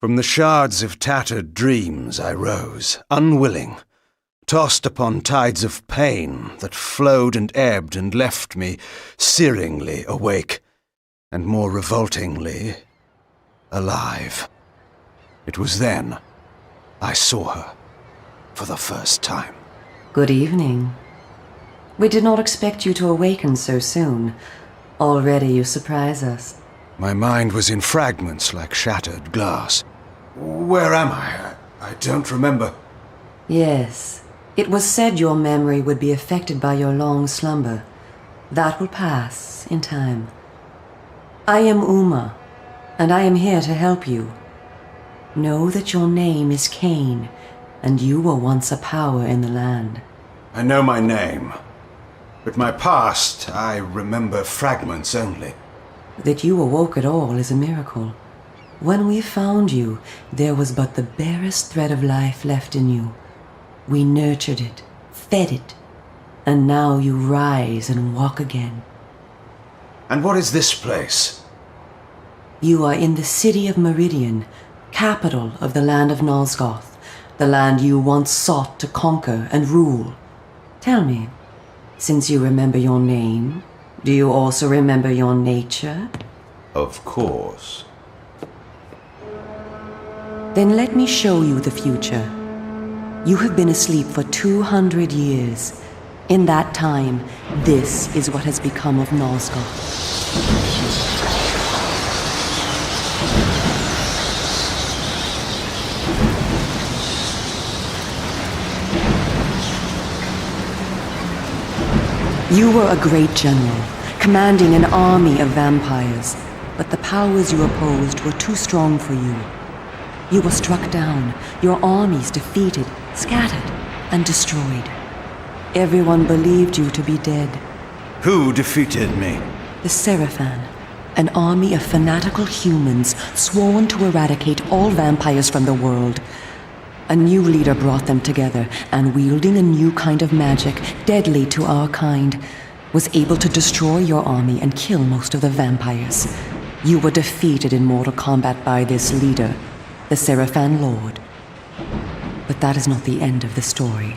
From the shards of tattered dreams I rose, unwilling, tossed upon tides of pain that flowed and ebbed and left me searingly awake, and more revoltingly, alive. It was then I saw her for the first time. Good evening. We did not expect you to awaken so soon. Already you surprise us. My mind was in fragments like shattered glass. Where am I? I don't remember. Yes. It was said your memory would be affected by your long slumber. That will pass in time. I am Uma, and I am here to help you. Know that your name is Cain, and you were once a power in the land. I know my name, but my past, I remember fragments only. That you awoke at all is a miracle. When we found you, there was but the barest thread of life left in you. We nurtured it, fed it, and now you rise and walk again. And what is this place? You are in the city of Meridian, capital of the land of Nosgoth, the land you once sought to conquer and rule. Tell me, since you remember your name, do you also remember your nature? Of course. Then let me show you the future. You have been asleep for 200 years. In that time, this is what has become of Nosgoth. You were a great general, commanding an army of vampires, but the powers you opposed were too strong for you. You were struck down, your armies defeated, scattered, and destroyed. Everyone believed you to be dead. Who defeated me? The Sarafan, an army of fanatical humans sworn to eradicate all vampires from the world. A new leader brought them together, and wielding a new kind of magic, deadly to our kind, was able to destroy your army and kill most of the vampires. You were defeated in mortal combat by this leader, the Sarafan Lord. But that is not the end of the story.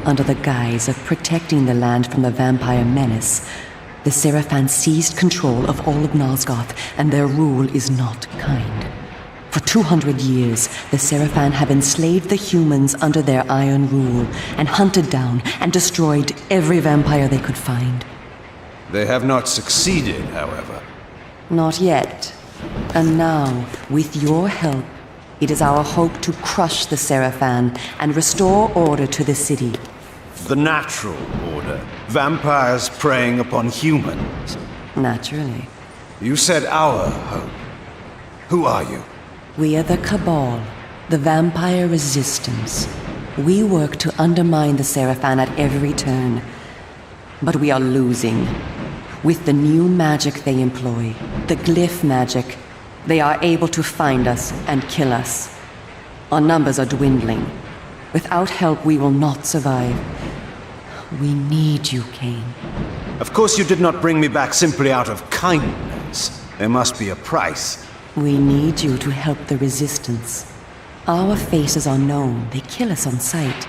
Under the guise of protecting the land from the vampire menace, the Sarafan seized control of all of Nosgoth, and their rule is not kind. For 200 years, the Sarafan have enslaved the humans under their iron rule, and hunted down and destroyed every vampire they could find. They have not succeeded, however. Not yet. And now, with your help, it is our hope to crush the Sarafan and restore order to the city. The natural order. Vampires preying upon humans. Naturally. You said our hope. Who are you? We are the Cabal, the vampire resistance. We work to undermine the Sarafan at every turn. But we are losing. With the new magic they employ, the glyph magic, they are able to find us and kill us. Our numbers are dwindling. Without help, we will not survive. We need you, Cain. Of course you did not bring me back simply out of kindness. There must be a price. We need you to help the Resistance. Our faces are known, they kill us on sight.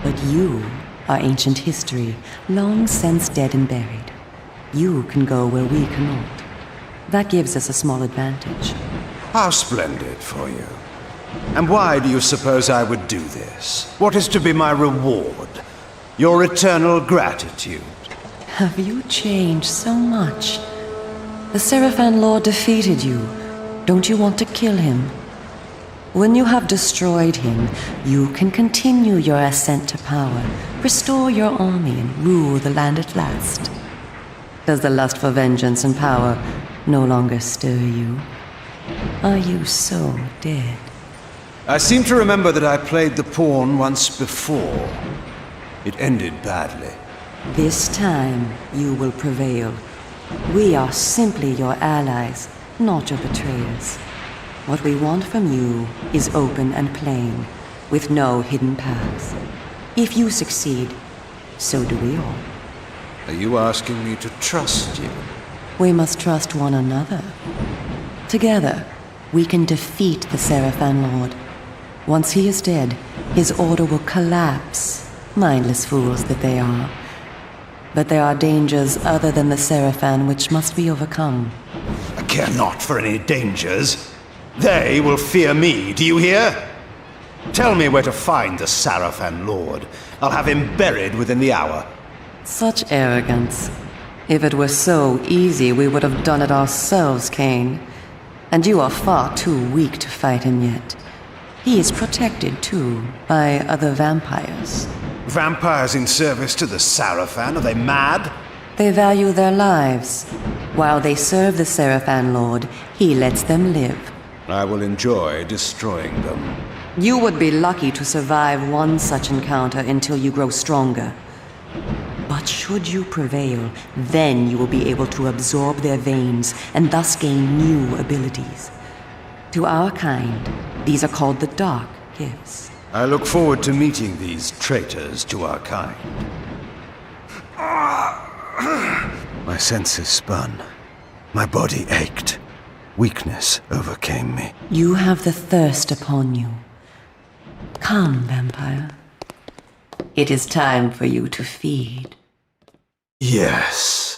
But you are ancient history, long since dead and buried. You can go where we cannot. That gives us a small advantage. How splendid for you. And why do you suppose I would do this? What is to be my reward? Your eternal gratitude. Have you changed so much? The Sarafan Lord defeated you. Don't you want to kill him? When you have destroyed him, you can continue your ascent to power, restore your army, and rule the land at last. Does the lust for vengeance and power no longer stir you? Are you so dead? I seem to remember that I played the pawn once before. It ended badly. This time, you will prevail. We are simply your allies, not your betrayers. What we want from you is open and plain, with no hidden paths. If you succeed, so do we all. Are you asking me to trust you? We must trust one another. Together, we can defeat the Sarafan Lord. Once he is dead, his order will collapse. Mindless fools that they are. But there are dangers other than the Sarafan which must be overcome. I care not for any dangers. They will fear me, do you hear? Tell me where to find the Sarafan Lord. I'll have him buried within the hour. Such arrogance. If it were so easy, we would have done it ourselves, Cain. And you are far too weak to fight him yet. He is protected, too, by other vampires. Vampires in service to the Sarafan? Are they mad? They value their lives. While they serve the Sarafan Lord, he lets them live. I will enjoy destroying them. You would be lucky to survive one such encounter until you grow stronger. But should you prevail, then you will be able to absorb their veins and thus gain new abilities. To our kind, these are called the Dark Gifts. I look forward to meeting these traitors to our kind. My senses spun. My body ached. Weakness overcame me. You have the thirst upon you. Come, vampire. It is time for you to feed. Yes.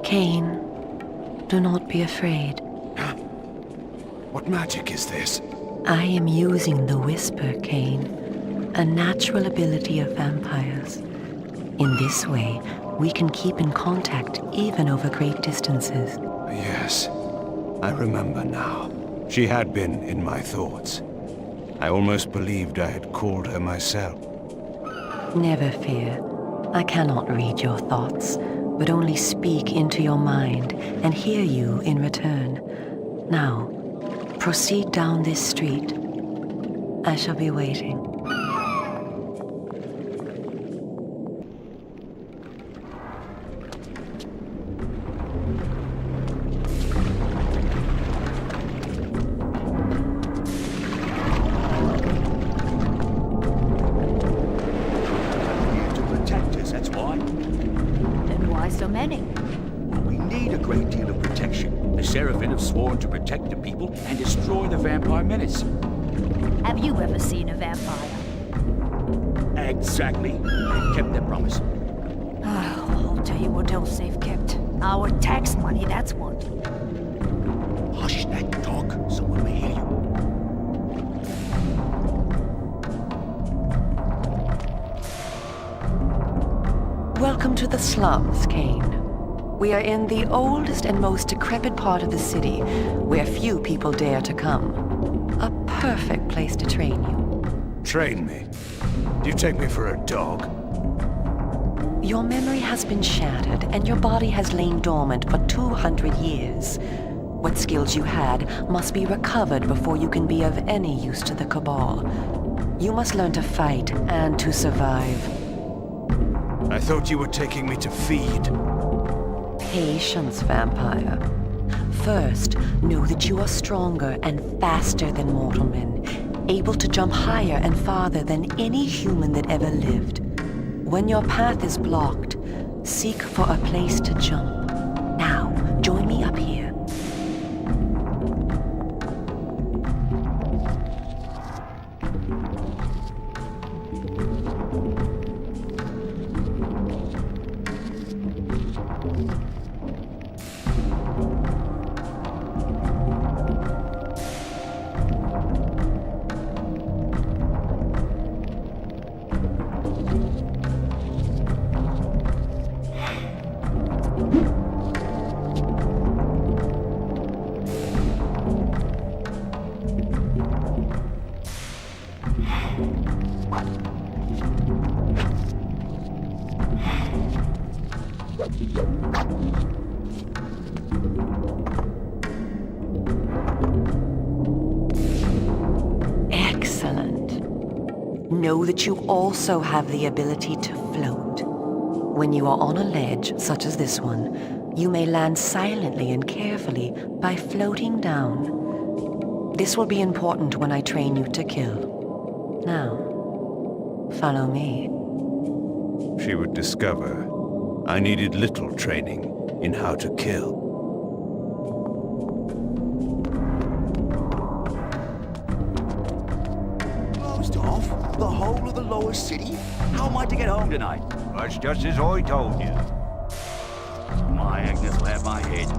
Cain, do not be afraid. What magic is this? I am using the Whisper, Cain, a natural ability of vampires. In this way, we can keep in contact even over great distances. Yes, I remember now. She had been in my thoughts. I almost believed I had called her myself. Never fear. I cannot read your thoughts, but only speak into your mind and hear you in return. Now, proceed down this street. I shall be waiting. Sarafan have sworn to protect the people and destroy the vampire menace. Have you ever seen a vampire? Exactly. They've kept their promise. Oh, I'll tell you what else they've kept. Our tax money, that's what. Hush that talk. Someone may hear you. Welcome to the slums, Cain. We are in the oldest and most decrepit part of the city, where few people dare to come. A perfect place to train you. Train me? Do you take me for a dog? Your memory has been shattered, and your body has lain dormant for 200 years. What skills you had must be recovered before you can be of any use to the Cabal. You must learn to fight and to survive. I thought you were taking me to feed. Patience, vampire. First, know that you are stronger and faster than mortal men, able to jump higher and farther than any human that ever lived. When your path is blocked, seek for a place to jump. Now, join me up here. Know that you also have the ability to float. When you are on a ledge, such as this one, you may land silently and carefully by floating down. This will be important when I train you to kill. Now, follow me. She would discover I needed little training in how to kill. The whole of the lower city? How am I to get home tonight? That's just as I told you. My Agnes will have my head.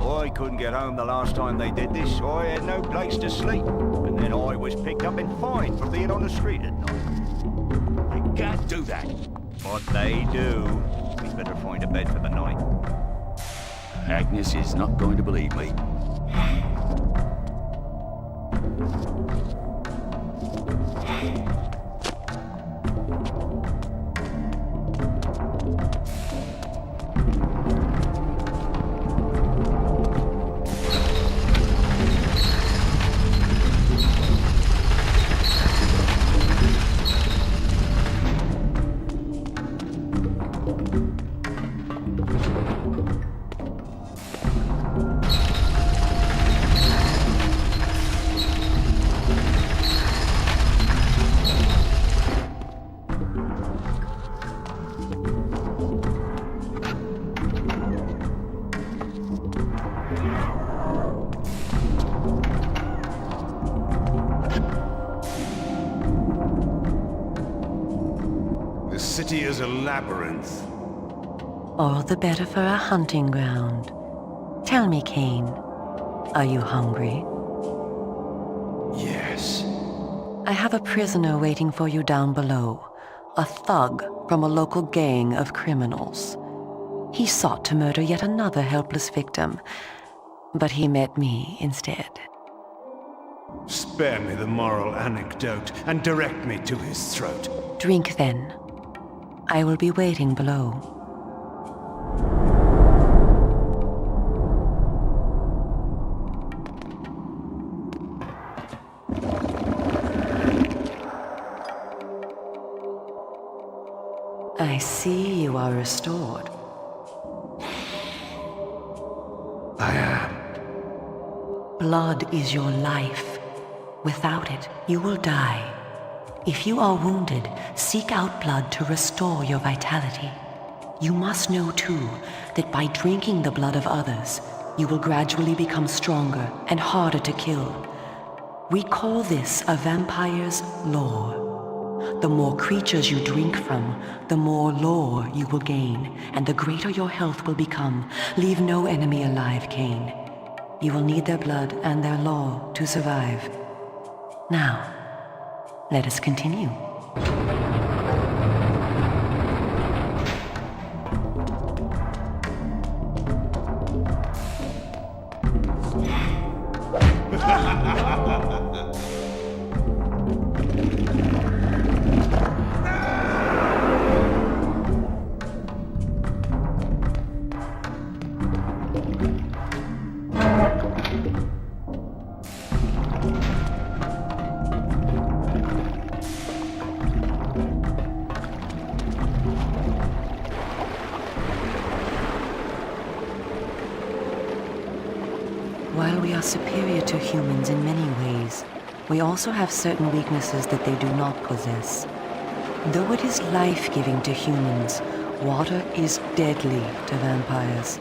I couldn't get home the last time they did this, so I had no place to sleep. And then I was picked up and fined for being on the street at night. They can't do that. But they do. We better find a bed for the night. Agnes is not going to believe me. The city is a labyrinth. All the better for a hunting ground. Tell me, Cain, are you hungry? Yes. I have a prisoner waiting for you down below. A thug from a local gang of criminals. He sought to murder yet another helpless victim, but he met me instead. Spare me the moral anecdote and direct me to his throat. Drink then. I will be waiting below. I see you are restored. I am. Blood is your life. Without it, you will die. If you are wounded, seek out blood to restore your vitality. You must know too that by drinking the blood of others, you will gradually become stronger and harder to kill. We call this a vampire's lore. The more creatures you drink from, the more lore you will gain, and the greater your health will become. Leave no enemy alive, Cain. You will need their blood and their lore to survive. Now, let us continue. While we are superior to humans in many ways, we also have certain weaknesses that they do not possess. Though it is life-giving to humans, water is deadly to vampires.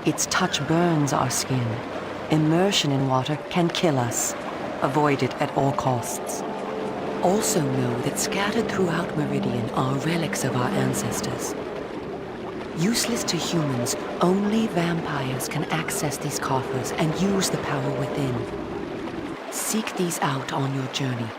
Its touch burns our skin. Immersion in water can kill us. Avoid it at all costs. Also know that scattered throughout Meridian are relics of our ancestors. Useless to humans, only vampires can access these coffers and use the power within. Seek these out on your journey.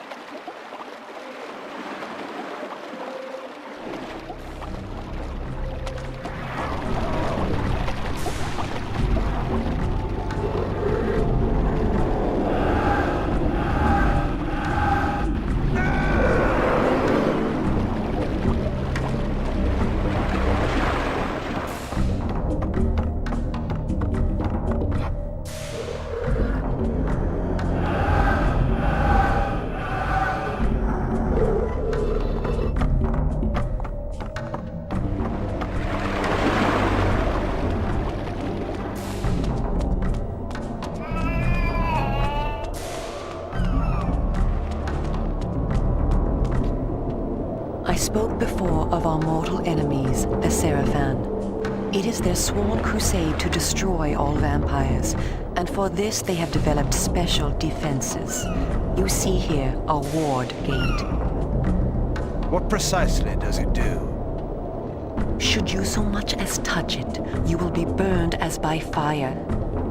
I spoke before of our mortal enemies, the Sarafan. It is their sworn crusade to destroy all vampires, and for this they have developed special defenses. You see here a ward gate. What precisely does it do? Should you so much as touch it, you will be burned as by fire.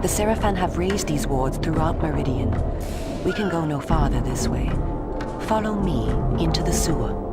The Sarafan have raised these wards throughout Meridian. We can go no farther this way. Follow me into the sewer.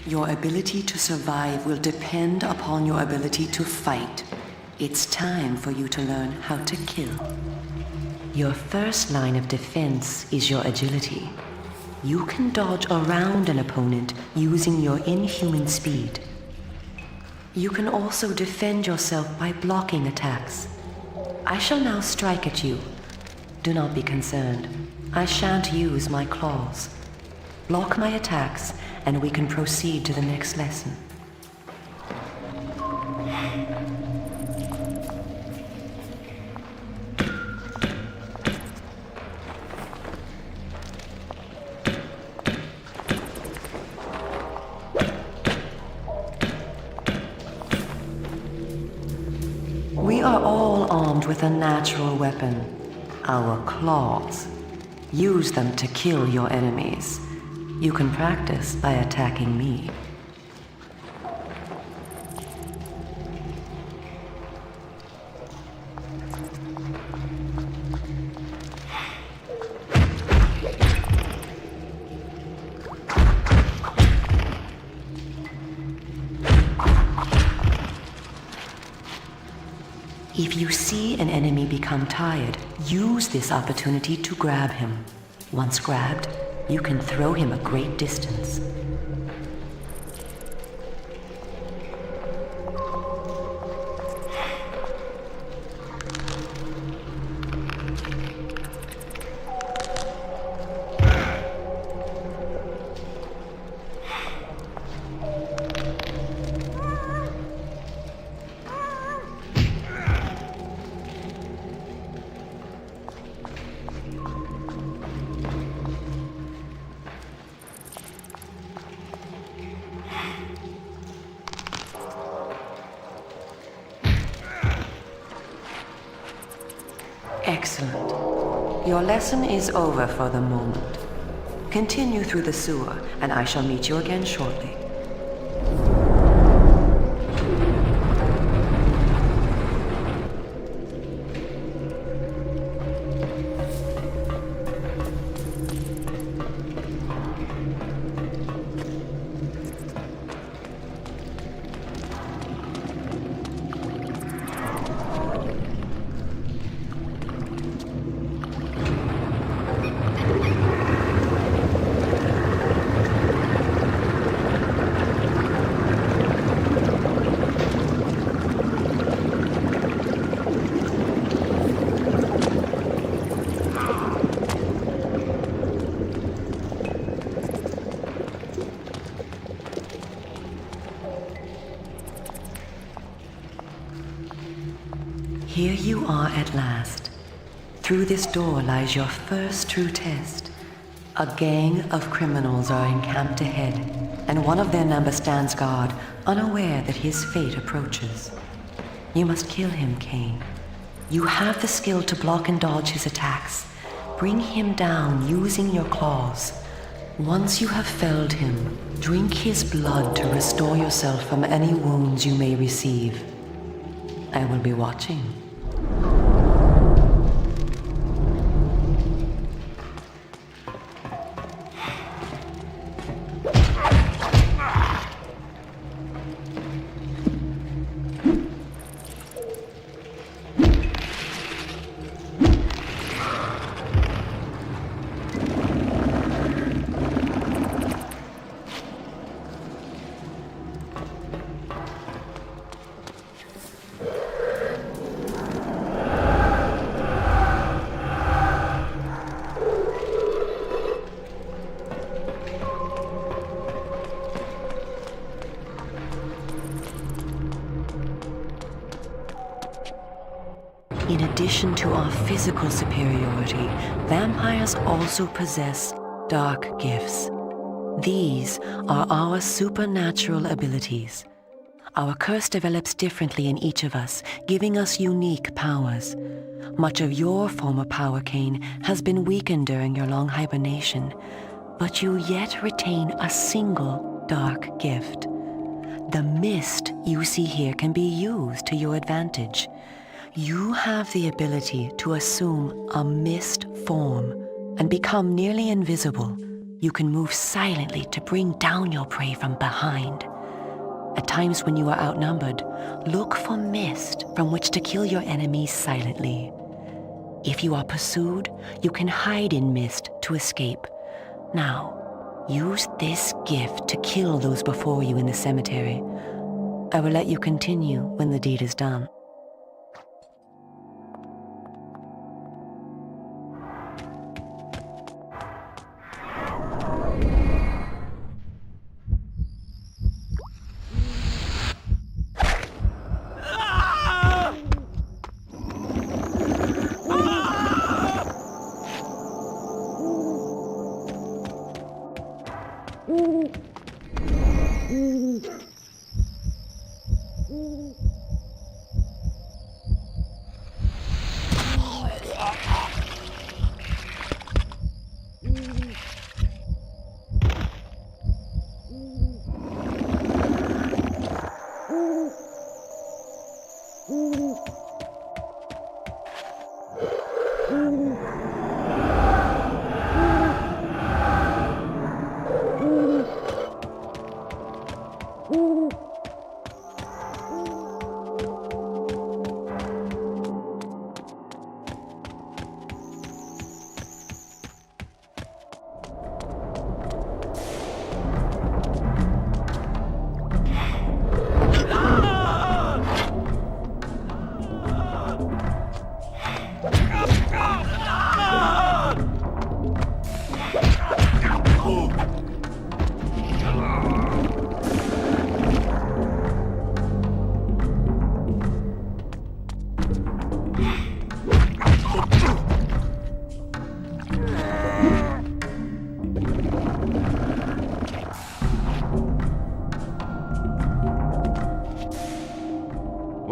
Your ability to survive will depend upon your ability to fight. It's time for you to learn how to kill. Your first line of defense is your agility. You can dodge around an opponent using your inhuman speed. You can also defend yourself by blocking attacks. I shall now strike at you. Do not be concerned. I shan't use my claws. Block my attacks, and we can proceed to the next lesson. with a natural weapon, our claws. Use them to kill your enemies. You can practice by attacking me. If you see an enemy become tired, use this opportunity to grab him. Once grabbed, you can throw him a great distance. Excellent. Your lesson is over for the moment. Continue through the sewer, and I shall meet you again shortly. Here you are at last. Through this door lies your first true test. A gang of criminals are encamped ahead, and one of their number stands guard, unaware that his fate approaches. You must kill him, Cain. You have the skill to block and dodge his attacks. Bring him down using your claws. Once you have felled him, drink his blood to restore yourself from any wounds you may receive. I will be watching. In addition to our physical superiority, vampires also possess dark gifts. These are our supernatural abilities. Our curse develops differently in each of us, giving us unique powers. Much of your former power, Cain, has been weakened during your long hibernation, but you yet retain a single dark gift. The mist you see here can be used to your advantage. You have the ability to assume a mist form and become nearly invisible. You can move silently to bring down your prey from behind. At times when you are outnumbered, look for mist from which to kill your enemies silently. If you are pursued, you can hide in mist to escape. Now, use this gift to kill those before you in the cemetery. I will let you continue when the deed is done.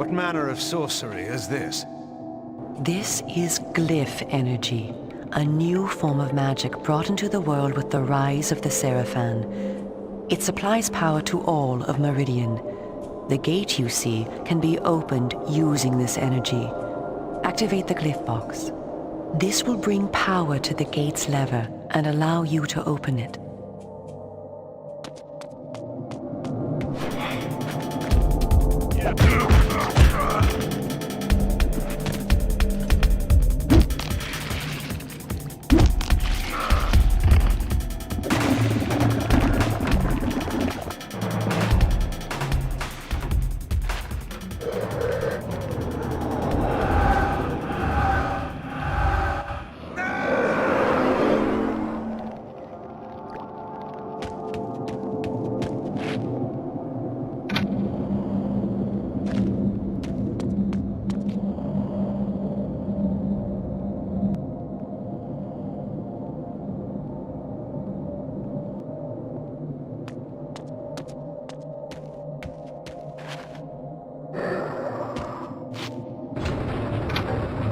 What manner of sorcery is this? This is glyph energy, a new form of magic brought into the world with the rise of the Sarafan. It supplies power to all of Meridian. The gate you see can be opened using this energy. Activate the glyph box. This will bring power to the gate's lever and allow you to open it.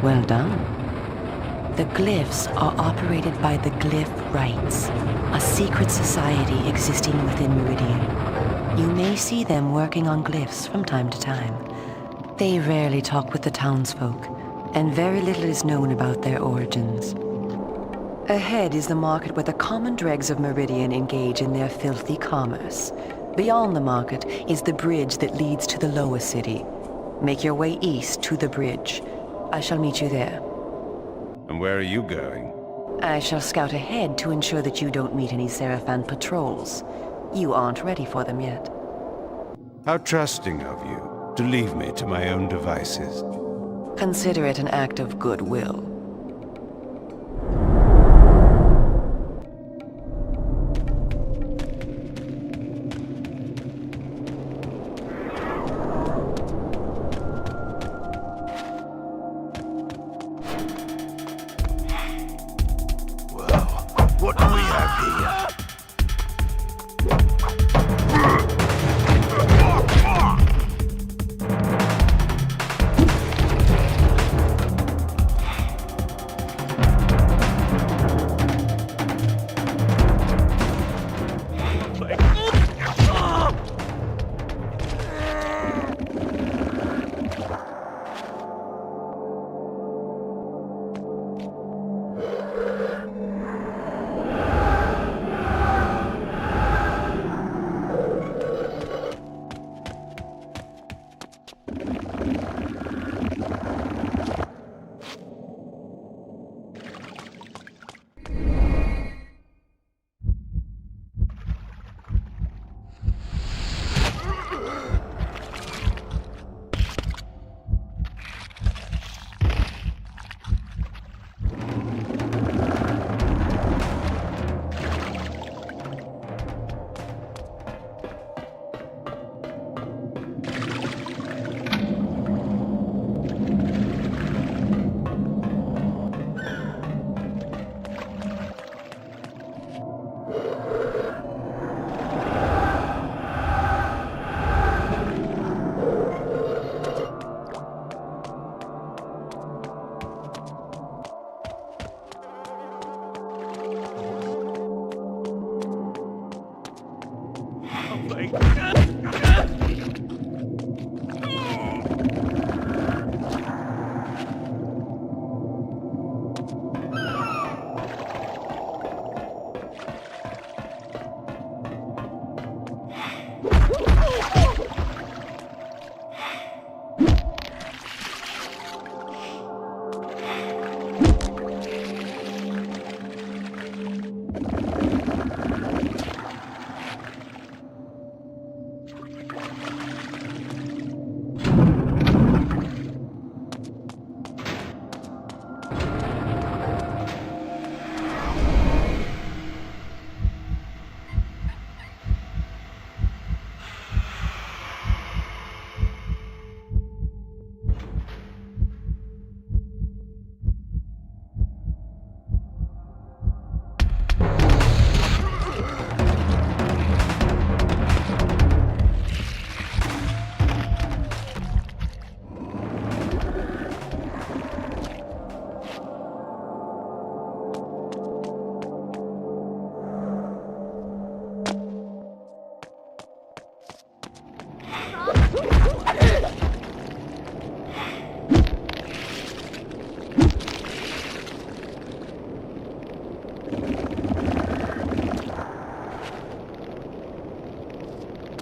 Well done. The glyphs are operated by the Glyph Rites, a secret society existing within Meridian. You may see them working on glyphs from time to time. They rarely talk with the townsfolk, and very little is known about their origins. Ahead is the market where the common dregs of Meridian engage in their filthy commerce. Beyond the market is the bridge that leads to the lower city. Make your way east to the bridge. I shall meet you there. And where are you going? I shall scout ahead to ensure that you don't meet any Sarafan patrols. You aren't ready for them yet. How trusting of you to leave me to my own devices. Consider it an act of goodwill. What do we have here?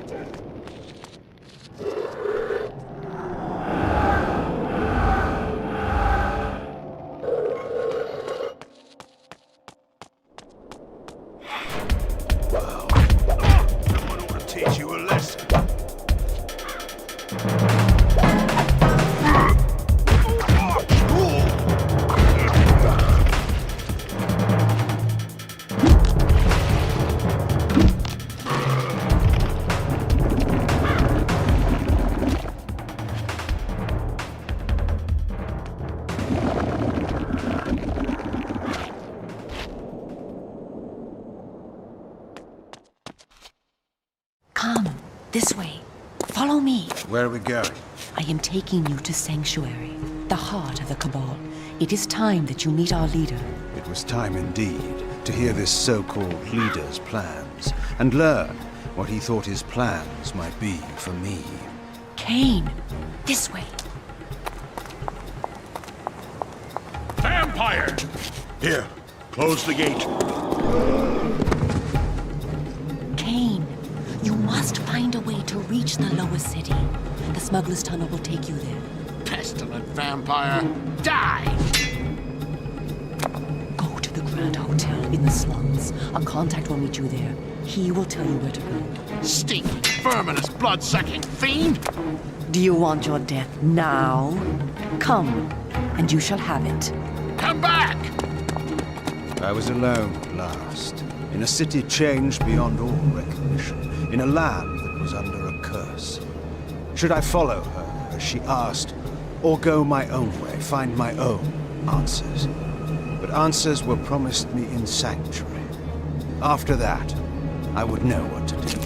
Someone ought to teach you a lesson. Come, this way. Follow me. Where are we going? I am taking you to Sanctuary, the heart of the Cabal. It is time that you meet our leader. It was time indeed to hear this so-called leader's plans and learn what he thought his plans might be for me. Cain, this way. Vampire! Here, close the gate. Cain, you must find a way to reach the lower city. The smuggler's tunnel will take you there. Pestilent vampire! Die! Go to the Grand Hotel in the slums. A contact will meet you there. He will tell you where to go. Stinking, verminous, blood-sucking fiend! Do you want your death now? Come, and you shall have it. Come back! I was alone at last, in a city changed beyond all recognition, in a land that was under a curse. Should I follow her, as she asked, or go my own way, find my own answers? But answers were promised me in Sanctuary. After that, I would know what to do.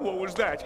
What was that?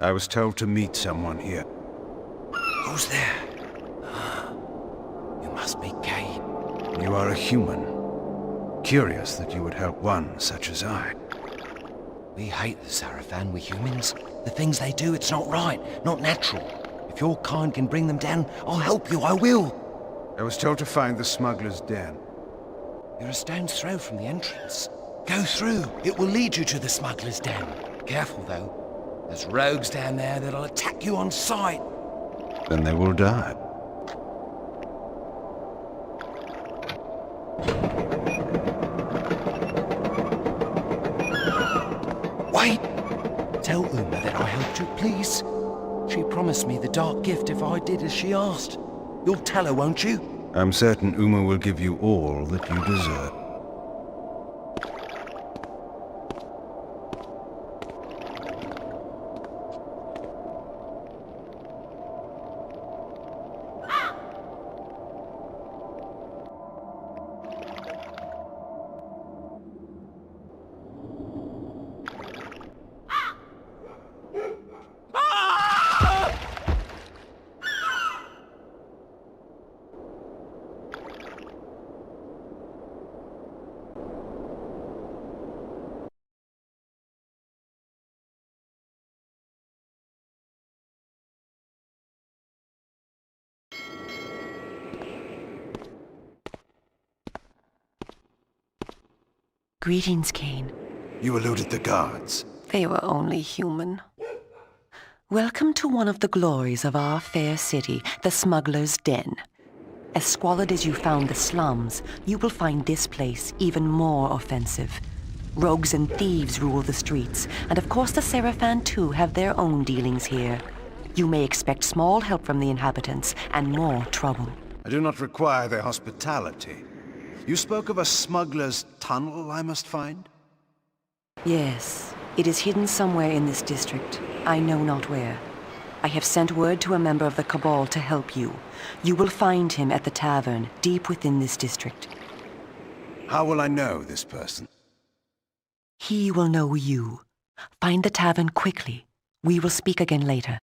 I was told to meet someone here. Who's there? You must be Kain. You are a human. Curious that you would help one such as I. We hate the Sarafan, we humans. The things they do, it's not right, not natural. If your kind can bring them down, I'll help you, I will. I was told to find the smuggler's den. You're a stone's throw from the entrance. Go through, it will lead you to the smuggler's den. Careful though, there's rogues down there that'll attack you on sight. Then they will die. Wait! Tell Uma that I helped you, please. She promised me the dark gift if I did as she asked. You'll tell her, won't you? I'm certain Uma will give you all that you deserve. Greetings, Cain. You eluded the guards. They were only human. Welcome to one of the glories of our fair city, the smuggler's den. As squalid as you found the slums, you will find this place even more offensive. Rogues and thieves rule the streets, and of course the Sarafan too have their own dealings here. You may expect small help from the inhabitants, and more trouble. I do not require their hospitality. You spoke of a smuggler's tunnel I must find? Yes, it is hidden somewhere in this district. I know not where. I have sent word to a member of the Cabal to help you. You will find him at the tavern, deep within this district. How will I know this person? He will know you. Find the tavern quickly. We will speak again later.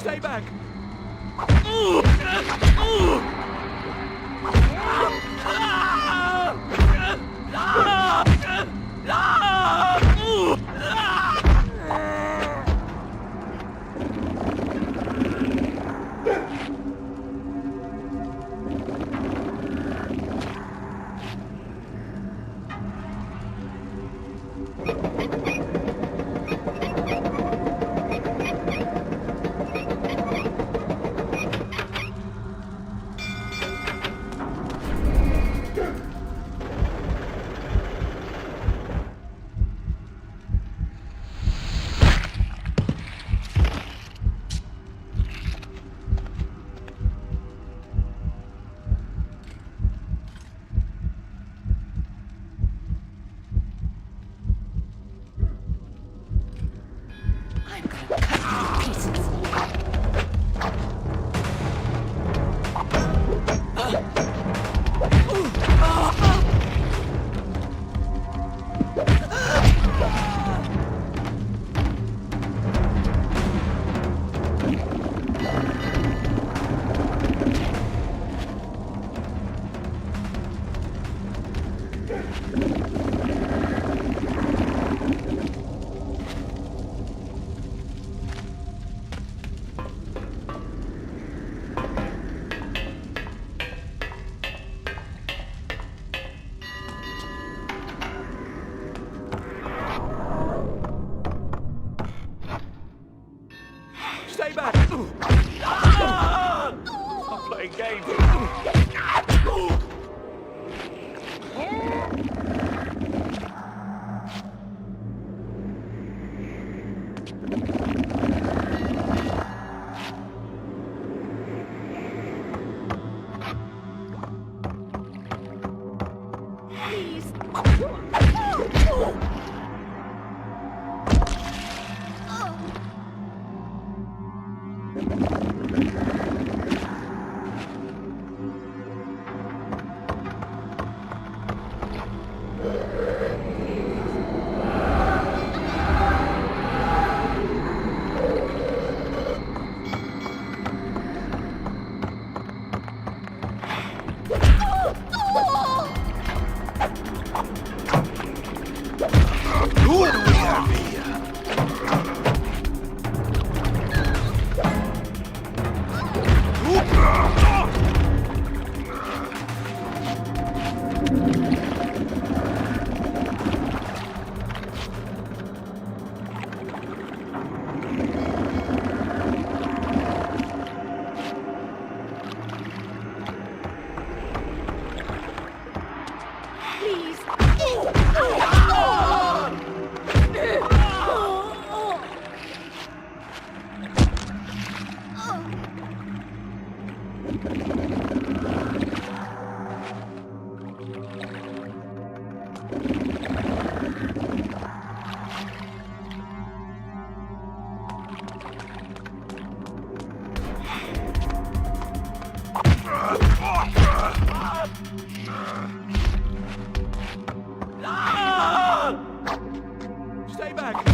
Stay back! starting game. Stay back!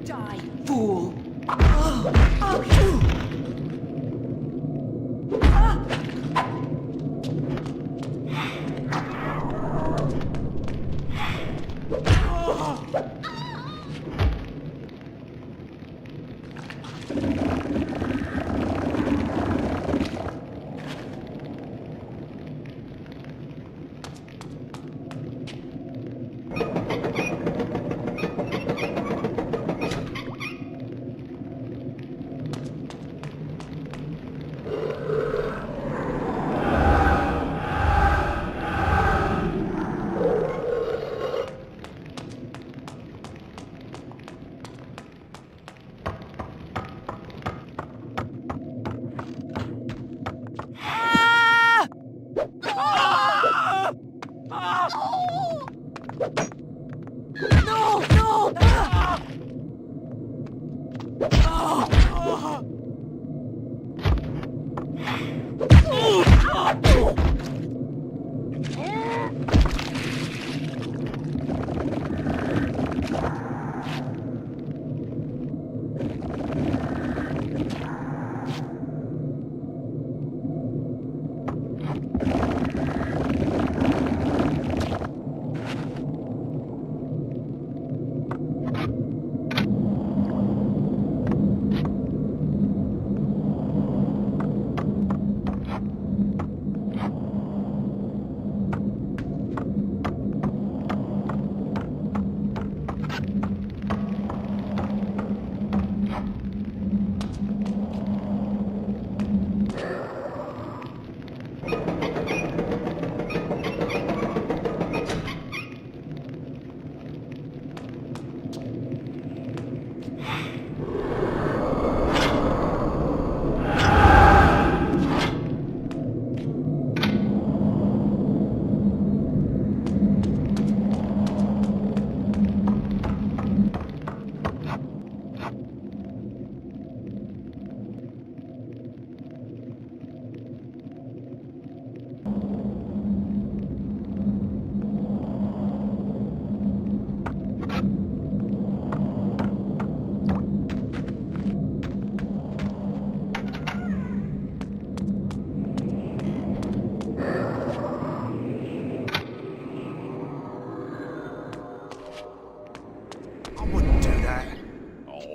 Die, fool!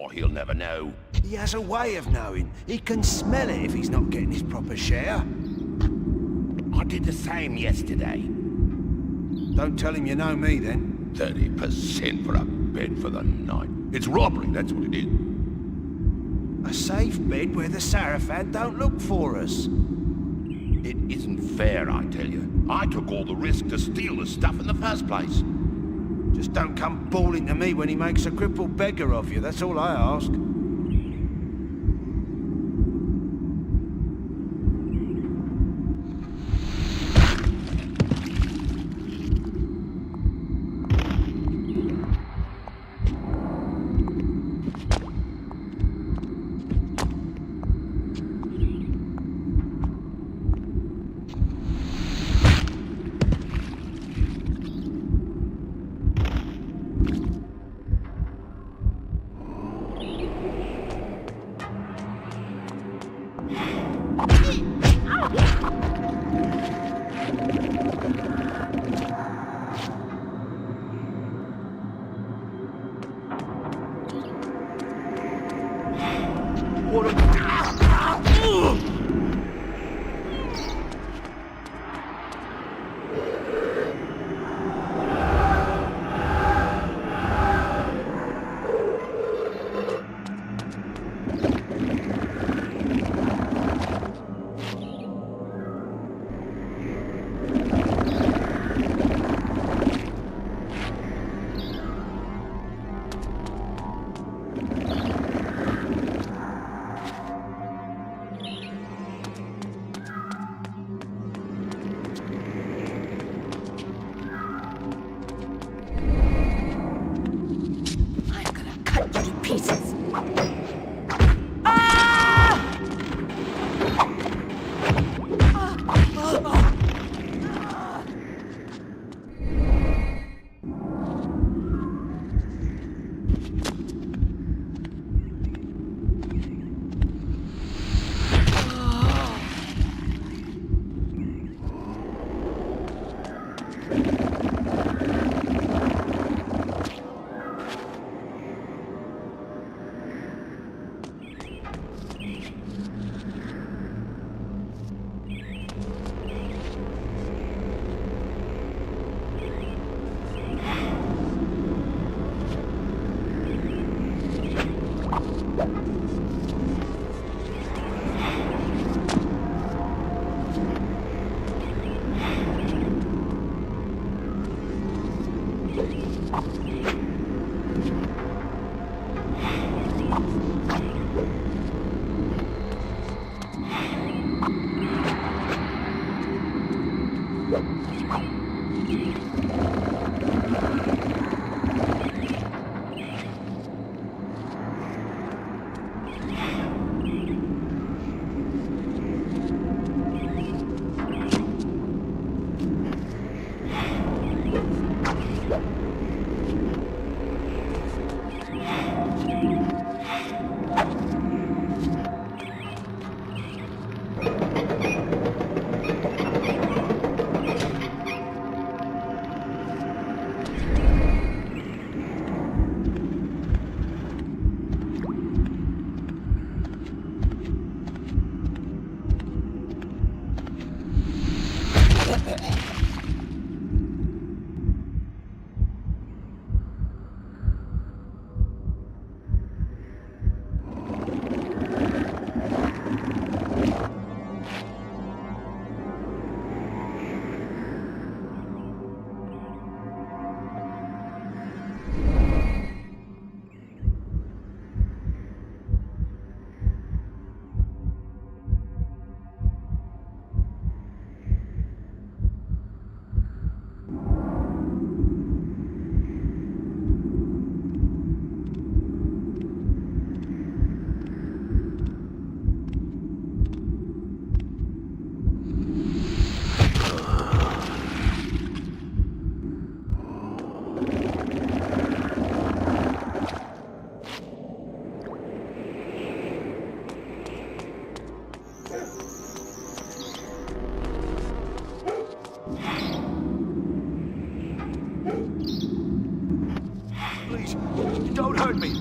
Oh, he'll never know. He has a way of knowing. He can smell it if he's not getting his proper share. I did the same yesterday. Don't tell him you know me, then. 30% for a bed for the night. It's robbery, that's what it is. A safe bed where the Sarafan don't look for us. It isn't fair, I tell you. I took all the risk to steal the stuff in the first place. Just don't come bawling to me when he makes a crippled beggar of you, that's all I ask. Don't hurt me!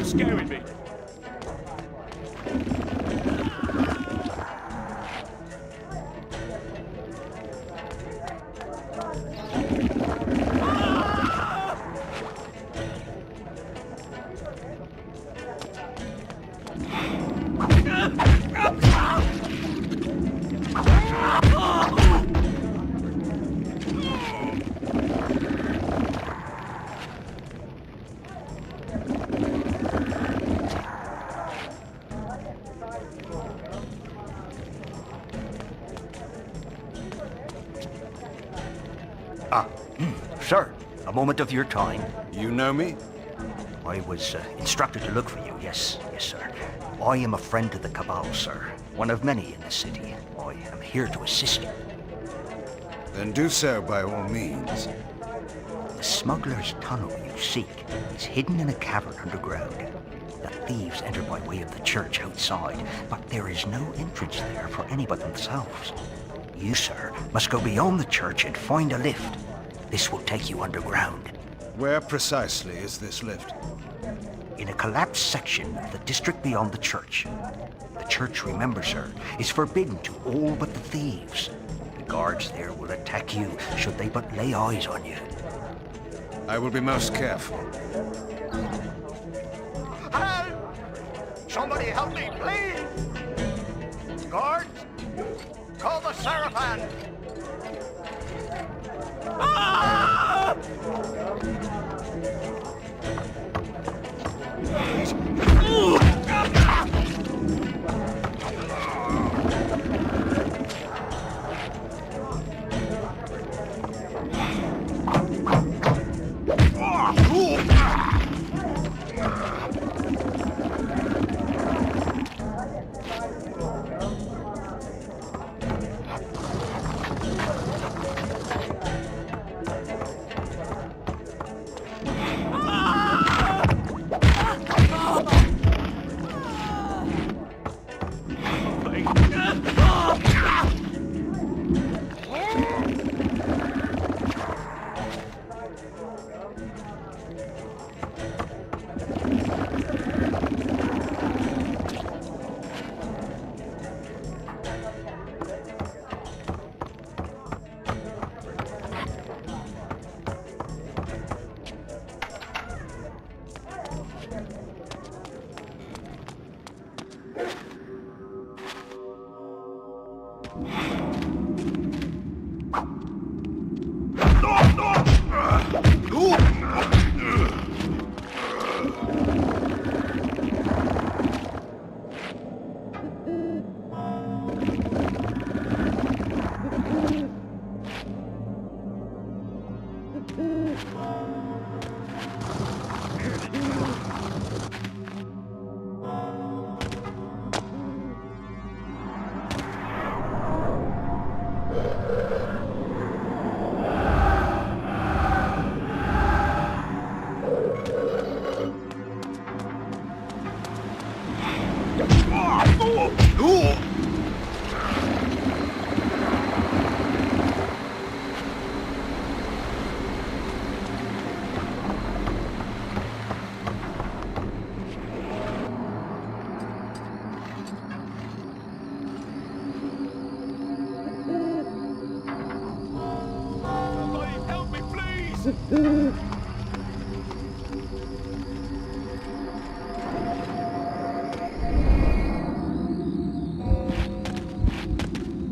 Scaring me. Sir, a moment of your time. You know me? I was instructed to look for you, yes, sir. I am a friend of the Cabal, sir. One of many in the city. I am here to assist you. Then do so by all means. The smuggler's tunnel you seek is hidden in a cavern underground. The thieves enter by way of the church outside, but there is no entrance there for any but themselves. You, sir, must go beyond the church and find a lift. This will take you underground. Where precisely is this lift? In a collapsed section of the district beyond the church. The church, remember, sir, is forbidden to all but the thieves. The guards there will attack you should they but lay eyes on you. I will be most careful. Help! Somebody help me, please! Guards! Call the Sarafan! Ah!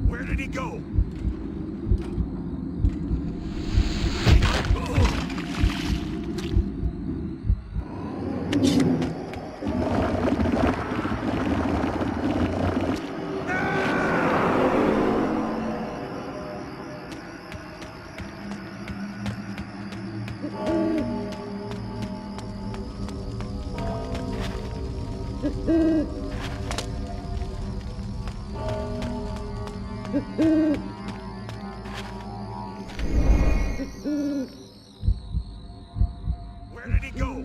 Where did he go? Where did he go?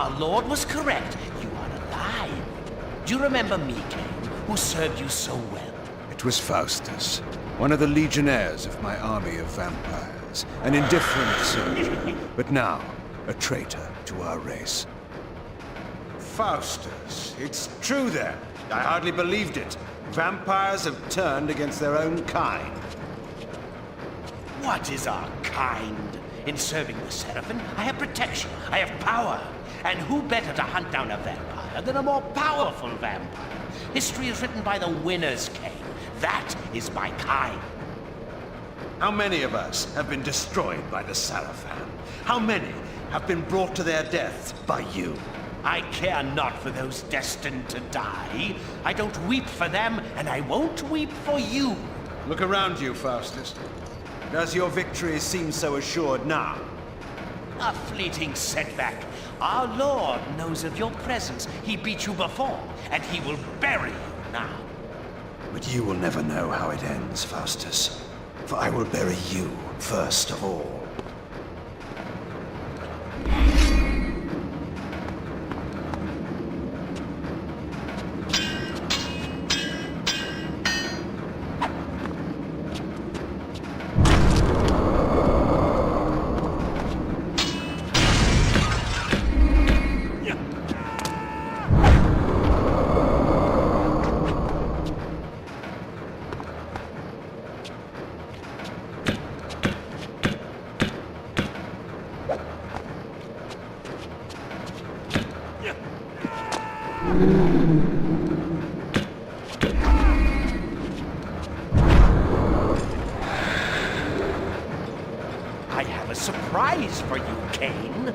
Our Lord was correct. You are alive. Do you remember me, Cain, who served you so well? It was Faustus, one of the legionnaires of my army of vampires. An indifferent soldier, but now a traitor to our race. Faustus, it's true then. I hardly believed it. Vampires have turned against their own kind. What is our kind? In serving the Sarafan, I have protection, I have power. And who better to hunt down a vampire than a more powerful vampire? History is written by the winners, Cain. That is my kind. How many of us have been destroyed by the Sarafan? How many have been brought to their deaths by you? I care not for those destined to die. I don't weep for them, and I won't weep for you. Look around you, Faustus. Does your victory seem so assured now? A fleeting setback. Our Lord knows of your presence. He beat you before, and he will bury you now. But you will never know how it ends, Faustus. For I will bury you first of all. I have a surprise for you, Cain.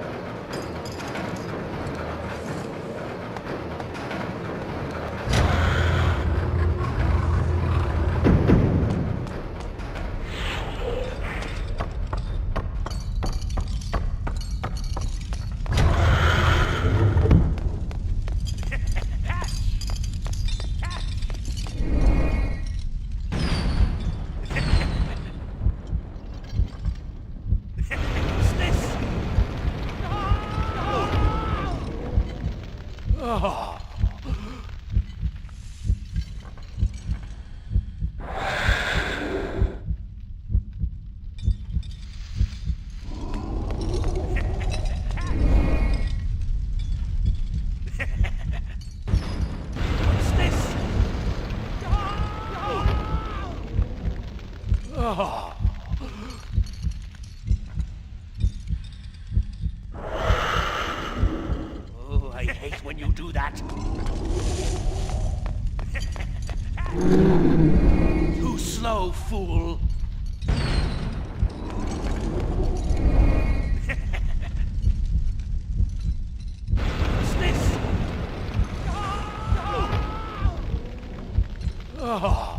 Oh, I hate when you do that. Too slow, fool. What's this? Oh.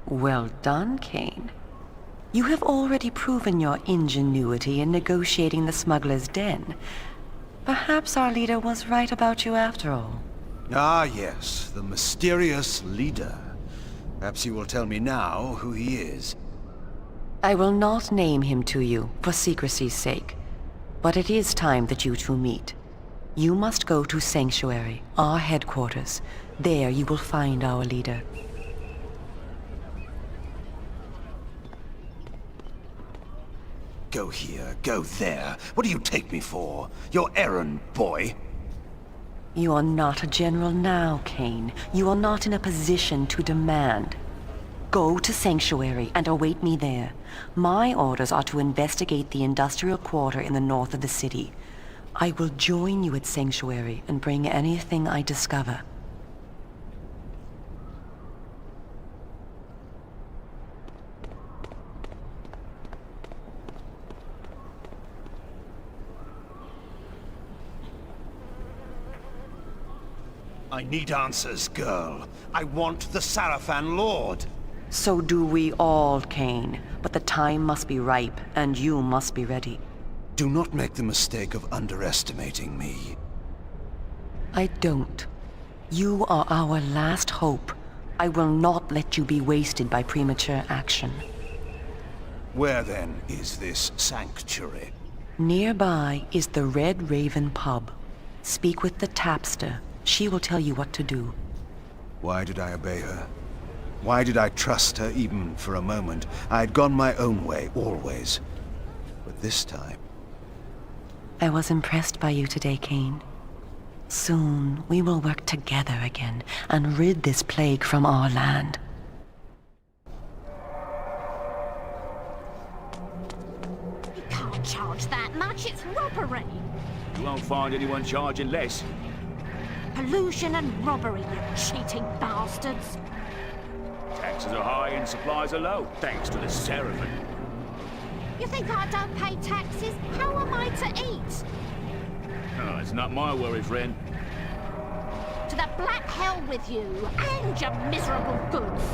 Well done, Cain. You have already proven your ingenuity in negotiating the smuggler's den. Perhaps our leader was right about you after all. Ah, yes, the mysterious leader. Perhaps you will tell me now who he is. I will not name him to you, for secrecy's sake. But it is time that you two meet. You must go to Sanctuary, our headquarters. There you will find our leader. Go here, go there. What do you take me for? Your errand boy? You are not a general now, Cain. You are not in a position to demand. Go to Sanctuary and await me there. My orders are to investigate the industrial quarter in the north of the city. I will join you at Sanctuary and bring anything I discover. I need answers, girl. I want the Sarafan Lord. So do we all, Cain. But the time must be ripe, and you must be ready. Do not make the mistake of underestimating me. I don't. You are our last hope. I will not let you be wasted by premature action. Where then is this sanctuary? Nearby is the Red Raven pub. Speak with the tapster. She will tell you what to do. Why did I obey her? Why did I trust her even for a moment? I had gone my own way, always. But this time... I was impressed by you today, Cain. Soon, we will work together again and rid this plague from our land. You can't charge that much, it's robbery. You won't find anyone charging less. Pollution and robbery, you cheating bastards. Taxes are high and supplies are low, thanks to the Sarafan. You think I don't pay taxes? How am I to eat? Oh, it's not my worry, friend. To the black hell with you and your miserable goods.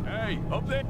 Hey, up there!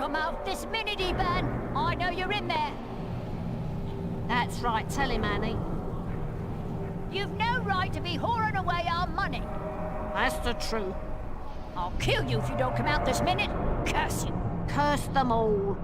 Come out this minute, Eban! I know you're in there! That's right, tell him, Annie. You've no right to be whoring away our money! That's the truth. I'll kill you if you don't come out this minute! Curse you! Curse them all.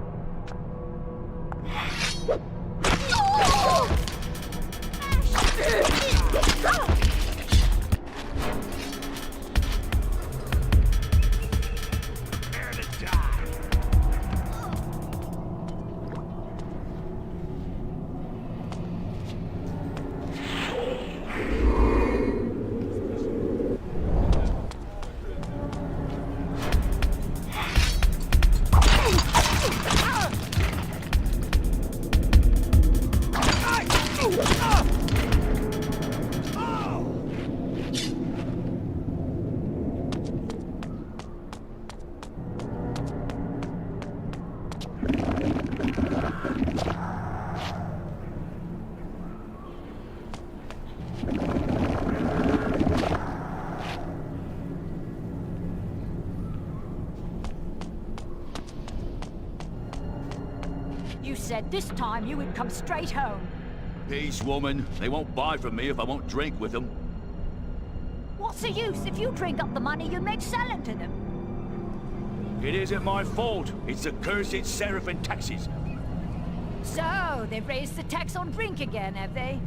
You said this time you would come straight home. Peace, woman. They won't buy from me if I won't drink with them. What's the use? If you drink up the money, you'd make selling to them. It isn't my fault. It's the cursed Sarafan taxes. So, they've raised the tax on drink again, have they?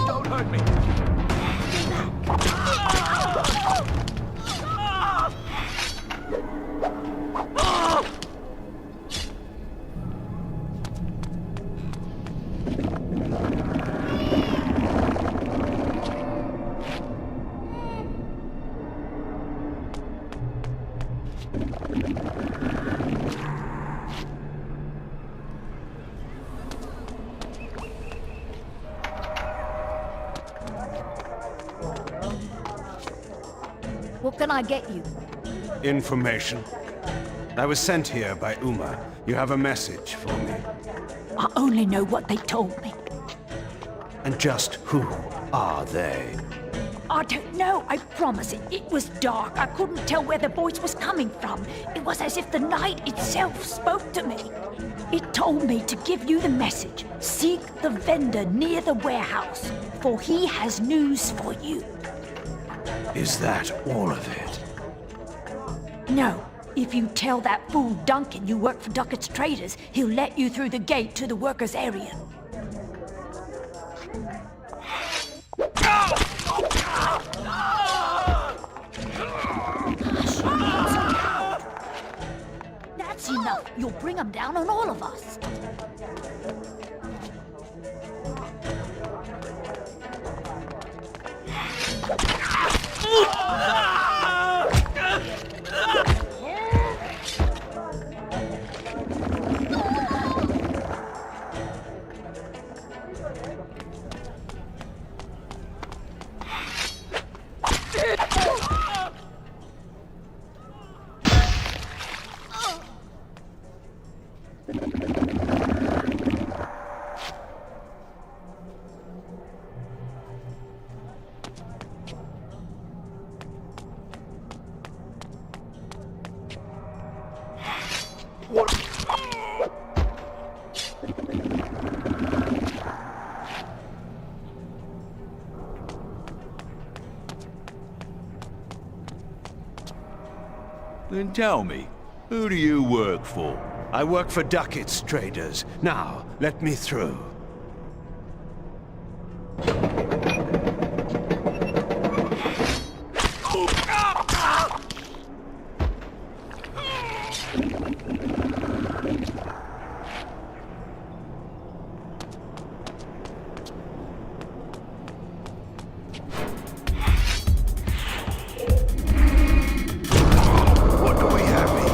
Don't hurt me. What can I get you? Information. I was sent here by Uma. You have a message for me. I only know what they told me. And just who are they? I don't know, I promise it. It was dark. I couldn't tell where the voice was coming from. It was as if the night itself spoke to me. It told me to give you the message. Seek the vendor near the warehouse, for he has news for you. Is that all of it? No. If you tell that fool Duncan you work for Duckett's traders, he'll let you through the gate to the workers' area. That's enough. You'll bring them down on all of us. Then tell me, who do you work for? I work for Duckett's traders. Now, let me through. What do we have here?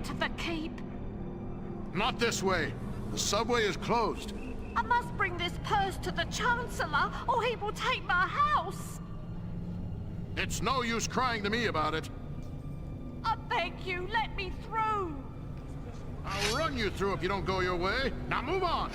to the keep? Not this way. The subway is closed. I must bring this purse to the Chancellor, or he will take my house. It's no use crying to me about it. I beg you, let me through. I'll run you through if you don't go your way. Now move on.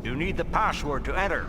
You need the password to enter.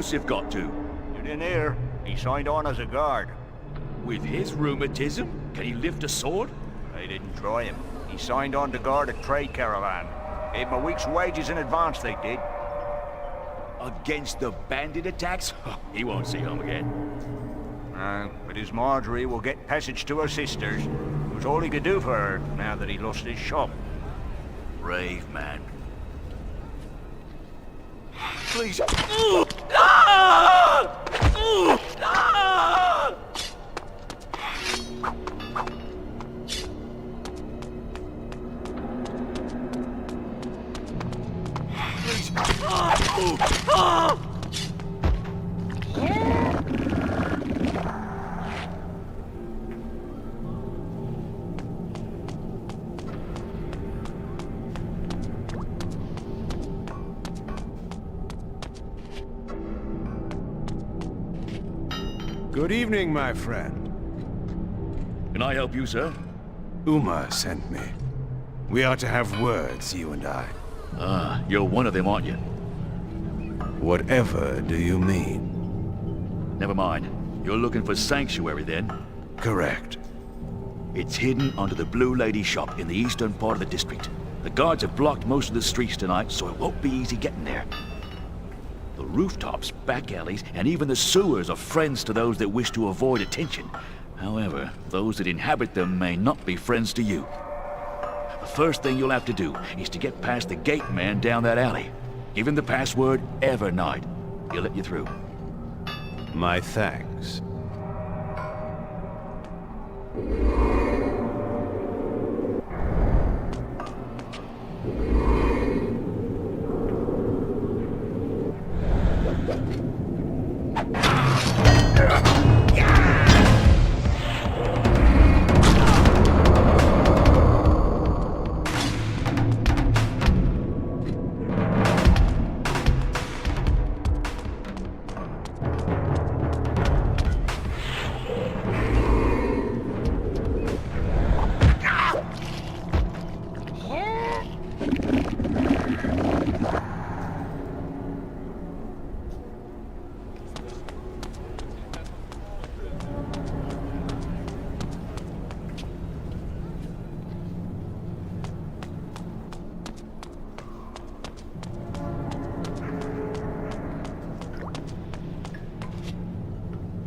Joseph got to? You didn't hear? He signed on as a guard. With his rheumatism, can he lift a sword? They didn't try him. He signed on to guard a trade caravan. Gave him a week's wages in advance, they did. Against the bandit attacks? He won't see home again. But his Marjorie will get passage to her sisters. It was all he could do for her now that he lost his shop. Brave man. Please. Good evening, my friend. Can I help you, sir? Uma sent me. We are to have words, you and I. Ah, you're one of them, aren't you? Whatever do you mean? Never mind. You're looking for sanctuary, then? Correct. It's hidden under the Blue Lady shop in the eastern part of the district. The guards have blocked most of the streets tonight, so it won't be easy getting there. The rooftops, back alleys, and even the sewers are friends to those that wish to avoid attention. However, those that inhabit them may not be friends to you. The first thing you'll have to do is to get past the gate man down that alley. Give him the password Evernight. He'll let you through. My thanks.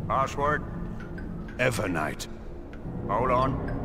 Password? Evernight. Hold on.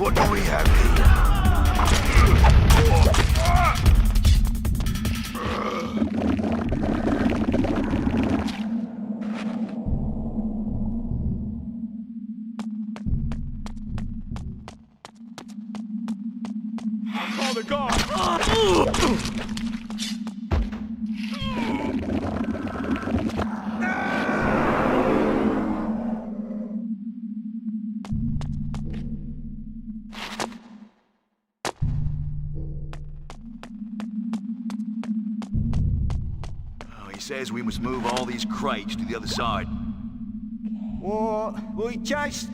What do we have here? Call the guard! He says we must move all these crates to the other side. What? We just...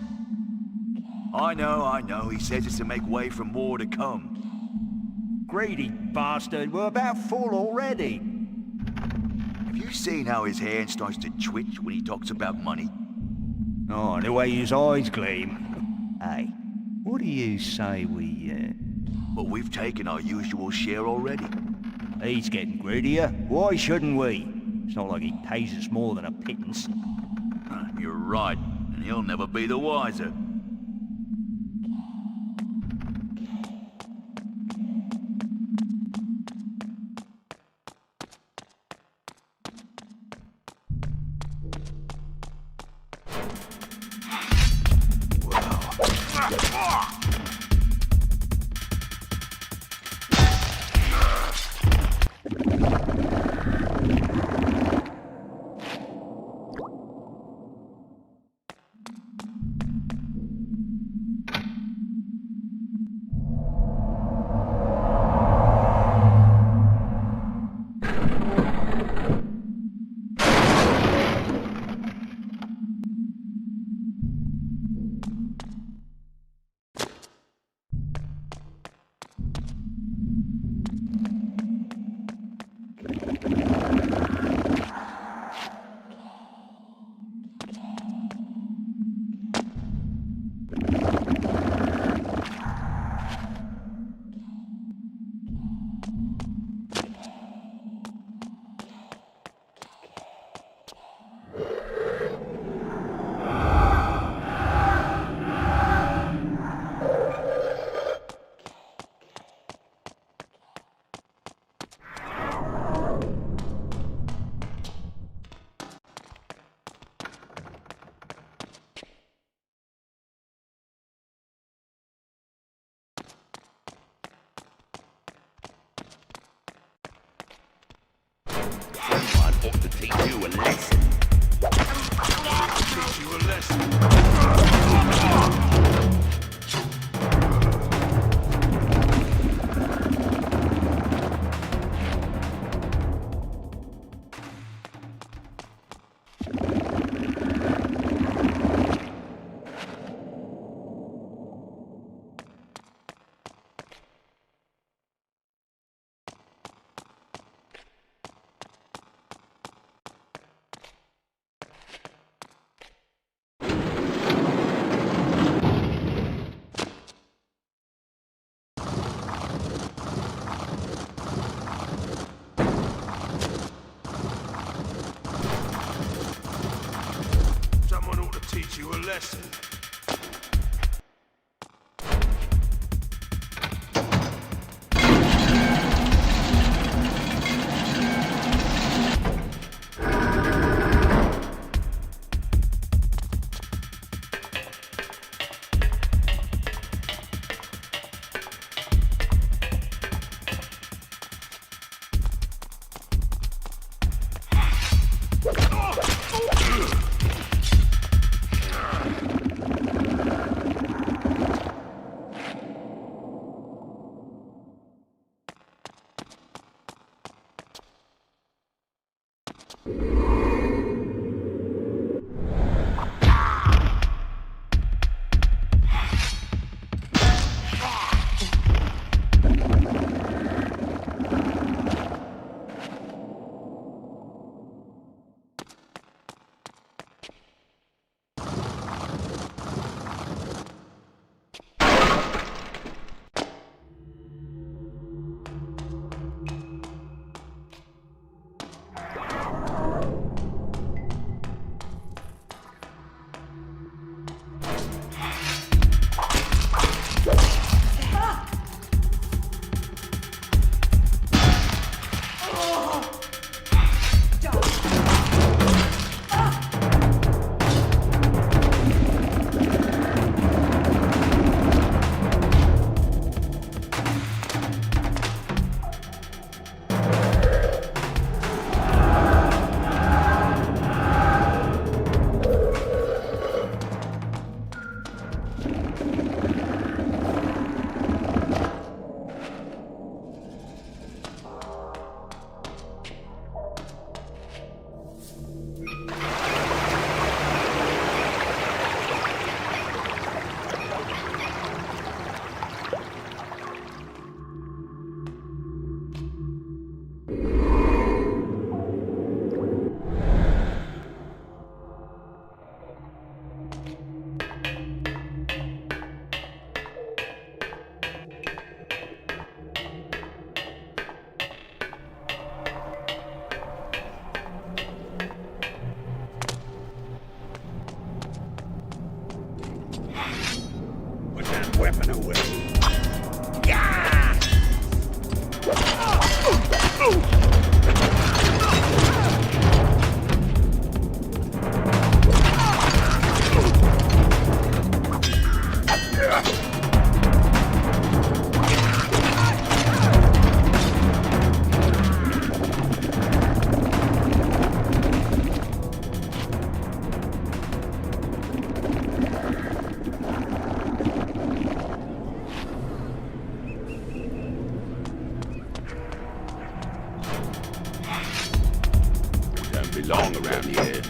I know. He says it's to make way for more to come. Greedy bastard, we're about full already. Have you seen how his hand starts to twitch when he talks about money? Oh, and the way his eyes gleam. Hey, what do you say we, But we've taken our usual share already. He's getting greedier. Why shouldn't we? It's not like he pays us more than a pittance. You're right, and he'll never be the wiser. ought to teach you a lesson. Teach you a lesson. belong around here.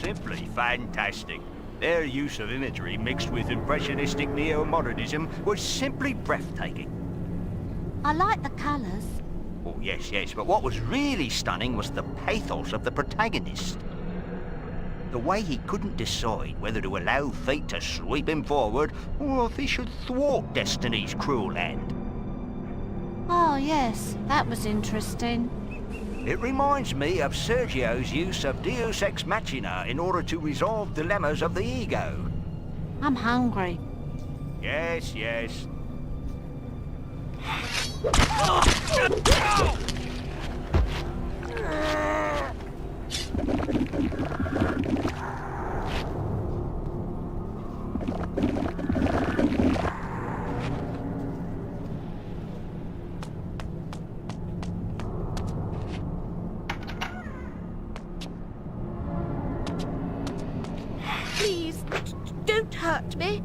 Simply fantastic. Their use of imagery mixed with impressionistic neo-modernism was simply breathtaking. I like the colours. Oh, yes, but what was really stunning was the pathos of the protagonist. The way he couldn't decide whether to allow fate to sweep him forward, or if he should thwart destiny's cruel hand. Oh, yes, that was interesting. It reminds me of Sergio's use of Deus Ex Machina in order to resolve dilemmas of the ego. I'm hungry. Yes. Please, don't hurt me.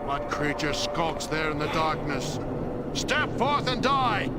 What creature skulks there in the darkness? Step forth and die!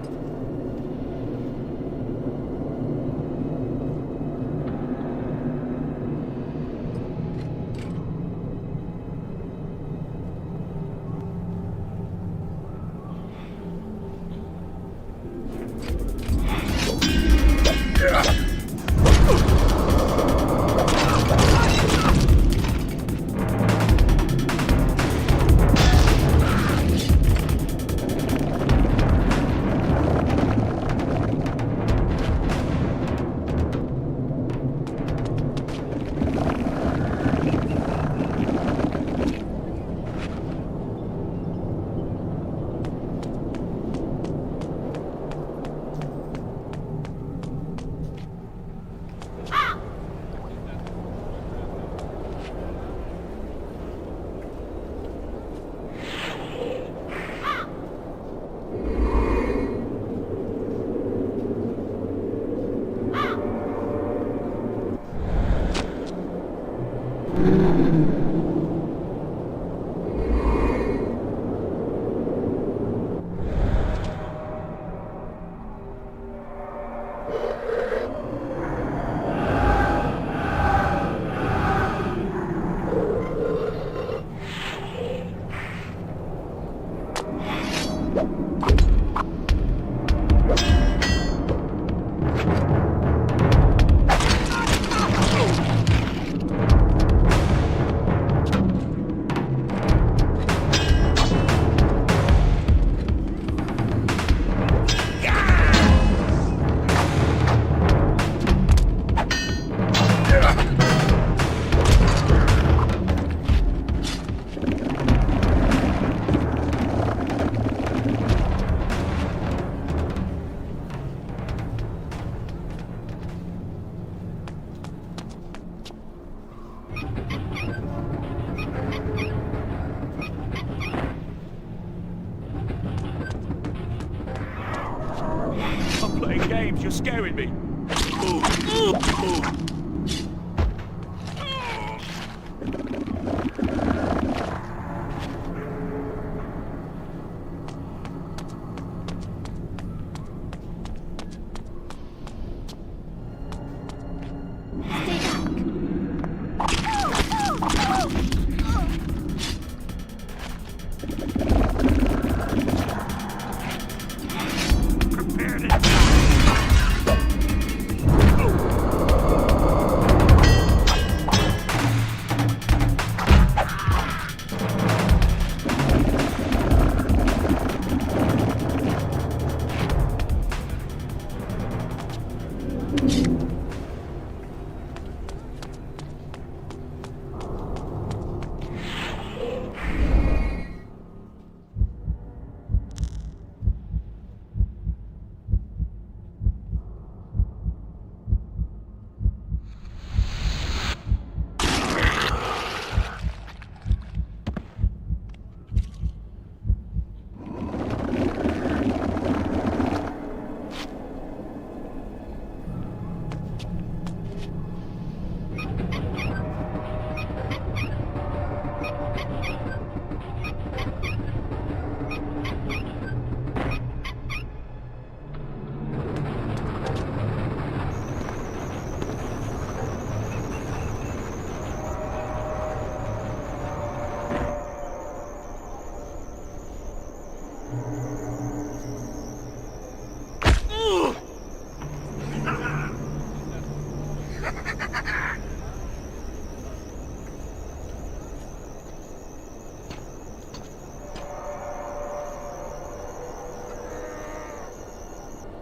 You're scaring me.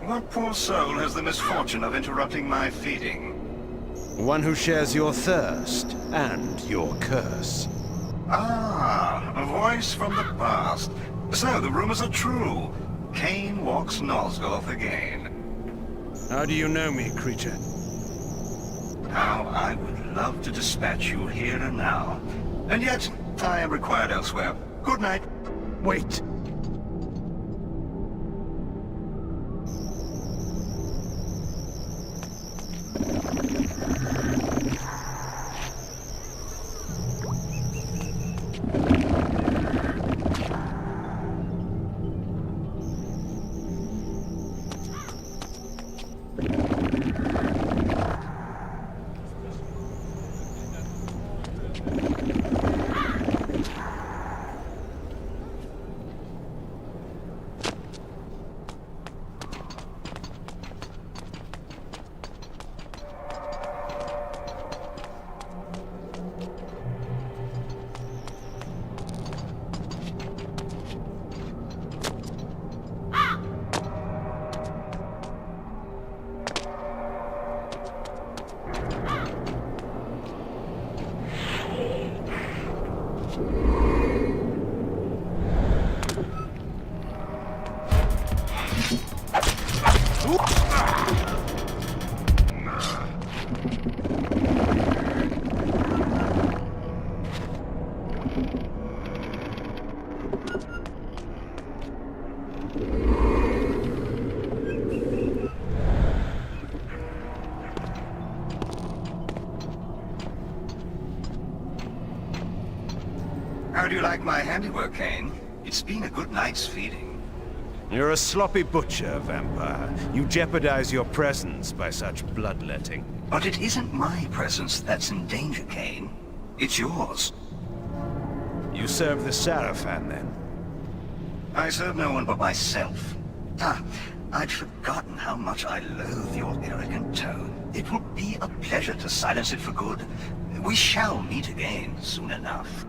What poor soul has the misfortune of interrupting my feeding? One who shares your thirst and your curse. Ah, a voice from the past. So the rumors are true. Cain walks Nosgoth again. How do you know me, creature? How I would love to dispatch you here and now. And yet, I am required elsewhere. Good night. Wait. How do you like my handiwork, Cain? It's been a good night's feeding. You're a sloppy butcher, vampire. You jeopardize your presence by such bloodletting. But it isn't my presence that's in danger, Cain. It's yours. You serve the Sarafan, then? I serve no one but myself. Ah, I'd forgotten how much I loathe your arrogant tone. It will be a pleasure to silence it for good. We shall meet again soon enough.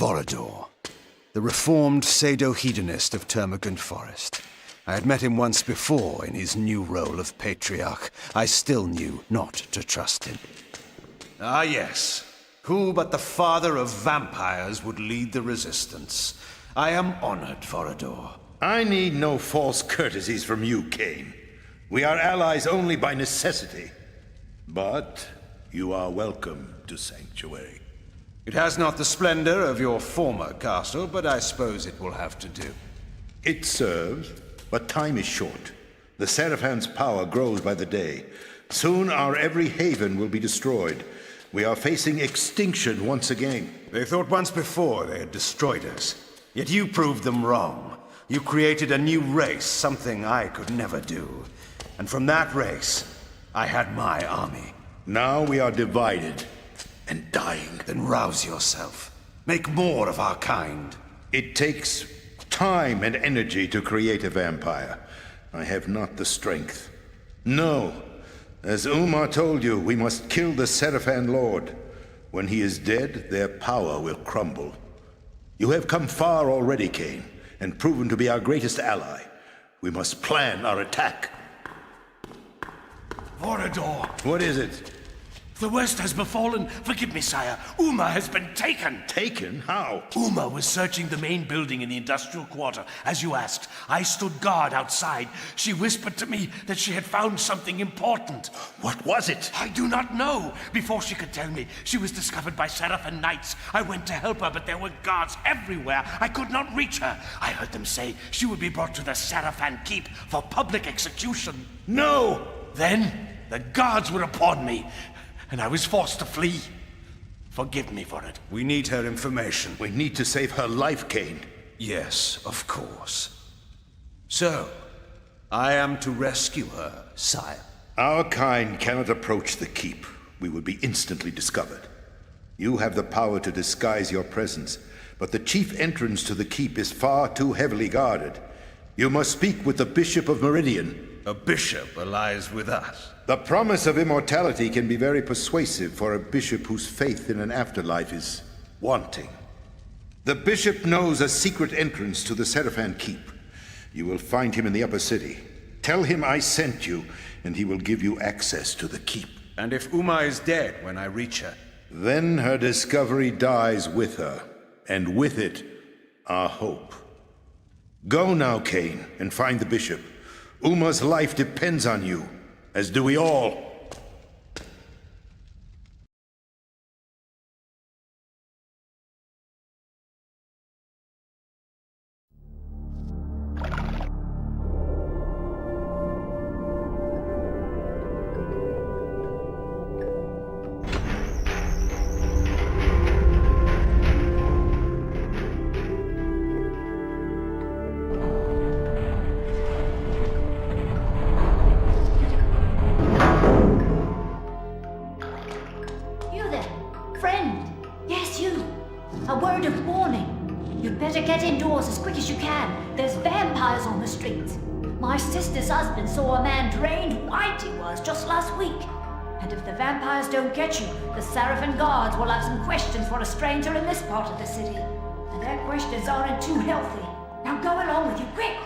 Vorador, the reformed pseudo-hedonist of Termagant Forest. I had met him once before in his new role of patriarch. I still knew not to trust him. Ah, yes. Who but the father of vampires would lead the resistance? I am honored, Vorador. I need no false courtesies from you, Cain. We are allies only by necessity. But you are welcome to Sanctuary. It has not the splendor of your former castle, but I suppose it will have to do. It serves, but time is short. The Serafan's power grows by the day. Soon our every haven will be destroyed. We are facing extinction once again. They thought once before they had destroyed us. Yet you proved them wrong. You created a new race, something I could never do. And from that race, I had my army. Now we are divided and dying. Then rouse yourself. Make more of our kind. It takes time and energy to create a vampire. I have not the strength. No. As Umar told you, we must kill the Sarafan Lord. When he is dead, their power will crumble. You have come far already, Cain, and proven to be our greatest ally. We must plan our attack. Vorador! What is it? The worst has befallen. Forgive me, sire. Uma has been taken. Taken? How? Uma was searching the main building in the industrial quarter, as you asked. I stood guard outside. She whispered to me that she had found something important. What was it? I do not know. Before she could tell me, she was discovered by Sarafan knights. I went to help her, but there were guards everywhere. I could not reach her. I heard them say she would be brought to the Sarafan Keep for public execution. No! Then the guards were upon me, and I was forced to flee. Forgive me for it. We need her information. We need to save her life, Cain. Yes, of course. So, I am to rescue her, sire. Our kind cannot approach the keep. We would be instantly discovered. You have the power to disguise your presence, but the chief entrance to the keep is far too heavily guarded. You must speak with the Bishop of Meridian. A bishop allies with us. The promise of immortality can be very persuasive for a bishop whose faith in an afterlife is wanting. The bishop knows a secret entrance to the Sarafan Keep. You will find him in the upper city. Tell him I sent you, and he will give you access to the keep. And if Uma is dead when I reach her? Then her discovery dies with her, and with it, our hope. Go now, Cain, and find the bishop. Uma's life depends on you, as do we all. My sister's husband saw a man drained white he was just last week. And if the vampires don't get you, the Sarafan guards will have some questions for a stranger in this part of the city. And their questions aren't too healthy. Now go along with you, quick!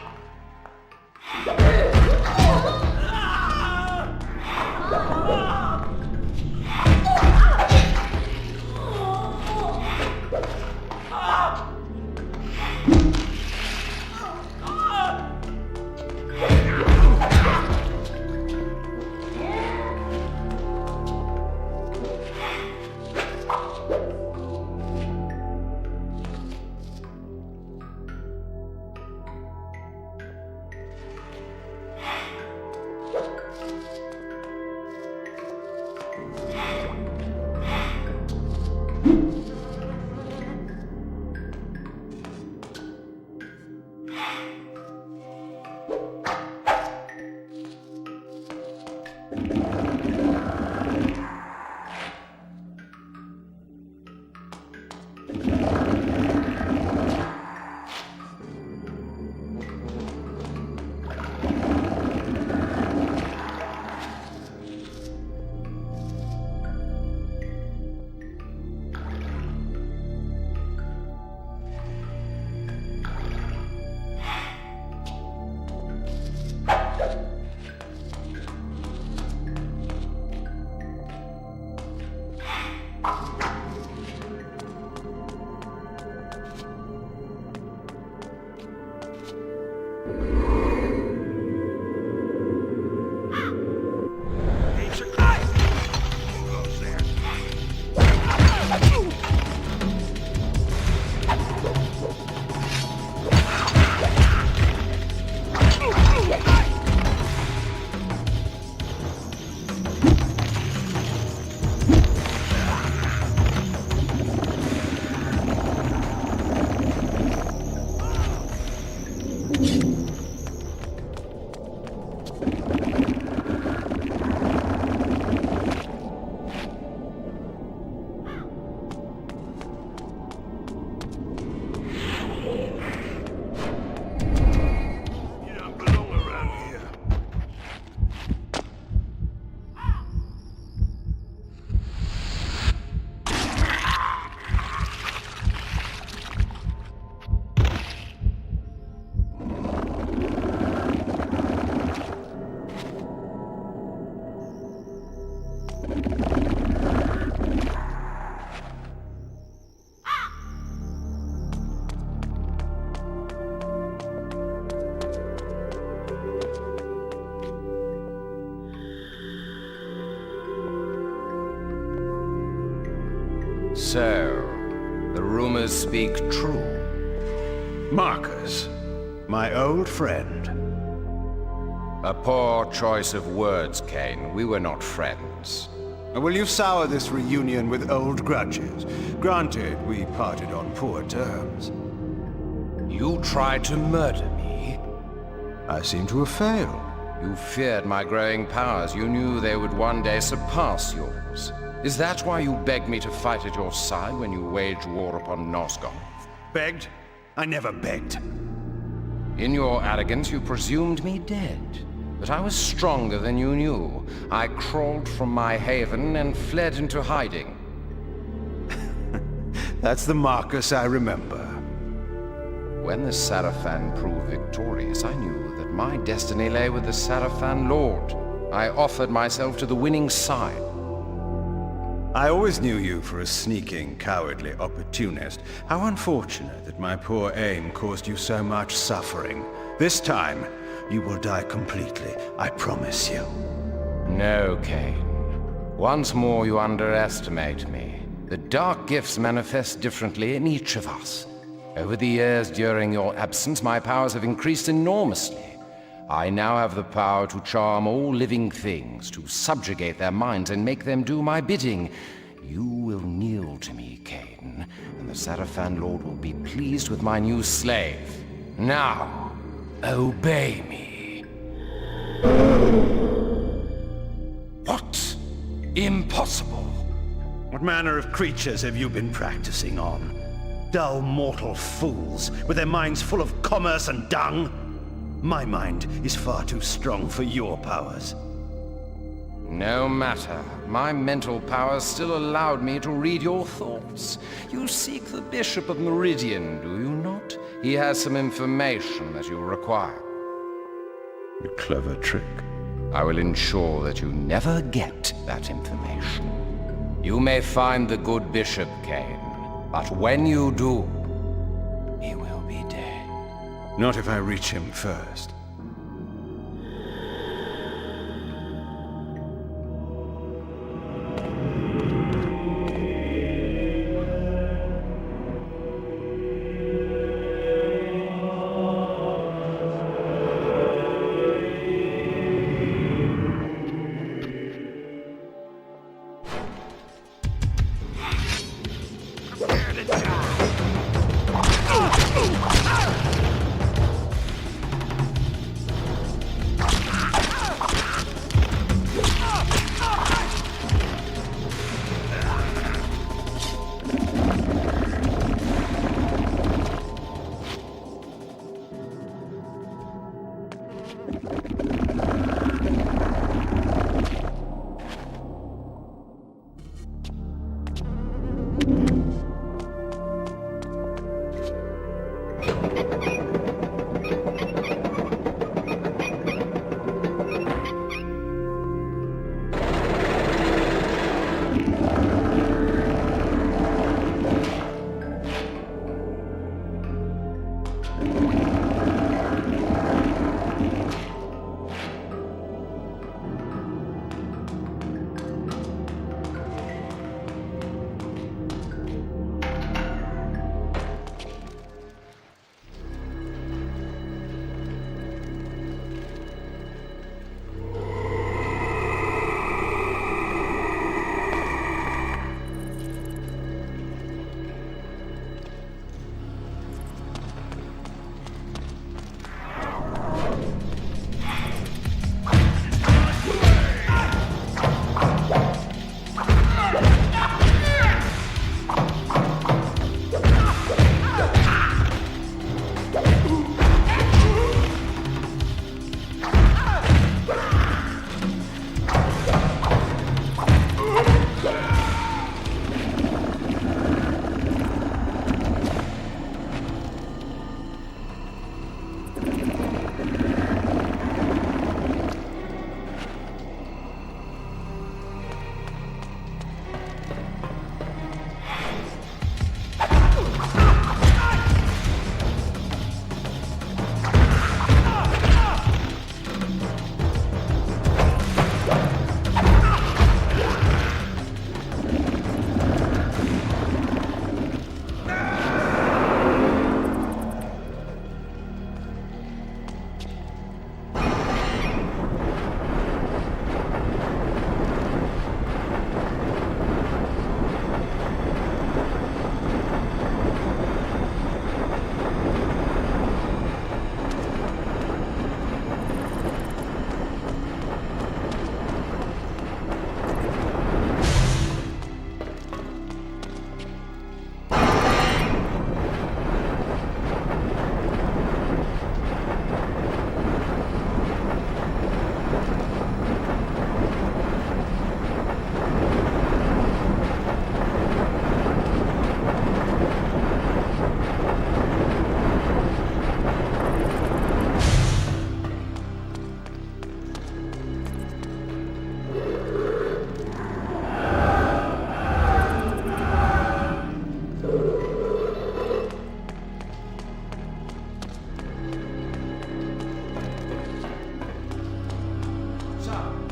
So, the rumors speak true. Marcus, my old friend. A poor choice of words, Cain. We were not friends. Will you sour this reunion with old grudges? Granted, we parted on poor terms. You tried to murder me? I seem to have failed. You feared my growing powers. You knew they would one day surpass yours. Is that why you begged me to fight at your side when you waged war upon Nosgoth? Begged? I never begged. In your arrogance, you presumed me dead. But I was stronger than you knew. I crawled from my haven and fled into hiding. That's the Marcus I remember. When the Sarafan proved victorious, I knew that my destiny lay with the Sarafan Lord. I offered myself to the winning side. I always knew you for a sneaking, cowardly opportunist. How unfortunate that my poor aim caused you so much suffering. This time, you will die completely, I promise you. No, Cain. Once more you underestimate me. The dark gifts manifest differently in each of us. Over the years during your absence, my powers have increased enormously. I now have the power to charm all living things, to subjugate their minds and make them do my bidding. You will kneel to me, Cain, and the Sarafan Lord will be pleased with my new slave. Now, obey me. What? Impossible. What manner of creatures have you been practicing on? Dull mortal fools, with their minds full of commerce and dung? My mind is far too strong for your powers. No matter. My mental powers still allowed me to read your thoughts. You seek the Bishop of Meridian, do you not? He has some information that you require. A clever trick. I will ensure that you never get that information. You may find the good Bishop, Cain, but when you do, he will be dead. Not if I reach him first.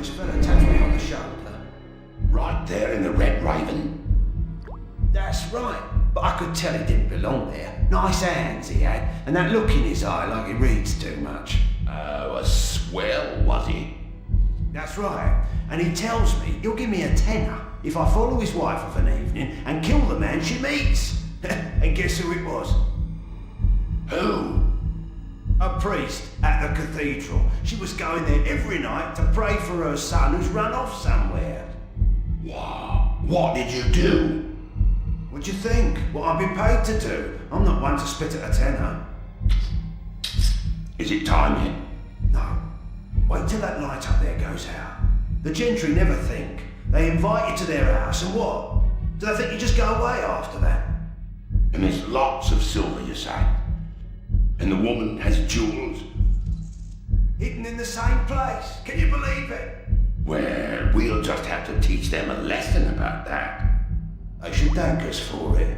This fella tapped me on the shoulder. Right there in the Red Raven. That's right, but I could tell he didn't belong there. Nice hands he had, and that look in his eye like he reads too much. Oh, a swell, was he? That's right, and he tells me he'll give me a tenner if I follow his wife of an evening and kill the man she meets. And guess who it was? Who? A priest at the cathedral. She was going there every night to pray for her son who's run off somewhere. Wow. What did you do? What do you think? What I've been paid to do? I'm not one to spit at a tenner. Is it time yet? No. Wait till that light up there goes out. The gentry never think. They invite you to their house and what? Do they think you just go away after that? And there's lots of silver, you say? And the woman has jewels? Hidden in the same place. Can you believe it? Well, we'll just have to teach them a lesson about that. They should thank us for it.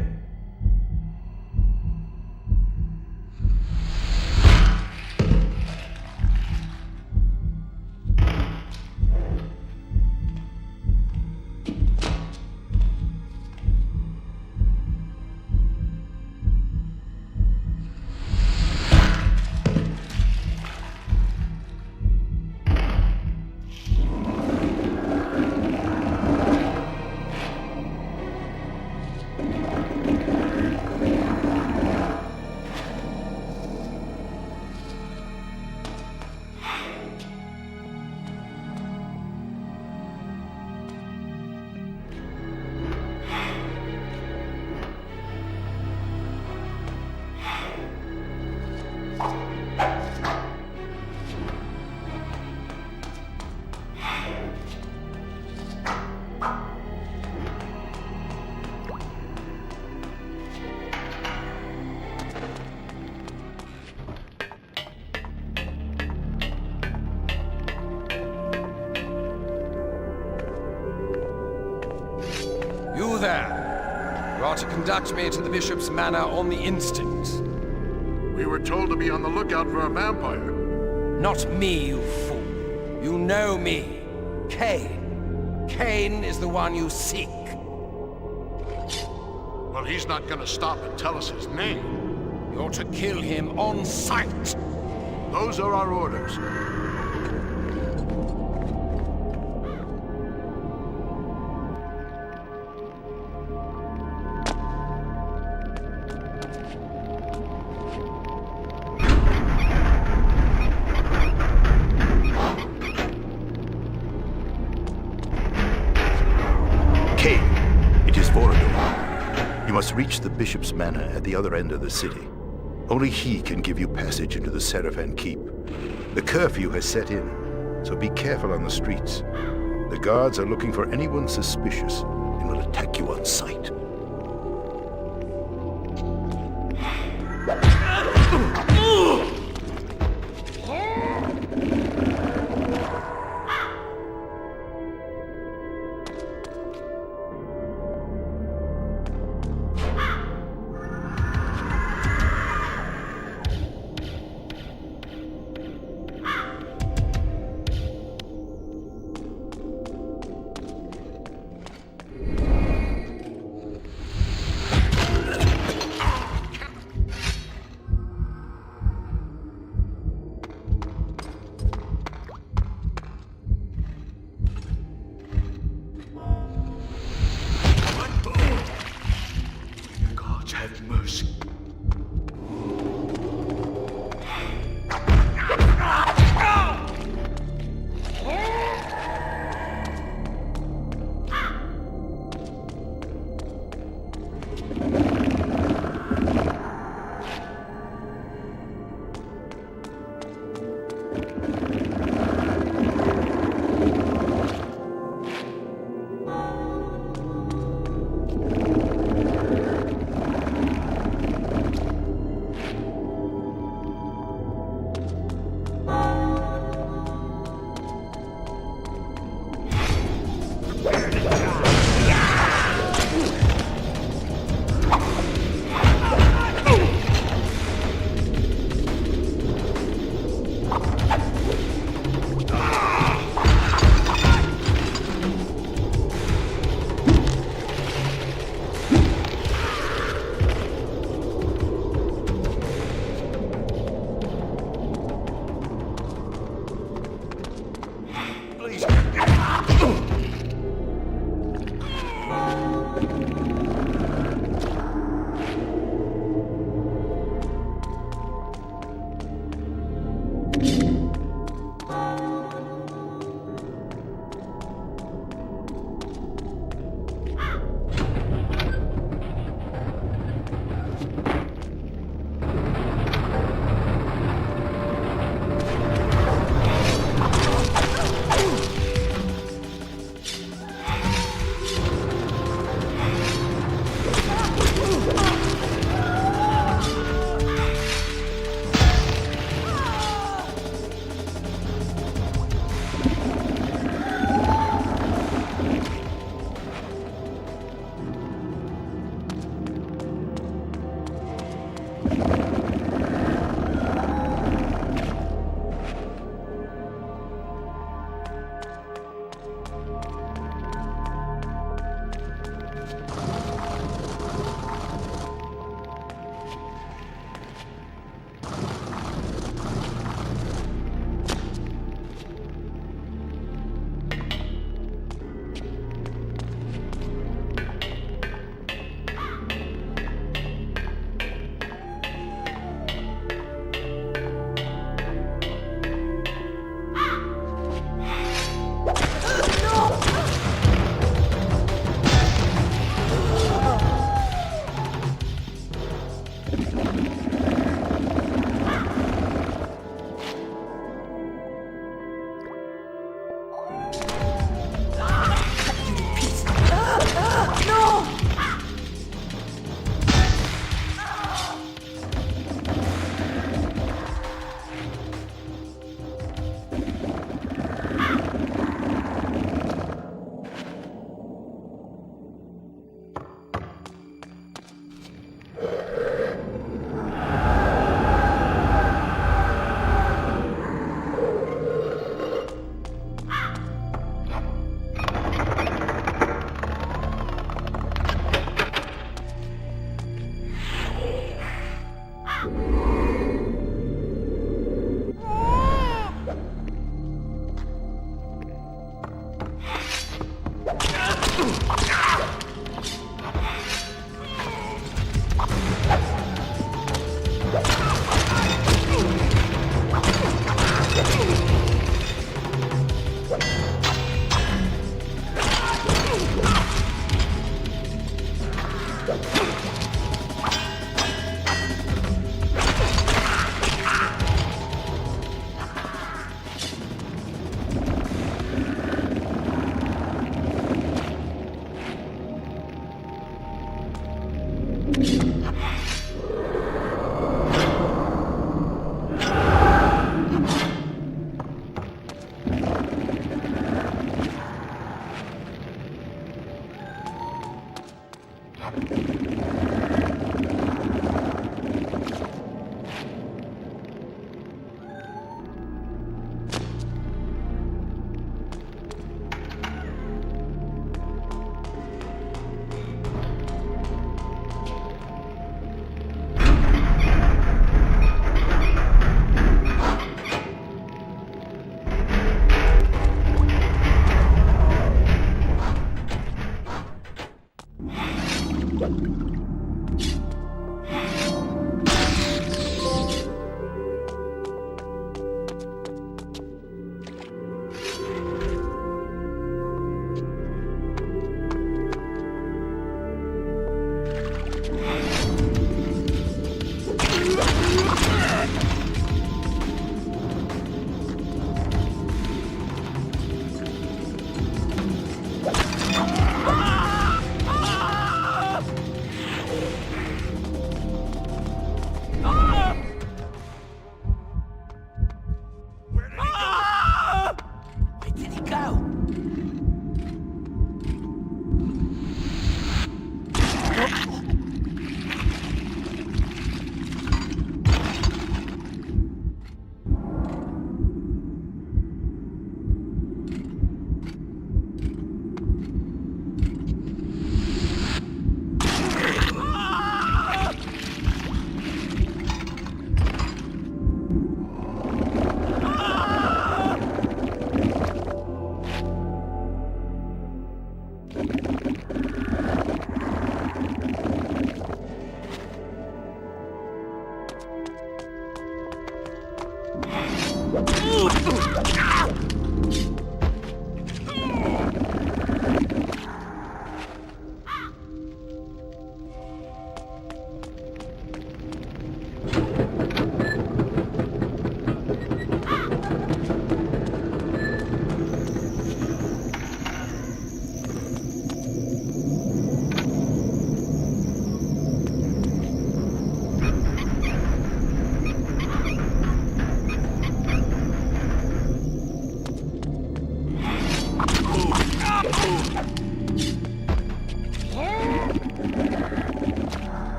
You there! You are to conduct me to the Bishop's manor on the instant. We were told to be on the lookout for a vampire. Not me, you fool. You know me. Cain. Cain is the one you seek. Well, he's not gonna stop and tell us his name. You're to kill him on sight. Those are our orders. You must reach the Bishop's manor at the other end of the city. Only he can give you passage into the Sarafan Keep. The curfew has set in, so be careful on the streets. The guards are looking for anyone suspicious and will attack you on sight.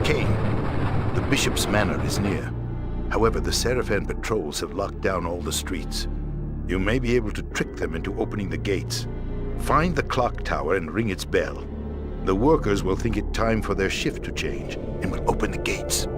Cain, the bishop's manor is near. However, the Sarafan patrols have locked down all the streets. You may be able to trick them into opening the gates. Find the clock tower and ring its bell. The workers will think it time for their shift to change and will open the gates.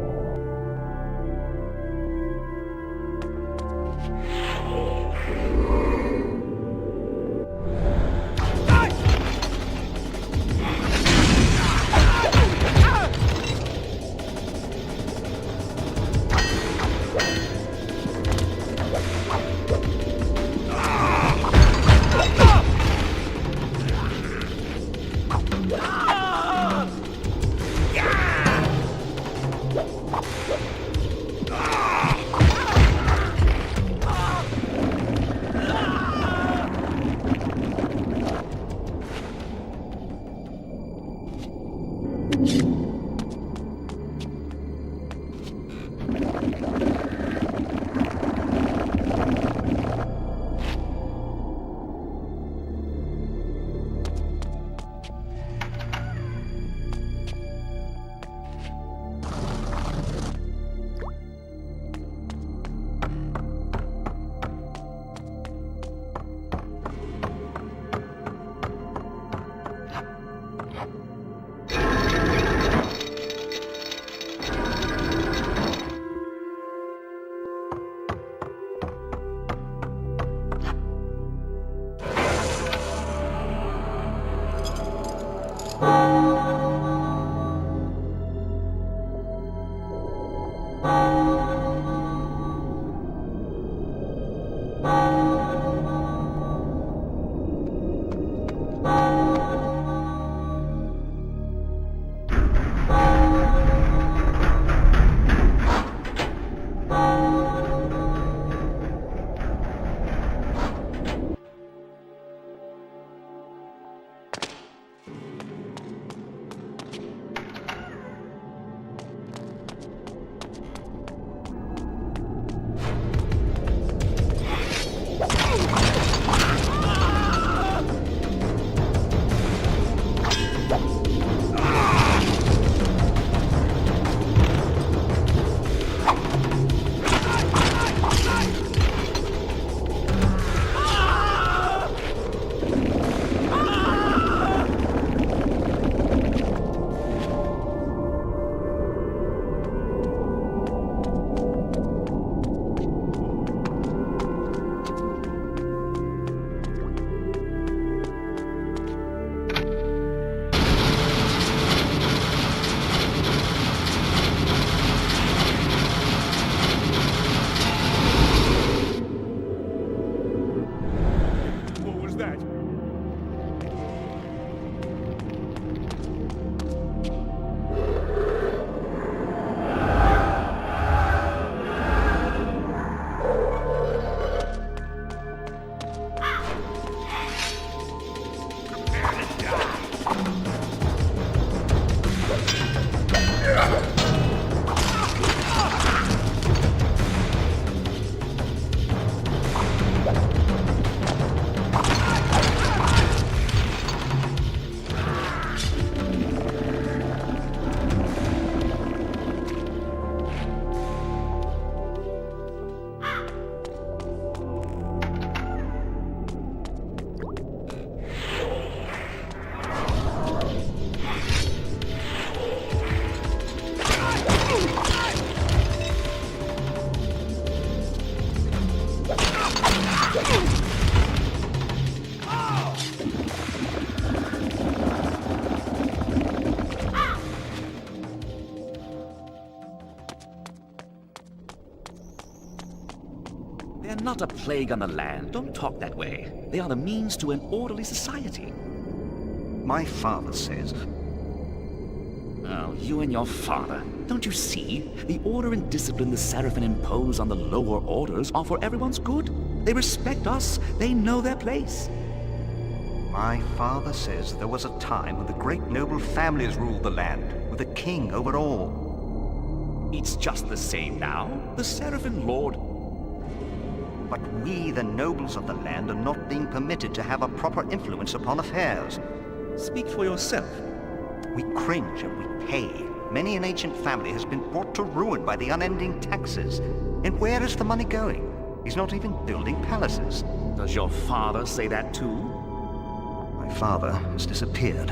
They're not a plague on the land. Don't talk that way. They are the means to an orderly society. My father says... Oh, you and your father. Don't you see? The order and discipline the Sarafan impose on the lower orders are for everyone's good. They respect us. They know their place. My father says there was a time when the great noble families ruled the land, with a king over all. It's just the same now. The Sarafan Lord... But we, the nobles of the land, are not being permitted to have a proper influence upon affairs. Speak for yourself. We cringe and we pay. Many an ancient family has been brought to ruin by the unending taxes. And where is the money going? He's not even building palaces. Does your father say that too? My father has disappeared.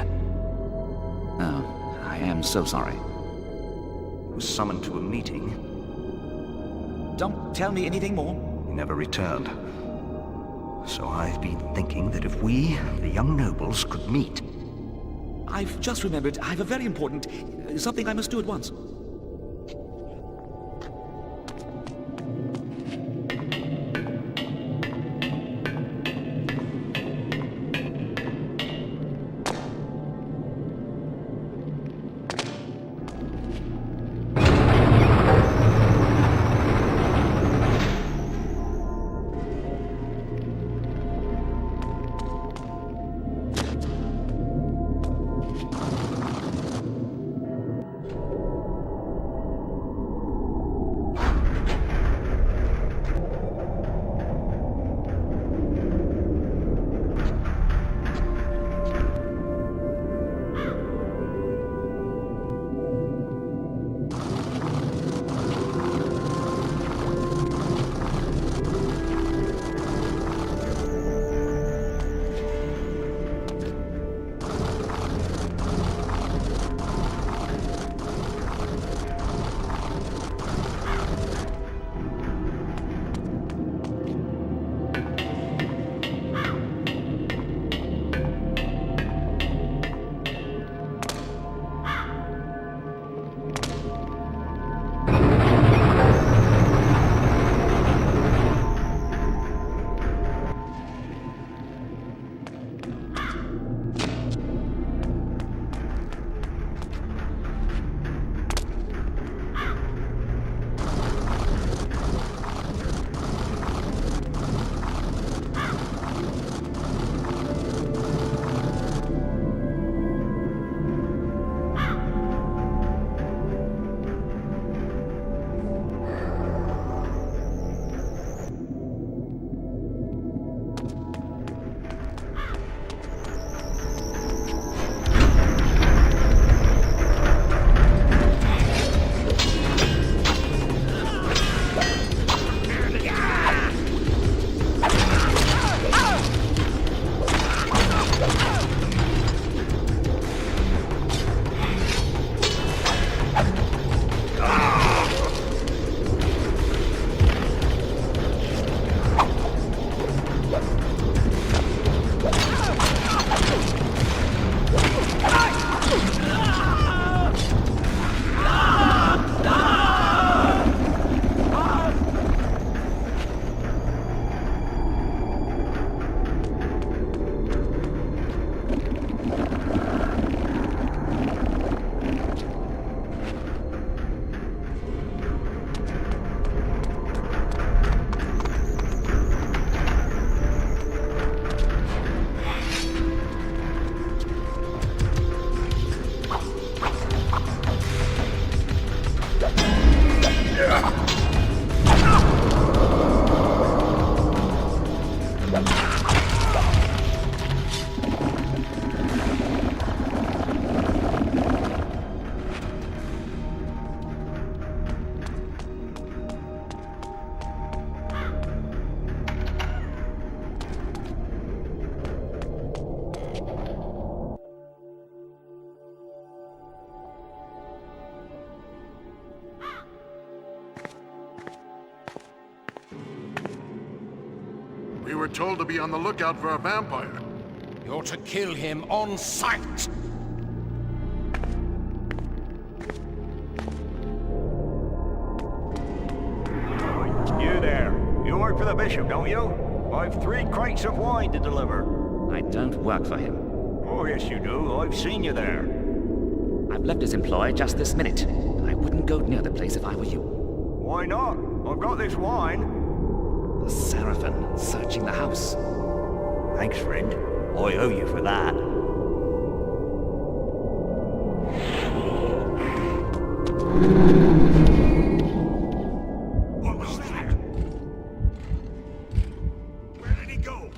Oh, I am so sorry. He was summoned to a meeting. Don't tell me anything more. He never returned. So I've been thinking that if we, the young nobles, could meet... I've just remembered I have a very important... something I must do at once. We were told to be on the lookout for a vampire. You're to kill him on sight! You there. You work for the bishop, don't you? I've 3 crates of wine to deliver. I don't work for him. Oh, yes you do. I've seen you there. I've left his employ just this minute. I wouldn't go near the place if I were you. Why not? I've got this wine. The Sarafan searching the house. Thanks, friend. I owe you for that. What was that? Where did he go?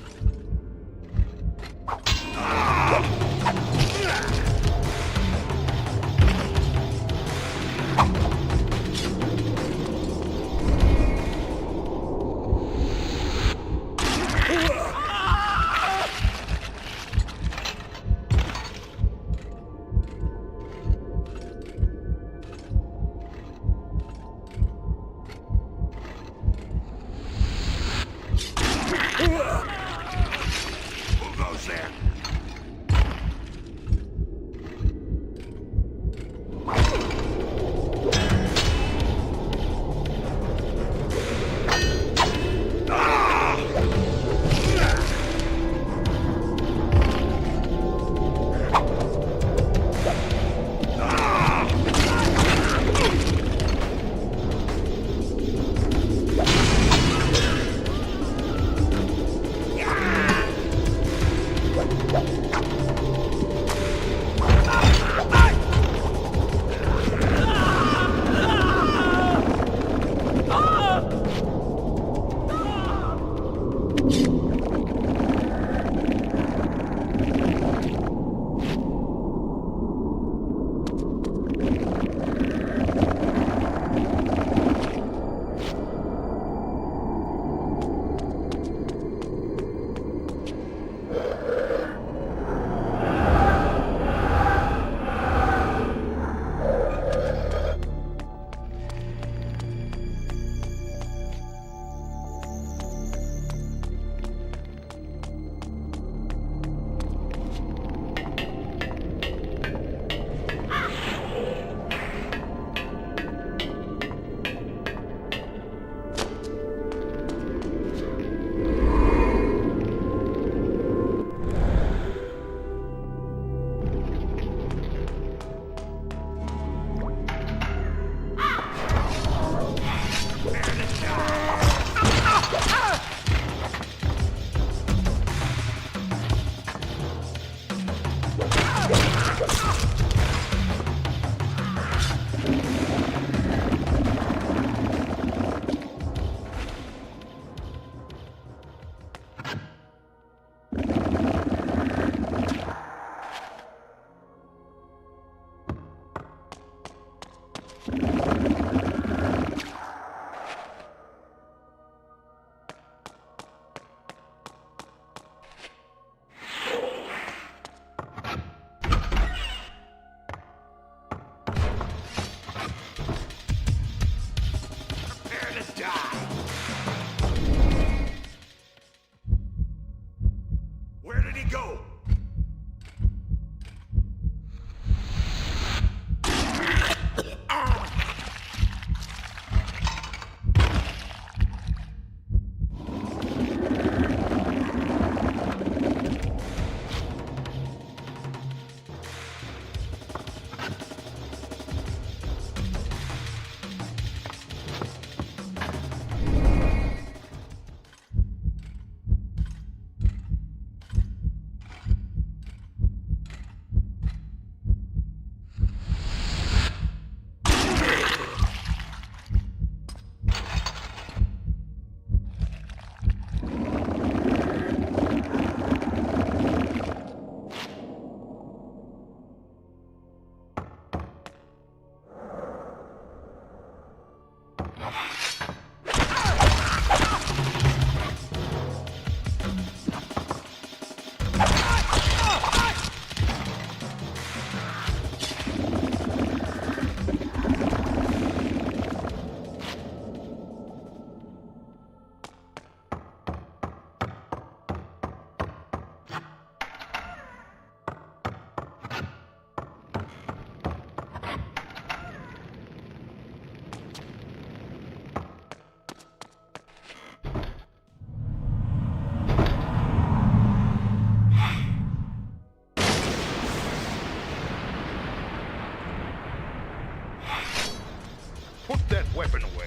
Weapon away.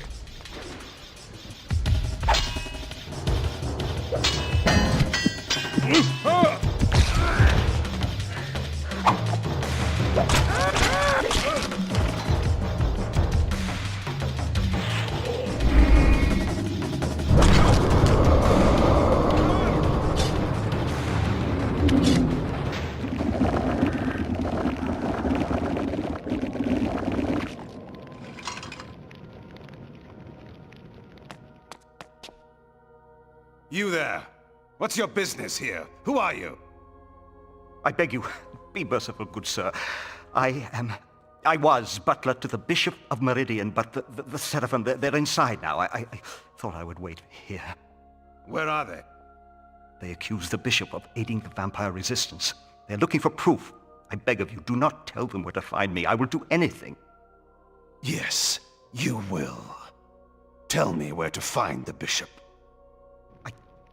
You there. What's your business here? Who are you? I beg you, be merciful, good sir. I was butler to the Bishop of Meridian, but the Sarafan, they're inside now. I thought I would wait here. Where are they? They accuse the Bishop of aiding the vampire resistance. They're looking for proof. I beg of you, do not tell them where to find me. I will do anything. Yes, you will. Tell me where to find the Bishop.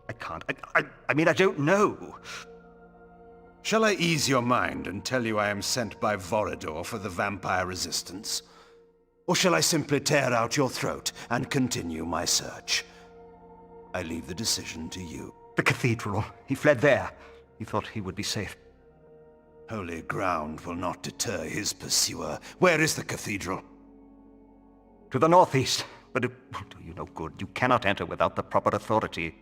I can't. I mean, I don't know. Shall I ease your mind and tell you I am sent by Vorador for the vampire resistance? Or shall I simply tear out your throat and continue my search? I leave the decision to you. The cathedral. He fled there. He thought he would be safe. Holy ground will not deter his pursuer. Where is the cathedral? To the northeast. But it will do you no good. You cannot enter without the proper authority.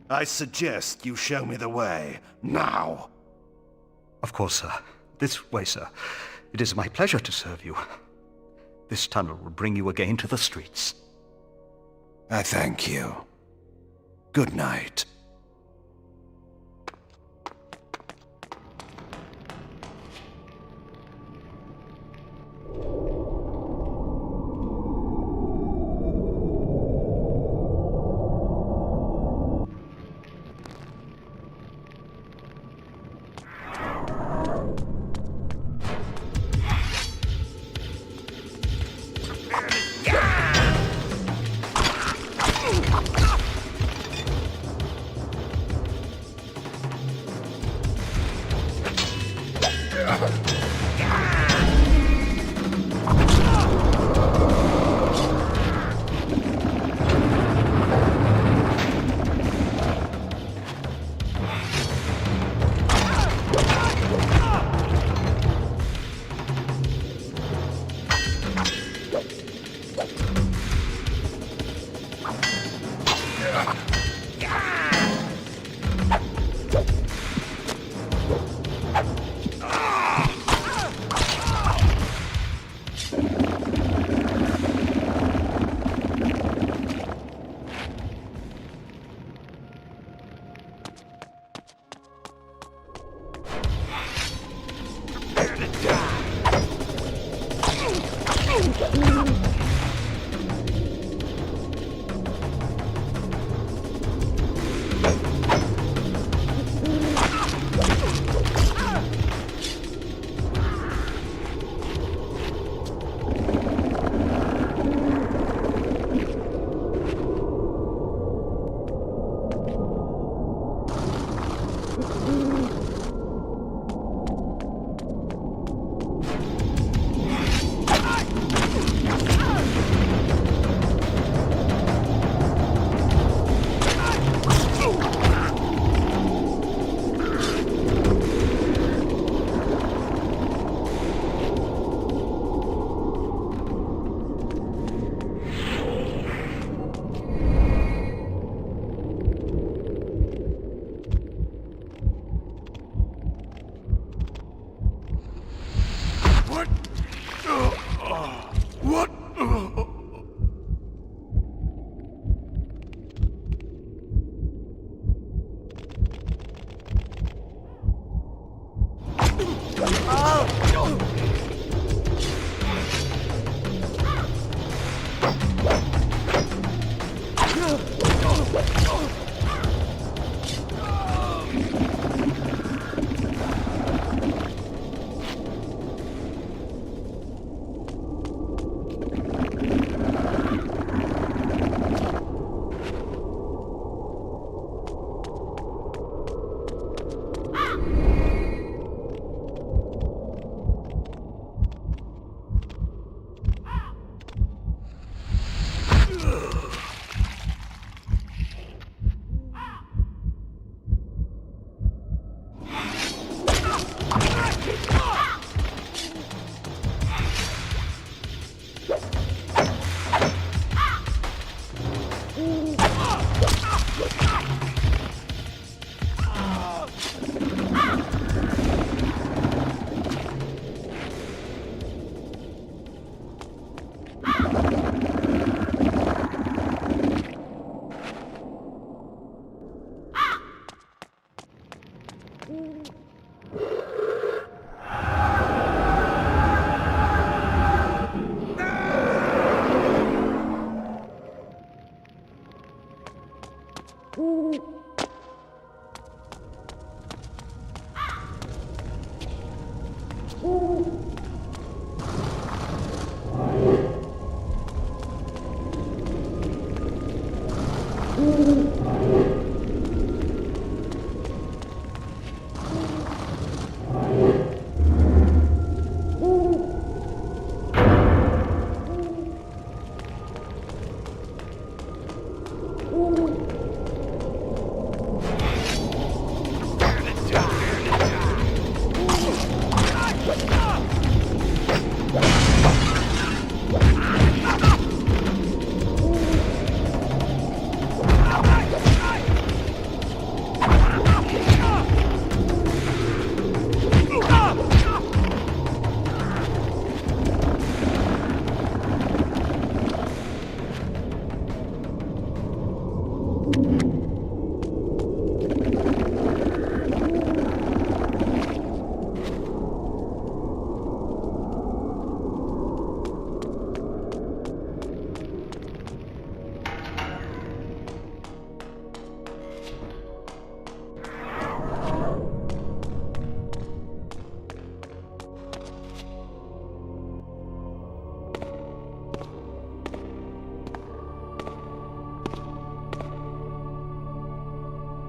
I suggest you show me the way, now. Of course, sir. This way, sir. It is my pleasure to serve you. This tunnel will bring you again to the streets. I thank you. Good night.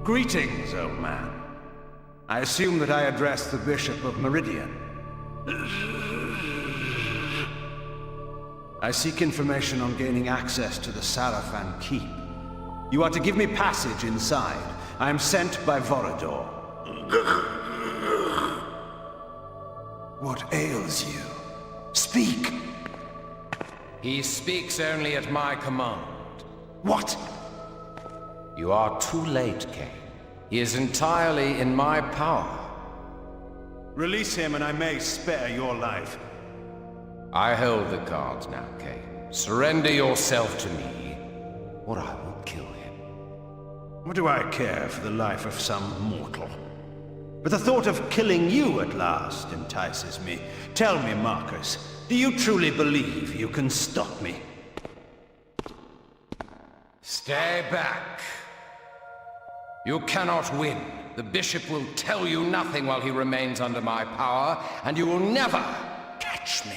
Greetings, old man. I assume that I address the Bishop of Meridian. I seek information on gaining access to the Sarafan Keep. You are to give me passage inside. I am sent by Vorador. What ails you? Speak! He speaks only at my command. What? You are too late, Cain. He is entirely in my power. Release him and I may spare your life. I hold the cards now, Cain. Surrender yourself to me, or I will kill him. What do I care for the life of some mortal? But the thought of killing you at last entices me. Tell me, Marcus, do you truly believe you can stop me? Stay back. You cannot win. The bishop will tell you nothing while he remains under my power, and you will never catch me.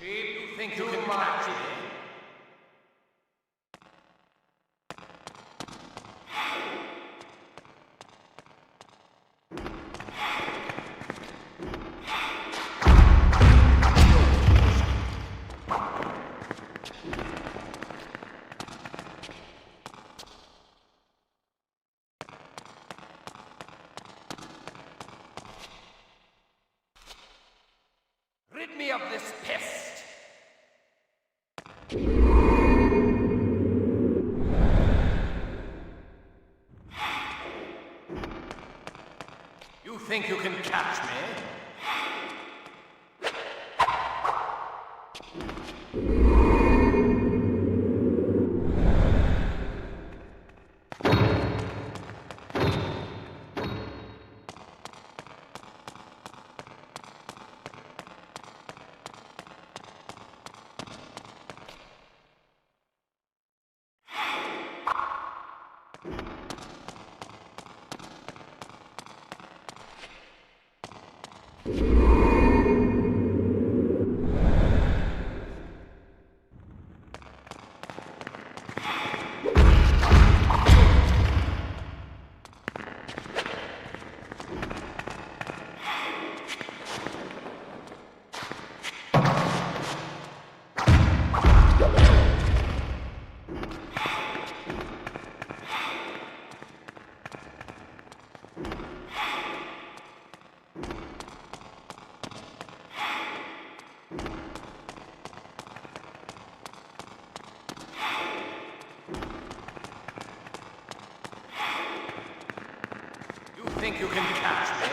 You think you can catch me? Rid me of this pest! You think you can catch me? Think you can catch me?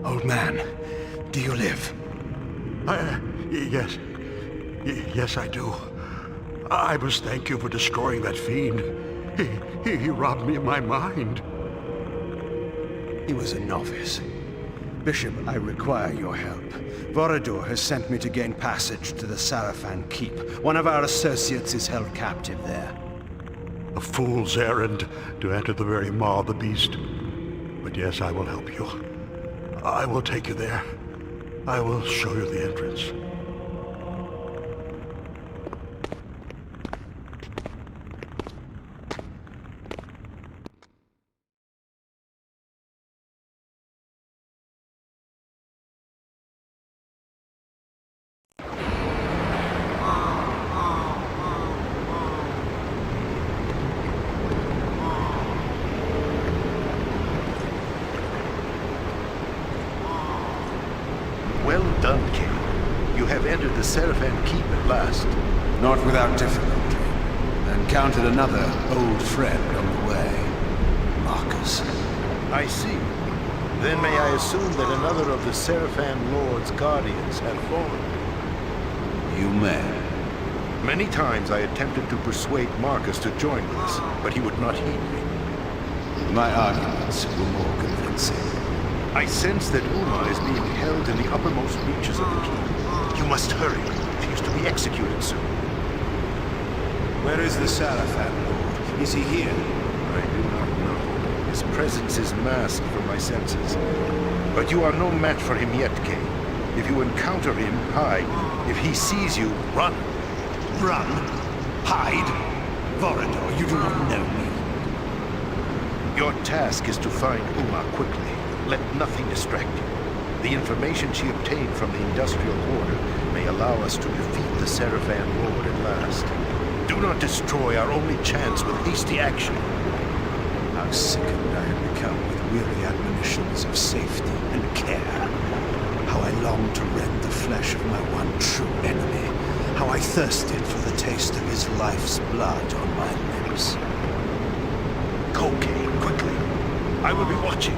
Old man, do you live? Yes. Yes, I do. I must thank you for destroying that fiend. He robbed me of my mind. He was a novice. Bishop, I require your help. Vorador has sent me to gain passage to the Sarafan Keep. One of our associates is held captive there. A fool's errand to enter the very maw of the beast. But yes, I will help you. I will take you there. I will show you the entrance. Well done, Cain. You have entered the Sarafan Keep at last. Not without difficulty. I encountered another old friend on the way. Marcus. I see. Then may I assume that another of the Sarafan Lord's guardians had fallen? You may. Many times I attempted to persuade Marcus to join us, but he would not heed me. My arguments were more convincing. I sense that Uma is being held in the uppermost reaches of the keep. You must hurry. She is to be executed soon. Where is the Sarafan Lord? Is he here? I do not know. His presence is masked from my senses. But you are no match for him yet, Cain. If you encounter him, hide. If he sees you, run. Run? Hide? Vorador, you do not know me. Your task is to find Uma quickly. Let nothing distract you. The information she obtained from the Industrial Order may allow us to defeat the Sarafan Lord at last. Do not destroy our only chance with hasty action. How sickened I have become with weary admonitions of safety and care. How I long to rend the flesh of my one true enemy. How I thirsted for the taste of his life's blood on my lips. Go, Cain, quickly. I will be watching.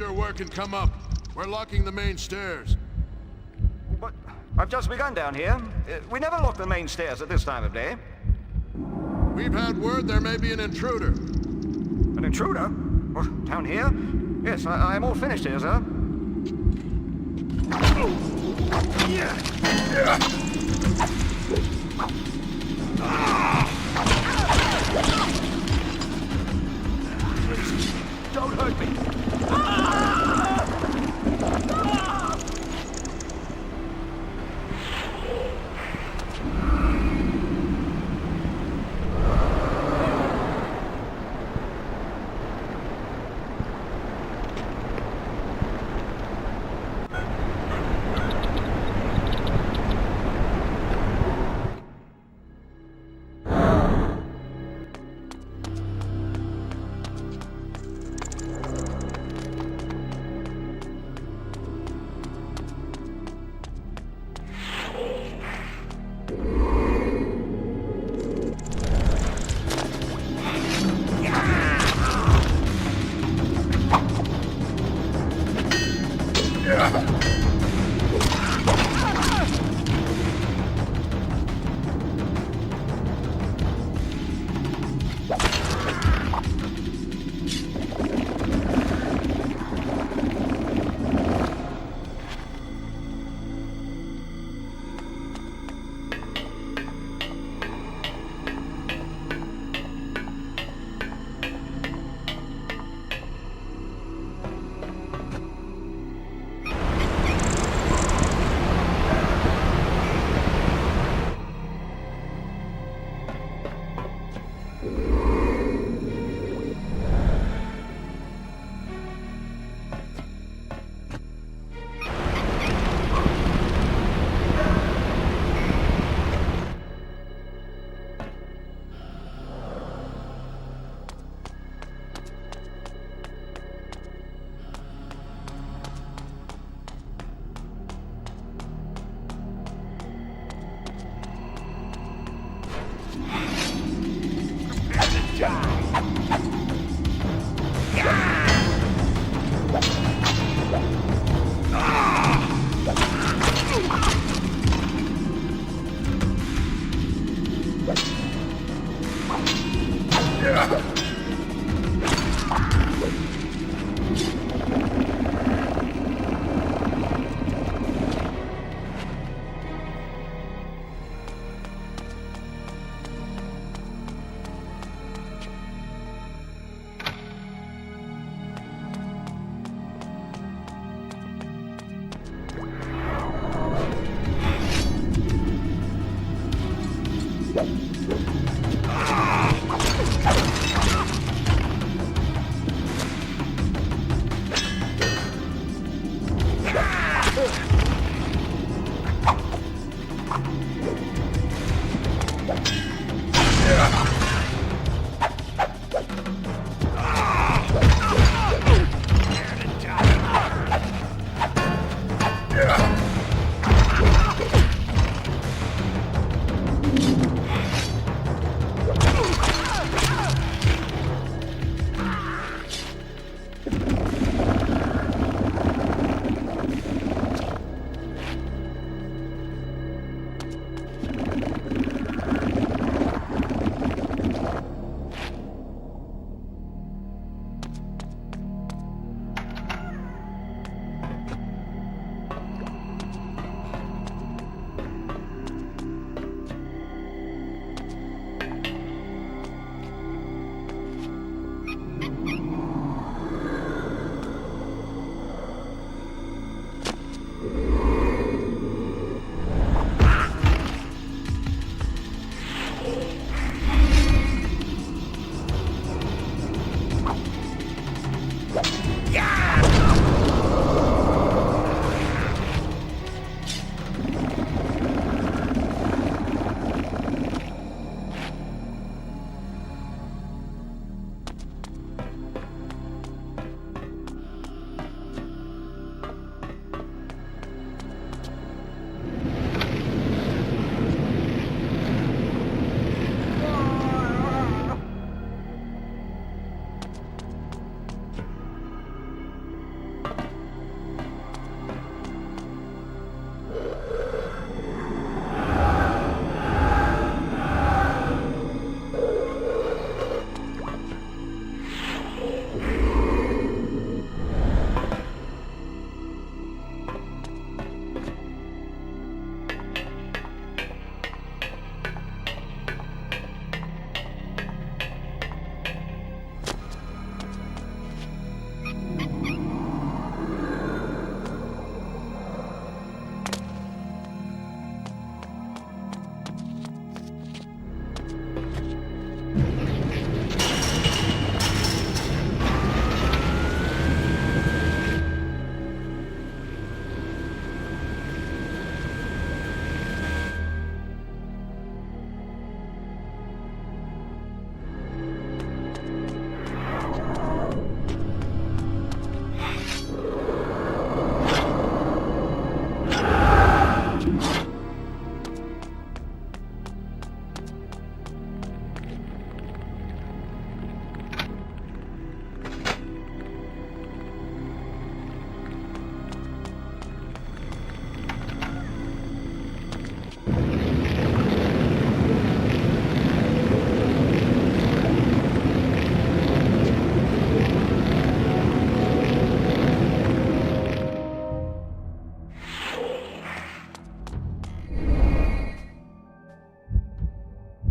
your work and come up. We're locking the main stairs. But I've just begun down here. We never lock the main stairs at this time of day. We've had word there may be an intruder. An intruder? Well, down here? Yes, I'm all finished here, sir. Please, don't hurt me.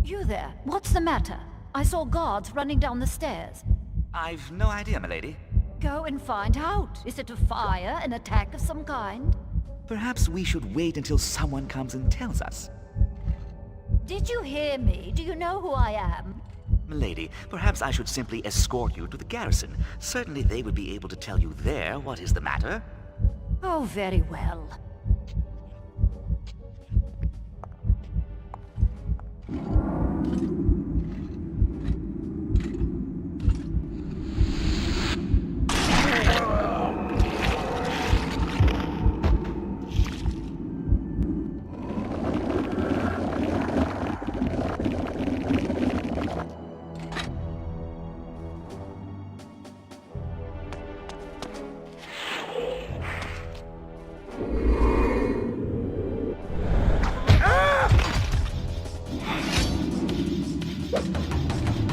You there? What's the matter? I saw guards running down the stairs. I've no idea, milady. Go and find out. Is it a fire, an attack of some kind? Perhaps we should wait until someone comes and tells us. Did you hear me? Do you know who I am? Milady, perhaps I should simply escort you to the garrison. Certainly they would be able to tell you there what is the matter. Oh, very well.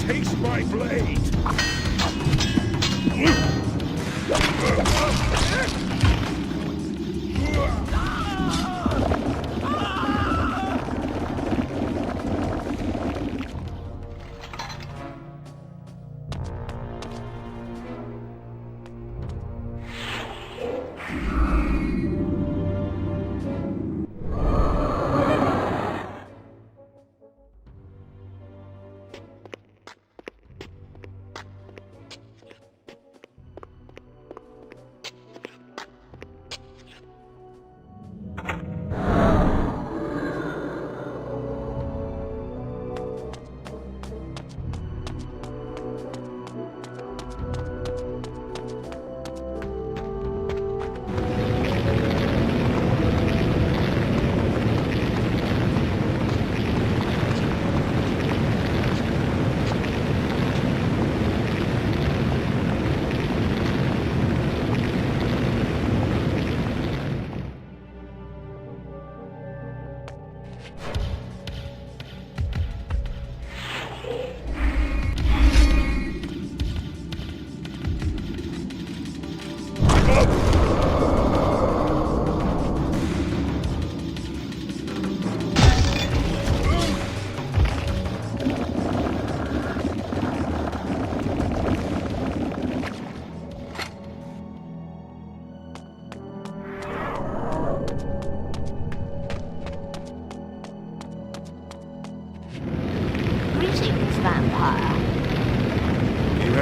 Taste my blade!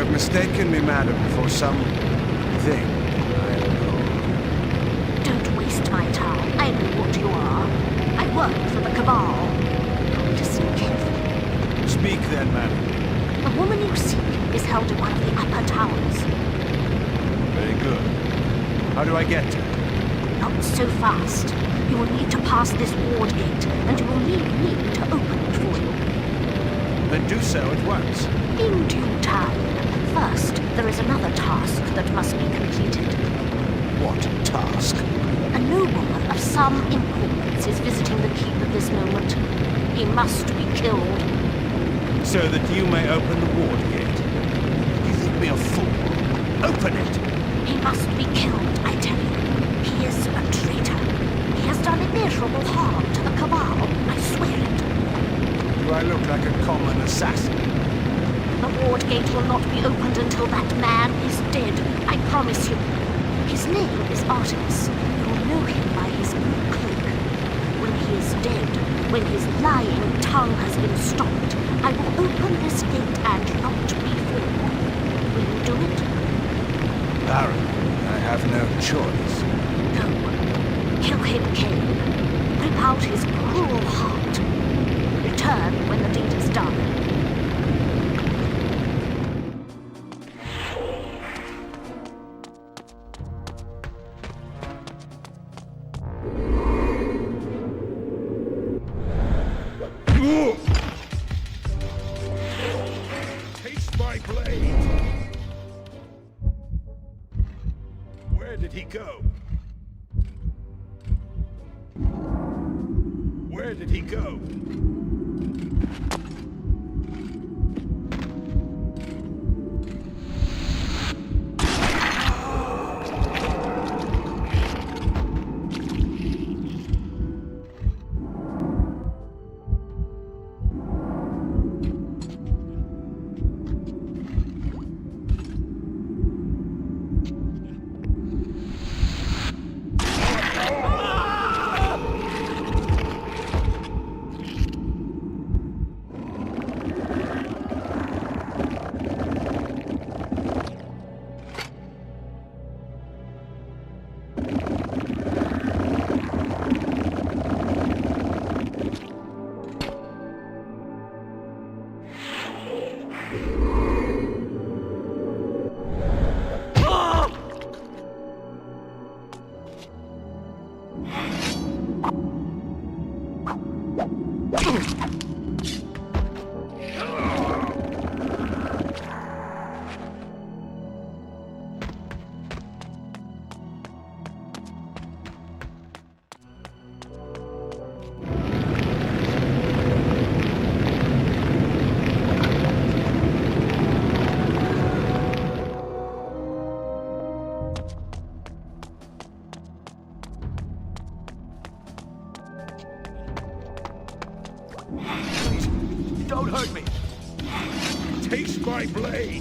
Mistaken me, madam, for some thing. Don't waste my time. I know what you are. I work for the Cabal. Listen carefully. Speak then, madam. The woman you seek is held in one of the upper towers. Very good. How do I get to her? Not so fast. You will need to pass this ward gate, and you will need me to open it for you. Then do so at once. In due time. First, there is another task that must be completed. What task? A nobleman of some importance is visiting the keep at this moment. He must be killed. So that you may open the ward gate. You think me a fool? Open it! He must be killed, I tell you. He is a traitor. He has done immeasurable harm to the Cabal. I swear it. Do I look like a common assassin? The ward gate will not be opened until that man is dead, I promise you. His name is Artemis. You will know him by his blue cloak. When he is dead, when his lying tongue has been stopped, I will open this gate and not before. Will you do it? Baron, I have no choice. Go. Kill him, Cain. Rip out his cruel heart. Return when the deed is done. Taste my blade! Where did he go? Where did he go? my blade!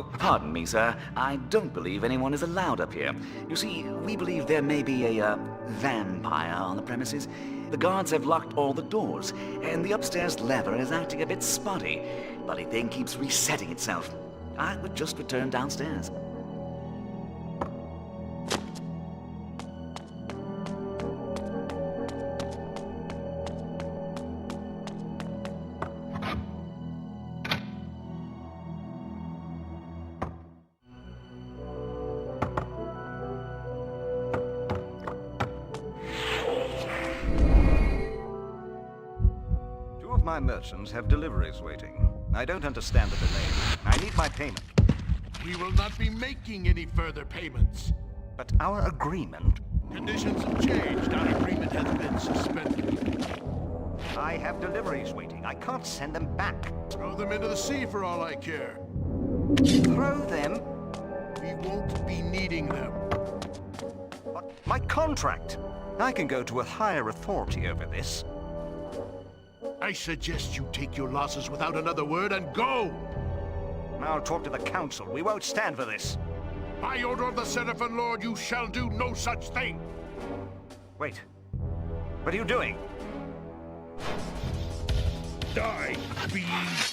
Oh, pardon me, sir. I don't believe anyone is allowed up here. You see, we believe there may be a, vampire on the premises. The guards have locked all the doors, and the upstairs lever is acting a bit spotty. Bloody thing keeps resetting itself. I would just return downstairs. My merchants have deliveries waiting. I don't understand the delay. I need my payment. We will not be making any further payments. But our agreement... Conditions have changed. Our agreement has been suspended. I have deliveries waiting. I can't send them back. Throw them into the sea for all I care. Throw them? We won't be needing them. But my contract! I can go to a higher authority over this. I suggest you take your losses without another word and go! I'll talk to the council. We won't stand for this. By order of the Sarafan Lord, you shall do no such thing! Wait. What are you doing? Die, fiend!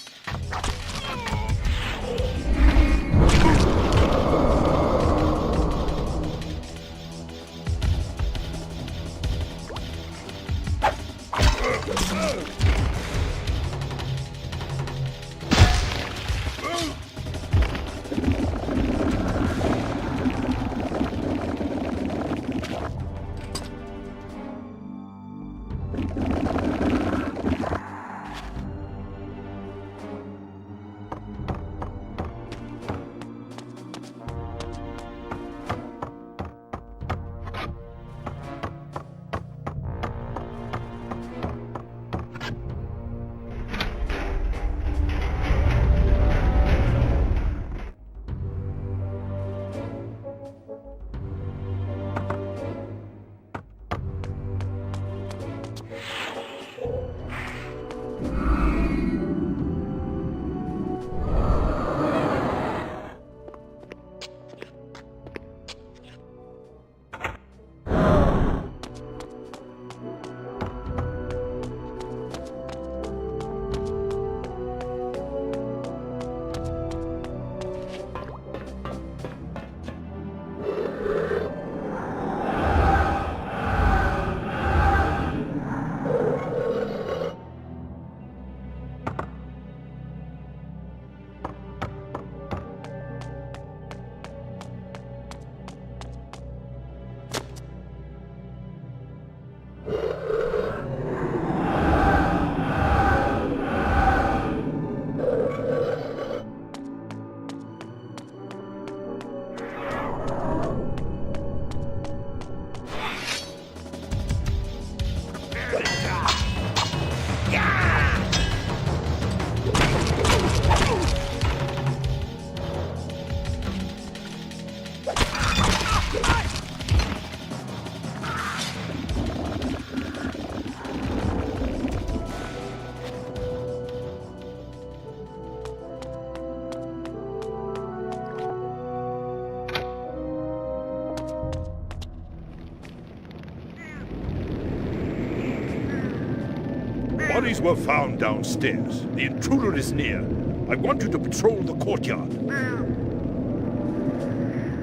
Bodies were found downstairs. The intruder is near. I want you to patrol the courtyard.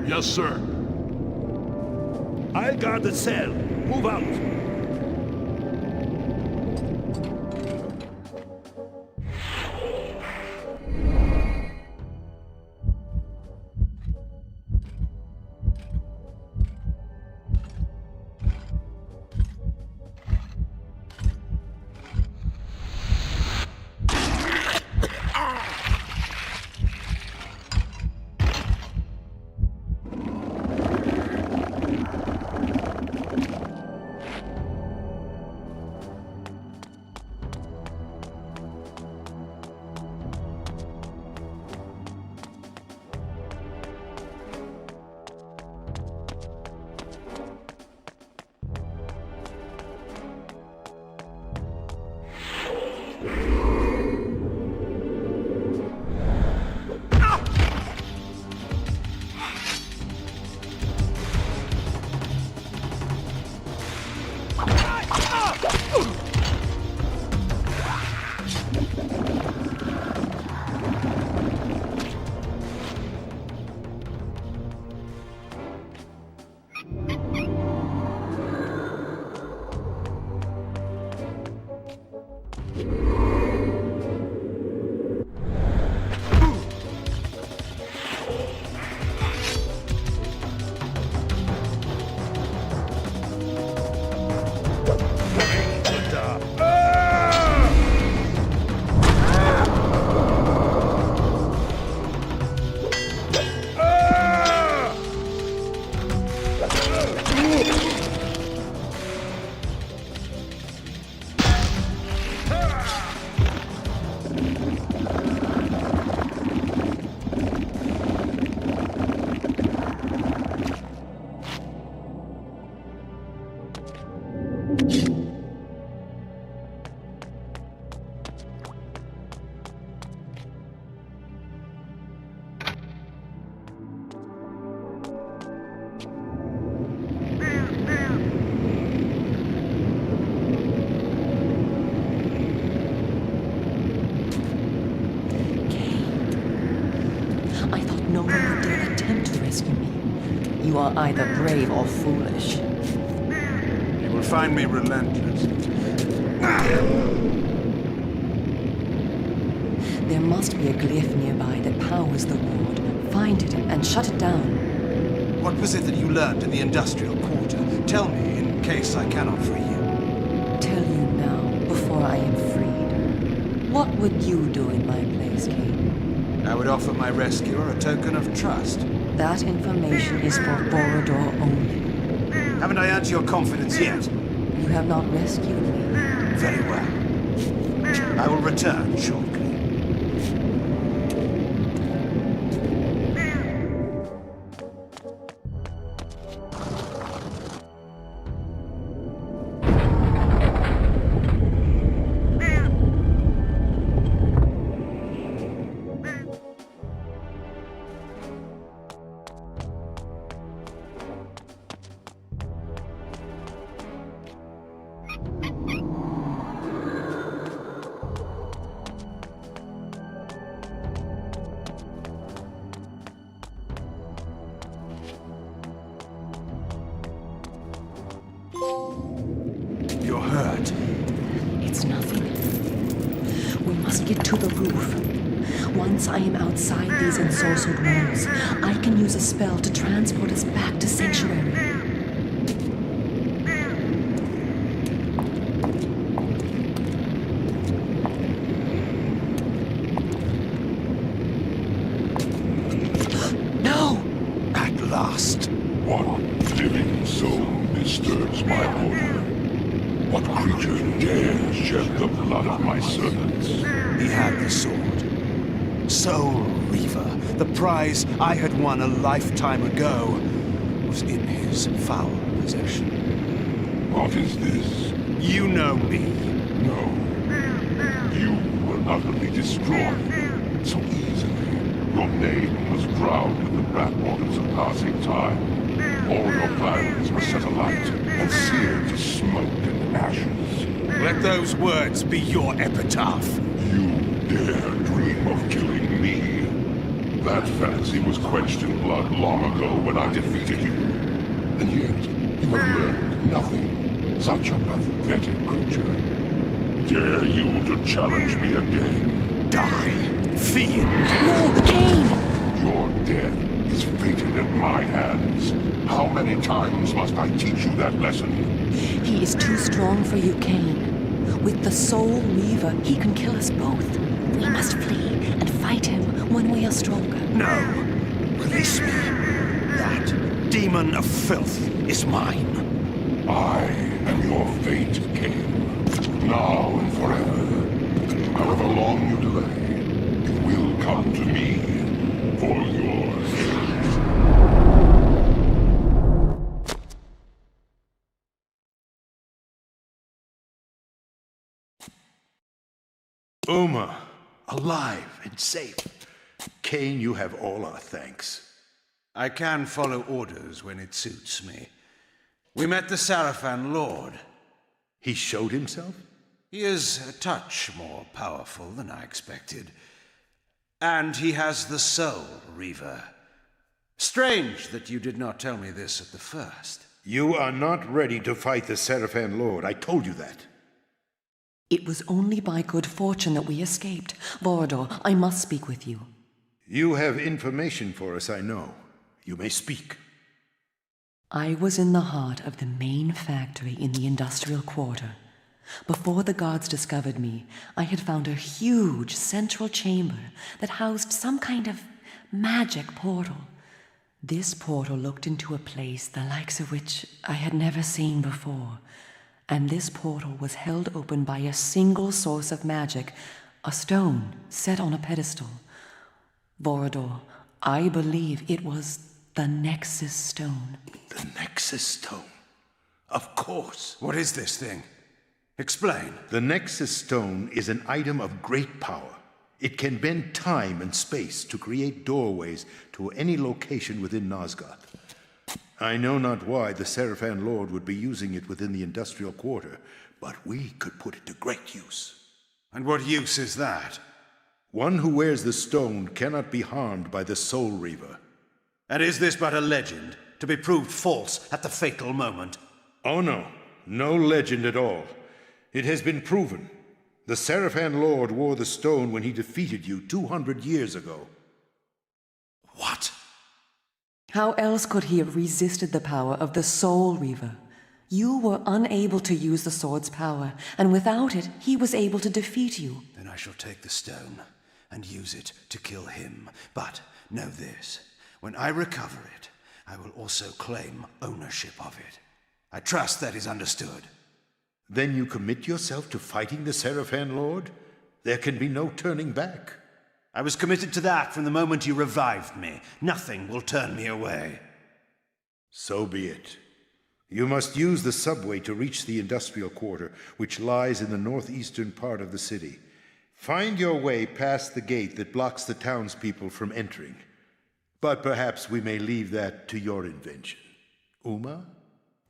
Yes, sir. I'll guard the cell. Move out. no one would dare attempt to rescue me. You are either brave or foolish. You will find me relentless. There must be a glyph nearby that powers the ward. Find it and shut it down. What was it that you learned in the industrial quarter? Tell me, in case I cannot free you. Tell you now, before I am freed. What would you do in my place, Cain? I would offer my rescuer a token of trust. That information is for Borodor only. Haven't I earned your confidence yet? You have not rescued me. Very well. I will return shortly. You're hurt. It's nothing. We must get to the roof. Once I am outside these ensorcelled walls, I can use a spell to transport us back to Sanctuary. No! At last. What living soul disturbs my order? What creature dares shed the blood of my servants? He had the sword. Soul Reaver, the prize I had won a lifetime ago, was in his foul possession. What is this? You know me. No. You were utterly destroyed so easily. Your name was drowned in the backwaters of passing time. All your plans were set alight and seared to smoke and ashes. Let those words be your epitaph. You dare dream of killing me. That fantasy was quenched in blood long ago when I defeated you. And yet, you have learned nothing. Such a pathetic creature. Dare you to challenge me again? Die, fiend! No, Cain! Your death is fated at my hands. How many times must I teach you that lesson? He is too strong for you, Cain. With the Soul Reaver, he can kill us both. We must flee and fight him when we are stronger. No! Release me! That demon of filth is mine. I am your fate, Cain. Now and forever. However long you delay, you will come to me for yours. Uma, alive and safe. Cain, you have all our thanks. I can follow orders when it suits me. We met the Sarafan Lord. He showed himself? He is a touch more powerful than I expected. And he has the Soul Reaver. Strange that you did not tell me this at the first. You are not ready to fight the Sarafan Lord. I told you that. It was only by good fortune that we escaped. Borodor, I must speak with you. You have information for us, I know. You may speak. I was in the heart of the main factory in the industrial quarter. Before the guards discovered me, I had found a huge central chamber that housed some kind of magic portal. This portal looked into a place the likes of which I had never seen before. And this portal was held open by a single source of magic, a stone set on a pedestal. Borodor, I believe it was the Nexus stone. The Nexus stone? Of course. What is this thing? Explain. The Nexus stone is an item of great power. It can bend time and space to create doorways to any location within Nosgoth. I know not why the Sarafan Lord would be using it within the industrial quarter, but we could put it to great use. And what use is that? One who wears the stone cannot be harmed by the Soul Reaver. And is this but a legend, to be proved false at the fatal moment? Oh no, no legend at all. It has been proven. The Sarafan Lord wore the stone when he defeated you 200 years ago. What? How else could he have resisted the power of the Soul Reaver? You were unable to use the sword's power, and without it, he was able to defeat you. Then I shall take the stone and use it to kill him. But know this, when I recover it, I will also claim ownership of it. I trust that is understood. Then you commit yourself to fighting the Sarafan Lord? There can be no turning back. I was committed to that from the moment you revived me. Nothing will turn me away. So be it. You must use the subway to reach the industrial quarter, which lies in the northeastern part of the city. Find your way past the gate that blocks the townspeople from entering. But perhaps we may leave that to your invention. Uma?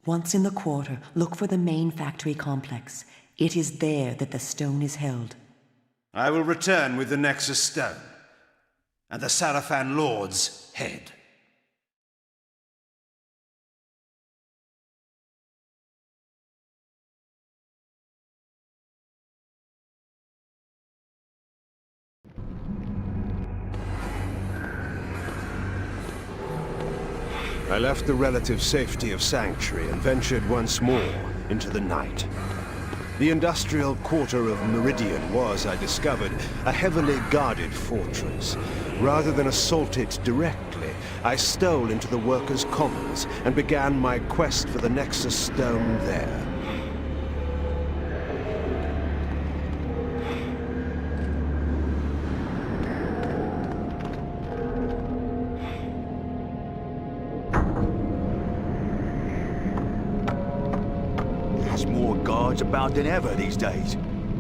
Once in the quarter, look for the main factory complex. It is there that the stone is held. I will return with the Nexus stone and the Sarafan Lord's head. I left the relative safety of Sanctuary and ventured once more into the night. The industrial quarter of Meridian was, I discovered, a heavily guarded fortress. Rather than assault it directly, I stole into the workers' commons and began my quest for the Nexus stone there. About than ever these days.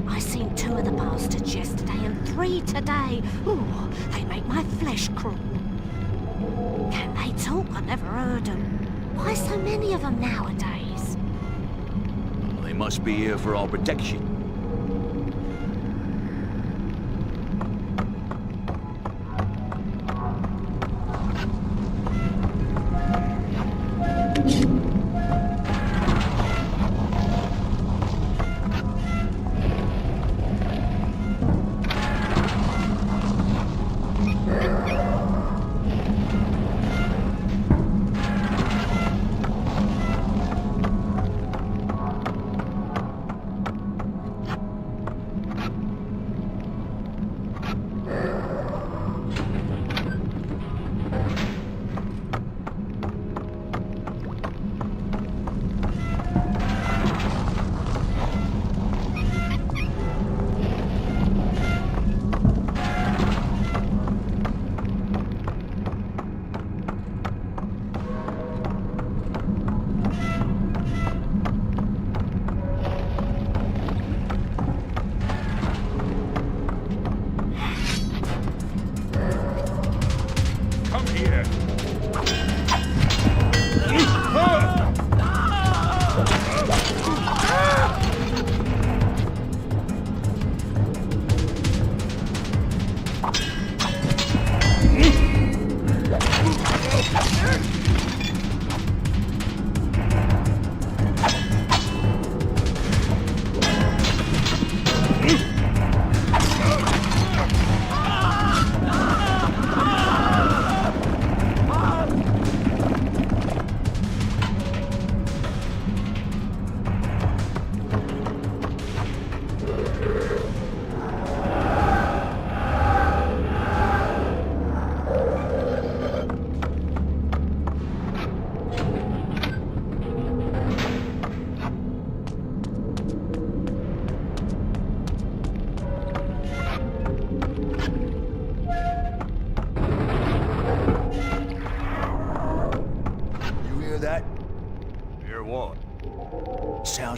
I seen 2 of the bastards yesterday and 3 today. Ooh, they make my flesh crawl. Can they talk? I never heard them. Why so many of them nowadays? They must be here for our protection.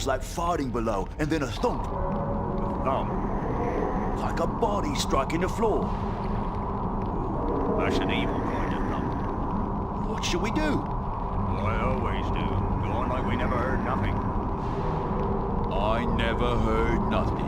Like fighting below, and then a thump. A thump? Like a body striking the floor. That's an evil kind of thump. What should we do? I always do. Go on like we never heard nothing. I never heard nothing.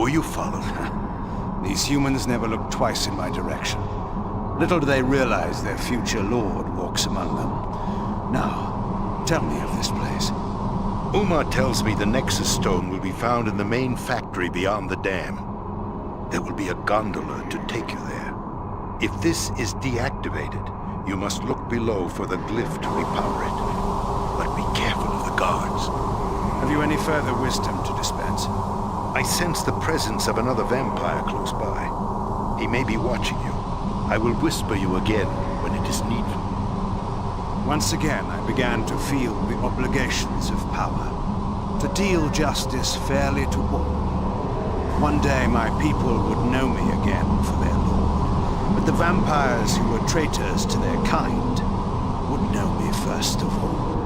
Were you followed? These humans never look twice in my direction. Little do they realize their future lord walks among them. Now, tell me of this place. Uma tells me the Nexus stone will be found in the main factory beyond the dam. There will be a gondola to take you there. If this is deactivated, you must look below for the glyph to repower it. But be careful of the guards. Have you any further wisdom to dispense? I sense the presence of another vampire close by. He may be watching you. I will whisper you again when it is needful. Once again, I began to feel the obligations of power. To deal justice fairly to all. One day my people would know me again for their lord. But the vampires who were traitors to their kind would know me first of all.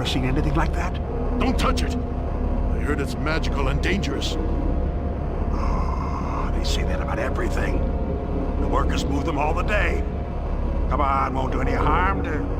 Seen anything like that? Don't touch it! I heard it's magical and dangerous. Oh, they say that about everything. The workers move them all the day. Come on, won't do any harm to...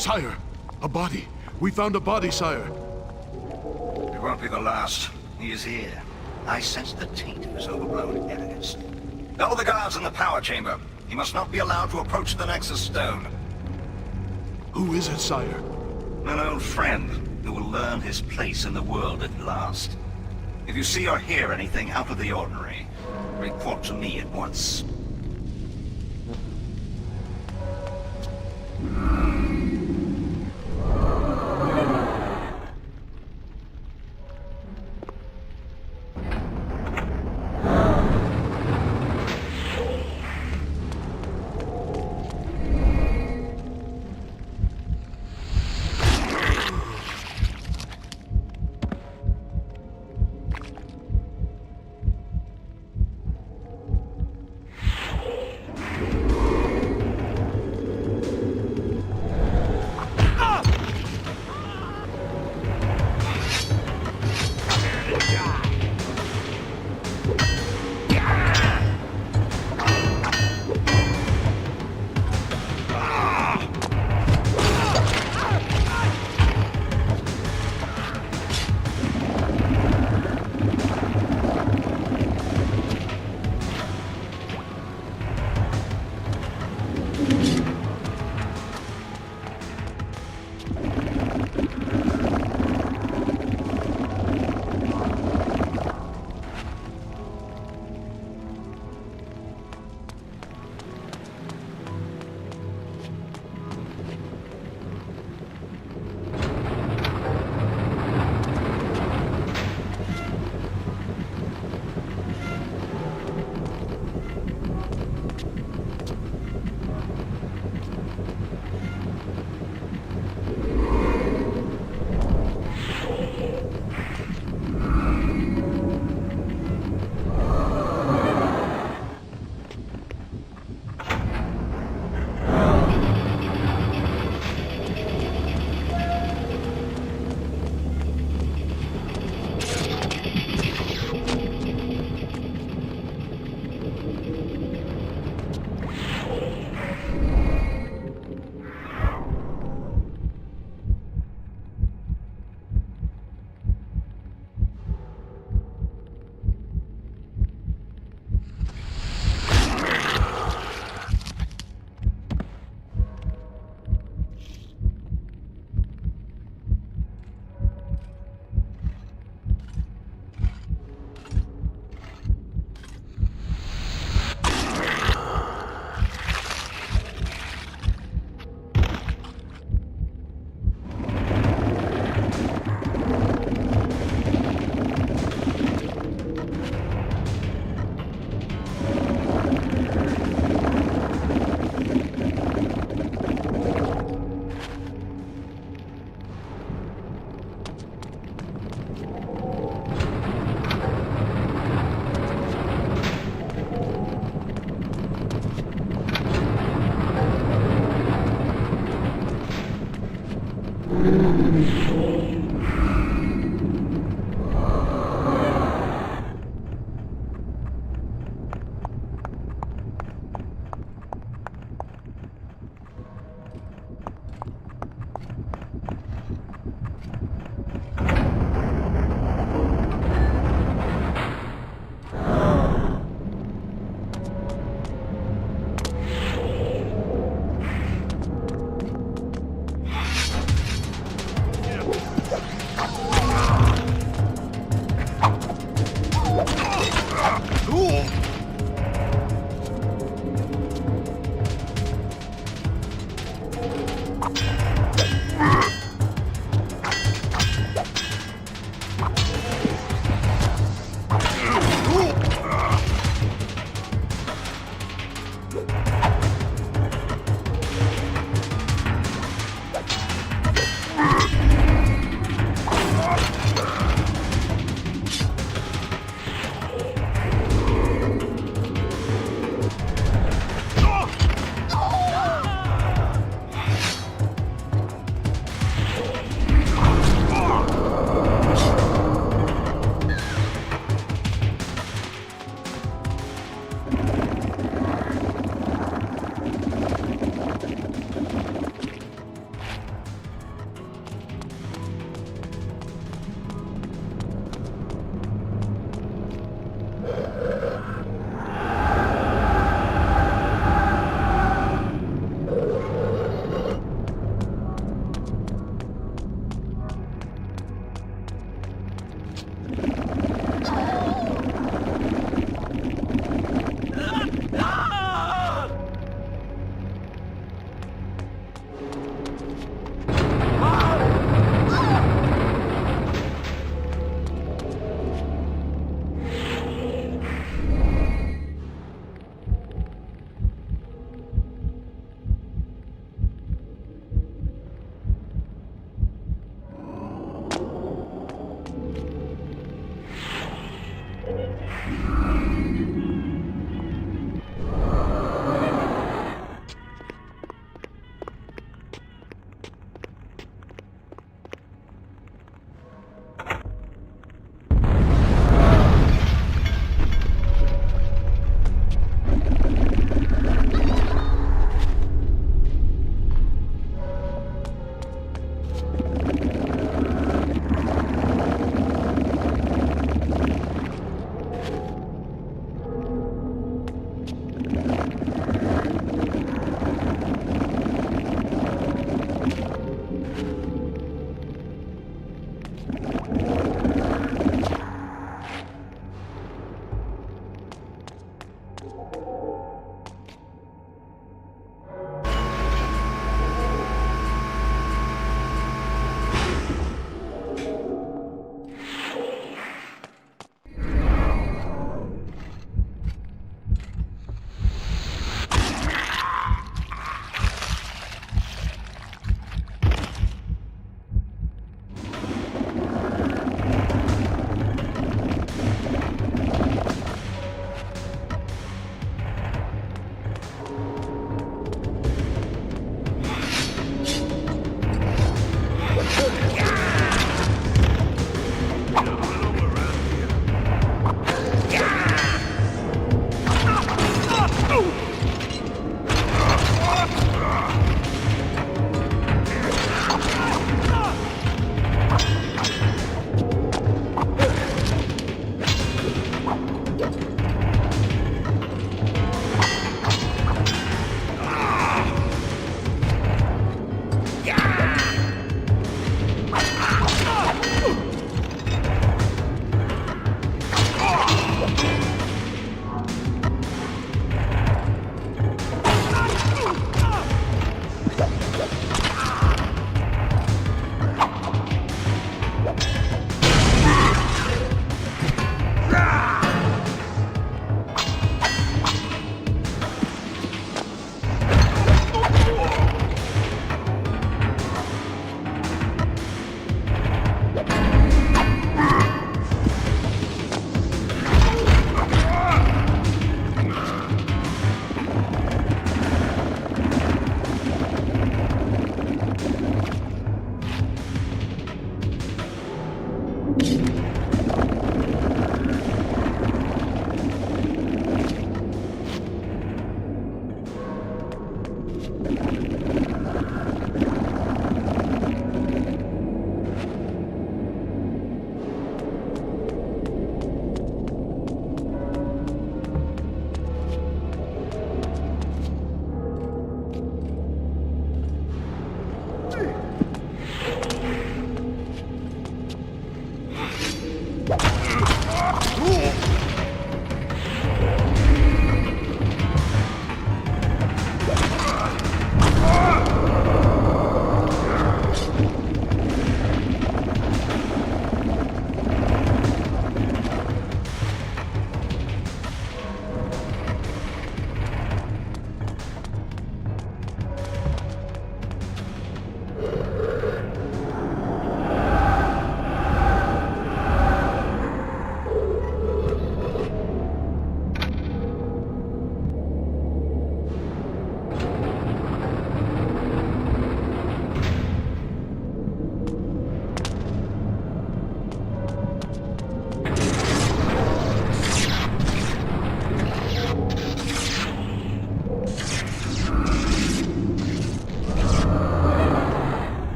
Sire, a body. We found a body, sire. It won't be the last. He is here. I sense the taint of his overblown arrogance. All the guards in the power chamber. He must not be allowed to approach the Nexus stone. Who is it, sire? An old friend who will learn his place in the world at last. If you see or hear anything out of the ordinary, report to me at once.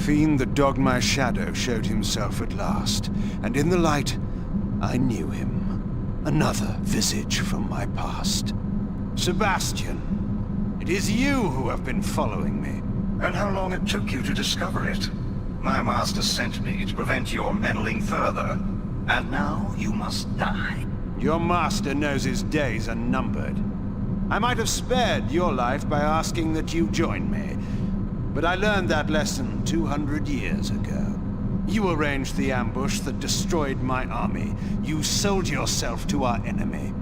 fiend that dogged my shadow showed himself at last, and in the light, I knew him. Another visage from my past. Sebastian, it is you who have been following me. And how long it took you to discover it? My master sent me to prevent your meddling further. And now you must die. Your master knows his days are numbered. I might have spared your life by asking that you join me, but I learned that lesson 200 years ago. You arranged the ambush that destroyed my army. You sold yourself to our enemy.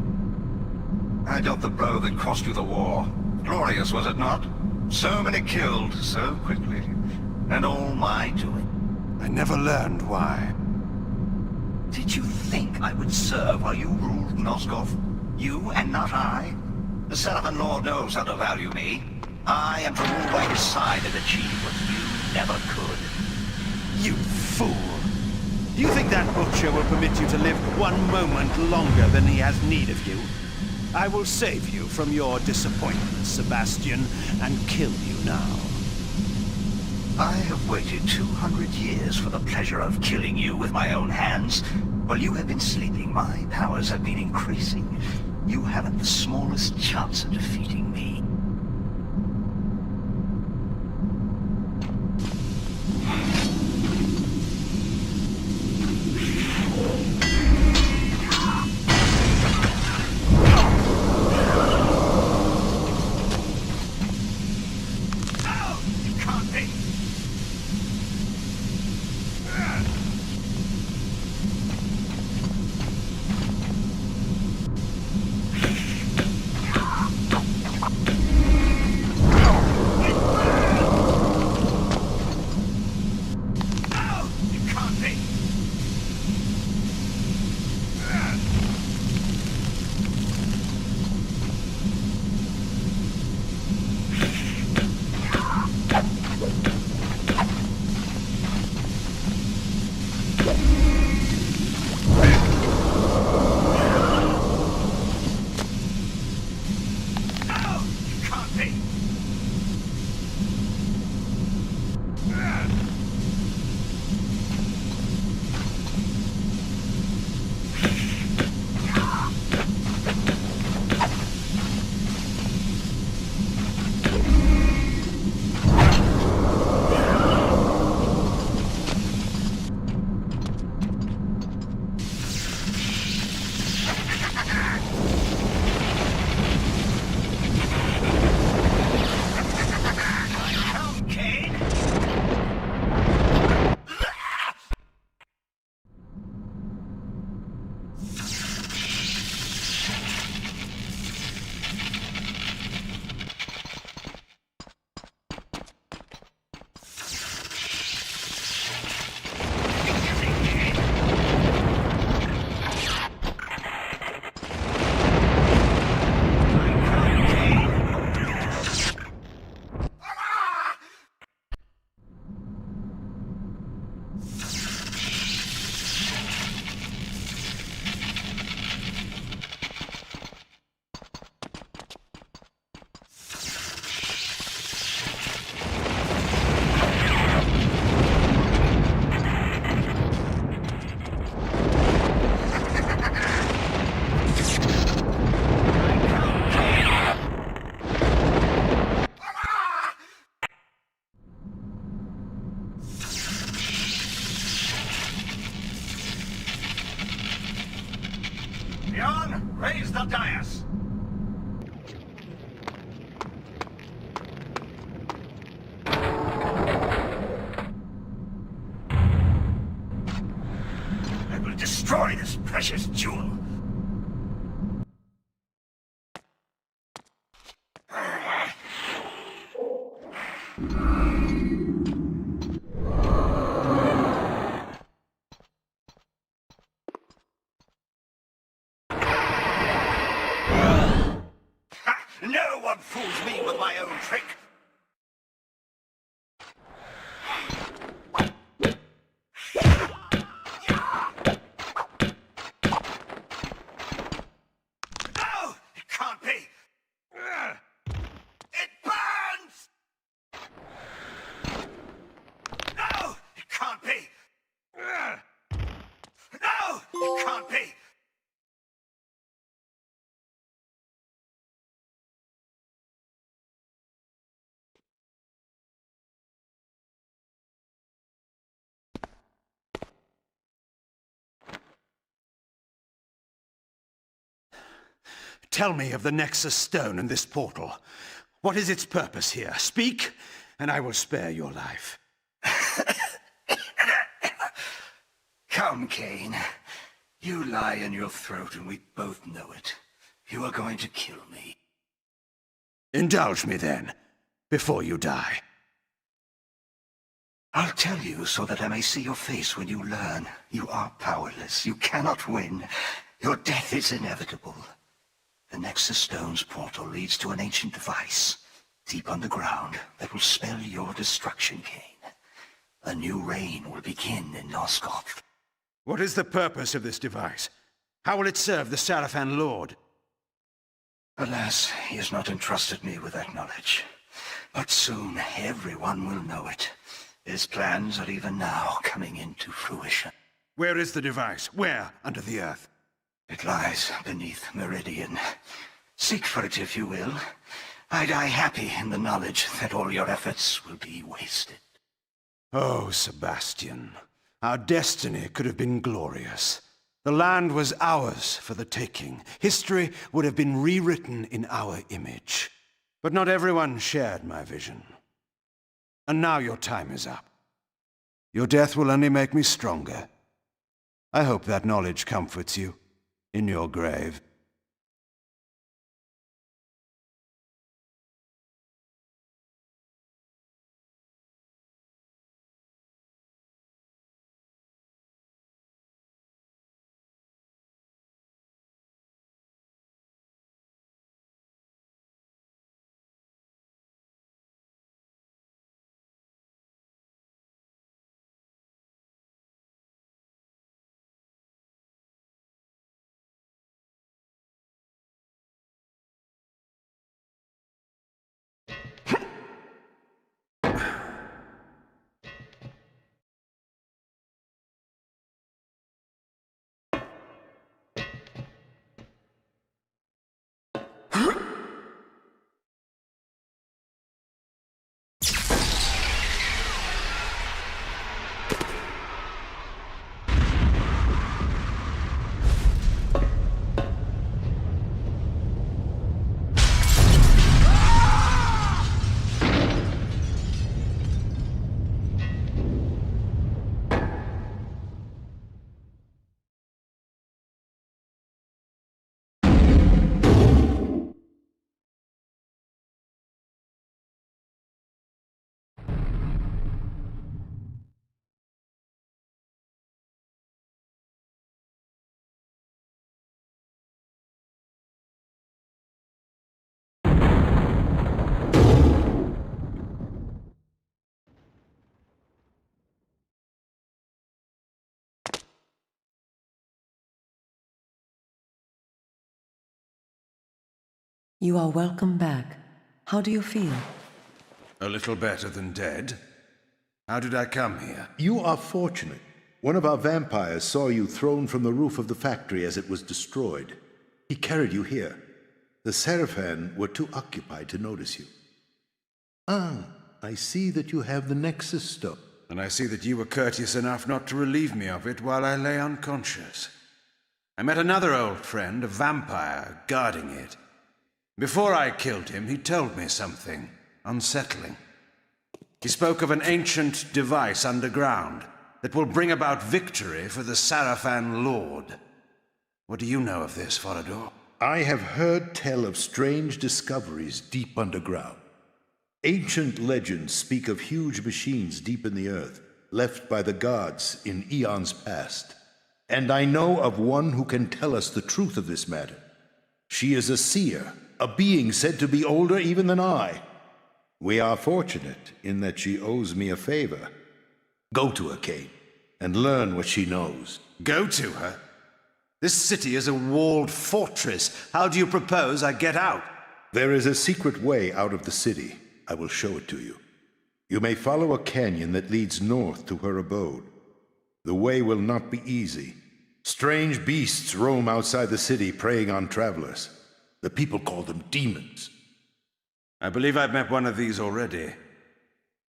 I dealt the blow that cost you the war. Glorious, was it not? So many killed, so quickly. And all my doing. I never learned why. Did you think I would serve while you ruled Noskov? You and not I? The Sarafan Lord knows how to value me. I am to rule by his side and achieve what you never could. You fool! Do you think that butcher will permit you to live one moment longer than he has need of you? I will save you from your disappointment, Sebastian, and kill you now. I have waited 200 years for the pleasure of killing you with my own hands. While you have been sleeping, my powers have been increasing. You haven't the smallest chance of defeating me. Raise the dais! I will destroy this precious jewel. No one fools me with my own trick! No! It can't be! It burns! No! be! No! It can't be! Tell me of the Nexus stone and this portal. What is its purpose here? Speak, and I will spare your life. Come, Cain. You lie in your throat and we both know it. You are going to kill me. Indulge me then, before you die. I'll tell you so that I may see your face when you learn. You are powerless. You cannot win. Your death is inevitable. The Nexus Stone's portal leads to an ancient device, deep underground, that will spell your destruction, Cain. A new reign will begin in Nosgoth. What is the purpose of this device? How will it serve the Sarafan Lord? Alas, he has not entrusted me with that knowledge. But soon everyone will know it. His plans are even now coming into fruition. Where is the device? Where under the earth? It lies beneath Meridian. Seek for it if you will. I die happy in the knowledge that all your efforts will be wasted. Oh, Sebastian, our destiny could have been glorious. The land was ours for the taking. History would have been rewritten in our image. But not everyone shared my vision. And now your time is up. Your death will only make me stronger. I hope that knowledge comforts you in your grave. You are welcome back. How do you feel? A little better than dead. How did I come here? You are fortunate. One of our vampires saw you thrown from the roof of the factory as it was destroyed. He carried you here. The Sarafan were too occupied to notice you. Ah, I see that you have the Nexus stone. And I see that you were courteous enough not to relieve me of it while I lay unconscious. I met another old friend, a vampire, guarding it. Before I killed him, he told me something unsettling. He spoke of an ancient device underground that will bring about victory for the Sarafan Lord. What do you know of this, Forador? I have heard tell of strange discoveries deep underground. Ancient legends speak of huge machines deep in the earth, left by the gods in eons past. And I know of one who can tell us the truth of this matter. She is a seer, a being said to be older even than I. We are fortunate in that she owes me a favor. Go to her, Cain, and learn what she knows. Go to her? This city is a walled fortress. How do you propose I get out? There is a secret way out of the city. I will show it to you. You may follow a canyon that leads north to her abode. The way will not be easy. Strange beasts roam outside the city, preying on travelers. The people call them demons. I believe I've met one of these already.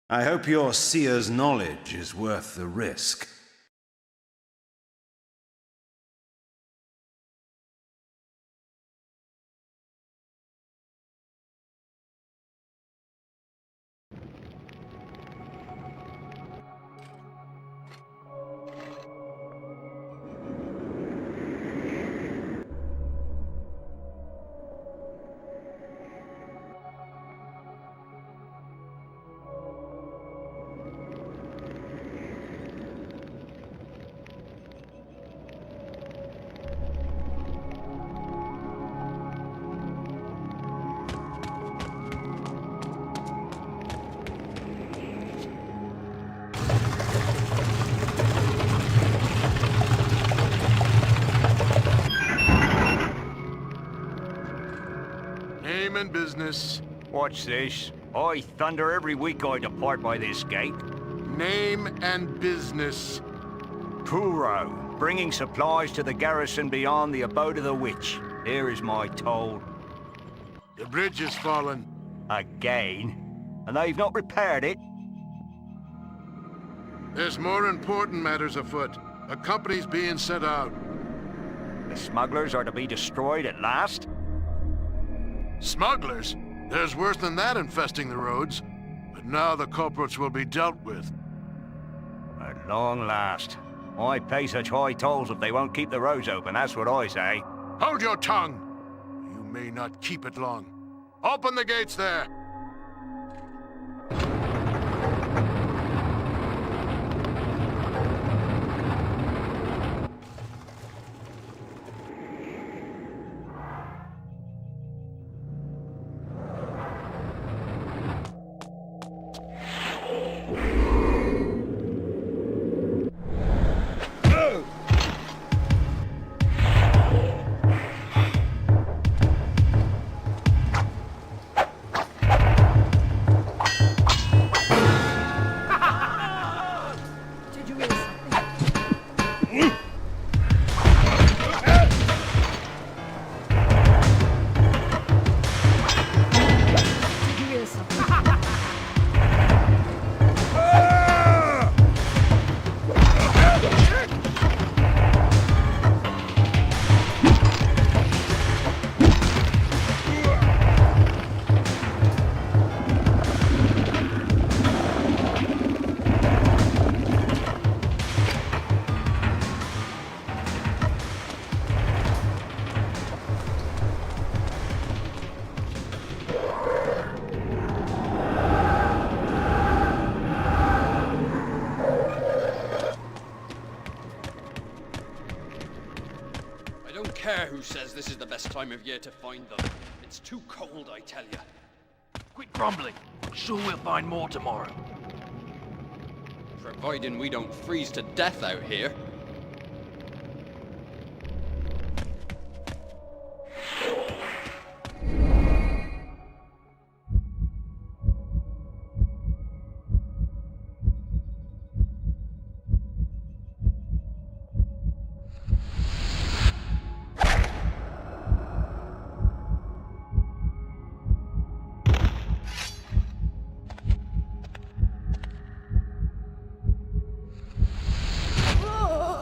I hope your Seer's knowledge is worth the risk. Name and business. Watch this. I thunder every week I depart by this gate. Name and business. Puro, bringing supplies to the garrison beyond the abode of the witch. Here is my toll. The bridge has fallen. Again? And they've not repaired it? There's more important matters afoot. A company's being sent out. The smugglers are to be destroyed at last? Smugglers? There's worse than that infesting the roads. But now the culprits will be dealt with. At long last. I pay such high tolls if they won't keep the roads open, that's what I say. Hold your tongue! You may not keep it long. Open the gates there! Says this is the best time of year to find them. It's too cold, I tell you. Quit grumbling. I'm sure we'll find more tomorrow. Providing we don't freeze to death out here. Oh!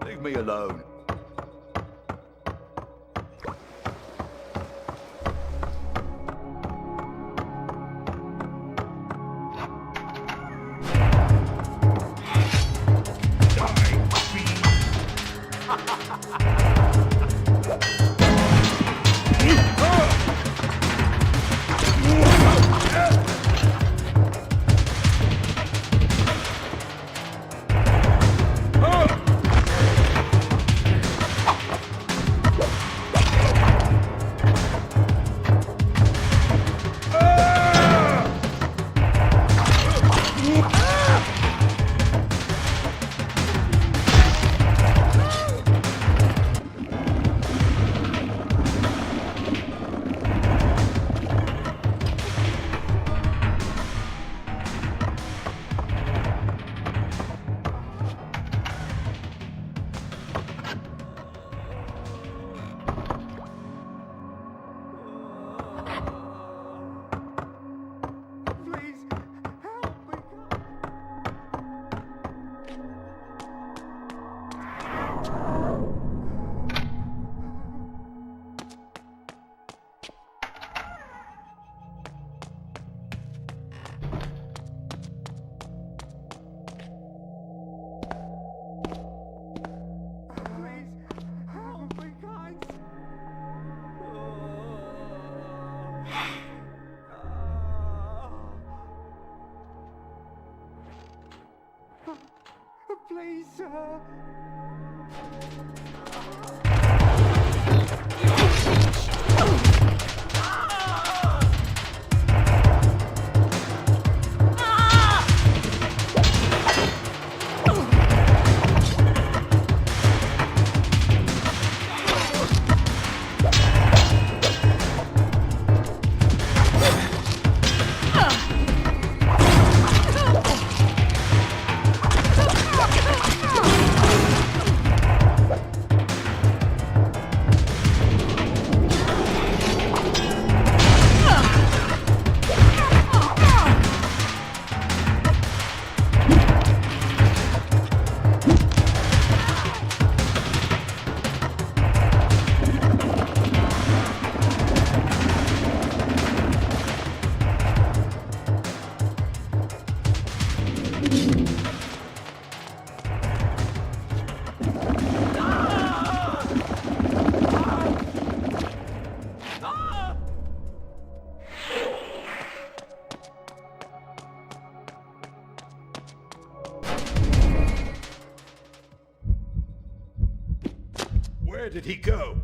Leave me alone. Please, sir. Where did he go?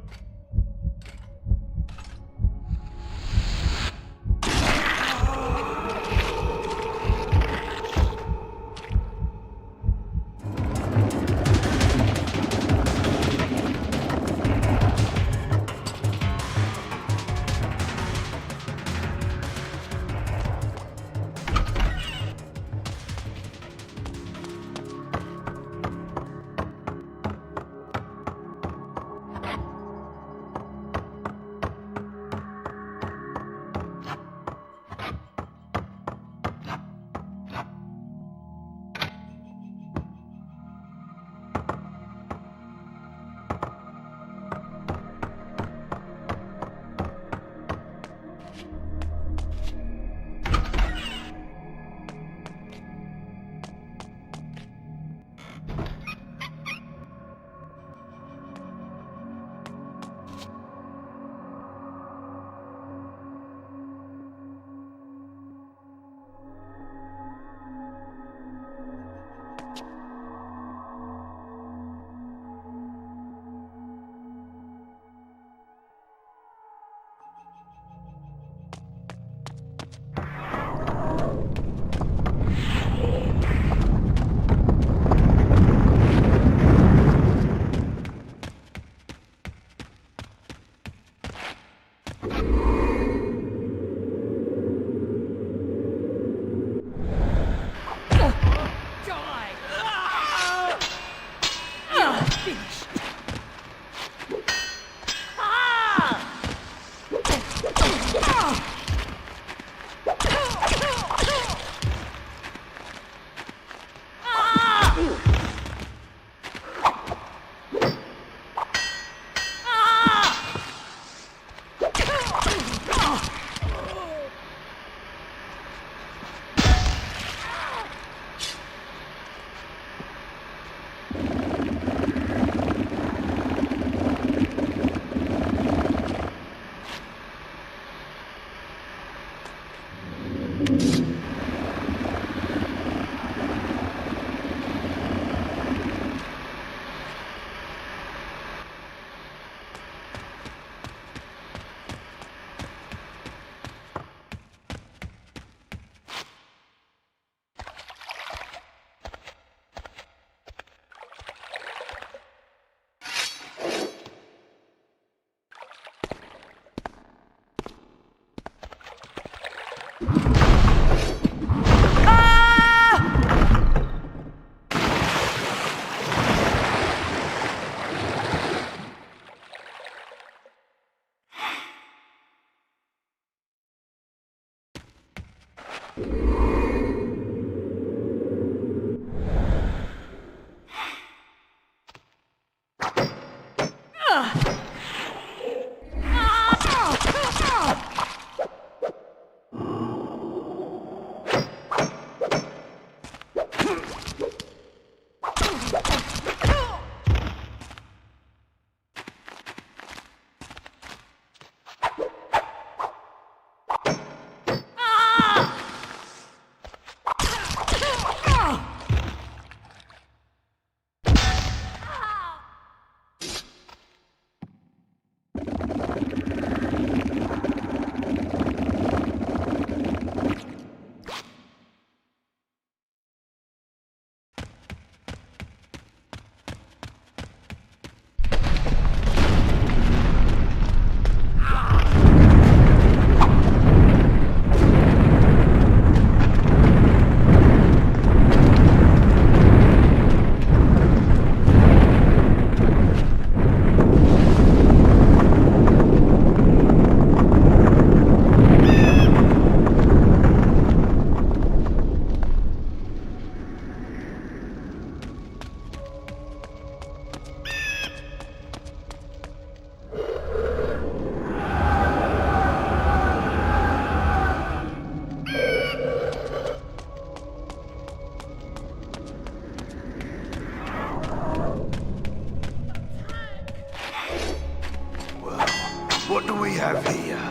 What do we have here?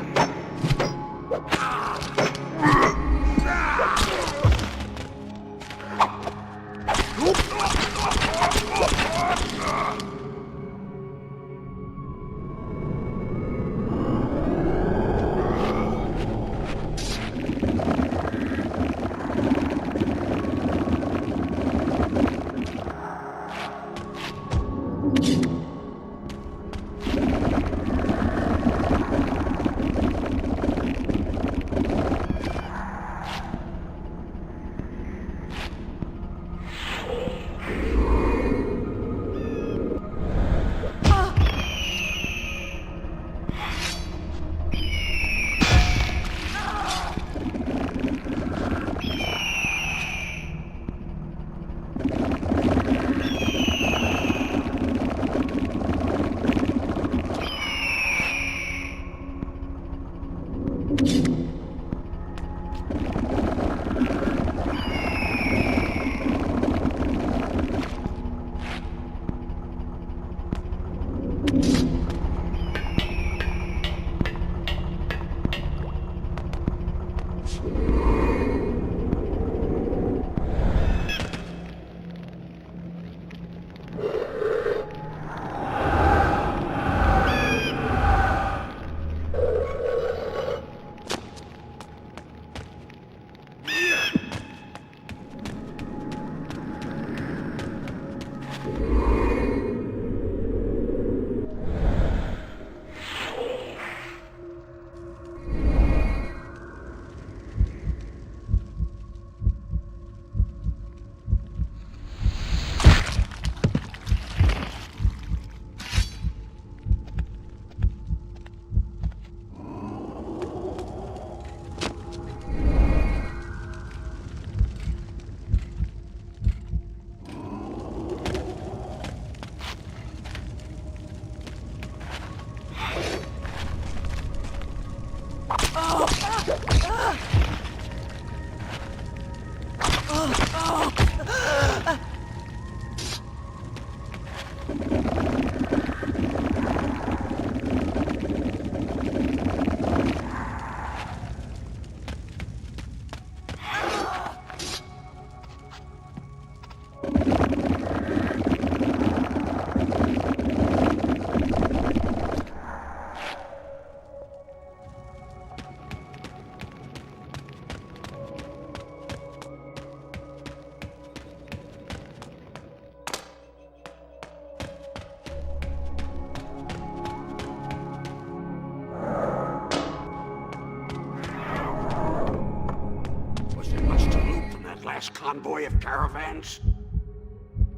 mass convoy of caravans?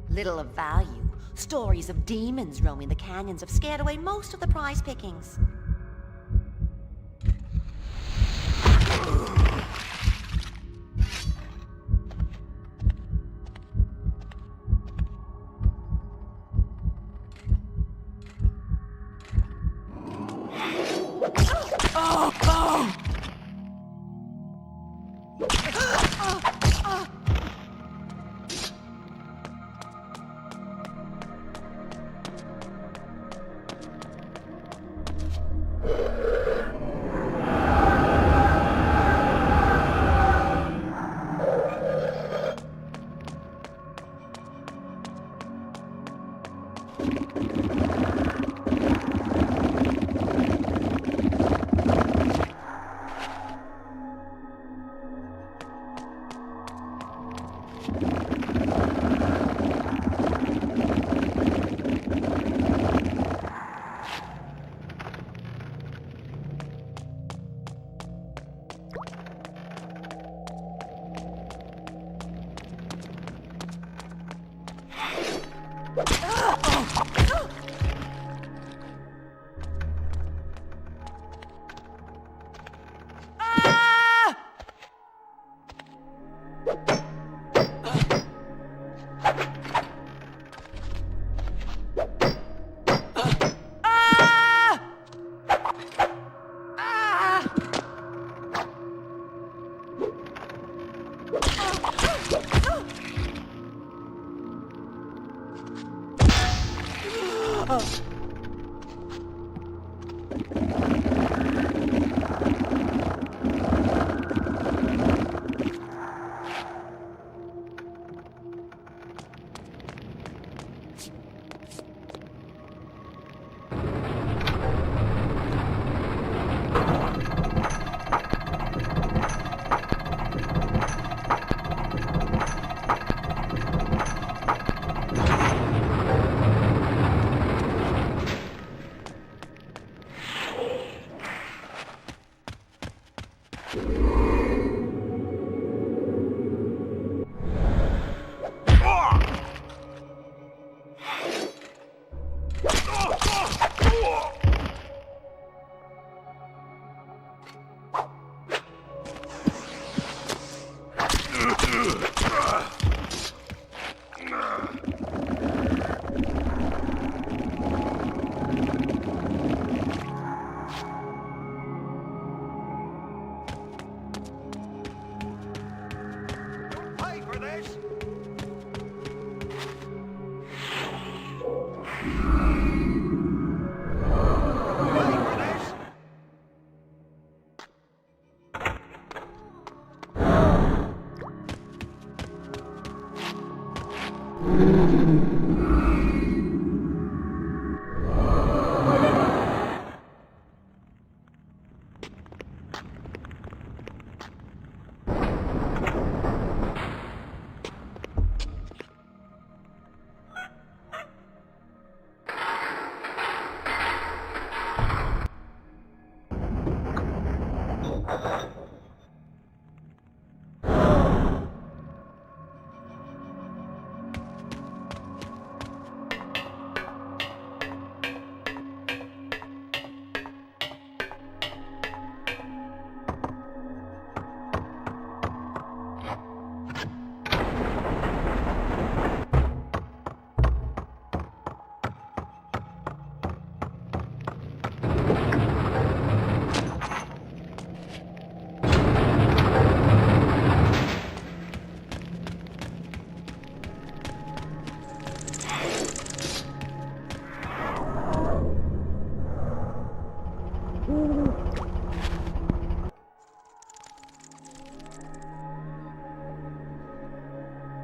Little of value. Stories of demons roaming the canyons have scared away most of the prize pickings.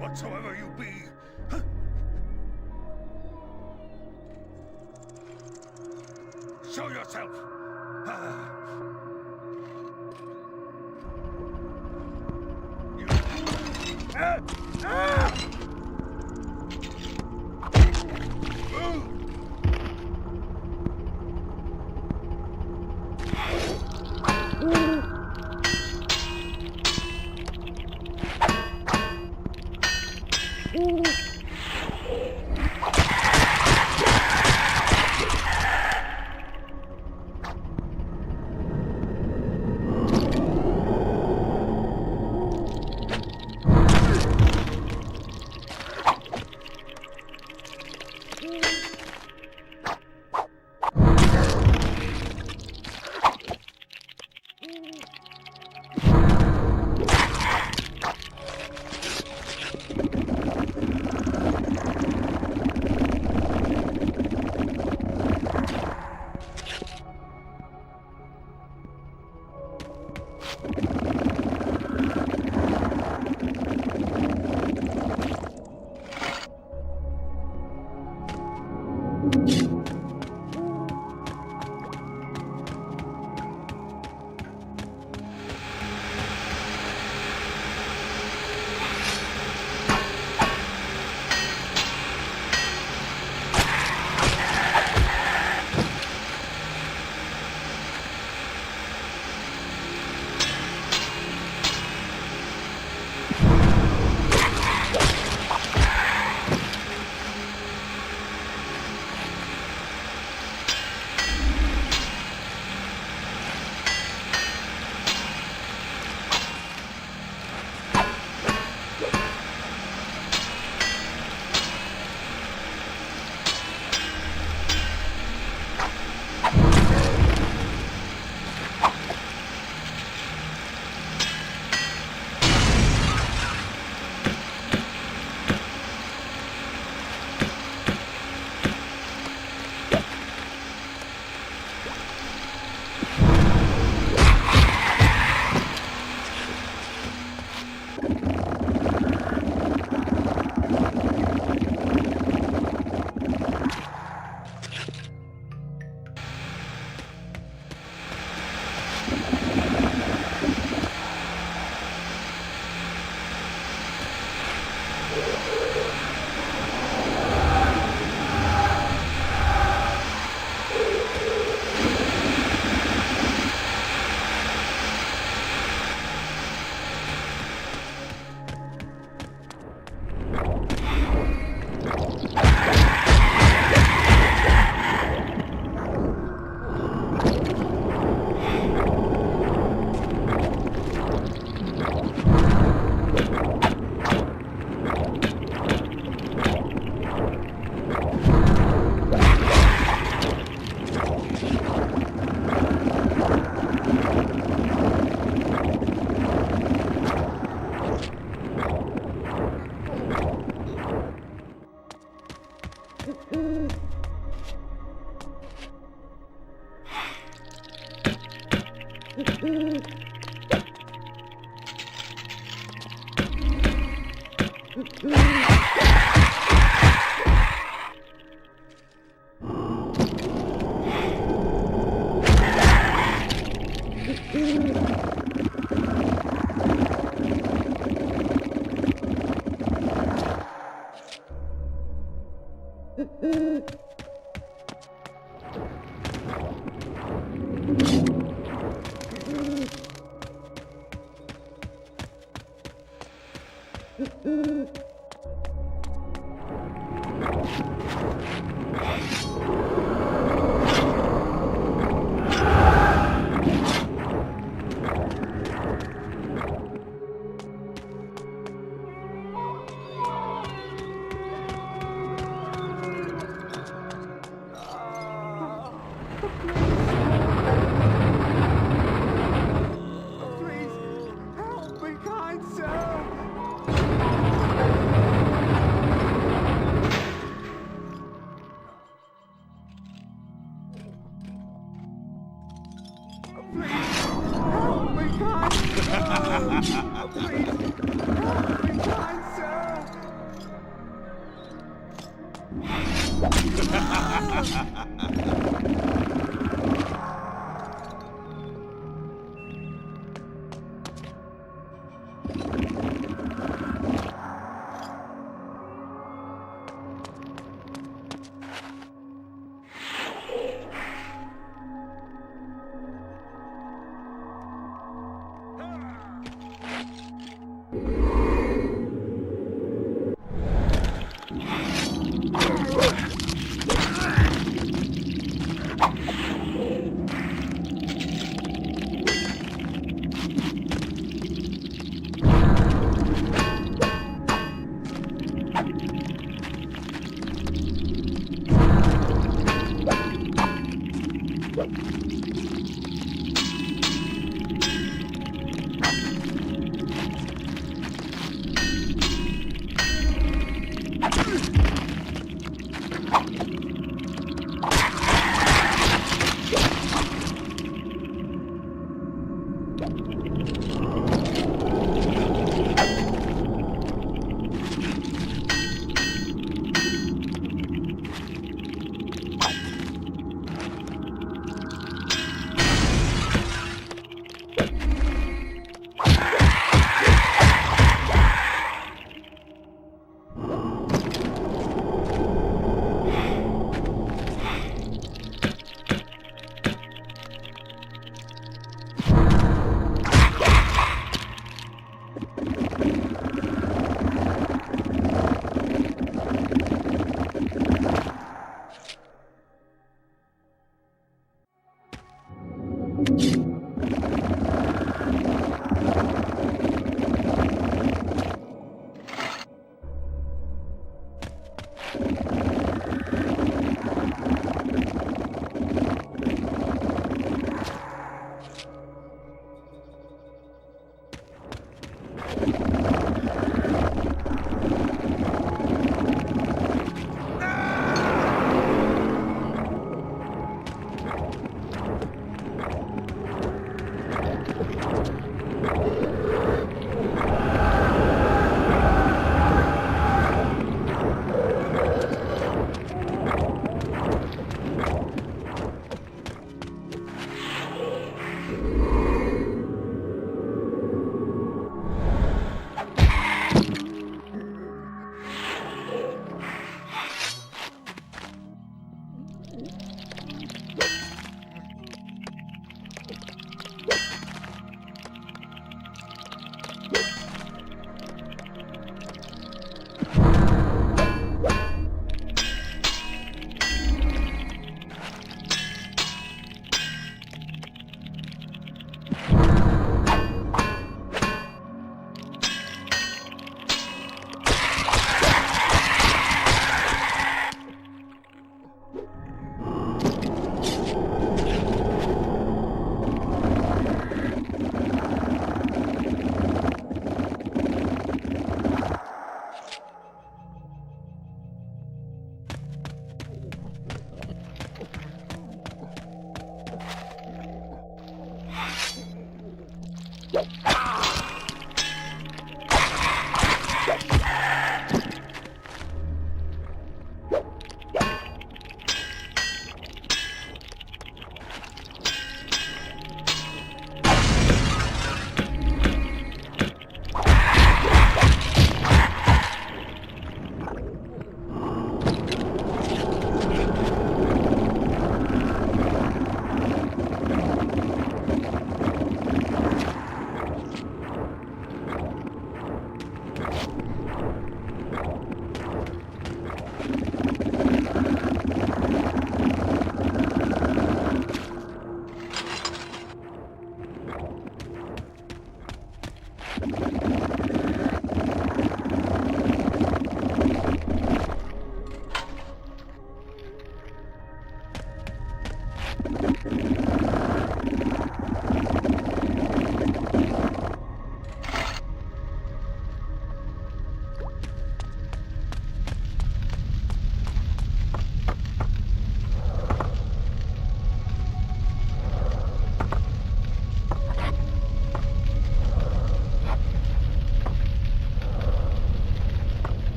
Whatsoever you be, show yourself!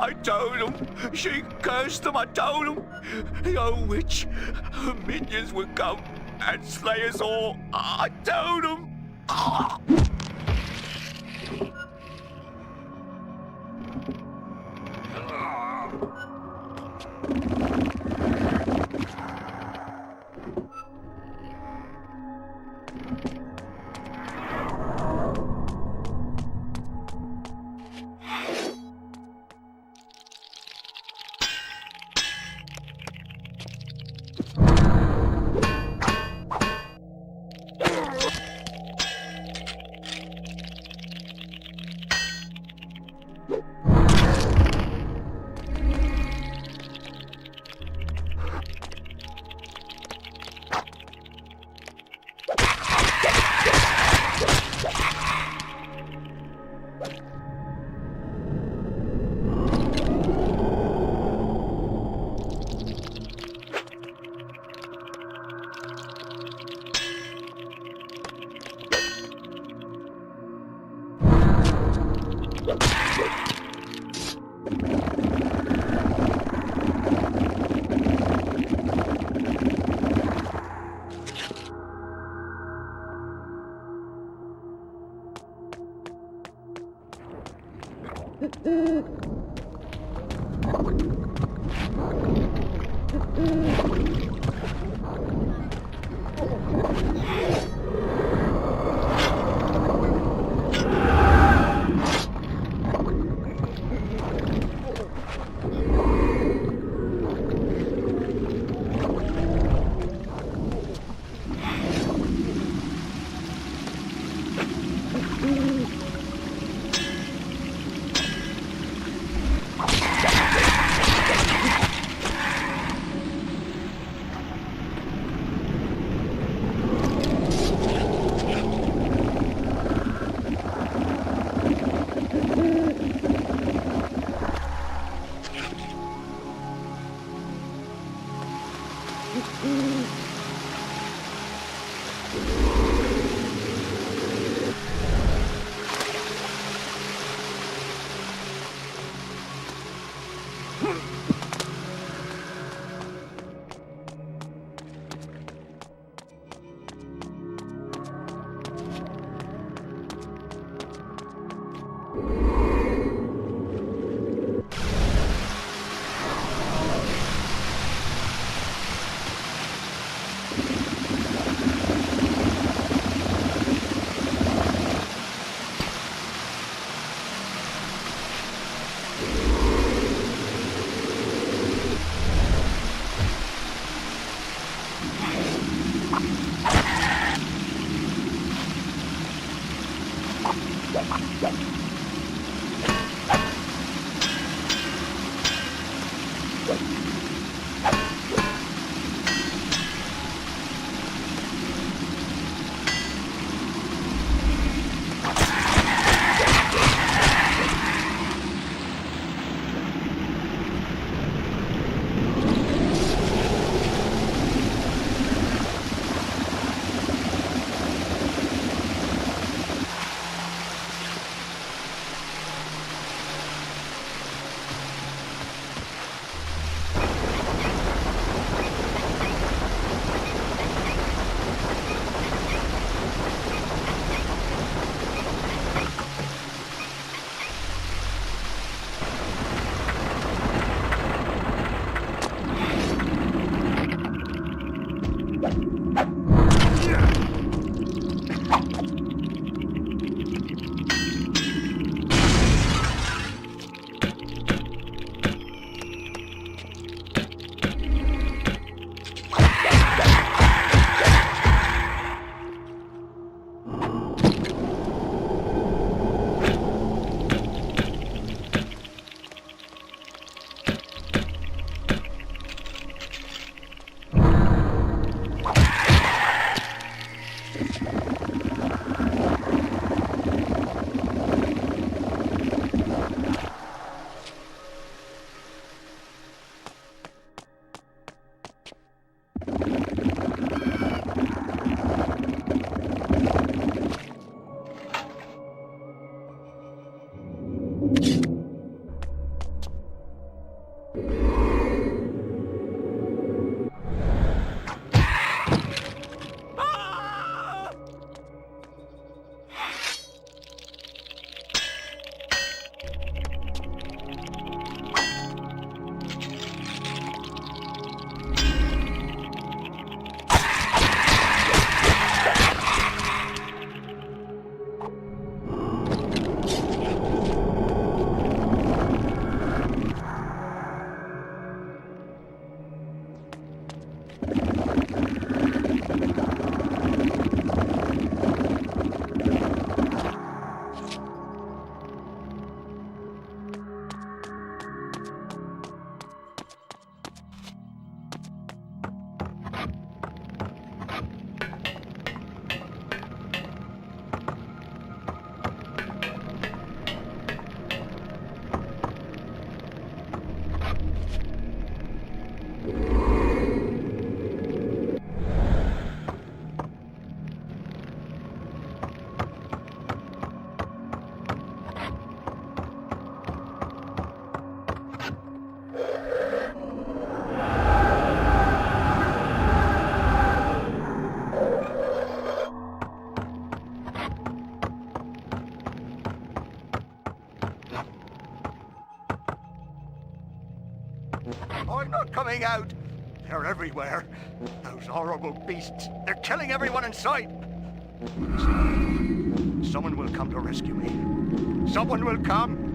I told them. She cursed them, I told them. The old witch, her minions would come and slay us all. I told them. I'm not coming out. They're everywhere. Those horrible beasts. They're killing everyone in sight. Someone will come to rescue me. Someone will come.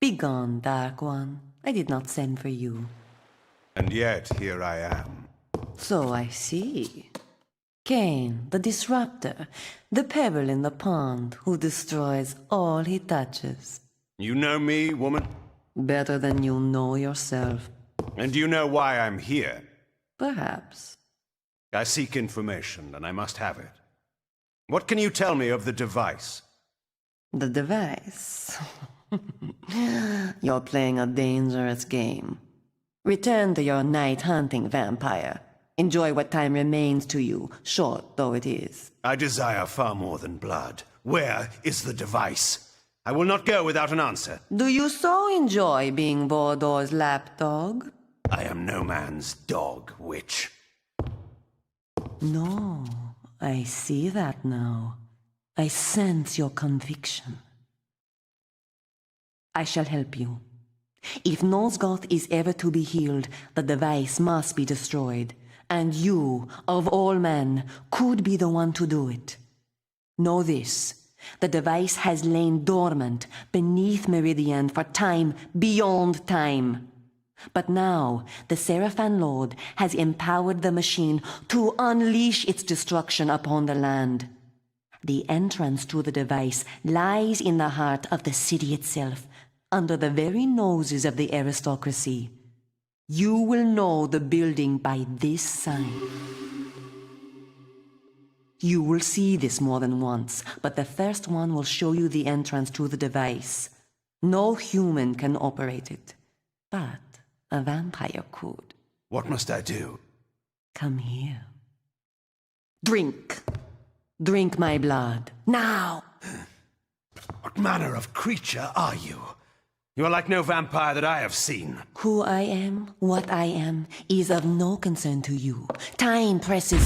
Begone, Dark One. I did not send for you. And yet, here I am. So I see. Cain, the disruptor, the pebble in the pond who destroys all he touches. You know me, woman? Better than you know yourself. And do you know why I'm here? Perhaps. I seek information, and I must have it. What can you tell me of the device? The device? You're playing a dangerous game. Return to your night hunting, vampire. Enjoy what time remains to you, short though it is. I desire far more than blood. Where is the device? I will not go without an answer. Do you so enjoy being Vordor's lapdog? I am no man's dog, witch. No, I see that now. I sense your conviction. I shall help you. If Nosgoth is ever to be healed, the device must be destroyed. And you, of all men, could be the one to do it. Know this. The device has lain dormant beneath Meridian for time beyond time. But now, the Sarafan Lord has empowered the machine to unleash its destruction upon the land. The entrance to the device lies in the heart of the city itself, under the very noses of the aristocracy. You will know the building by this sign. You will see this more than once, but the first one will show you the entrance to the device. No human can operate it, but a vampire could. What must I do? Come here. Drink. Drink my blood. Now! What manner of creature are you? You are like no vampire that I have seen. Who I am, what I am, is of no concern to you. Time presses.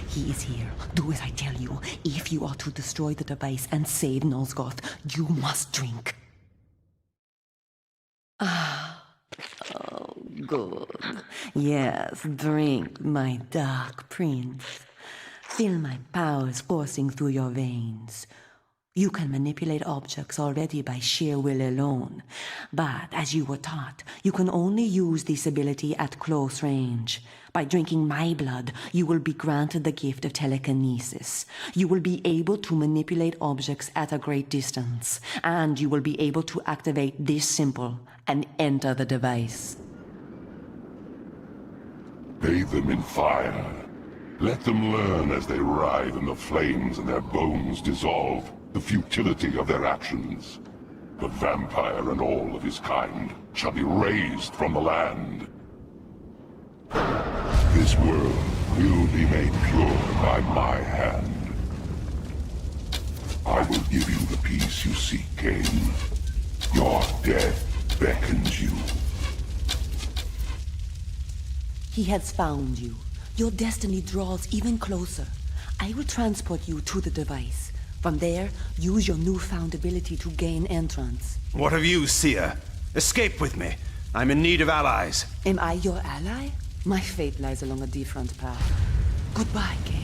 He is here. Do as I tell you. If you are to destroy the device and save Nosgoth, you must drink. Ah. Oh, good. Yes, drink, my dark prince. Feel my powers coursing through your veins. You can manipulate objects already by sheer will alone. But, as you were taught, you can only use this ability at close range. By drinking my blood, you will be granted the gift of telekinesis. You will be able to manipulate objects at a great distance. And you will be able to activate this symbol and enter the device. Bathe them in fire. Let them learn as they writhe in the flames and their bones dissolve the futility of their actions. The vampire and all of his kind shall be razed from the land. This world will be made pure by my hand. I will give you the peace you seek, Cain. Your death beckons you. He has found you. Your destiny draws even closer. I will transport you to the device. From there, use your newfound ability to gain entrance. What of you, Seer? Escape with me. I'm in need of allies. Am I your ally? My fate lies along a different path. Goodbye, Cain.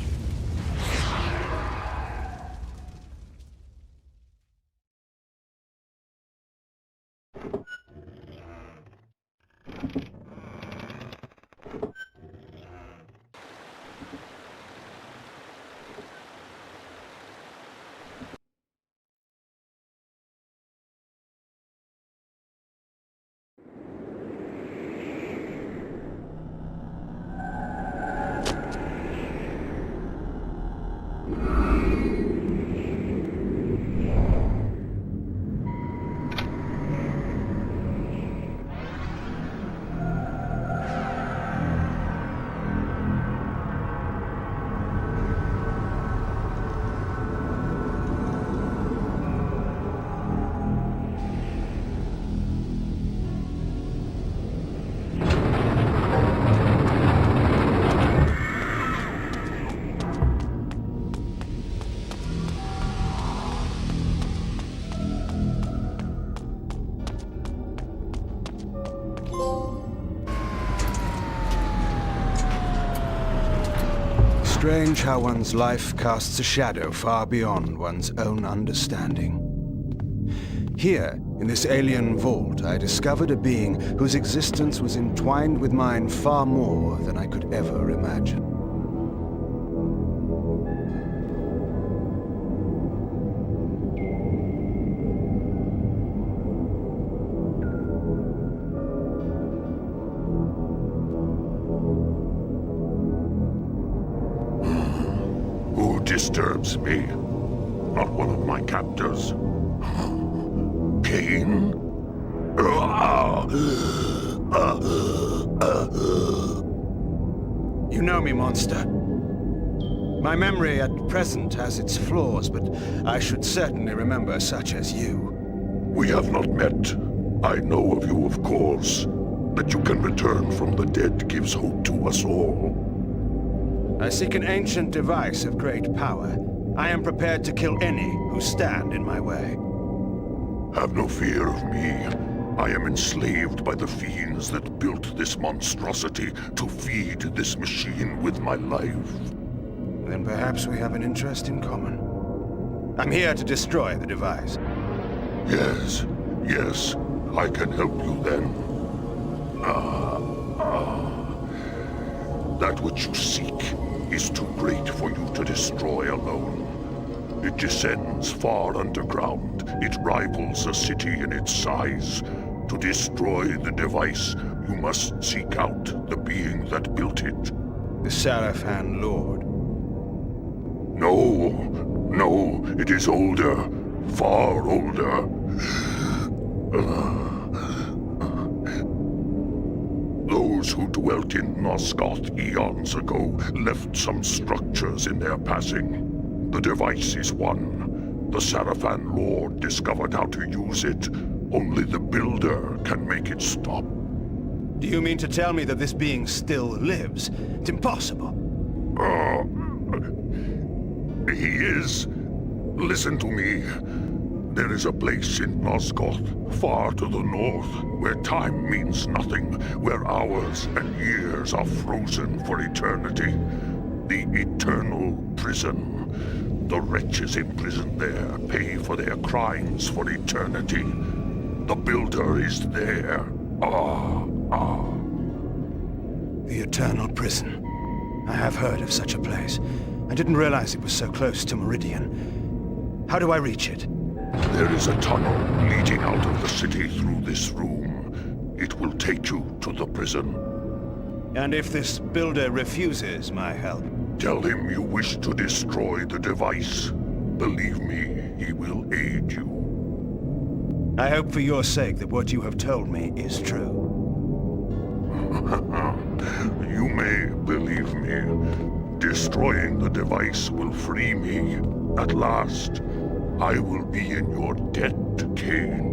Strange how one's life casts a shadow far beyond one's own understanding. Here, In this alien vault, I discovered a being whose existence was entwined with mine far more than I could ever imagine. Who disturbs me? Not one of my captors. Kain? You know me, monster. My memory at present has its flaws, but I should certainly remember such as you. We have not met. I know of you, of course. That you can return from the dead gives hope to us all. I seek an ancient device of great power. I am prepared to kill any who stand in my way. Have no fear of me. I am enslaved by the fiends that built this monstrosity to feed this machine with my life. Then perhaps we have an interest in common. I'm here to destroy the device. Yes, yes, I can help you then. That which you seek is too great for you to destroy alone. It descends far underground. It rivals a city in its size. To destroy the device, you must seek out the being that built it. The Sarafan Lord. No, it is older. Far older. Those who dwelt in Nosgoth eons ago left some structures in their passing. The device is one. The Sarafan Lord discovered how to use it. Only the Builder can make it stop. Do you mean to tell me that this being still lives? It's impossible. He is. Listen to me. There is a place in Nosgoth, far to the north, where time means nothing, where hours and years are frozen for eternity. The eternal prison. The wretches imprisoned there pay for their crimes for eternity. The Builder is there. The eternal prison. I have heard of such a place. I didn't realize it was so close to Meridian. How do I reach it? There is a tunnel leading out of the city through this room. It will take you to the prison. And if this Builder refuses my help? Tell him you wish to destroy the device. Believe me, he will aid you. I hope for your sake that what you have told me is true. You may believe me. Destroying the device will free me. At last, I will be in your debt, Kain.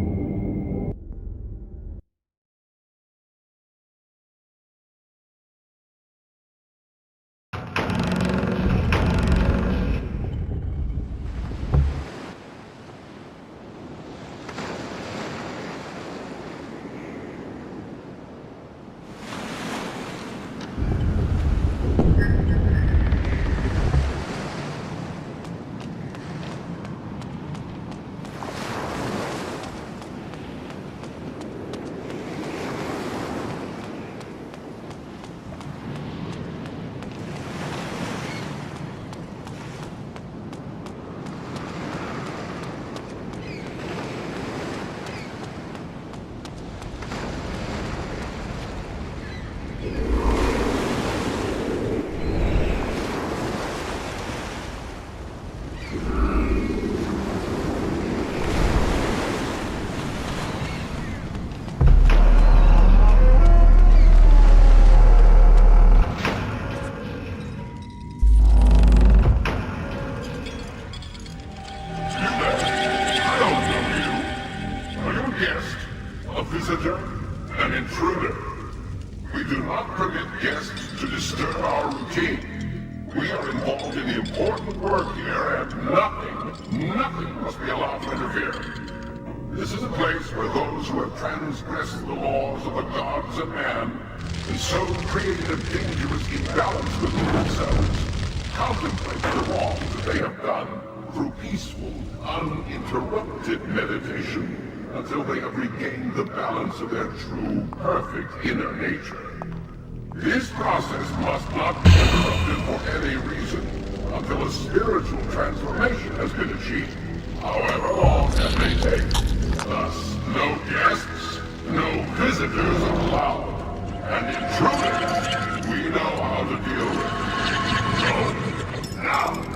Transgressed the laws of the gods and man, and so created a dangerous imbalance within themselves, contemplate the wrongs that they have done through peaceful, uninterrupted meditation. until they have regained the balance of their true, perfect inner nature. This process must not be interrupted for any reason until a spiritual transformation has been achieved, however long that may take. Thus, no guests, no visitors allowed. And intruders, we know how to deal with. So, now.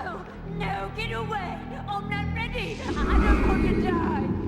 No, no, get away! I'm not ready! I don't want to die!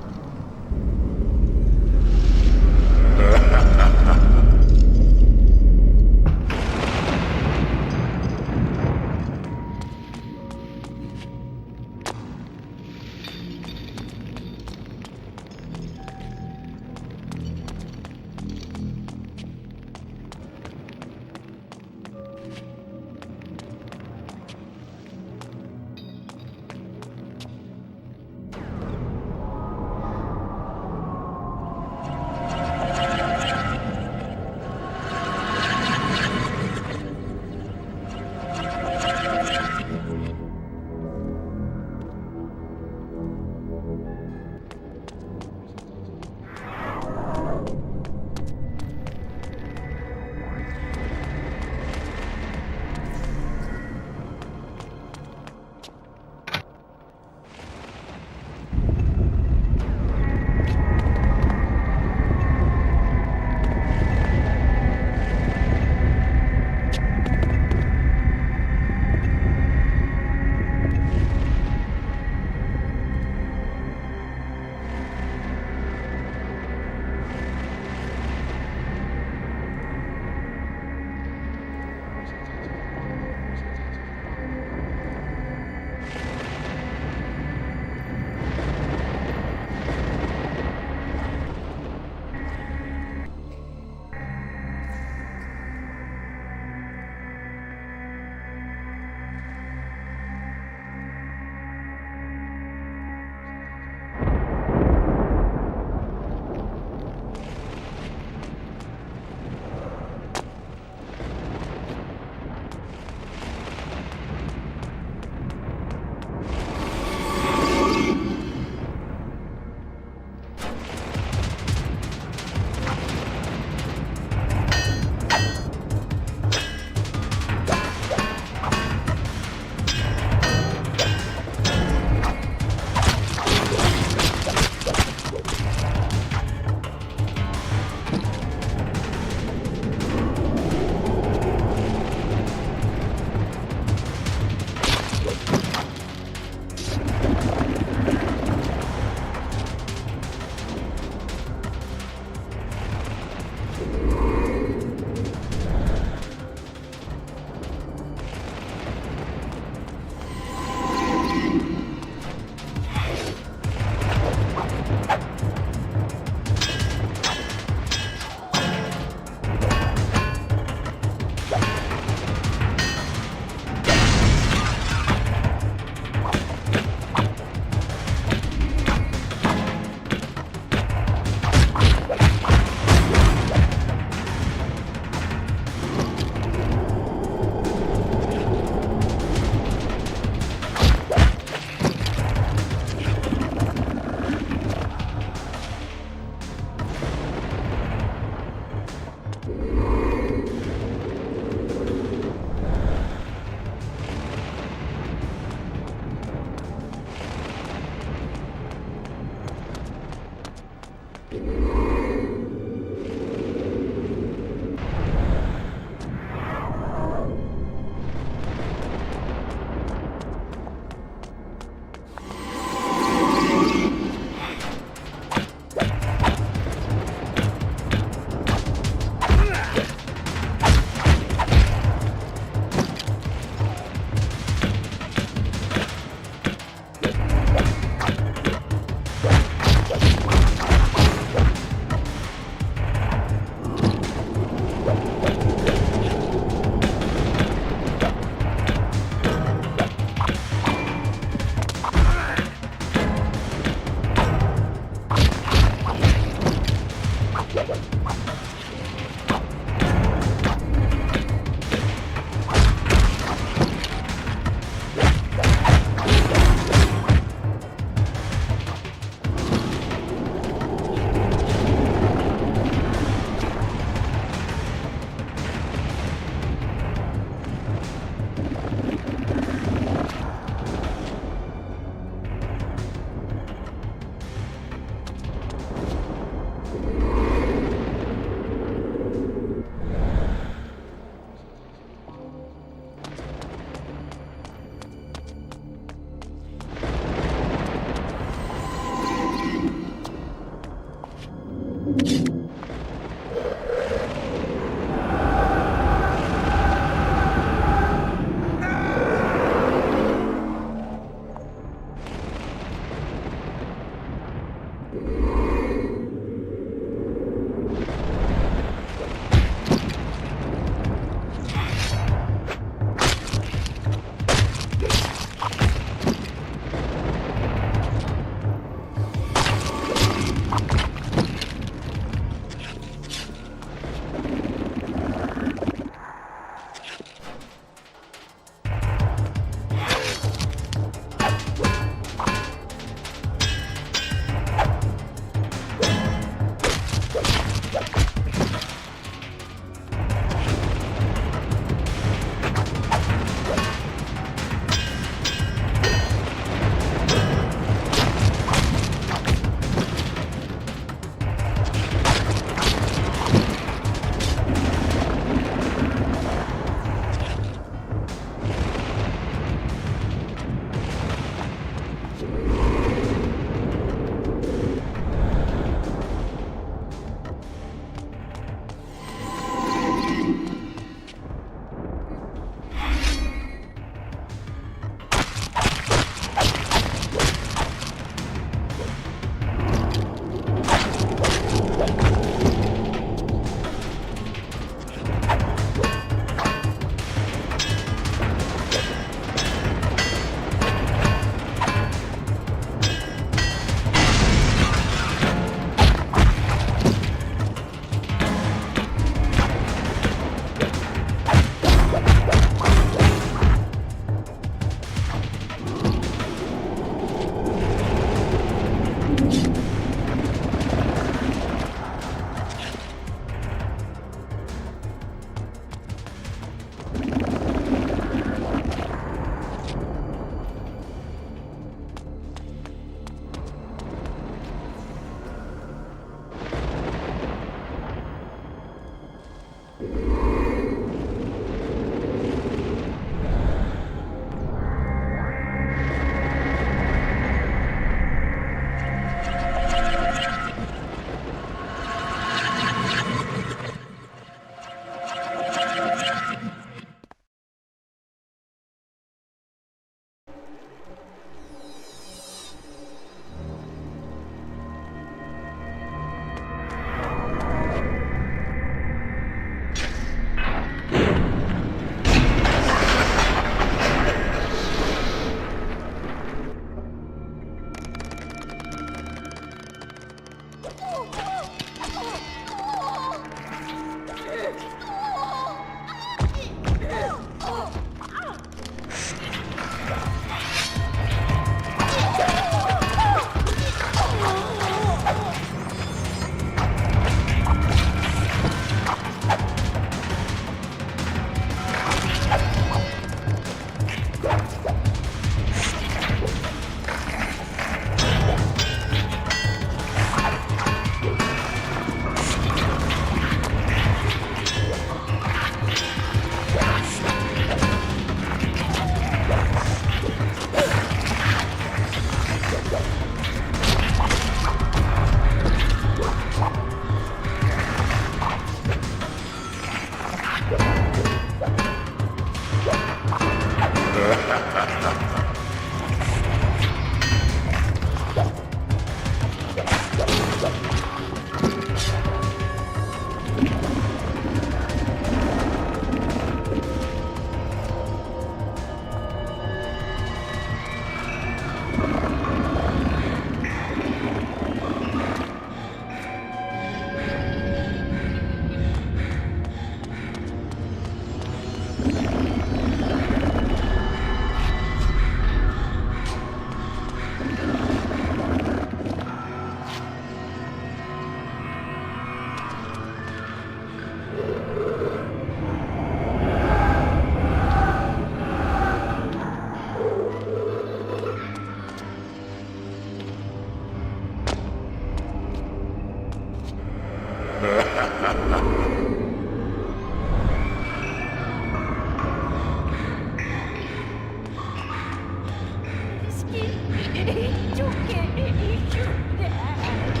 He took it. He shouldn't have.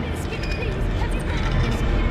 Biscuit, please. Have you got a biscuit?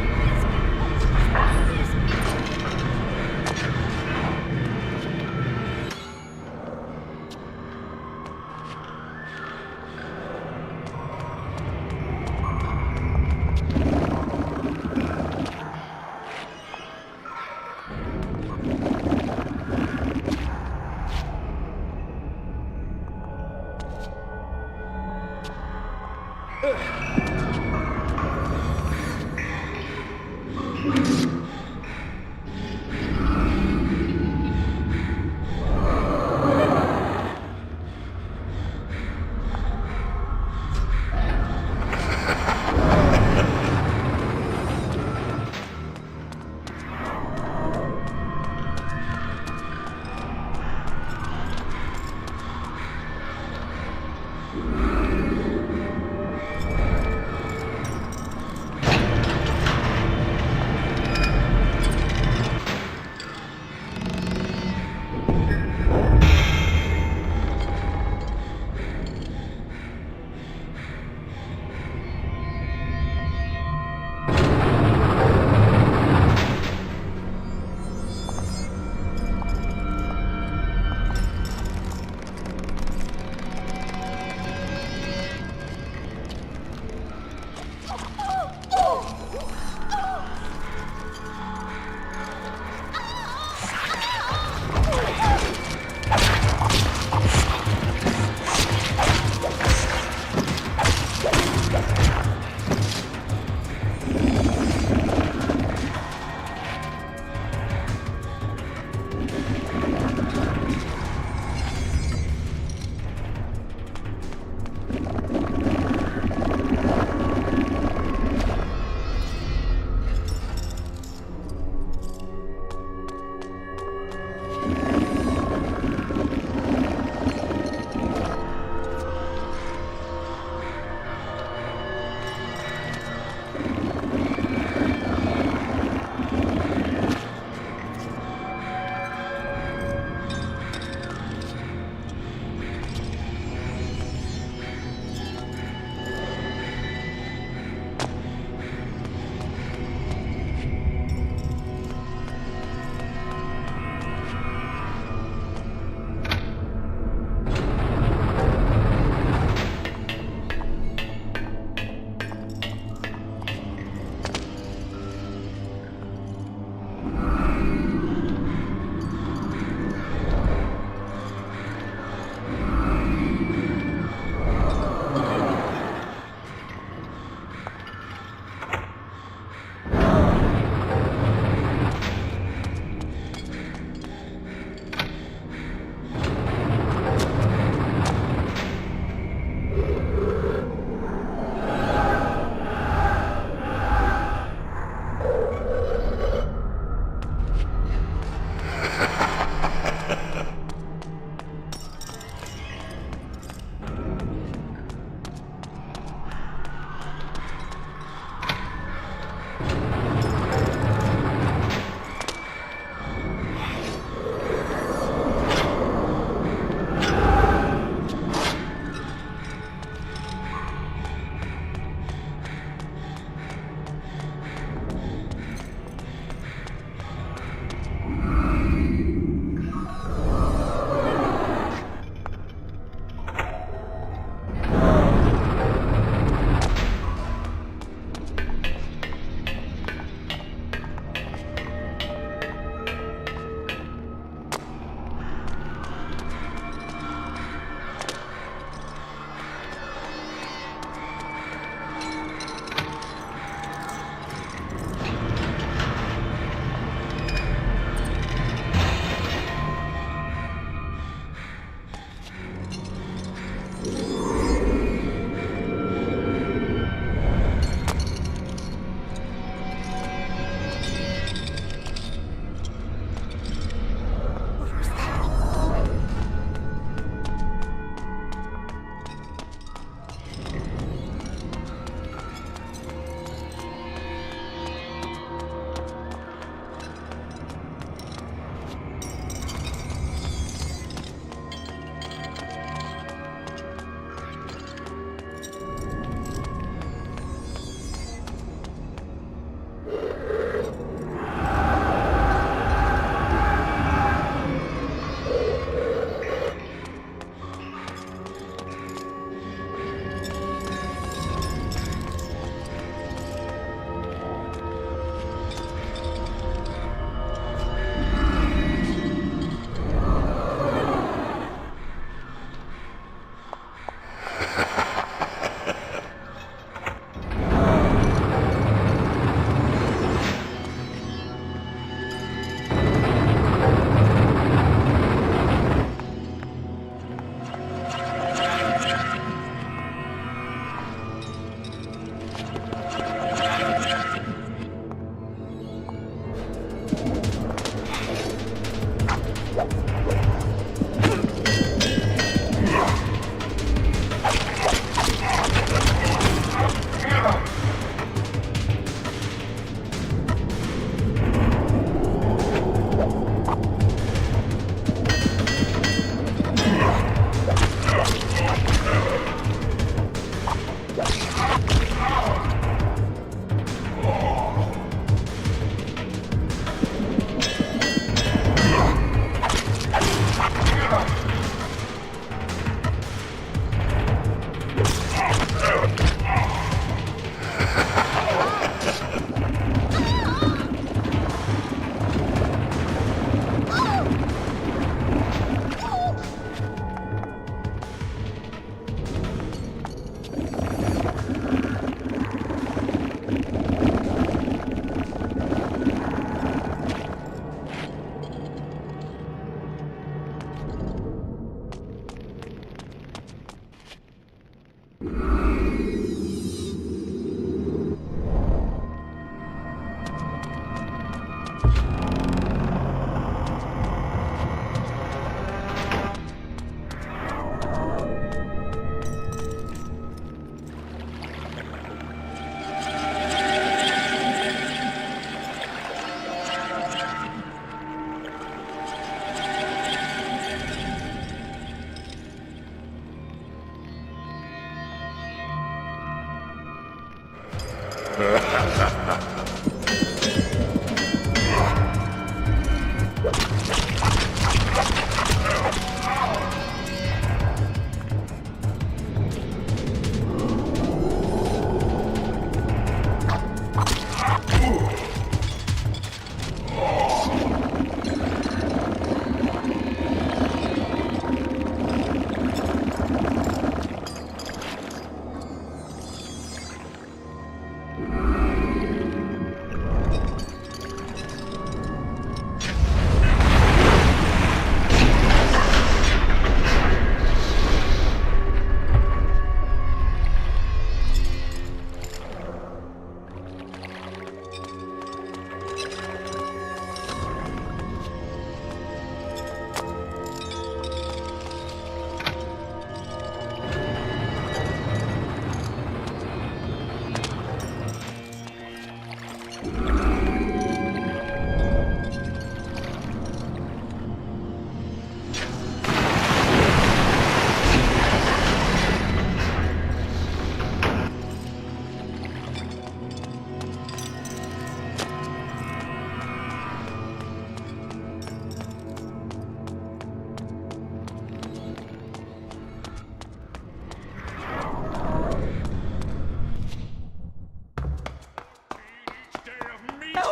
Help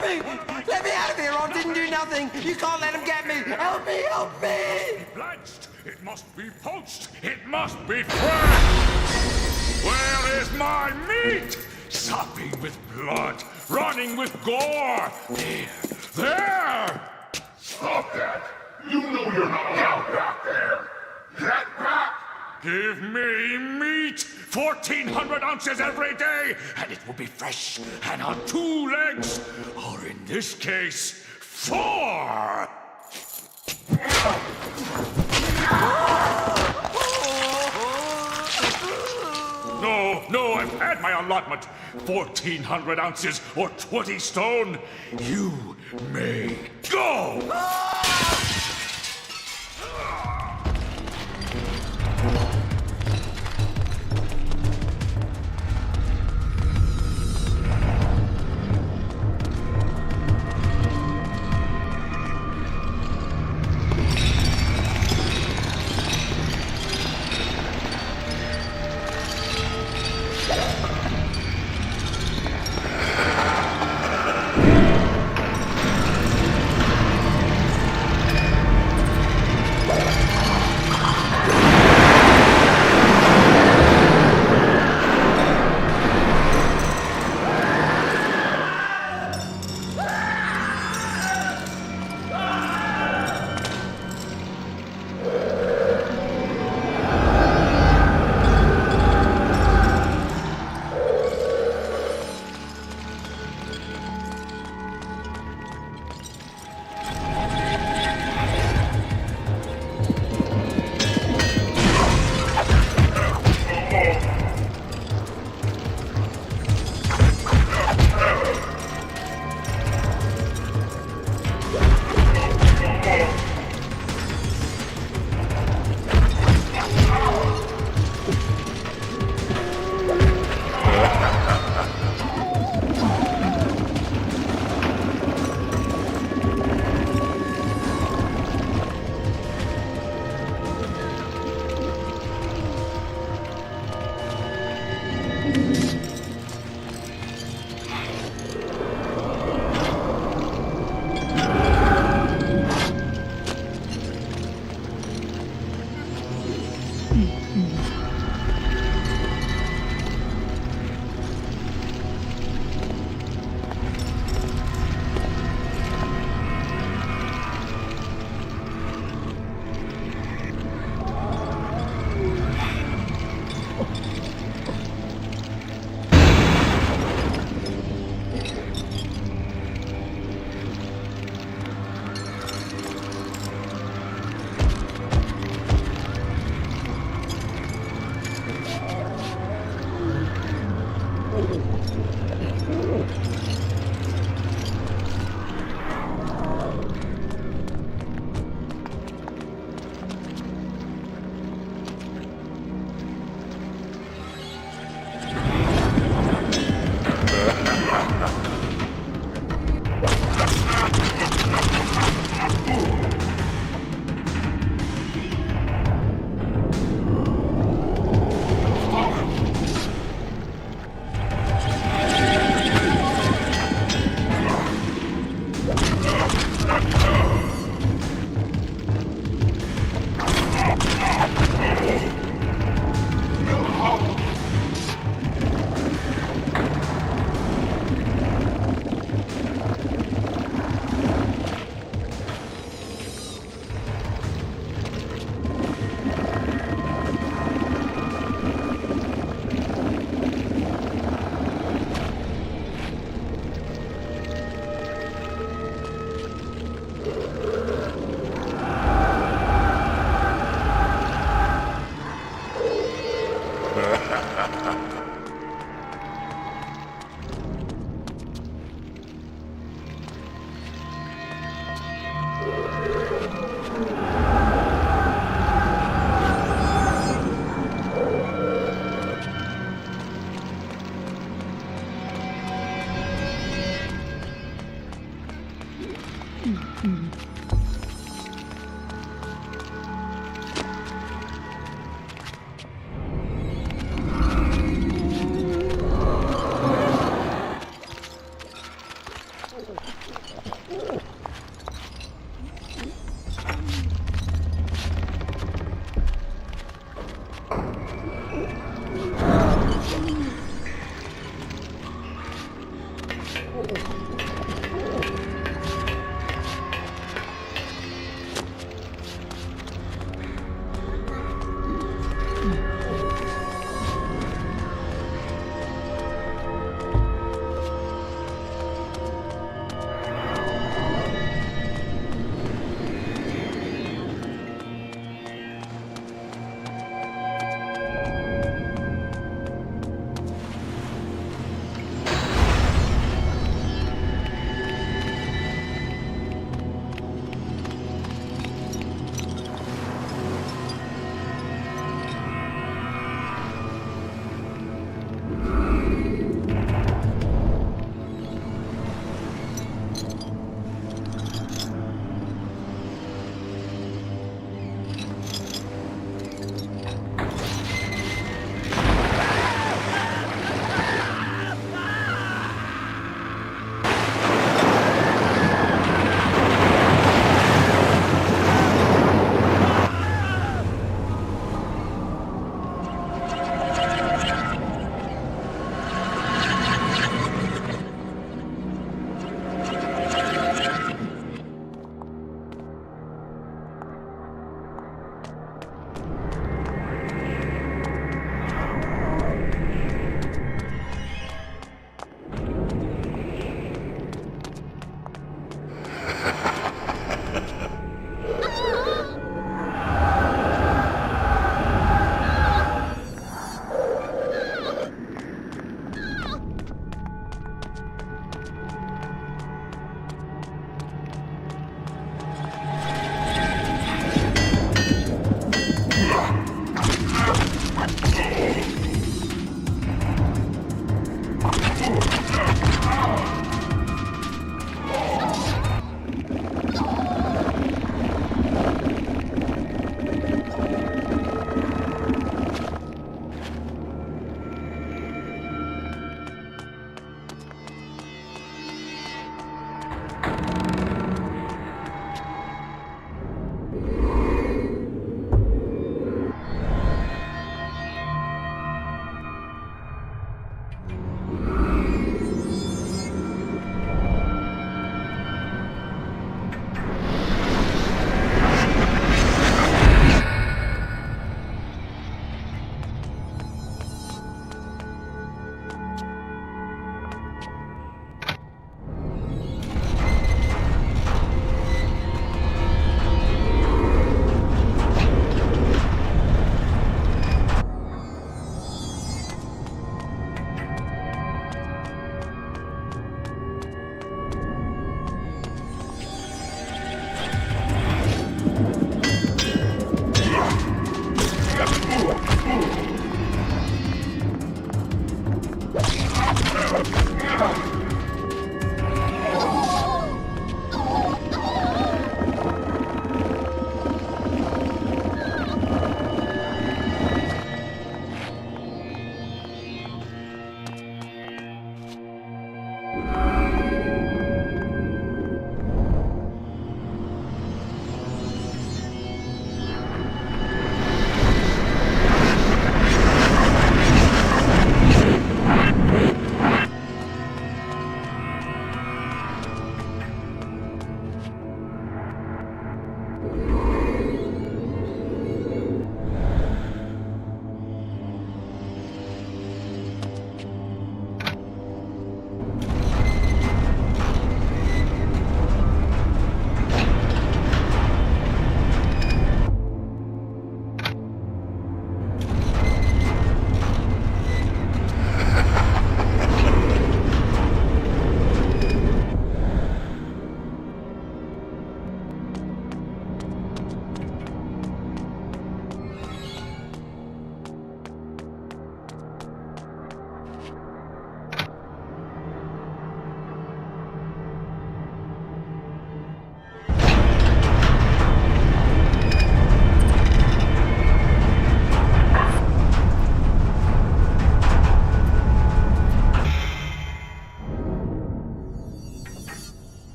me! Let me out of here! I didn't do nothing! You can't let him get me! Help me! Help me! Blanched! It must be poached! It must be fresh! Where is my meat? Sopping with blood, running with gore! There! Stop that! You know you're not allowed back there! Get back! Give me meat! 1,400 ounces every day, and it will be fresh and on 2 legs, or in this case, 4! No, I've had my allotment. 1,400 ounces or 20 stone. You may go!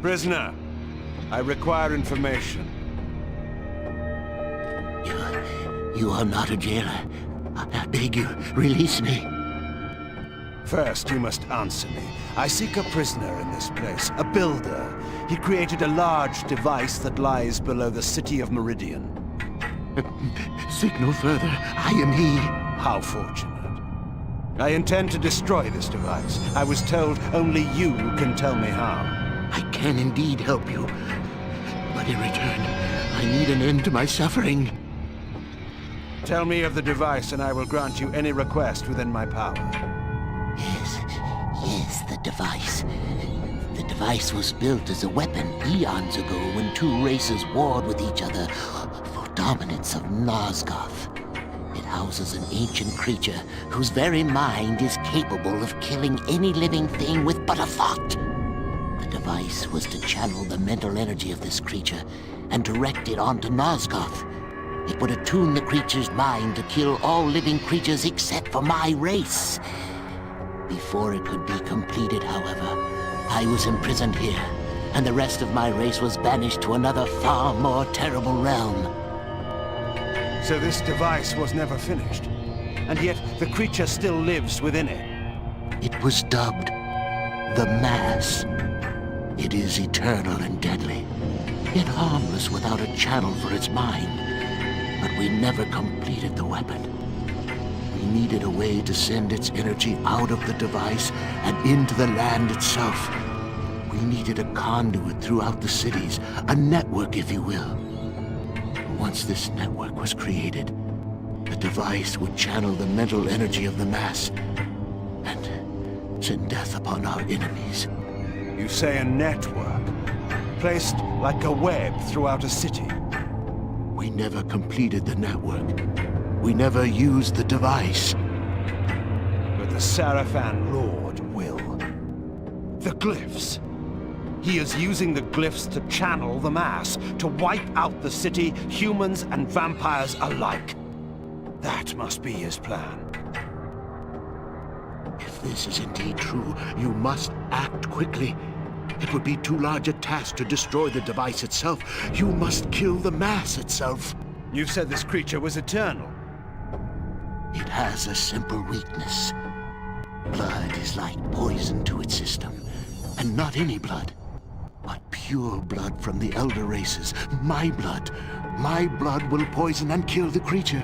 Prisoner, I require information. You are not a jailer. I beg you, release me. First, you must answer me. I seek a prisoner in this place, a builder. He created a large device that lies below the city of Meridian. Seek no further. I am he. How fortunate. I intend to destroy this device. I was told only you can tell me how. I can indeed help you. But in return, I need an end to my suffering. Tell me of the device and I will grant you any request within my power. Yes, the device. The device was built as a weapon eons ago when two races warred with each other for dominance of Nosgoth. It houses an ancient creature whose very mind is capable of killing any living thing with but a thought. The device was to channel the mental energy of this creature and direct it onto Nosgoth. It would attune the creature's mind to kill all living creatures except for my race. Before it could be completed, however, I was imprisoned here, and the rest of my race was banished to another far more terrible realm. So this device was never finished, and yet the creature still lives within it. It was dubbed the Mass. It is eternal and deadly, yet harmless without a channel for its mind. But we never completed the weapon. We needed a way to send its energy out of the device and into the land itself. We needed a conduit throughout the cities, a network, if you will. Once this network was created, the device would channel the mental energy of the Mass and send death upon our enemies. You say a network, placed like a web throughout a city. We never completed the network. We never used the device. But the Sarafan Lord will. The glyphs. He is using the glyphs to channel the Mass, to wipe out the city, humans and vampires alike. That must be his plan. If this is indeed true, you must act quickly. It would be too large a task to destroy the device itself. You must kill the Mass itself. You said this creature was eternal. It has a simple weakness. Blood is like poison to its system. And not any blood, but pure blood from the elder races. My blood. My blood will poison and kill the creature.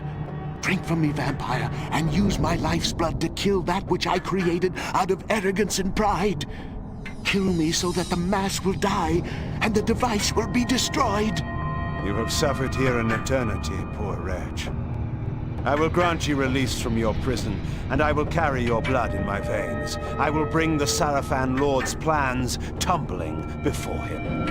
Drink from me, vampire, and use my life's blood to kill that which I created out of arrogance and pride. Kill me so that the Mass will die, and the device will be destroyed. You have suffered here an eternity, poor wretch. I will grant you release from your prison, and I will carry your blood in my veins. I will bring the Sarafan Lord's plans tumbling before him.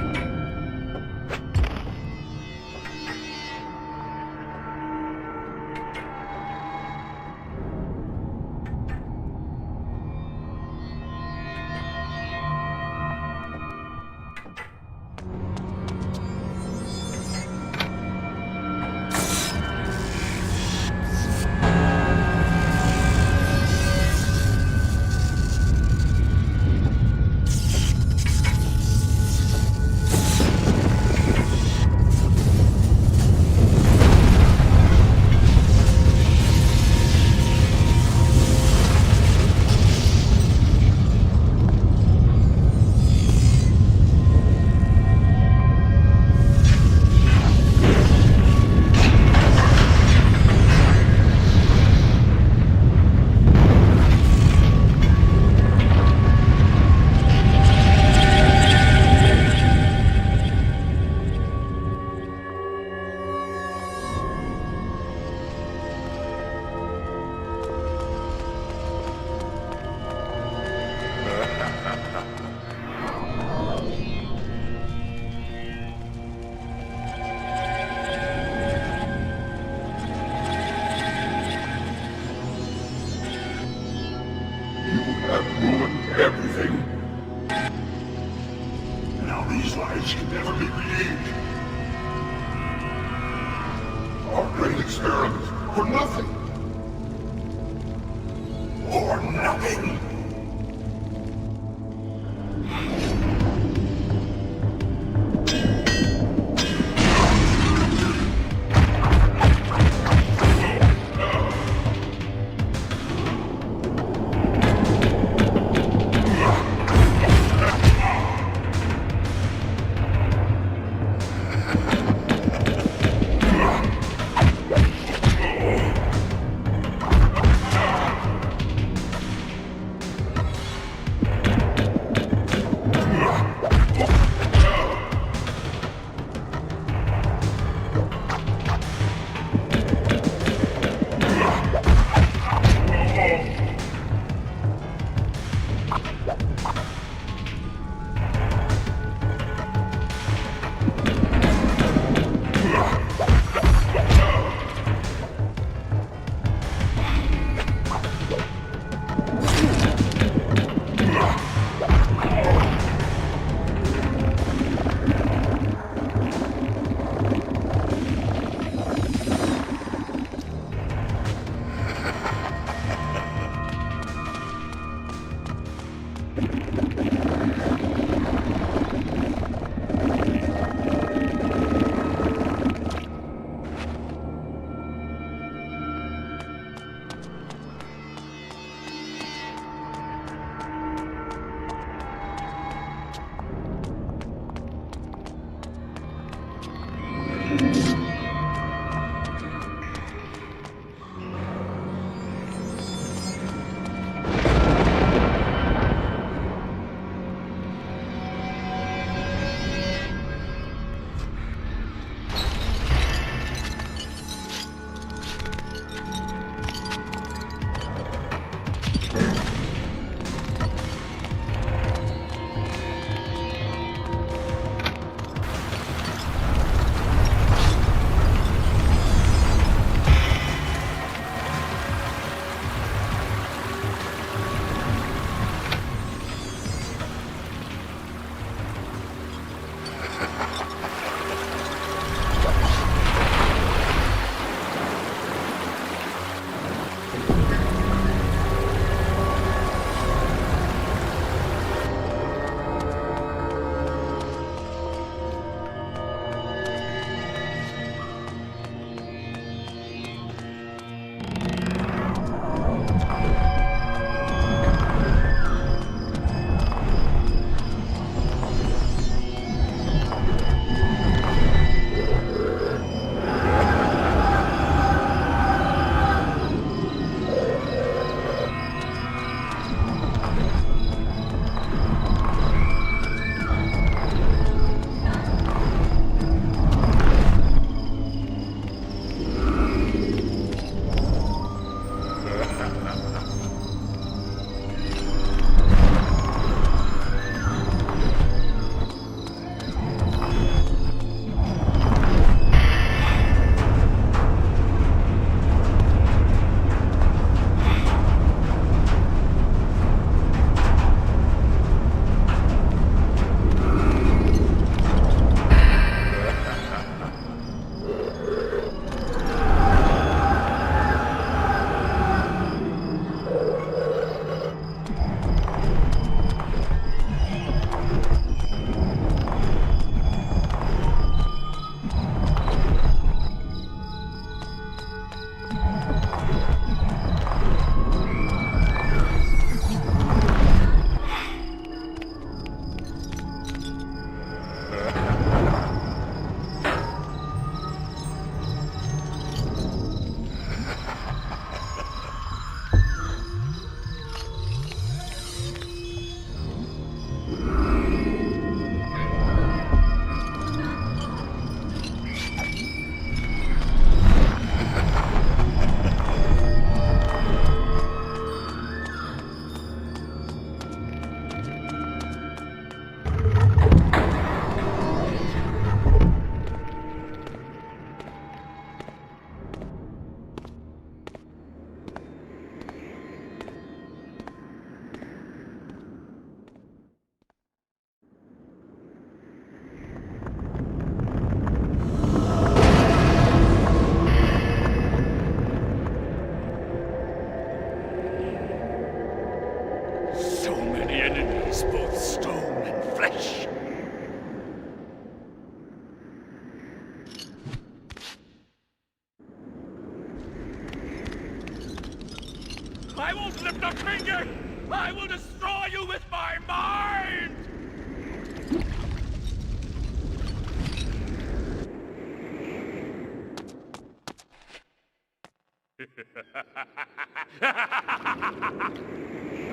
I won't lift a finger! I will destroy you with my mind!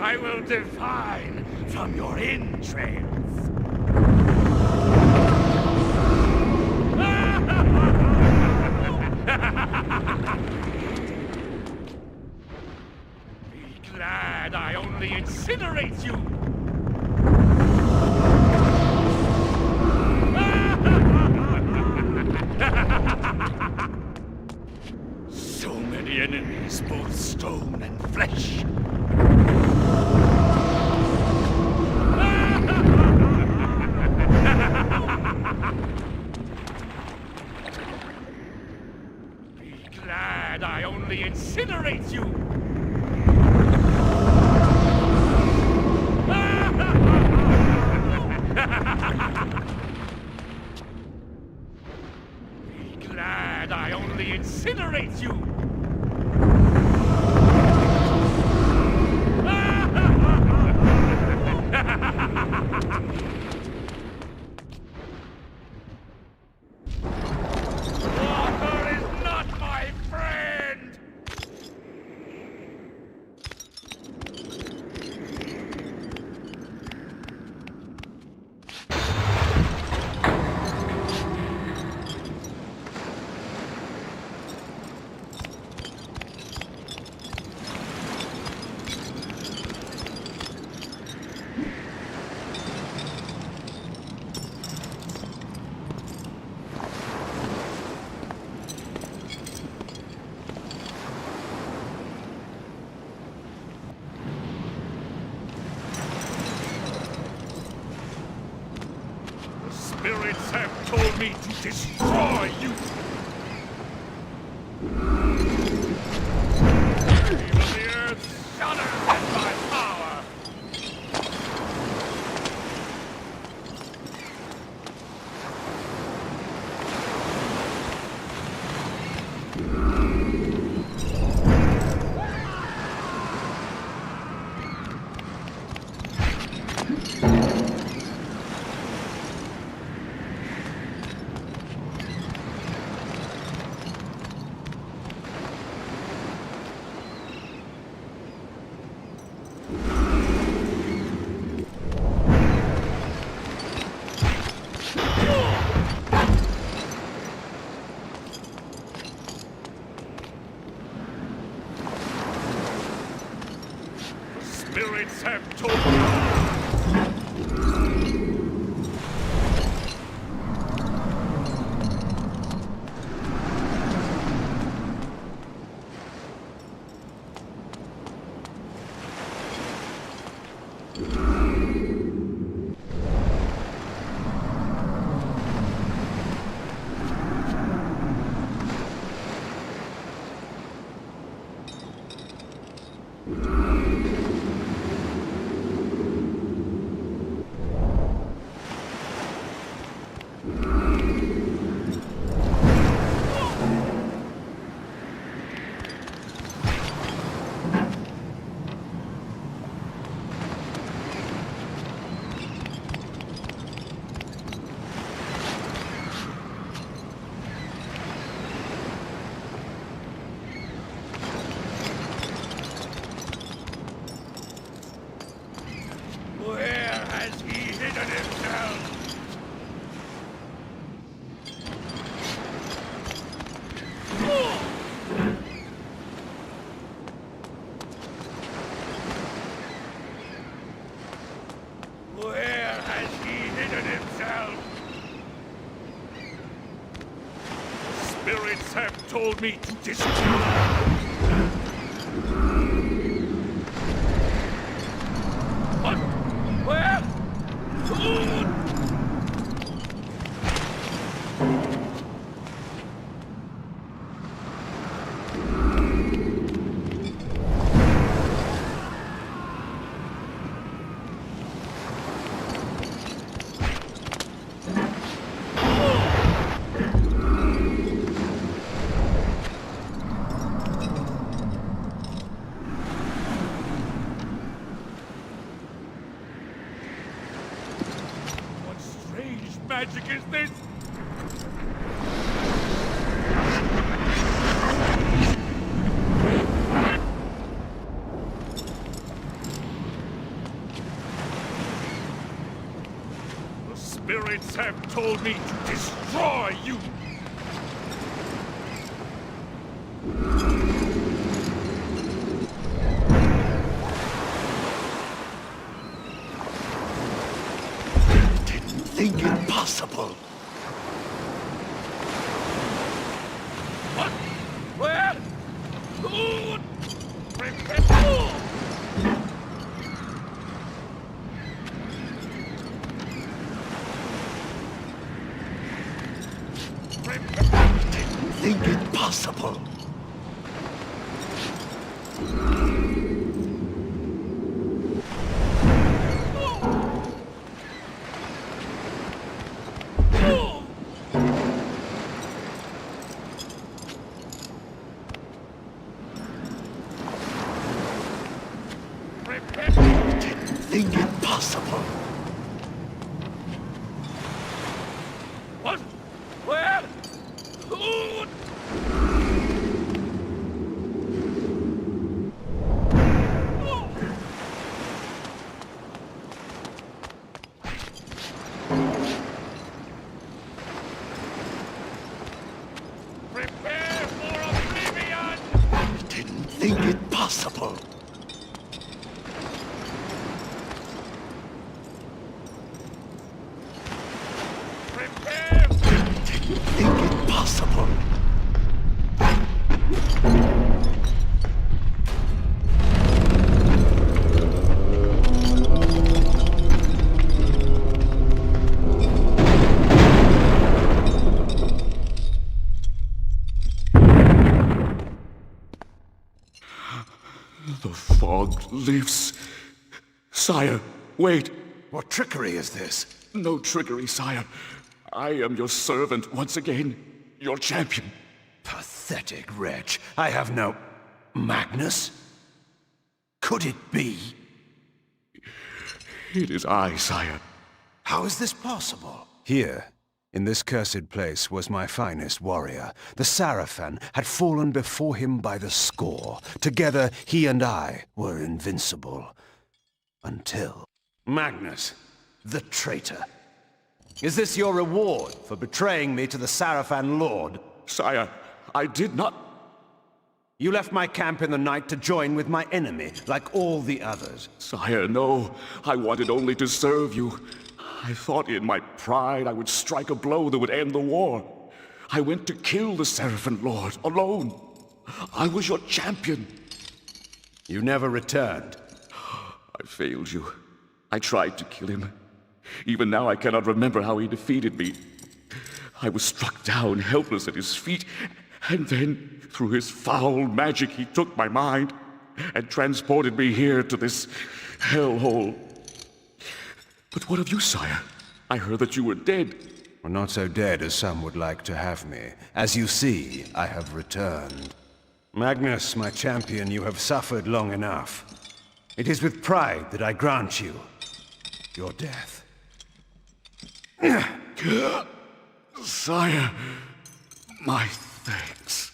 I will divine from your entrails. Be glad I only incinerate you. So many enemies, both stone and flesh. Be glad I only incinerate you. Spirits have told me to destroy you! Even the earth shudders at my power! Spirits have told told me to destroy. What? Where? Magic is this? The spirits have told me to destroy you! Think it possible. What? Where? Who? Didn't think it possible. Think it possible. What? Where? Who? Prepare for oblivion! Didn't think it possible. Think it possible. lives. Sire, wait. What trickery is this? No trickery, sire. I am your servant once again, your champion. Pathetic wretch. I have no... Magnus? Could it be? It is I, sire. How is this possible? Here, in this cursed place, was my finest warrior. The Sarafan had fallen before him by the score. Together, he and I were invincible. Until... Magnus, the traitor. Is this your reward for betraying me to the Sarafan Lord? Sire, I did not... You left my camp in the night to join with my enemy, like all the others. Sire, no. I wanted only to serve you. I thought in my pride I would strike a blow that would end the war. I went to kill the Sarafan Lord, alone. I was your champion. You never returned. I failed you. I tried to kill him. Even now I cannot remember how he defeated me. I was struck down, helpless at his feet, and then, through his foul magic, he took my mind and transported me here to this hellhole. But what of you, sire? I heard that you were dead. Well, not so dead as some would like to have me. As you see, I have returned. Magnus, my champion, you have suffered long enough. It is with pride that I grant you your death. Sire, my thanks.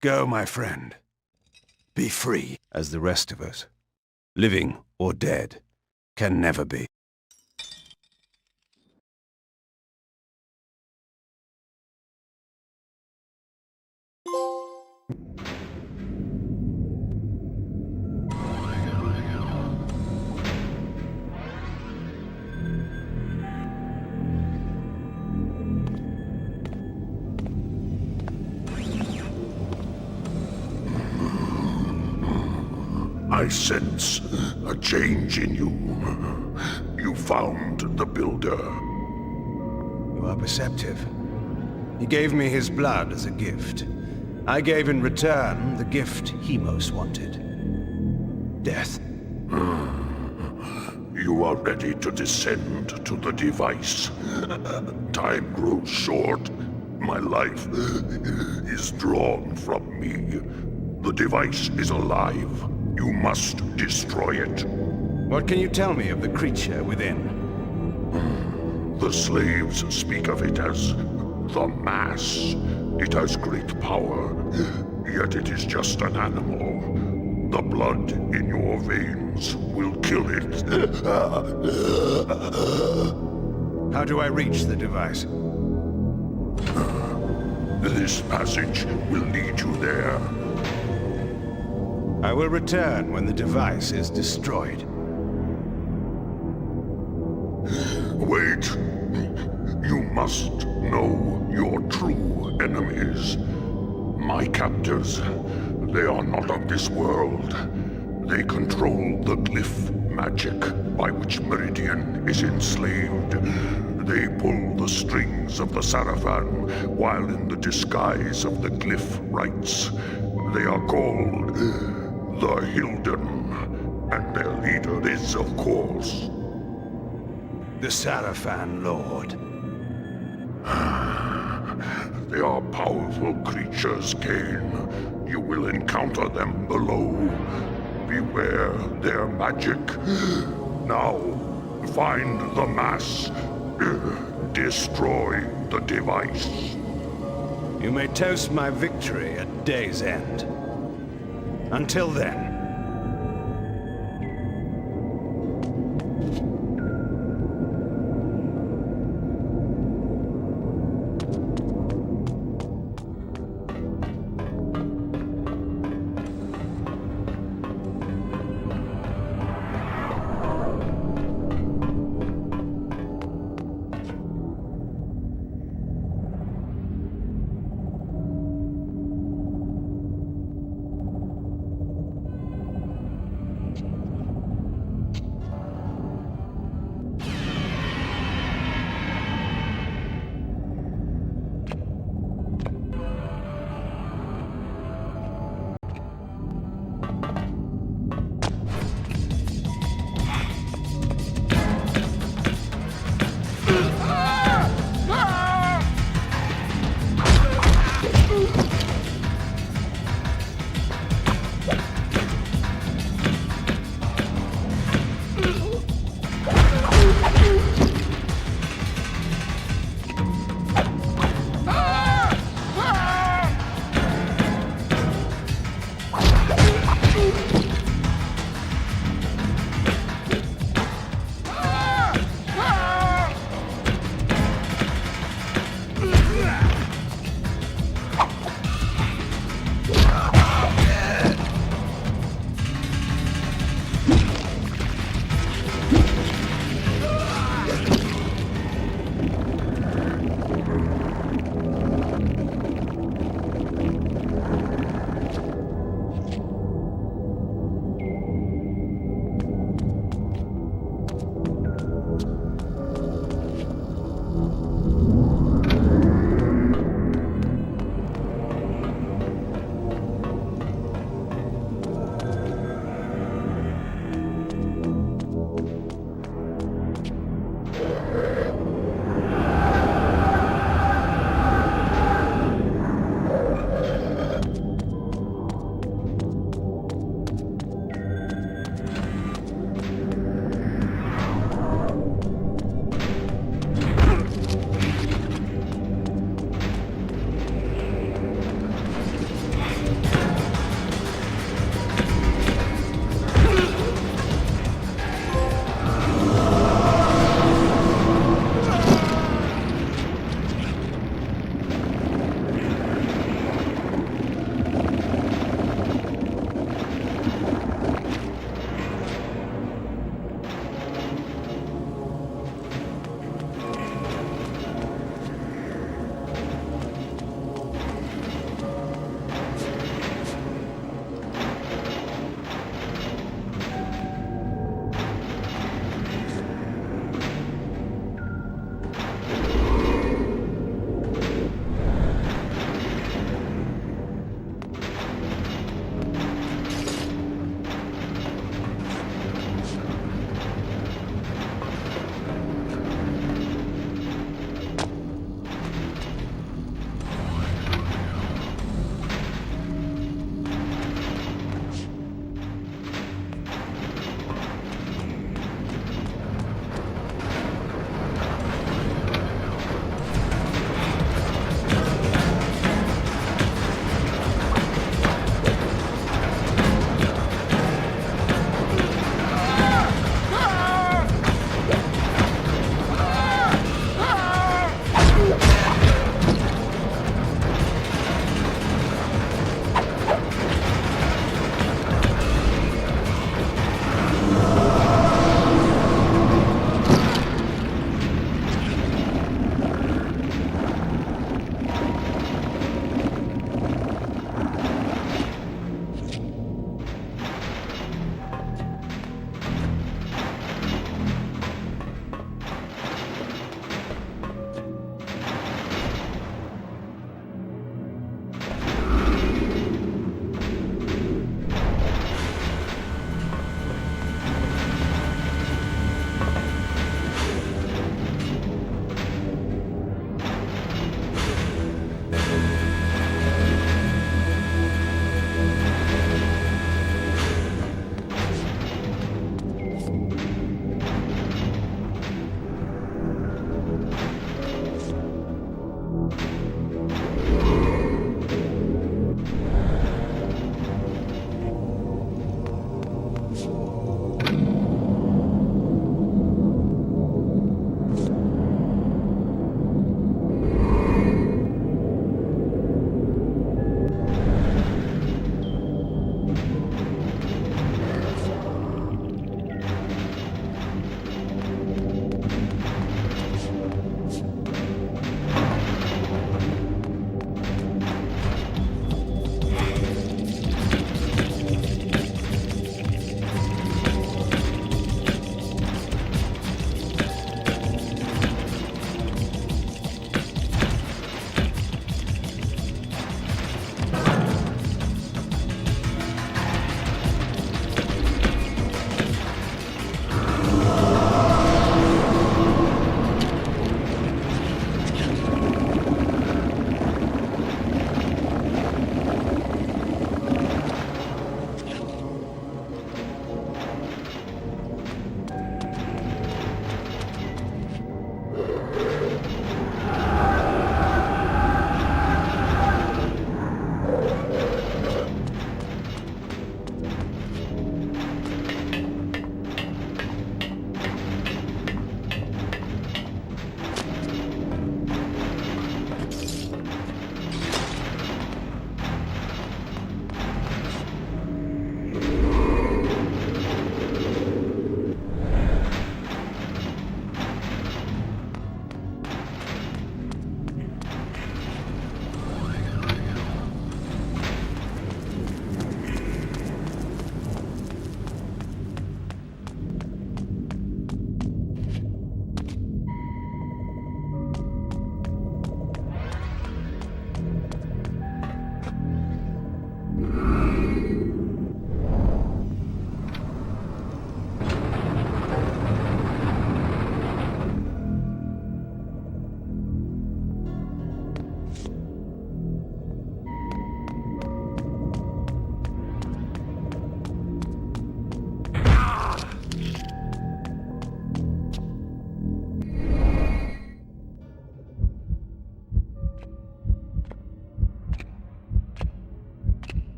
Go, my friend. Be free, as the rest of us, living or dead, can never be. I sense a change in you. You found the Builder. You are perceptive. He gave me his blood as a gift. I gave in return the gift he most wanted. Death. You are ready to descend to the device. Time grows short. My life is drawn from me. The device is alive. You must destroy it. What can you tell me of the creature within? The slaves speak of it as the Mass. It has great power, yet it is just an animal. The blood in your veins will kill it. How do I reach the device? This passage will lead you there. I will return when the device is destroyed. Wait. You must know your true enemies. My captors, they are not of this world. They control the glyph magic by which Meridian is enslaved. They pull the strings of the Sarafan while in the disguise of the glyph rites. They are called the Hilden, and their leader is, of course, the Sarafan Lord. They are powerful creatures, Cain. You will encounter them below. Beware their magic. Now, find the Mass. Destroy the device. You may toast my victory at day's end. Until then.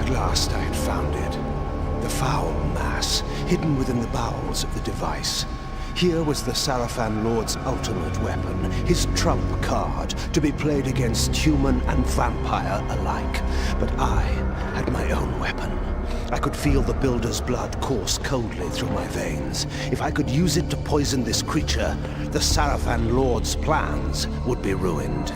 At last I had found it. The foul mass, hidden within the bowels of the device. Here was the Sarafan Lord's ultimate weapon, his trump card, to be played against human and vampire alike. But I had my own weapon. I could feel the Builder's blood course coldly through my veins. If I could use it to poison this creature, the Sarafan Lord's plans would be ruined.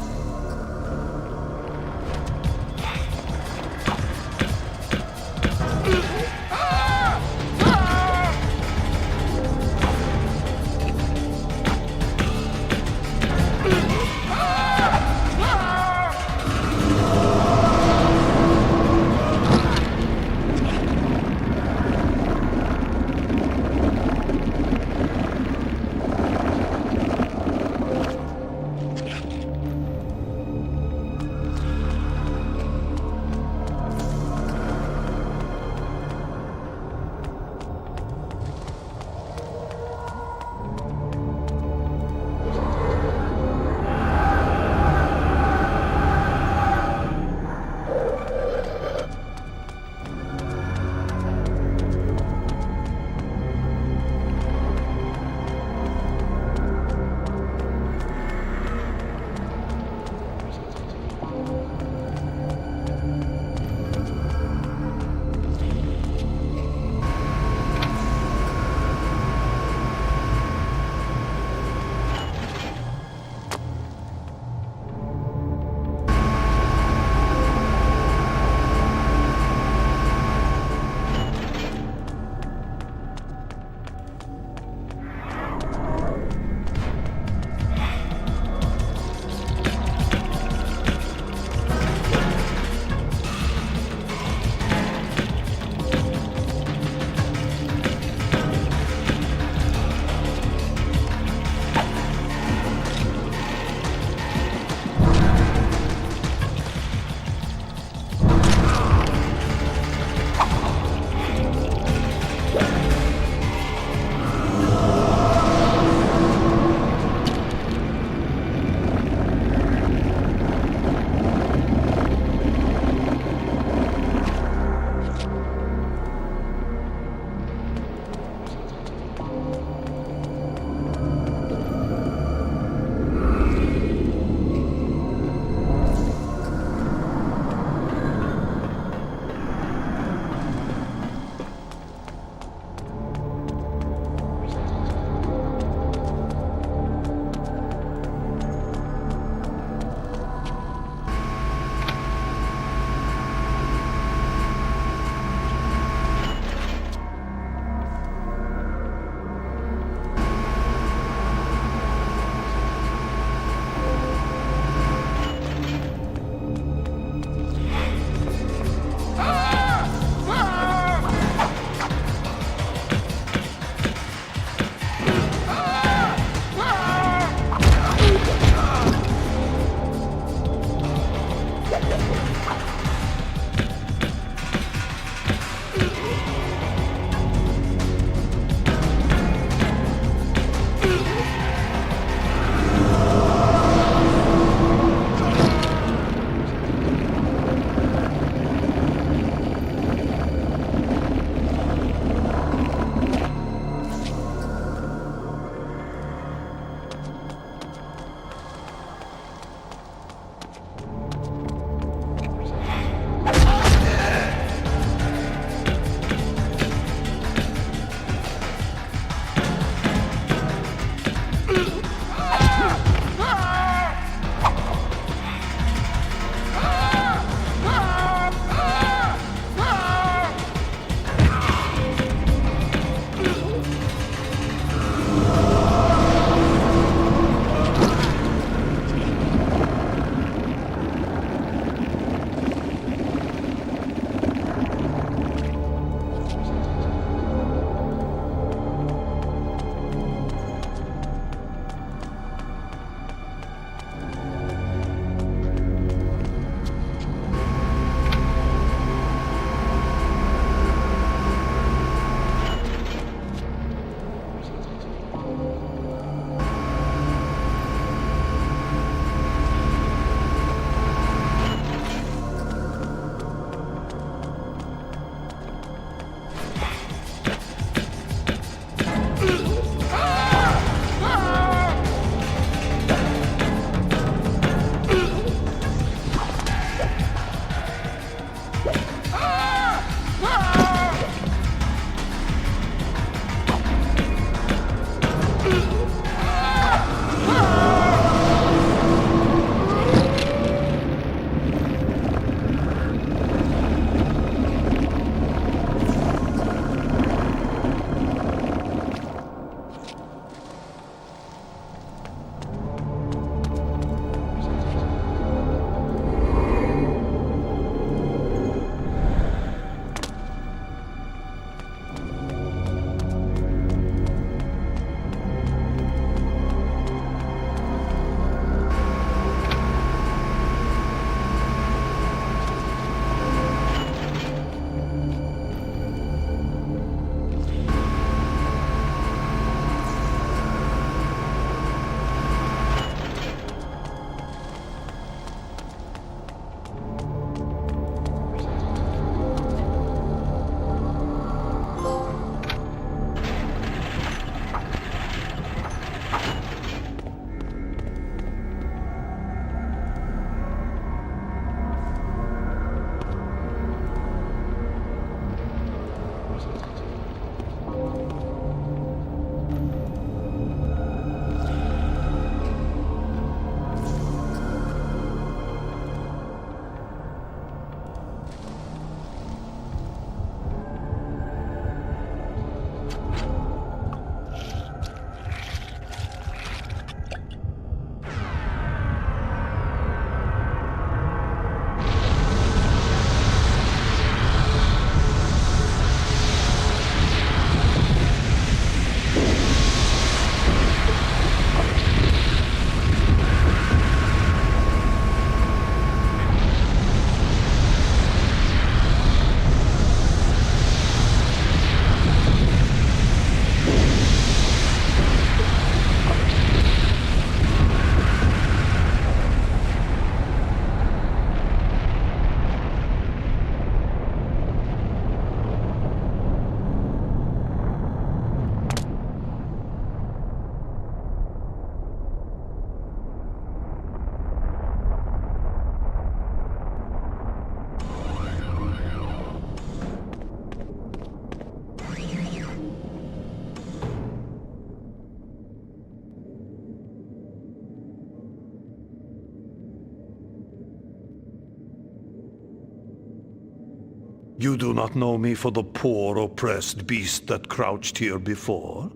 You do not know me for the poor, oppressed beast that crouched here before?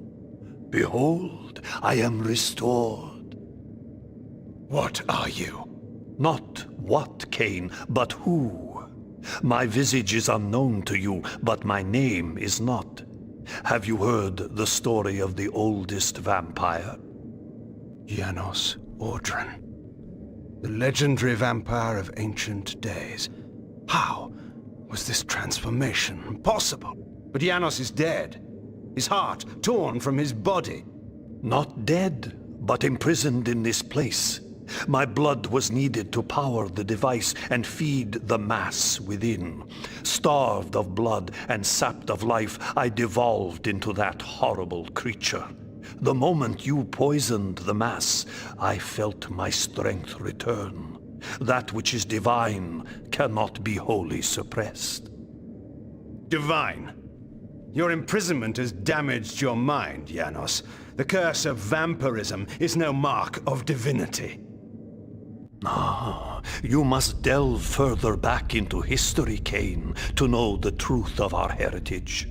Behold, I am restored. What are you? Not what, Cain, but who. My visage is unknown to you, but my name is not. Have you heard the story of the oldest vampire? Janos Audron. The legendary vampire of ancient days. How was this transformation possible? But Janos is dead. His heart torn from his body. Not dead, but imprisoned in this place. My blood was needed to power the device and feed the mass within. Starved of blood and sapped of life, I devolved into that horrible creature. The moment you poisoned the mass, I felt my strength return. That which is divine cannot be wholly suppressed. Divine? Your imprisonment has damaged your mind, Janos. The curse of vampirism is no mark of divinity. Ah, you must delve further back into history, Cain, to know the truth of our heritage.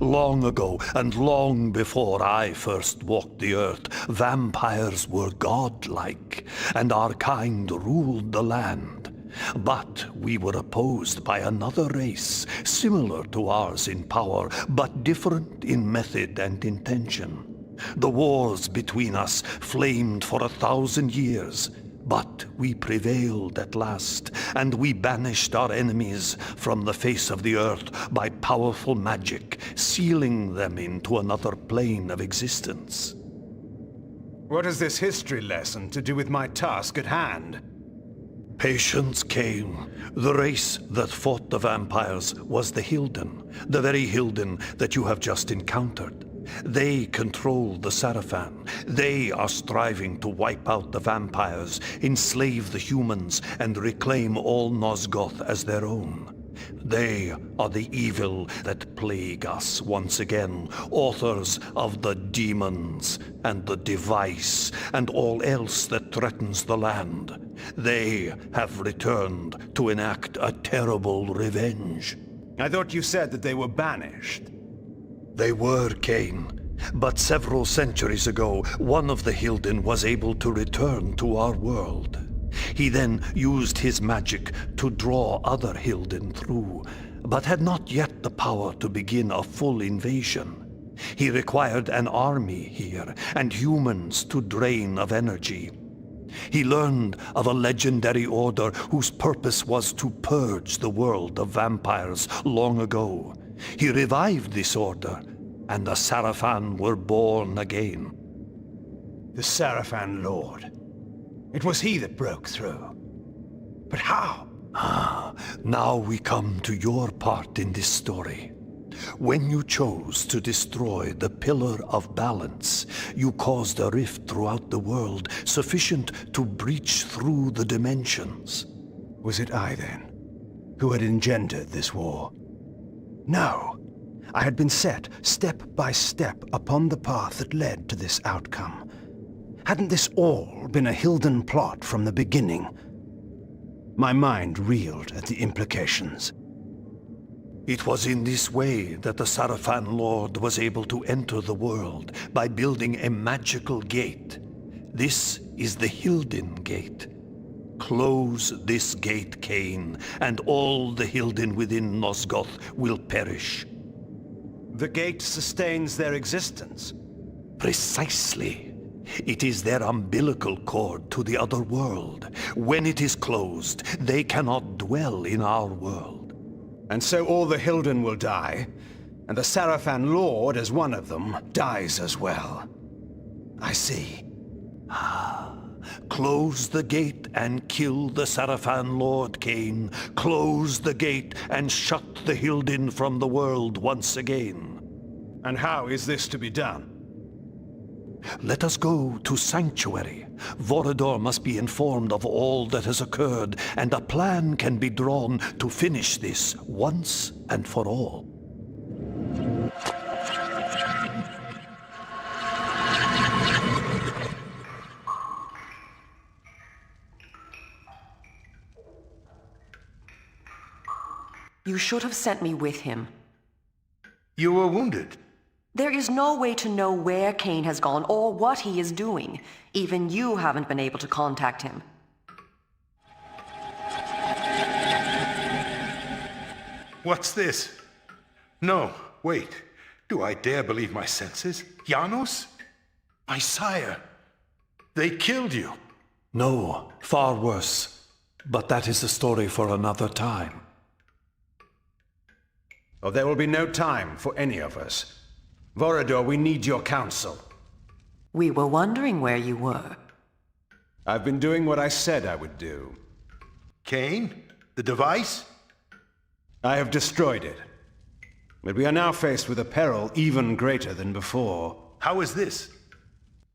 Long ago, and long before I first walked the earth, vampires were godlike, and our kind ruled the land. But we were opposed by another race, similar to ours in power, but different in method and intention. The wars between us flamed for 1,000 years, but we prevailed at last, and we banished our enemies from the face of the earth by powerful magic, sealing them into another plane of existence. What has this history lesson to do with my task at hand? Patience, Cain. The race that fought the vampires was the Hilden, the very Hilden that you have just encountered. They control the Sarafan. They are striving to wipe out the vampires, enslave the humans, and reclaim all Nosgoth as their own. They are the evil that plague us once again, authors of the demons and the device and all else that threatens the land. They have returned to enact a terrible revenge. I thought you said that they were banished. They were, Cain. But several centuries ago, one of the Hilden was able to return to our world. He then used his magic to draw other Hilden through, but had not yet the power to begin a full invasion. He required an army here, and humans to drain of energy. He learned of a legendary order whose purpose was to purge the world of vampires long ago. He revived this order, and the Sarafan were born again. The Sarafan Lord. It was he that broke through. But how? Now we come to your part in this story. When you chose to destroy the Pillar of Balance, you caused a rift throughout the world sufficient to breach through the dimensions. Was it I, then, who had engendered this war? No. I had been set, step by step, upon the path that led to this outcome. Hadn't this all been a Hilden plot from the beginning? My mind reeled at the implications. It was in this way that the Sarafan Lord was able to enter the world, by building a magical gate. This is the Hilden Gate. Close this gate, Cain, and all the Hilden within Nosgoth will perish. The gate sustains their existence. Precisely. It is their umbilical cord to the other world. When it is closed, they cannot dwell in our world. And so all the Hilden will die, and the Sarafan Lord, as one of them, dies as well. I see. Close the gate and kill the Sarafan Lord, Cain. Close the gate and shut the Hilden from the world once again. And how is this to be done? Let us go to Sanctuary. Vorador must be informed of all that has occurred, and a plan can be drawn to finish this once and for all. You You should have sent me with him. You were wounded. There is no way to know where Cain has gone or what he is doing. Even you haven't been able to contact him. What's this? No, wait. Do I dare believe my senses? Janos? My sire. They killed you. No, far worse. But that is a story for another time. Oh, there will be no time for any of us. Vorador, we need your counsel. We were wondering where you were. I've been doing what I said I would do. Cain? The device? I have destroyed it. But we are now faced with a peril even greater than before. How is this?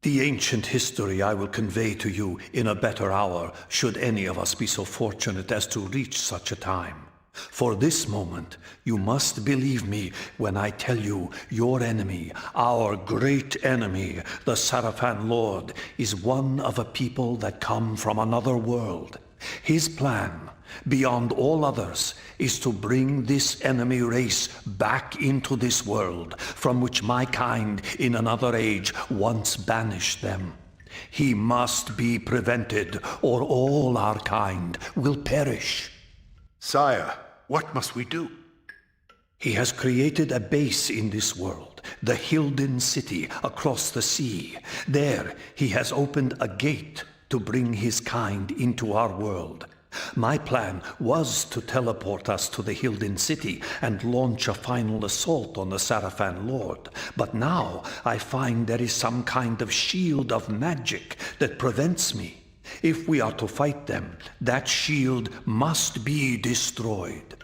The ancient history I will convey to you in a better hour, should any of us be so fortunate as to reach such a time. For this moment, you must believe me when I tell you your enemy, our great enemy, the Sarafan Lord, is one of a people that come from another world. His plan, beyond all others, is to bring this enemy race back into this world, from which my kind in another age once banished them. He must be prevented, or all our kind will perish. Sire, what must we do? He has created a base in this world, the Hilden city across the sea. There, he has opened a gate to bring his kind into our world. My plan was to teleport us to the Hilden city and launch a final assault on the Sarafan Lord. But now I find there is some kind of shield of magic that prevents me. If we are to fight them, that shield must be destroyed.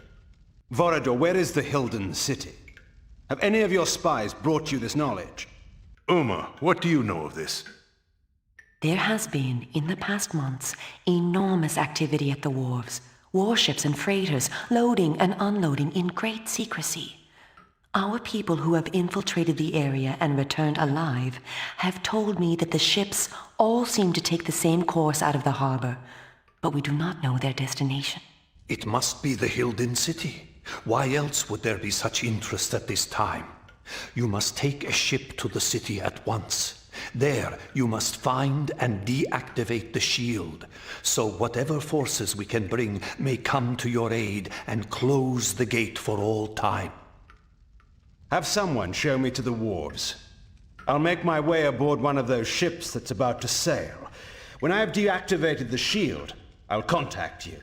Vorador, where is the Hilden city? Have any of your spies brought you this knowledge? Uma, what do you know of this? There has been, in the past months, enormous activity at the wharves. Warships and freighters loading and unloading in great secrecy. Our people who have infiltrated the area and returned alive have told me that the ships all seem to take the same course out of the harbor, but we do not know their destination. It must be the Hilden city. Why else would there be such interest at this time? You must take a ship to the city at once. There, you must find and deactivate the shield, so whatever forces we can bring may come to your aid and close the gate for all time. Have someone show me to the wharves. I'll make my way aboard one of those ships that's about to sail. When I have deactivated the shield, I'll contact you.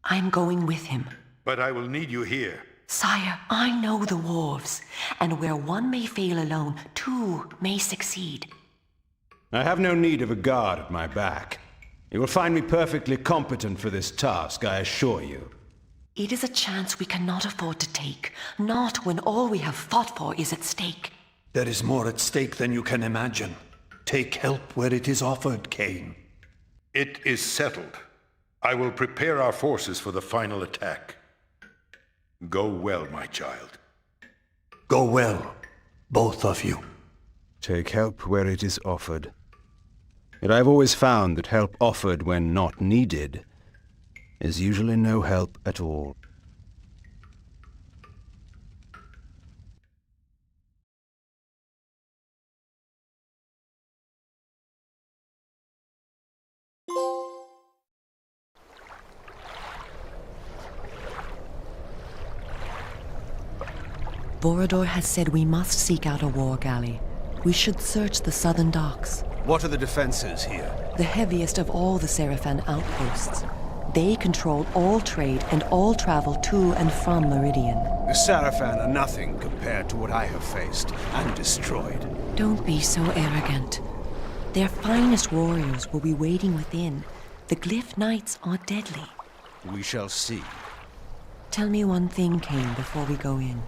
I'm going with him. But I will need you here. Sire, I know the wharves, and where one may fail alone, two may succeed. I have no need of a guard at my back. You will find me perfectly competent for this task, I assure you. It is a chance we cannot afford to take, not when all we have fought for is at stake. There is more at stake than you can imagine. Take help where it is offered, Cain. It is settled. I will prepare our forces for the final attack. Go well, my child. Go well, both of you. Take help where it is offered. Yet I've always found that help offered when not needed is usually no help at all. Vorador has said we must seek out a war galley. We should search the southern docks. What are the defenses here? The heaviest of all the Sarafan outposts. They control all trade and all travel to and from Meridian. The Sarafan are nothing compared to what I have faced and destroyed. Don't be so arrogant. Their finest warriors will be waiting within. The Glyph Knights are deadly. We shall see. Tell me one thing, Cain, before we go in.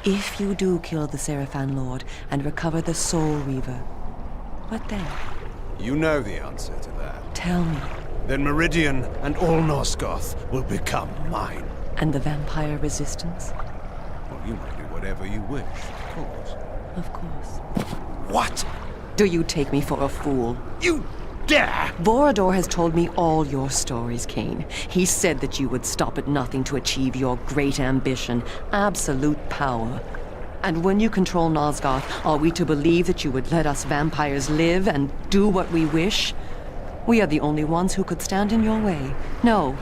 If you do kill the Sarafan Lord and recover the Soul Reaver, what then? You know the answer to that. Tell me. Then Meridian and all Nosgoth will become mine. And the vampire resistance? Well, you may do whatever you wish, of course. Of course. What? Do you take me for a fool? You dare! Vorador has told me all your stories, Cain. He said that you would stop at nothing to achieve your great ambition, absolute power. And when you control Nosgoth, are we to believe that you would let us vampires live and do what we wish? We are the only ones who could stand in your way. No,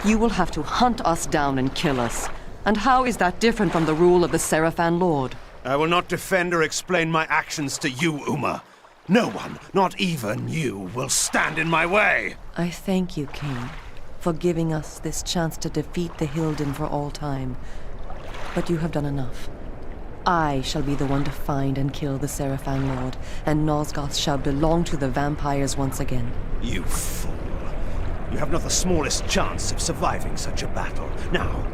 you will have to hunt us down and kill us. And how is that different from the rule of the Sarafan Lord? I will not defend or explain my actions to you, Uma. No one, not even you, will stand in my way. I thank you, Cain, for giving us this chance to defeat the Hilden for all time. But you have done enough. I shall be the one to find and kill the Sarafan Lord, and Nosgoth shall belong to the vampires once again. You fool. You have not the smallest chance of surviving such a battle. Now,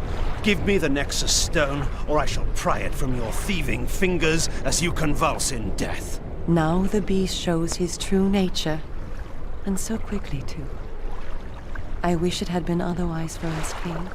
give me the Nexus stone, or I shall pry it from your thieving fingers as you convulse in death. Now the beast shows his true nature, and so quickly, too. I wish it had been otherwise for us, Cain.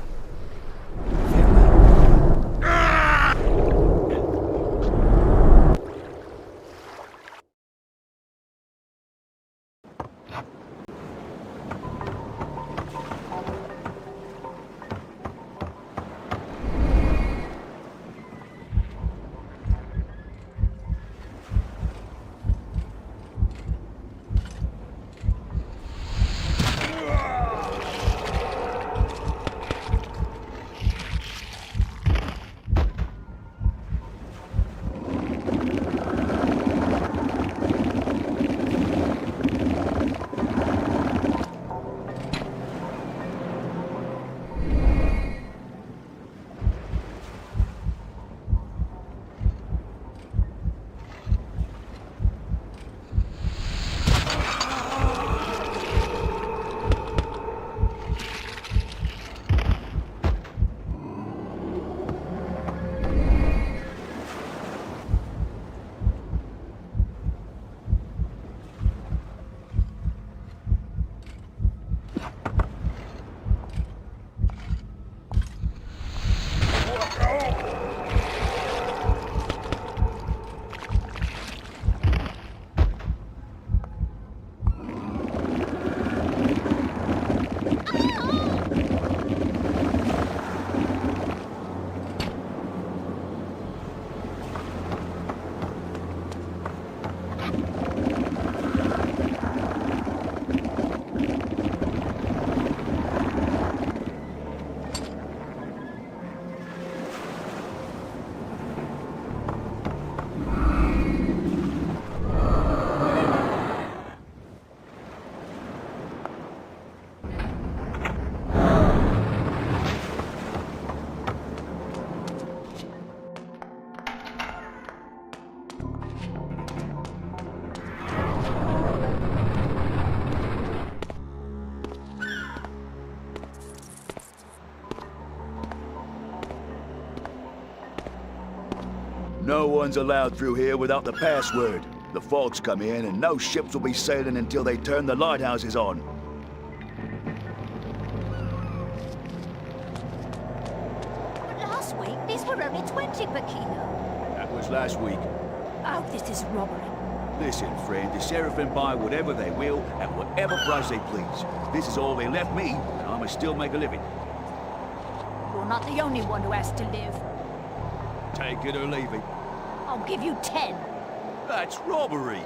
No one's allowed through here without the password. The fog's come in, and no ships will be sailing until they turn the lighthouses on. But last week, these were only 20 per kilo. That was last week. Oh, this is robbery. Listen, friend, the Sarafan buy whatever they will at whatever price they please. This is all they left me, and I must still make a living. You're not the only one who has to live. Take it or leave it. I'll give you 10. That's robbery.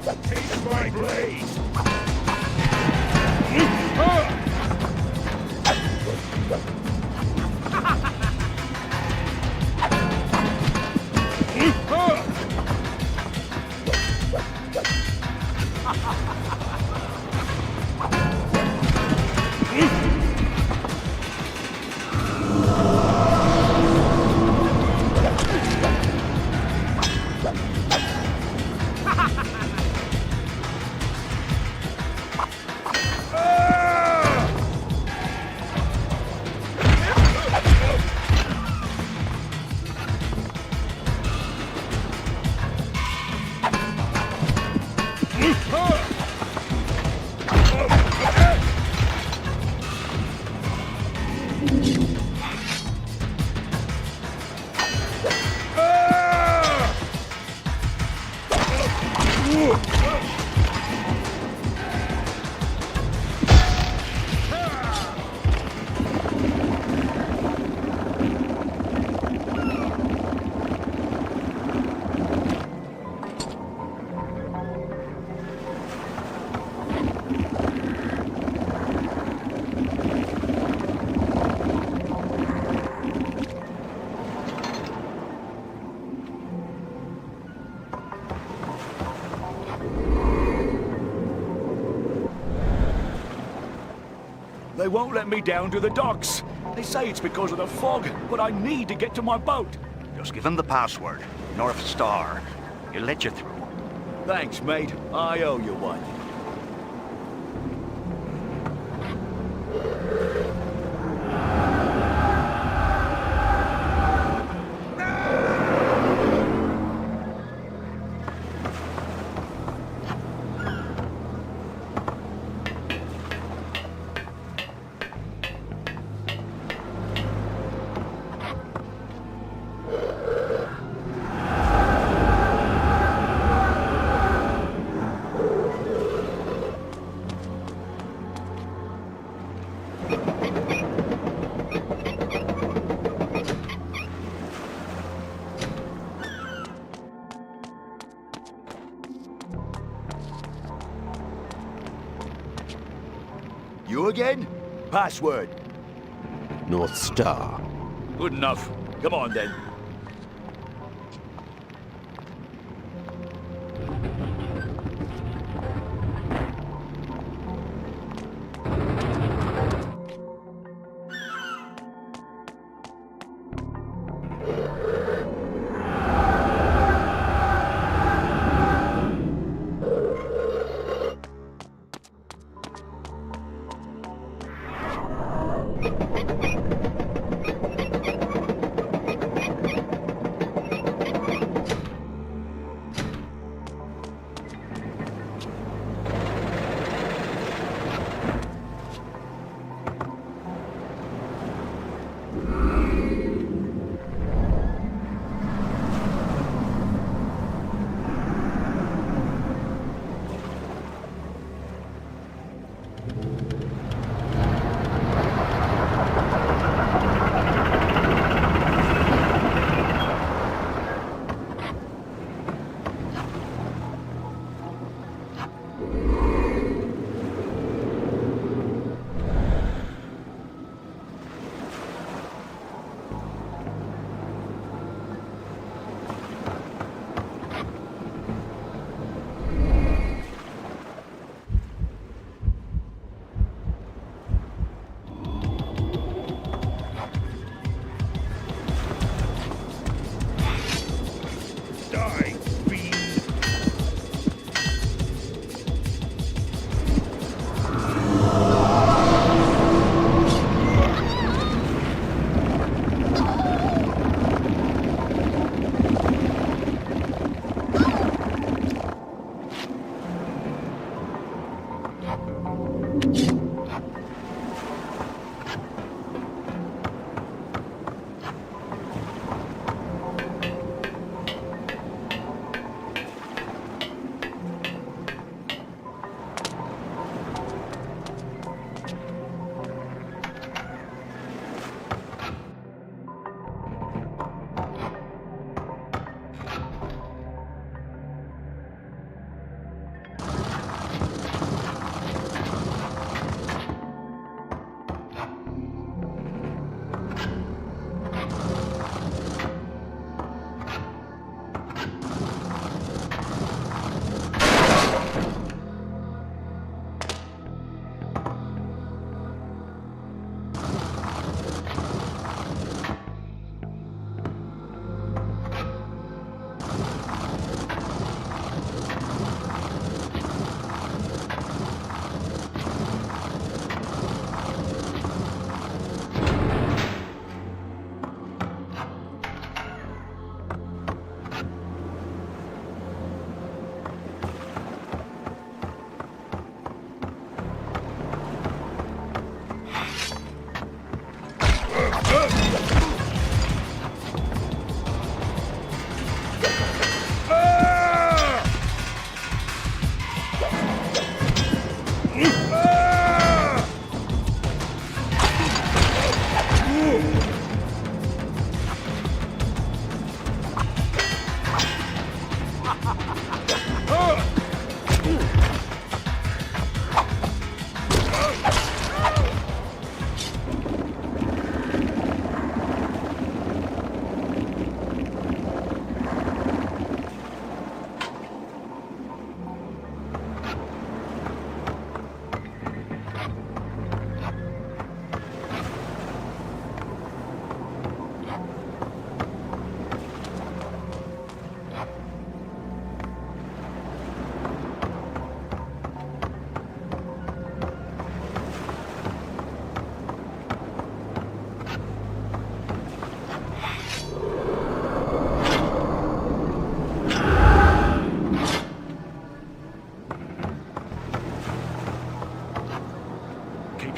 Taste my blade! They won't let me down to the docks. They say it's because of the fog, but I need to get to my boat. Just give him the password. North Star. He'll let you through. Thanks, mate. I owe you one. You again? Password. North Star. Good enough. Come on, then.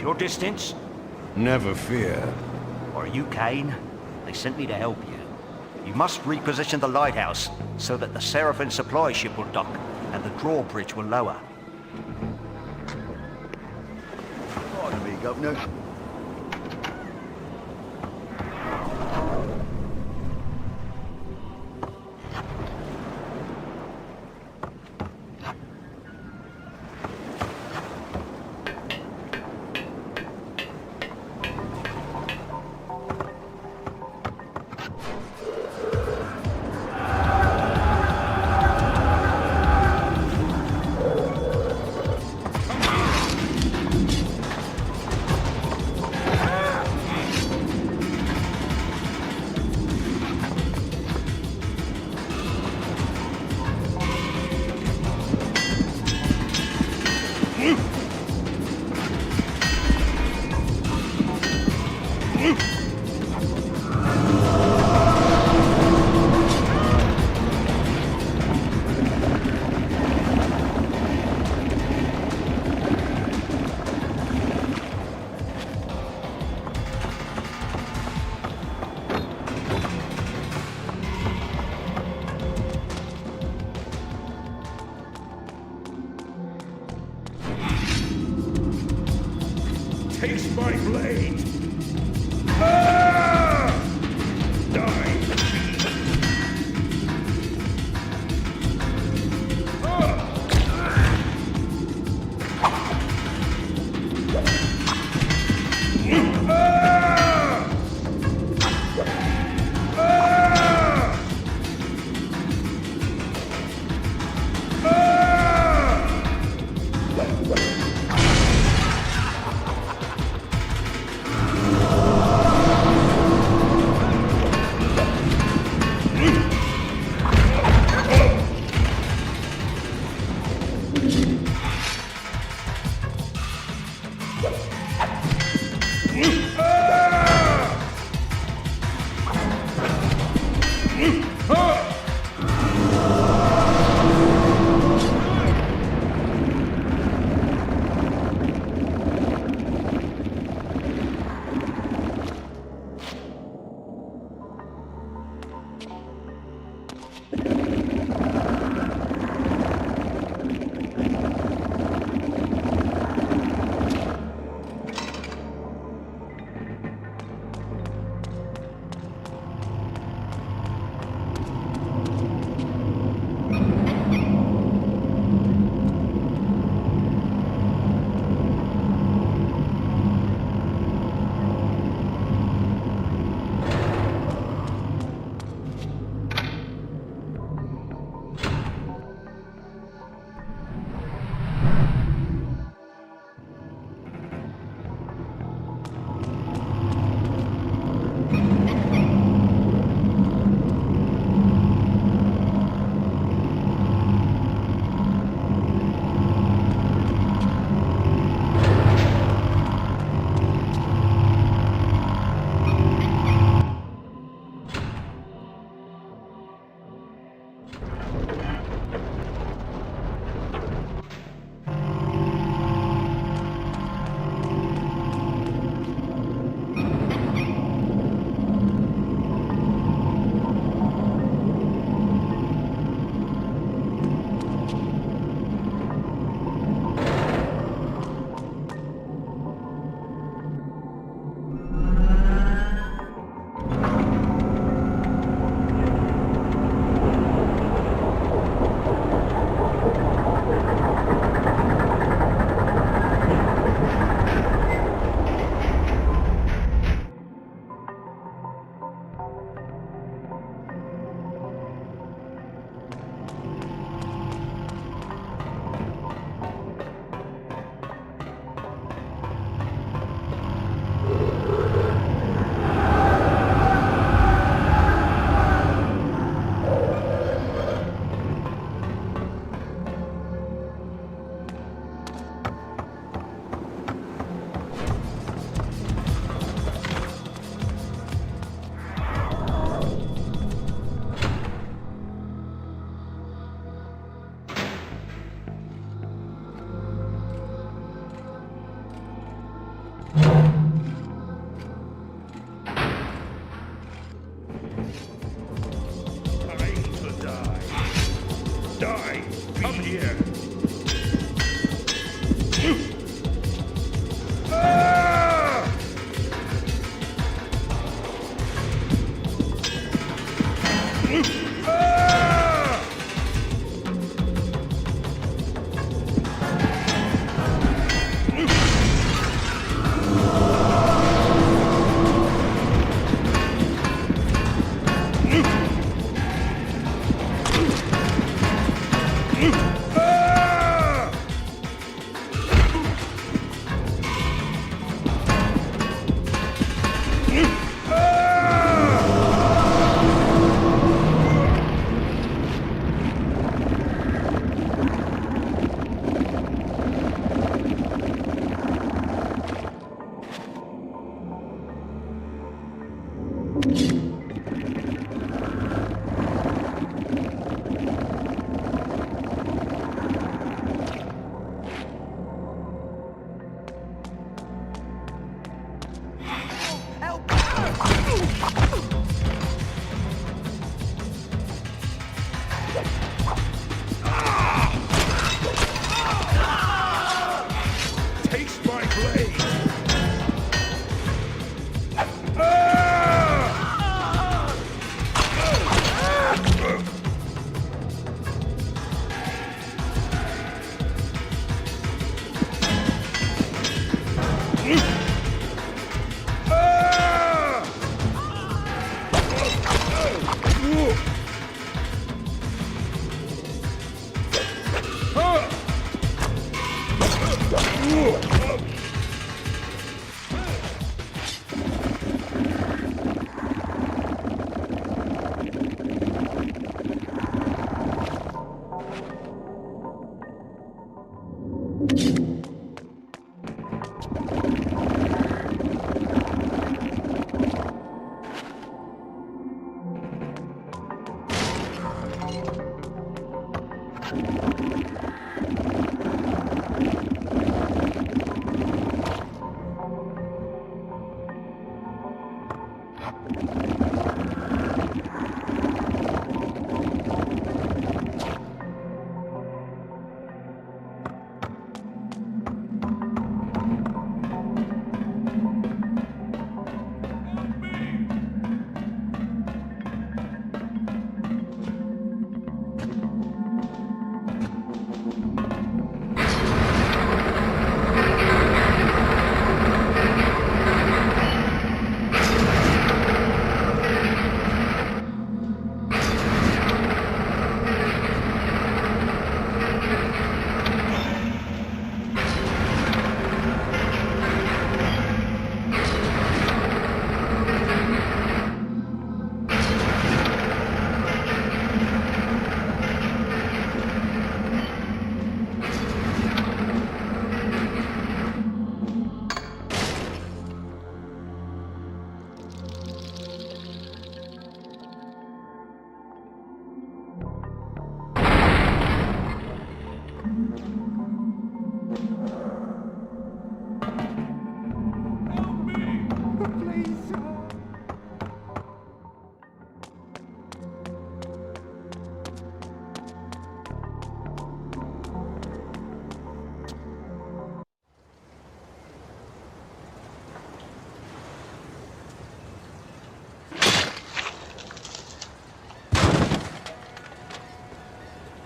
your distance? Never fear. Are you Cain? They sent me to help you. You must reposition the lighthouse so that the Sarafan supply ship will dock and the drawbridge will lower. Pardon me, Governor. Taste my blade! Ah! Die! come here.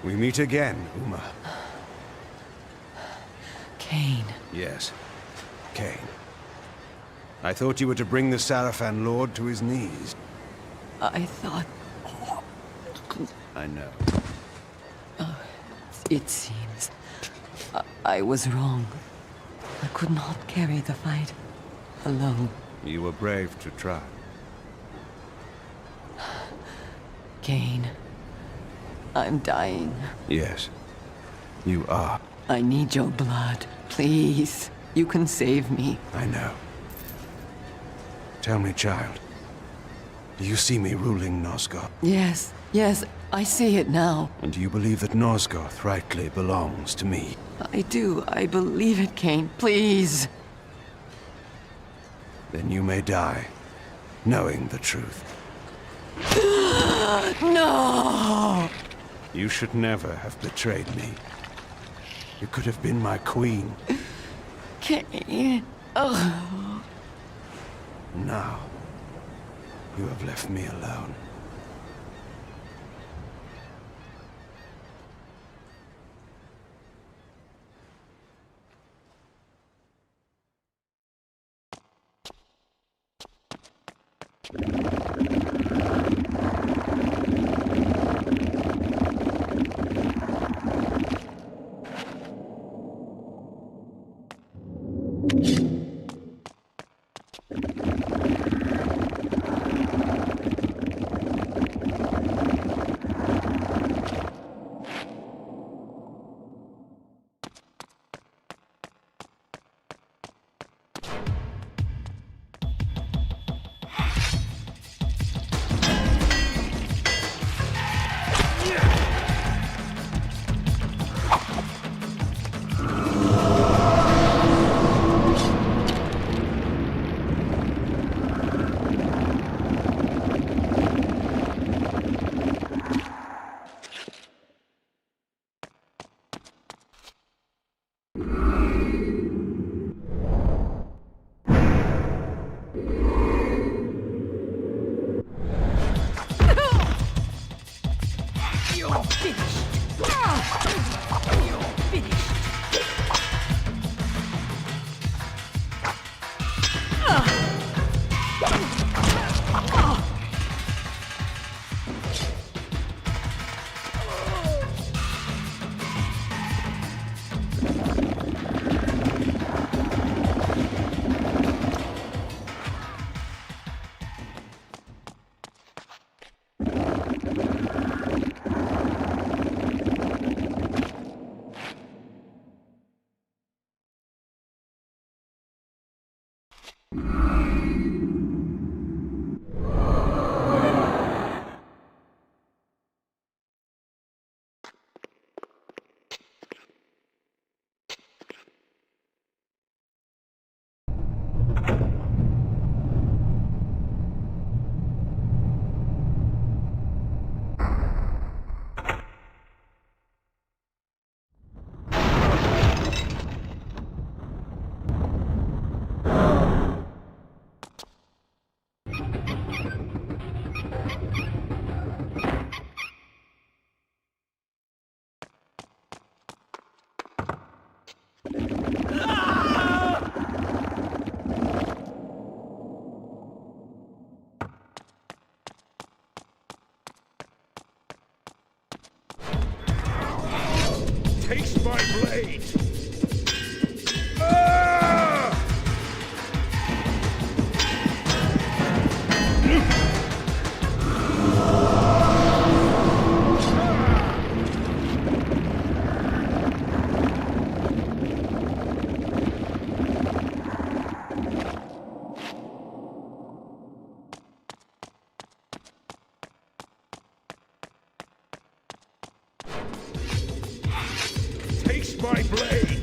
We meet again, Uma. Cain. Yes, Cain. I thought you were to bring the Sarafan Lord to his knees. I thought... I know. It seems... I was wrong. I could not carry the fight alone. You were brave to try. Cain, I'm dying. Yes, you are. I need your blood. Please, you can save me. I know. Tell me, child, do you see me ruling Nosgoth? Yes, I see it now. And do you believe that Nosgoth rightly belongs to me? I do. I believe it, Cain. Please. Then you may die, knowing the truth. No! You should never have betrayed me. You could have been my queen. Cain. Oh. Now, you have left me alone. Taste my blade! Taste my blade!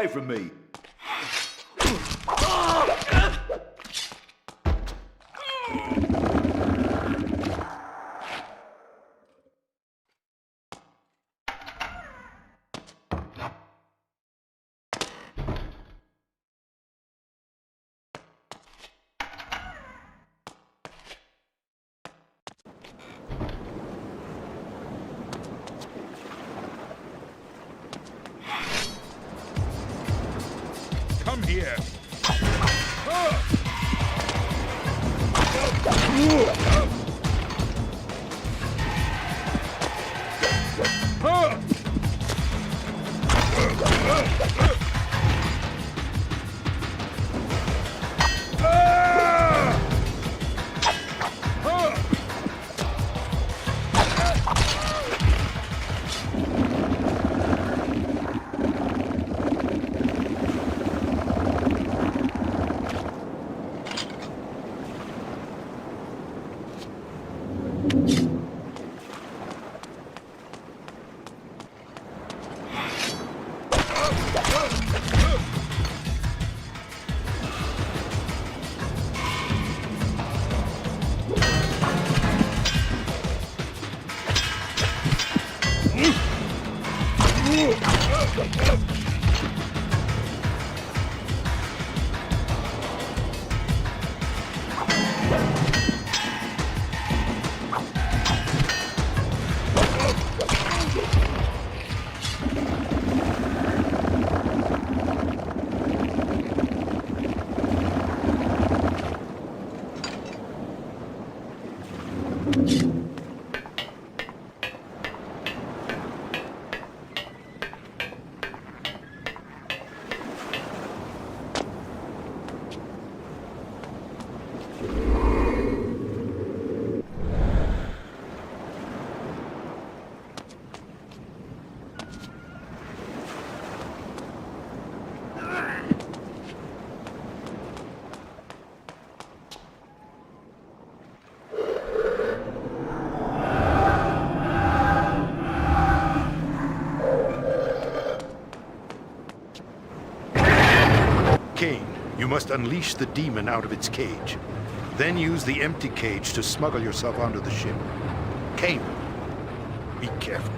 away from me! Come here. Cain, you must unleash the demon out of its cage. Then use the empty cage to smuggle yourself onto the ship. Cain, be careful.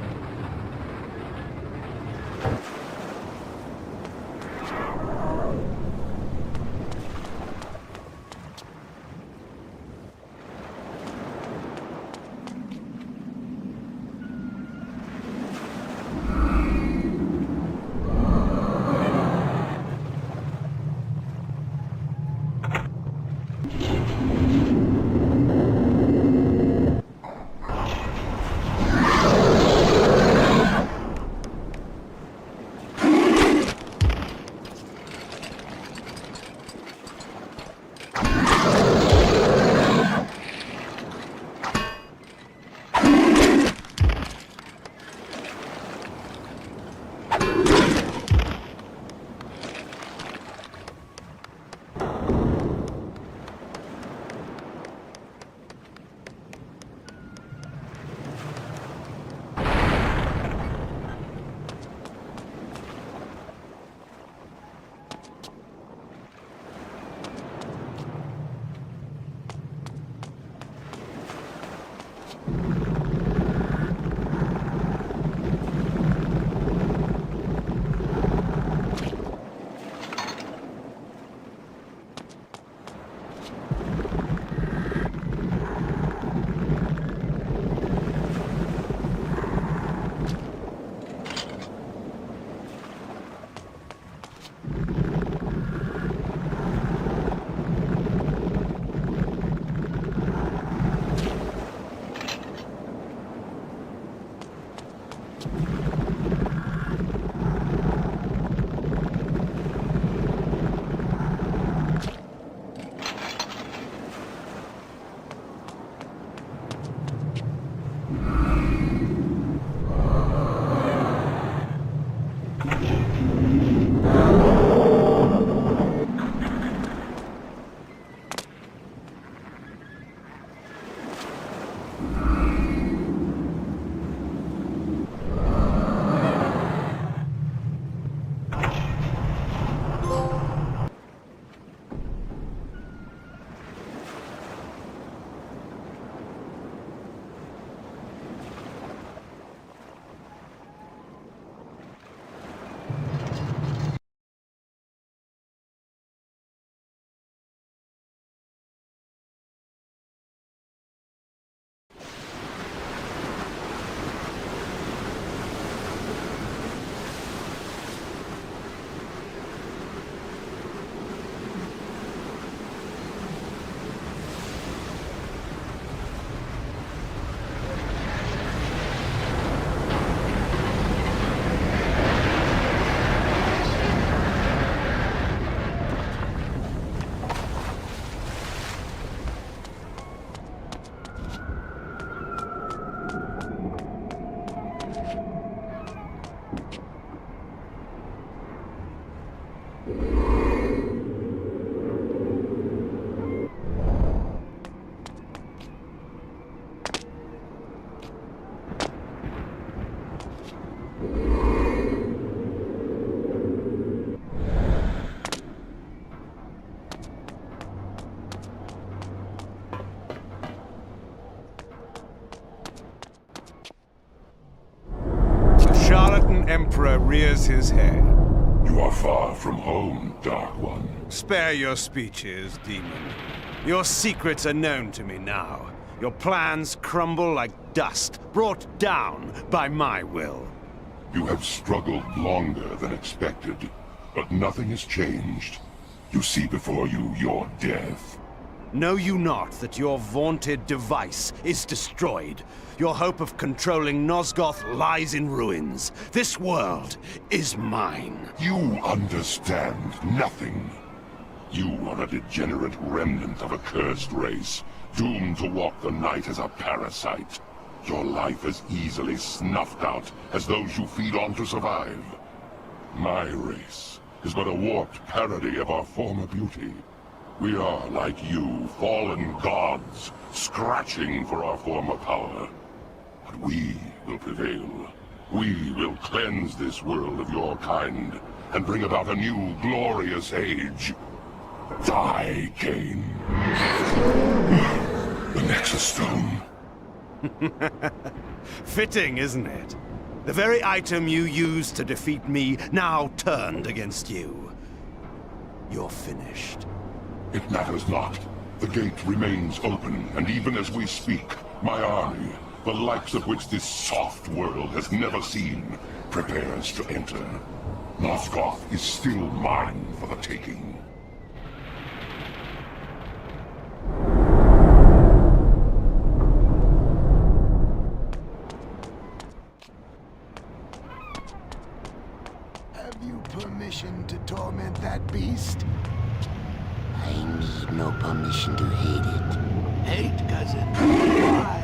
Emperor rears his head. You are far from home, Dark One. Spare your speeches, demon. Your secrets are known to me now. Your plans crumble like dust, brought down by my will. You have struggled longer than expected, but nothing has changed. You see before you your death. Know you not that your vaunted device is destroyed? Your hope of controlling Nosgoth lies in ruins. This world is mine. You understand nothing. You are a degenerate remnant of a cursed race, doomed to walk the night as a parasite. Your life as easily snuffed out as those you feed on to survive. My race is but a warped parody of our former beauty. We are, like you, fallen gods, scratching for our former power. But we will prevail. We will cleanse this world of your kind, and bring about a new, glorious age. Die, Cain. The Nexus Stone. Fitting, isn't it? The very item you used to defeat me now turned against you. You're finished. It matters not. The gate remains open, and even as we speak, my army, the likes of which this soft world has never seen, prepares to enter. Nosgoth is still mine for the taking. Have you permission to torment that beast? I need no permission to hate it. Hate, cousin? Why?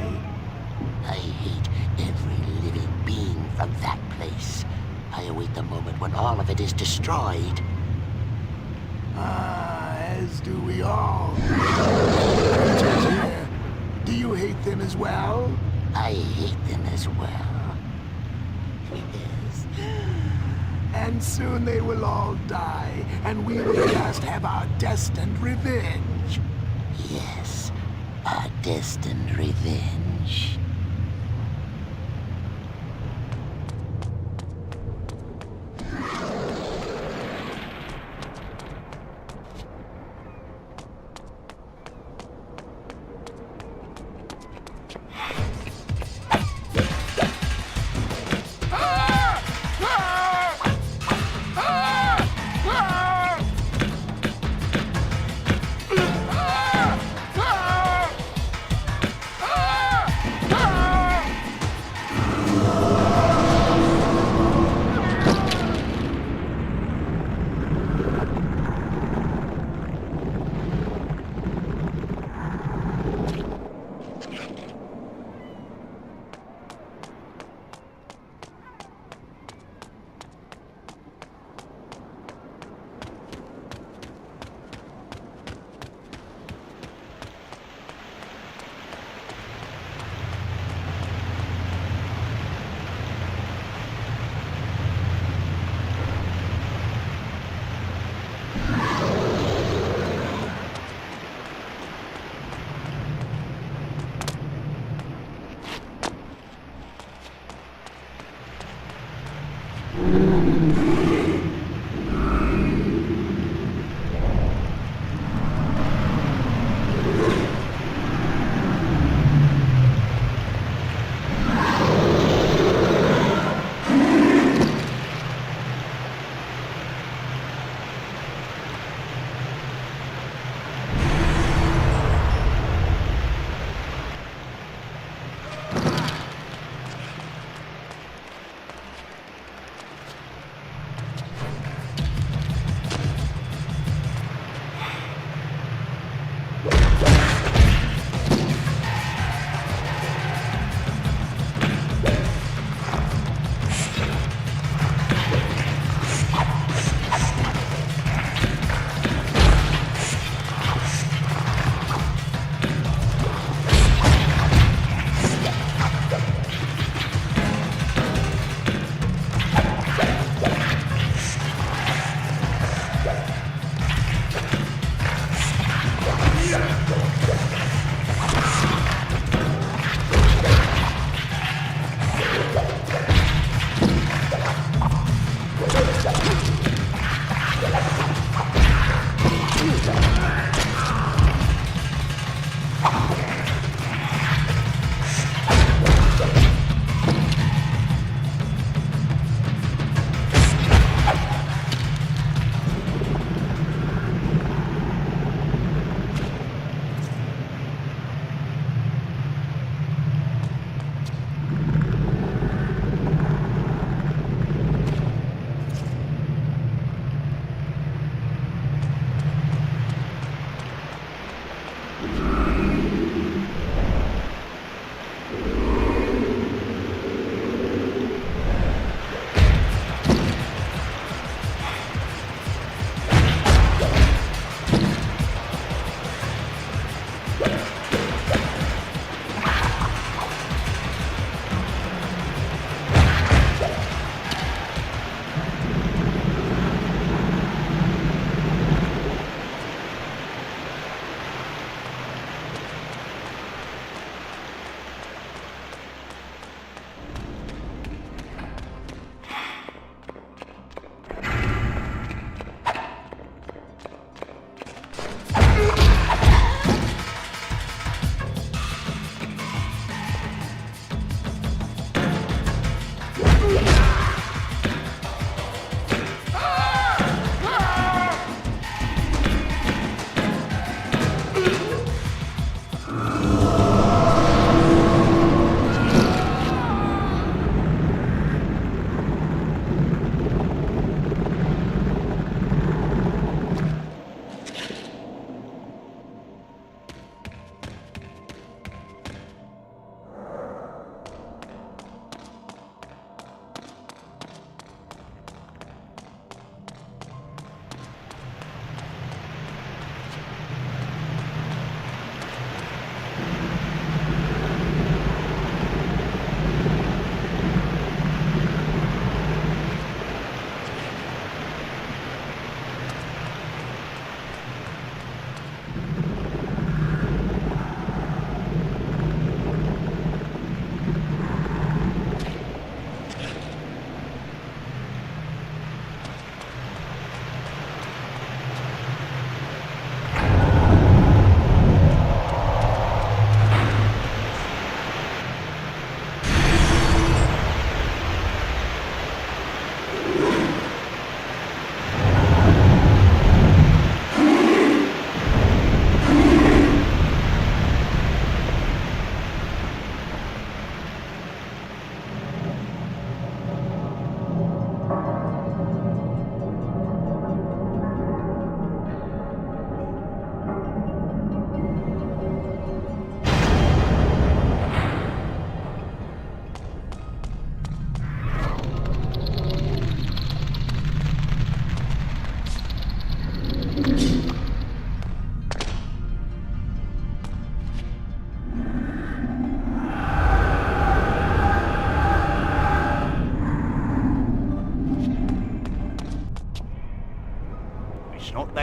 I hate every living being from that place. I await the moment when all of it is destroyed. Ah, as do we all. Do you hate them as well? I hate them as well. And soon they will all die, and we will just have our destined revenge. Yes, our destined revenge.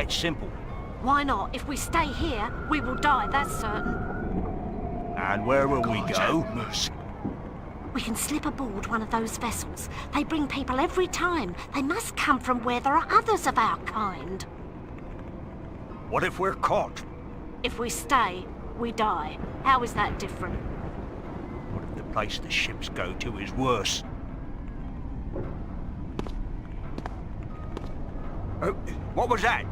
that simple. Why not? If we stay here, we will die, that's certain. And where will we go? We can slip aboard one of those vessels. They bring people every time. They must come from where there are others of our kind. What if we're caught? If we stay, we die. How is that different? What if the place the ships go to is worse? What was that?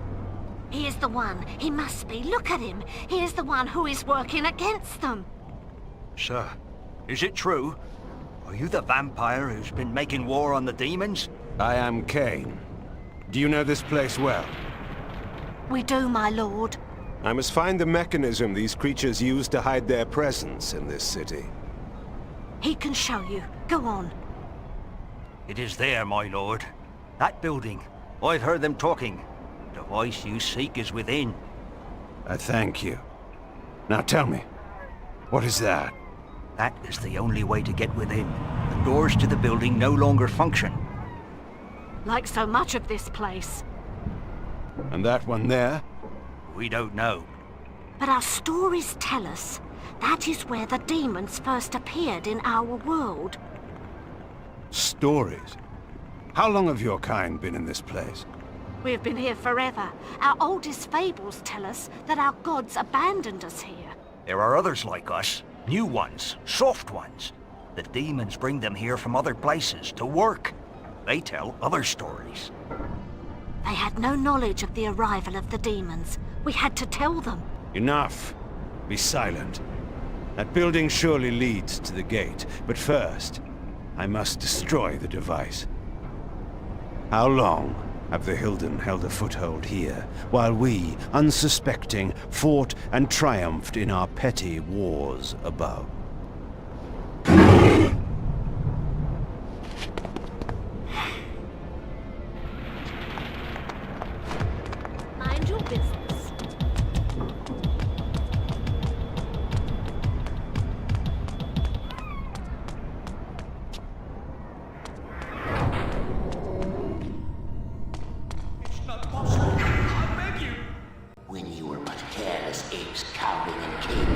He is the one. He must be. Look at him. He is the one who is working against them. Sir, is it true? Are you the vampire who's been making war on the demons? I am Cain. Do you know this place well? We do, my lord. I must find the mechanism these creatures use to hide their presence in this city. He can show you. Go on. It is there, my lord. That building. I've heard them talking. The voice you seek is within. I thank you. Now tell me, what is that? That is the only way to get within. The doors to the building no longer function. Like so much of this place. And that one there? We don't know. But our stories tell us that is where the demons first appeared in our world. Stories? How long have your kind been in this place? We have been here forever. Our oldest fables tell us that our gods abandoned us here. There are others like us. New ones. Soft ones. The demons bring them here from other places to work. They tell other stories. They had no knowledge of the arrival of the demons. We had to tell them. Enough. Be silent. That building surely leads to the gate, but first, I must destroy the device. How long have the Hilden held a foothold here, while we, unsuspecting, fought and triumphed in our petty wars above? Mind your business. When you were but careless apes cowering in cave.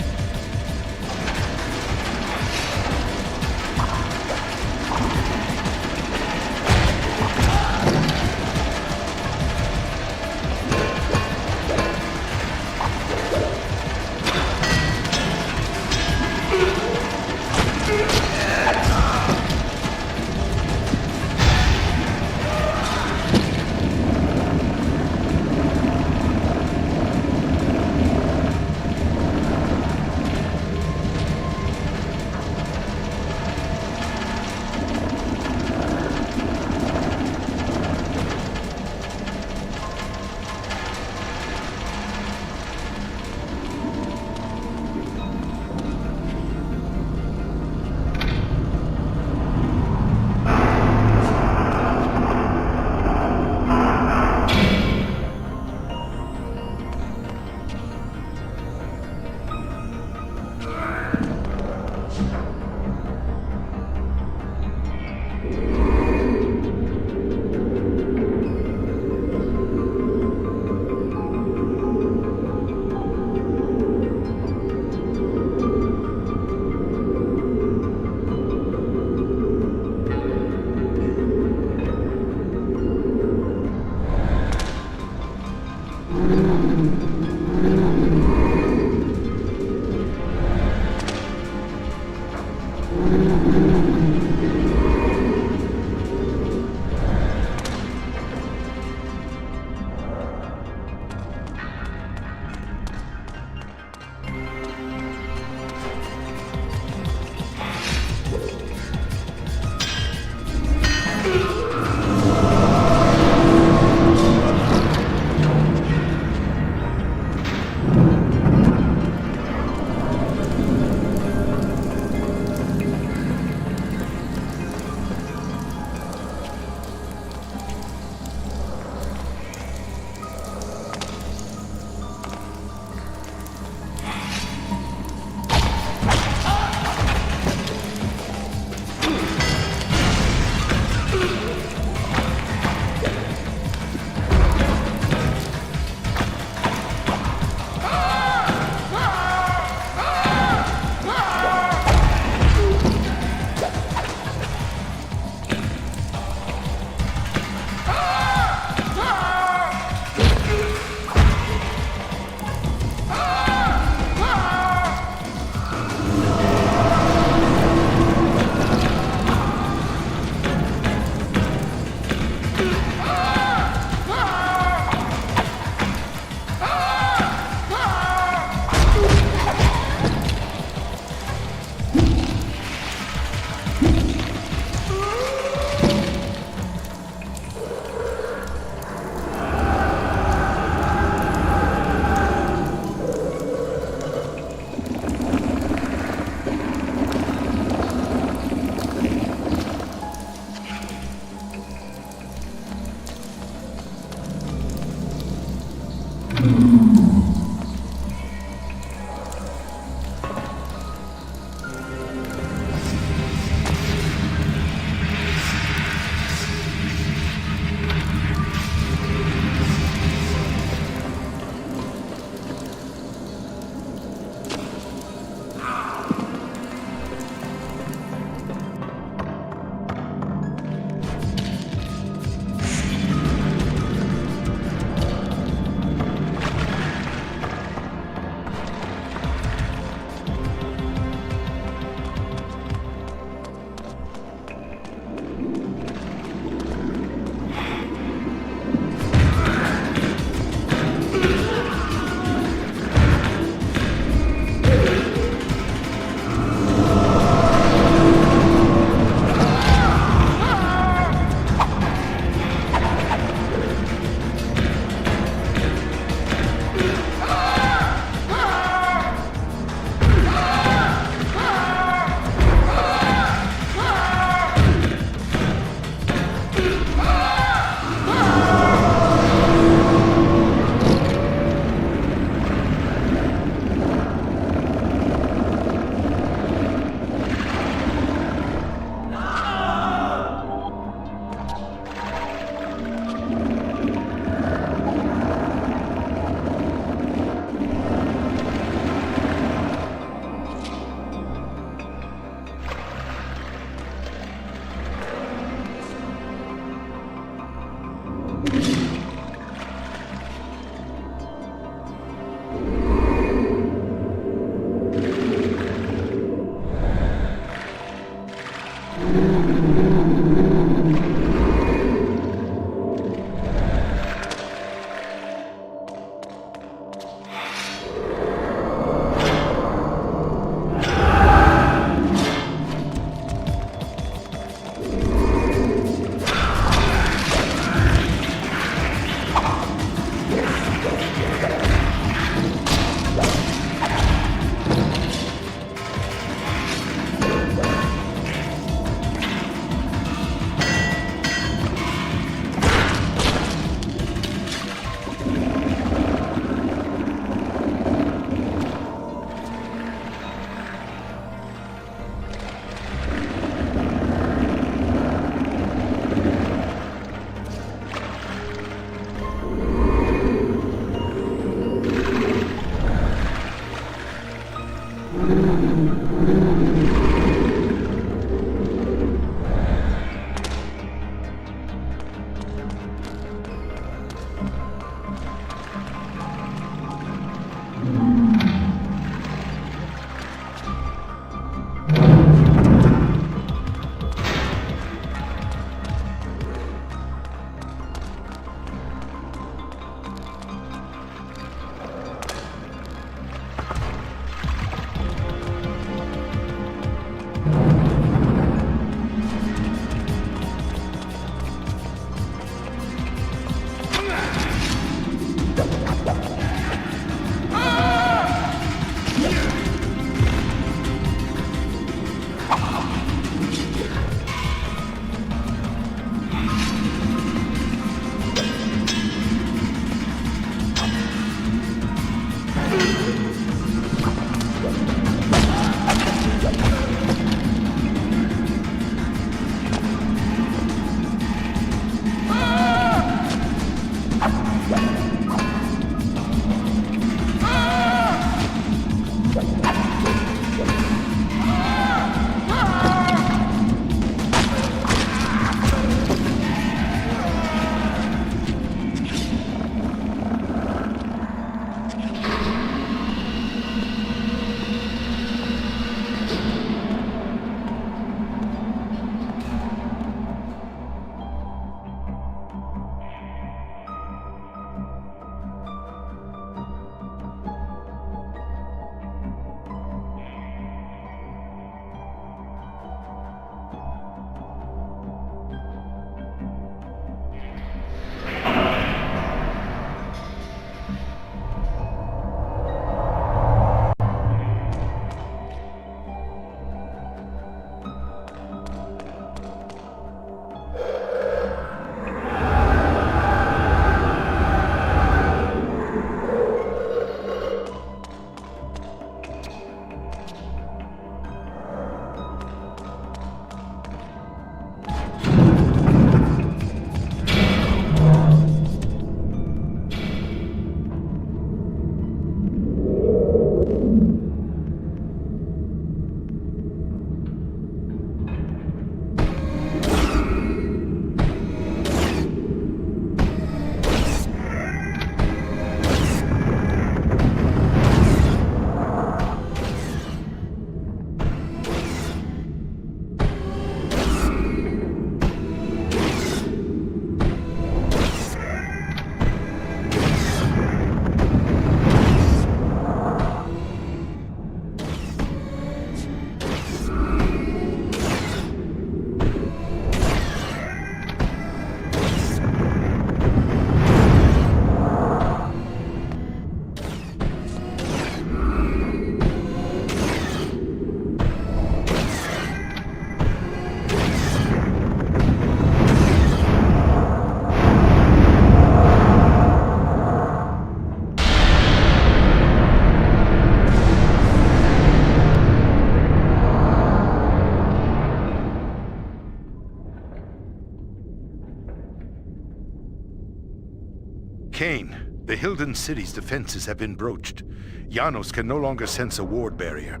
Cain, the Hilden city's defenses have been broached. Janos can no longer sense a ward barrier.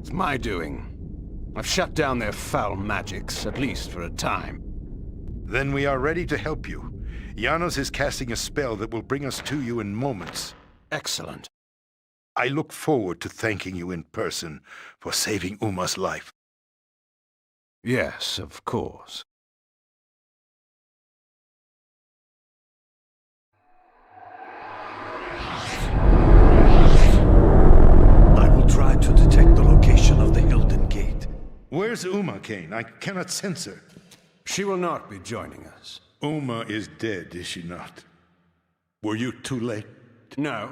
It's my doing. I've shut down their foul magics, at least for a time. Then we are ready to help you. Janos is casting a spell that will bring us to you in moments. Excellent. I look forward to thanking you in person for saving Uma's life. Yes, of course. I will try to detect the location of the Hilden Gate. Where's Uma, Cain? I cannot sense her. She will not be joining us. Uma is dead, is she not? Were you too late? No.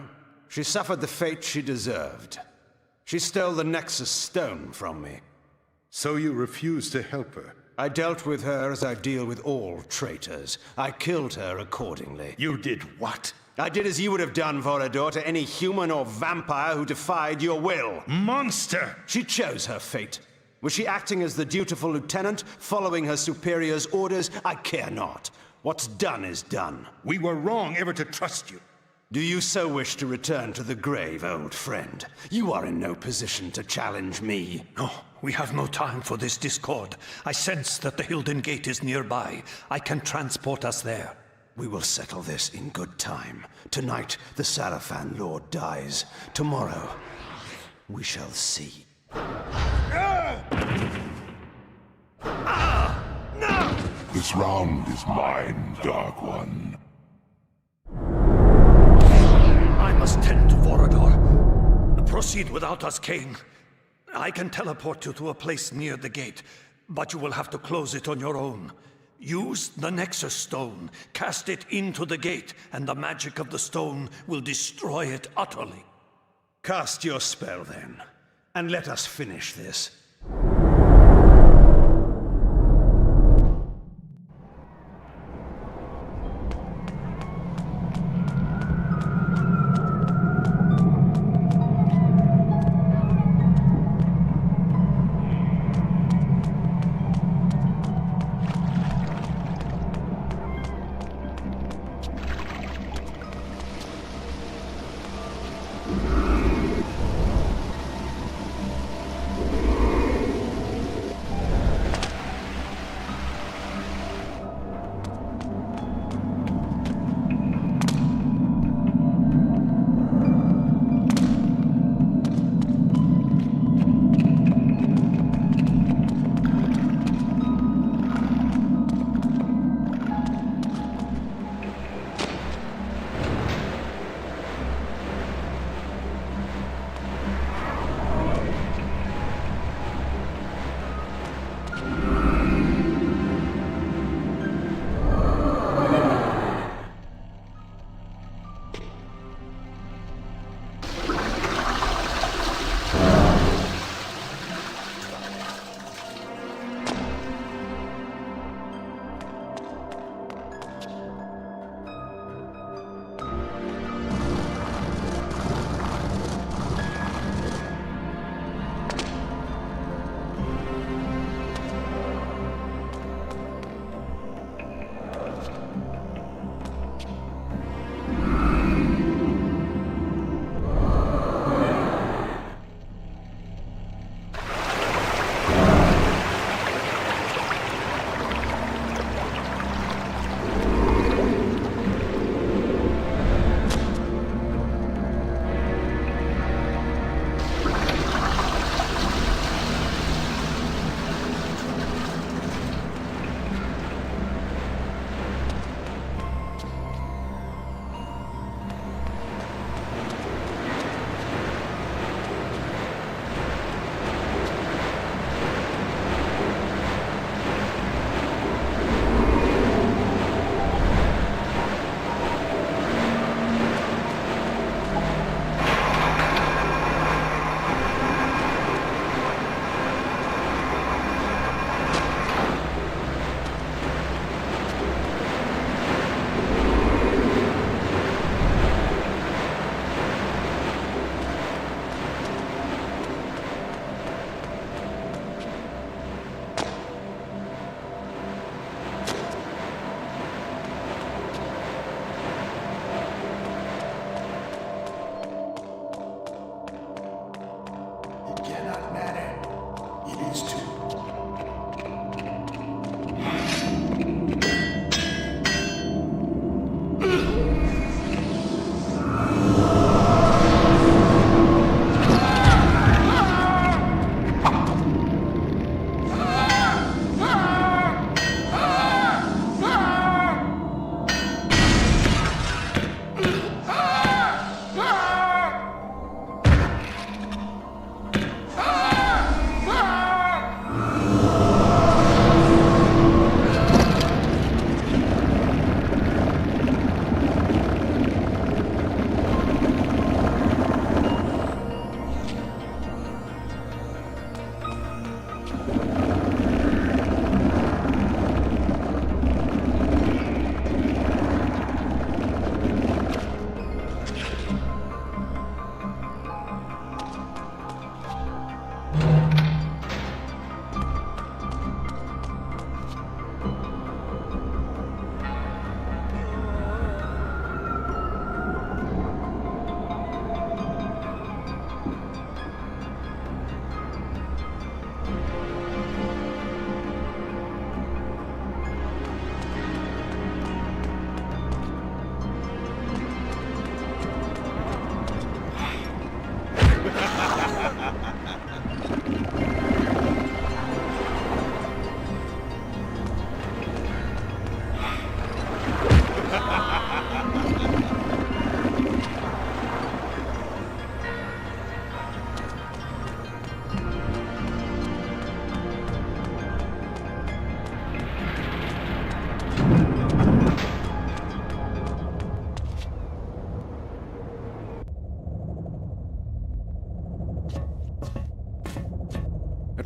She suffered the fate she deserved. She stole the Nexus stone from me. So you refused to help her? I dealt with her as I deal with all traitors. I killed her accordingly. You did what? I did as you would have done, Vorador, to any human or vampire who defied your will. Monster! She chose her fate. Was she acting as the dutiful lieutenant, following her superior's orders? I care not. What's done is done. We were wrong ever to trust you. Do you so wish to return to the grave, old friend? You are in no position to challenge me. No, we have no time for this discord. I sense that the Hilden Gate is nearby. I can transport us there. We will settle this in good time. Tonight, the Sarafan Lord dies. Tomorrow, we shall see. This round is mine, Dark One. I must tend to Vorador. Proceed without us, Cain. I can teleport you to a place near the gate, but you will have to close it on your own. Use the Nexus stone, cast it into the gate, and the magic of the stone will destroy it utterly. Cast your spell, then, and let us finish this.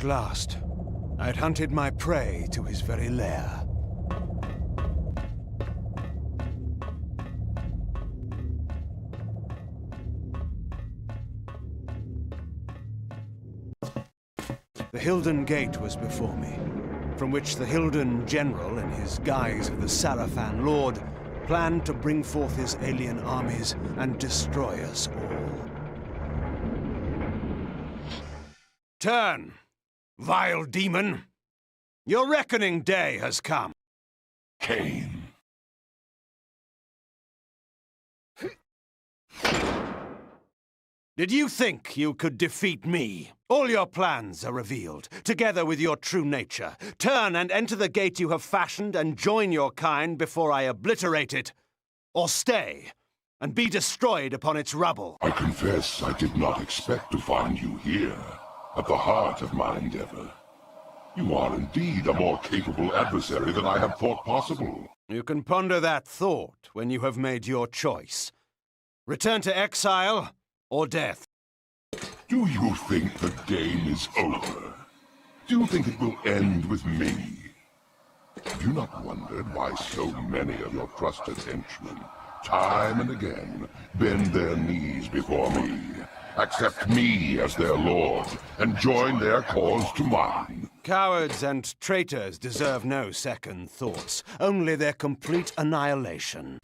At last, I'd hunted my prey to his very lair. The Hilden Gate was before me, from which the Hilden General, in his guise of the Sarafan Lord, planned to bring forth his alien armies and destroy us all. Turn, vile demon! Your reckoning day has come. Cain. Did you think you could defeat me? All your plans are revealed, together with your true nature. Turn and enter the gate you have fashioned and join your kind before I obliterate it. Or stay, and be destroyed upon its rubble. I confess I did not expect to find you here, at the heart of my endeavor. You are indeed a more capable adversary than I had thought possible. You can ponder that thought when you have made your choice. Return to exile, or death. Do you think the game is over? Do you think it will end with me? Have you not wondered why so many of your trusted henchmen, time and again, bend their knees before me, accept me as their lord, and join their cause to mine? Cowards and traitors deserve no second thoughts, only their complete annihilation.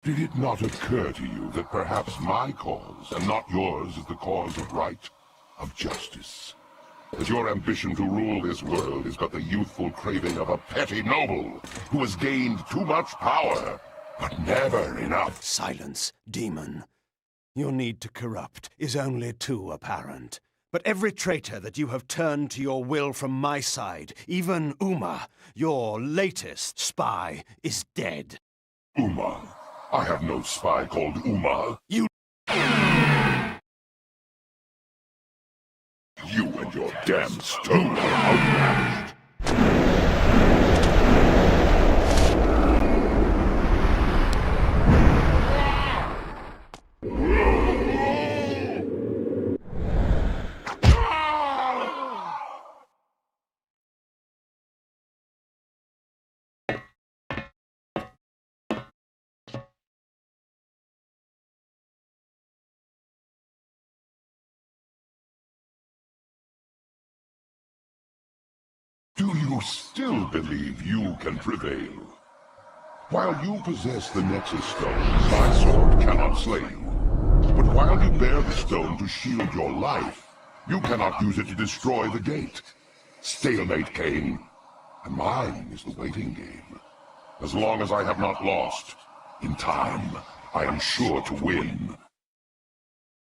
Did it not occur to you that perhaps my cause, and not yours, is the cause of right, of justice? That your ambition to rule this world is but the youthful craving of a petty noble who has gained too much power, but never enough? Silence, demon. Your need to corrupt is only too apparent. But every traitor that you have turned to your will from my side, even Uma, your latest spy, is dead. Uma? I have no spy called Uma. You and your damn stone are outmatched. Do you still believe you can prevail? While you possess the Nexus stone, my sword cannot slay you. But while you bear the stone to shield your life, you cannot use it to destroy the gate. Stalemate, Cain. And mine is the waiting game. As long as I have not lost, in time, I am sure to win.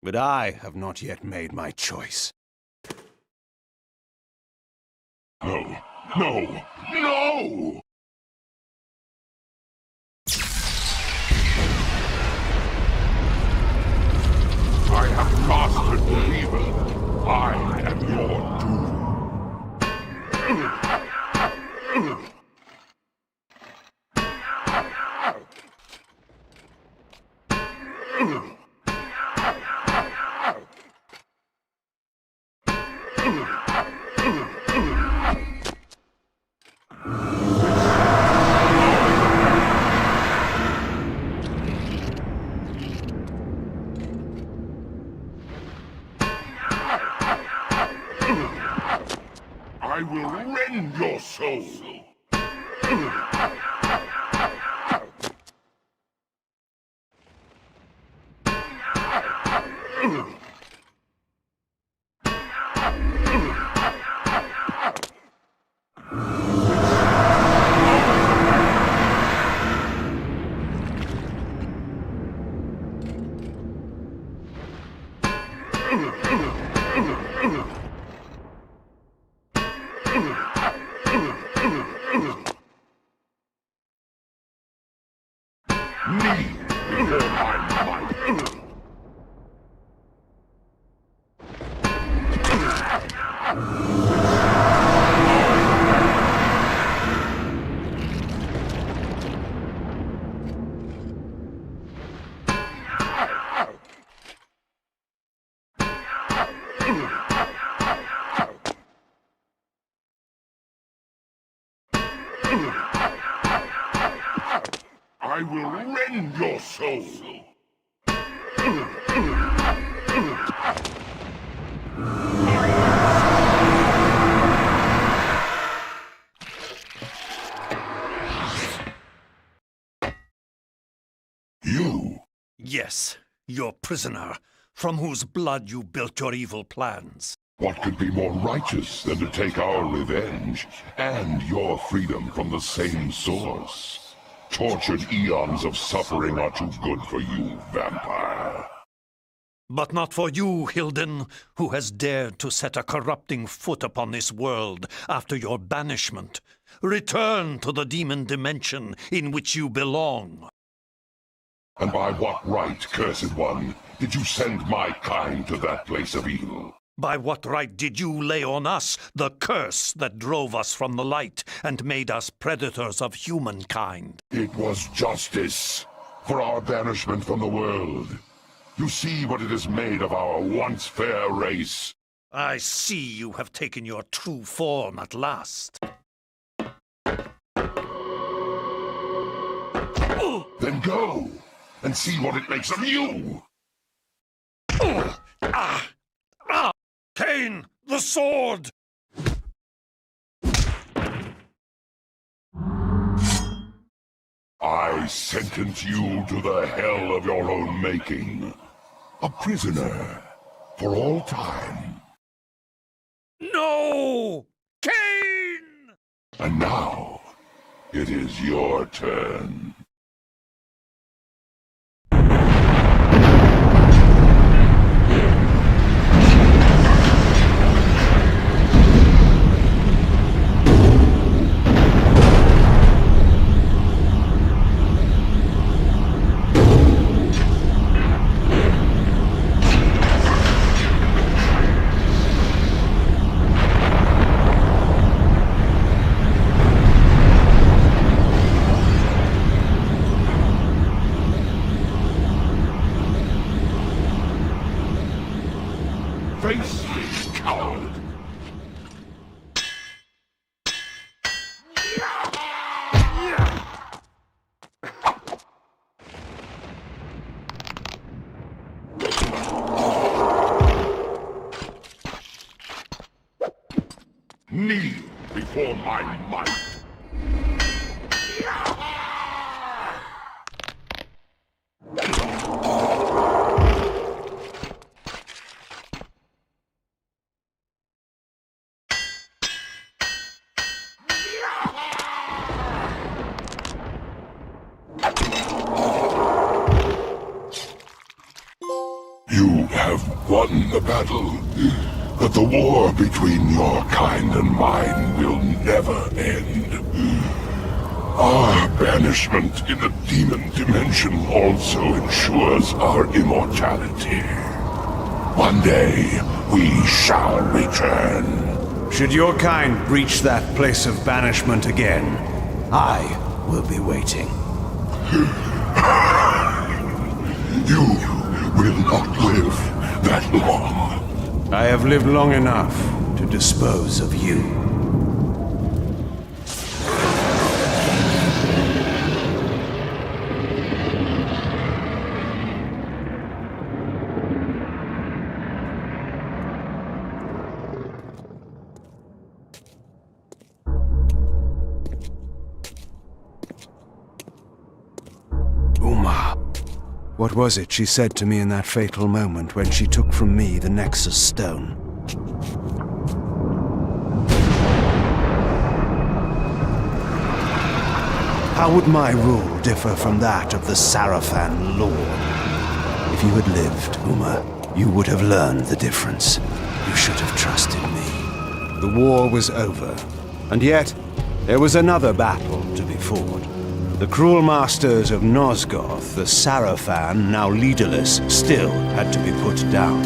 But I have not yet made my choice. No! No! No! I have mastered the Reaver. I am your doom. I will rend your soul! I will rend your soul. You? Yes, your prisoner, from whose blood you built your evil plans. What could be more righteous than to take our revenge and your freedom from the same source? Tortured eons of suffering are too good for you, vampire. But not for you, Hilden, who has dared to set a corrupting foot upon this world after your banishment. Return to the demon dimension in which you belong. And by what right, cursed one, did you send my kind to that place of evil? By what right did you lay on us the curse that drove us from the light and made us predators of humankind? It was justice for our banishment from the world. You see what it has made of our once fair race. I see you have taken your true form at last. Then go and see what it makes of you! Cain, the sword! I sentence you to the hell of your own making. A prisoner for all time. No! Cain! And now, it is your turn. Face me, coward! Kneel before my might! You have won the battle, but the war between your kind and mine will never end. Our banishment in the demon dimension also ensures our immortality. One day, we shall return. Should your kind breach that place of banishment again, I will be waiting. You will not live that long. I have lived long enough to dispose of you. What was it she said to me in that fatal moment when she took from me the Nexus stone? How would my rule differ from that of the Sarafan Lord? If you had lived, Uma, you would have learned the difference. You should have trusted me. The war was over, and yet there was another battle to be fought. The cruel masters of Nosgoth, the Sarafan, now leaderless, still had to be put down.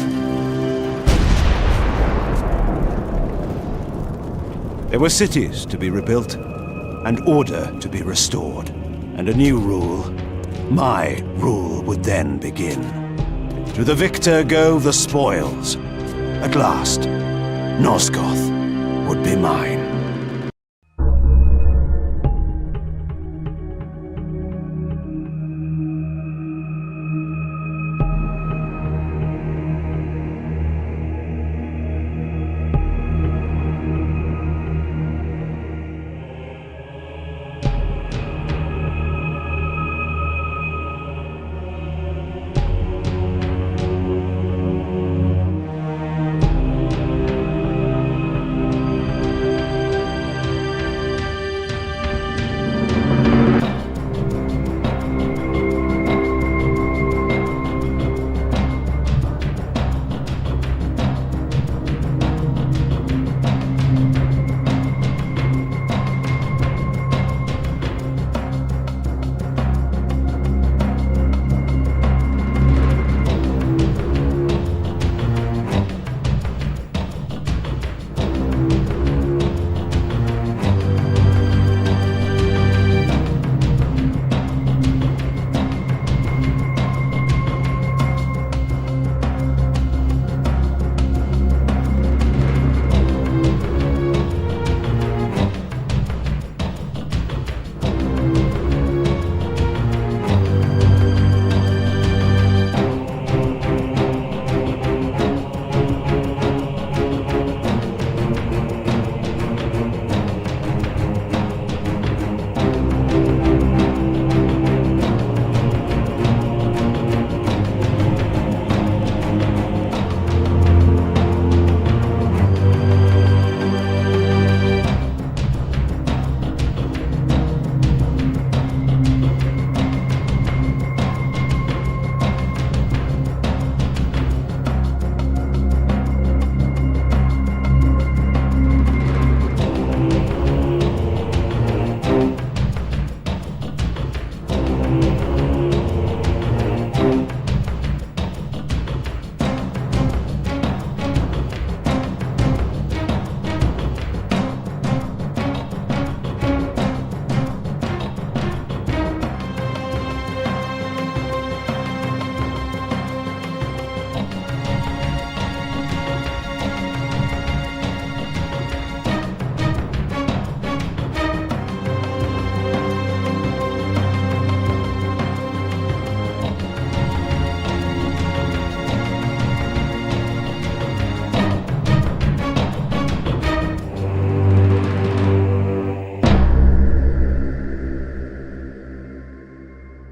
There were cities to be rebuilt, and order to be restored, and a new rule, my rule, would then begin. To the victor go the spoils. At last, Nosgoth would be mine.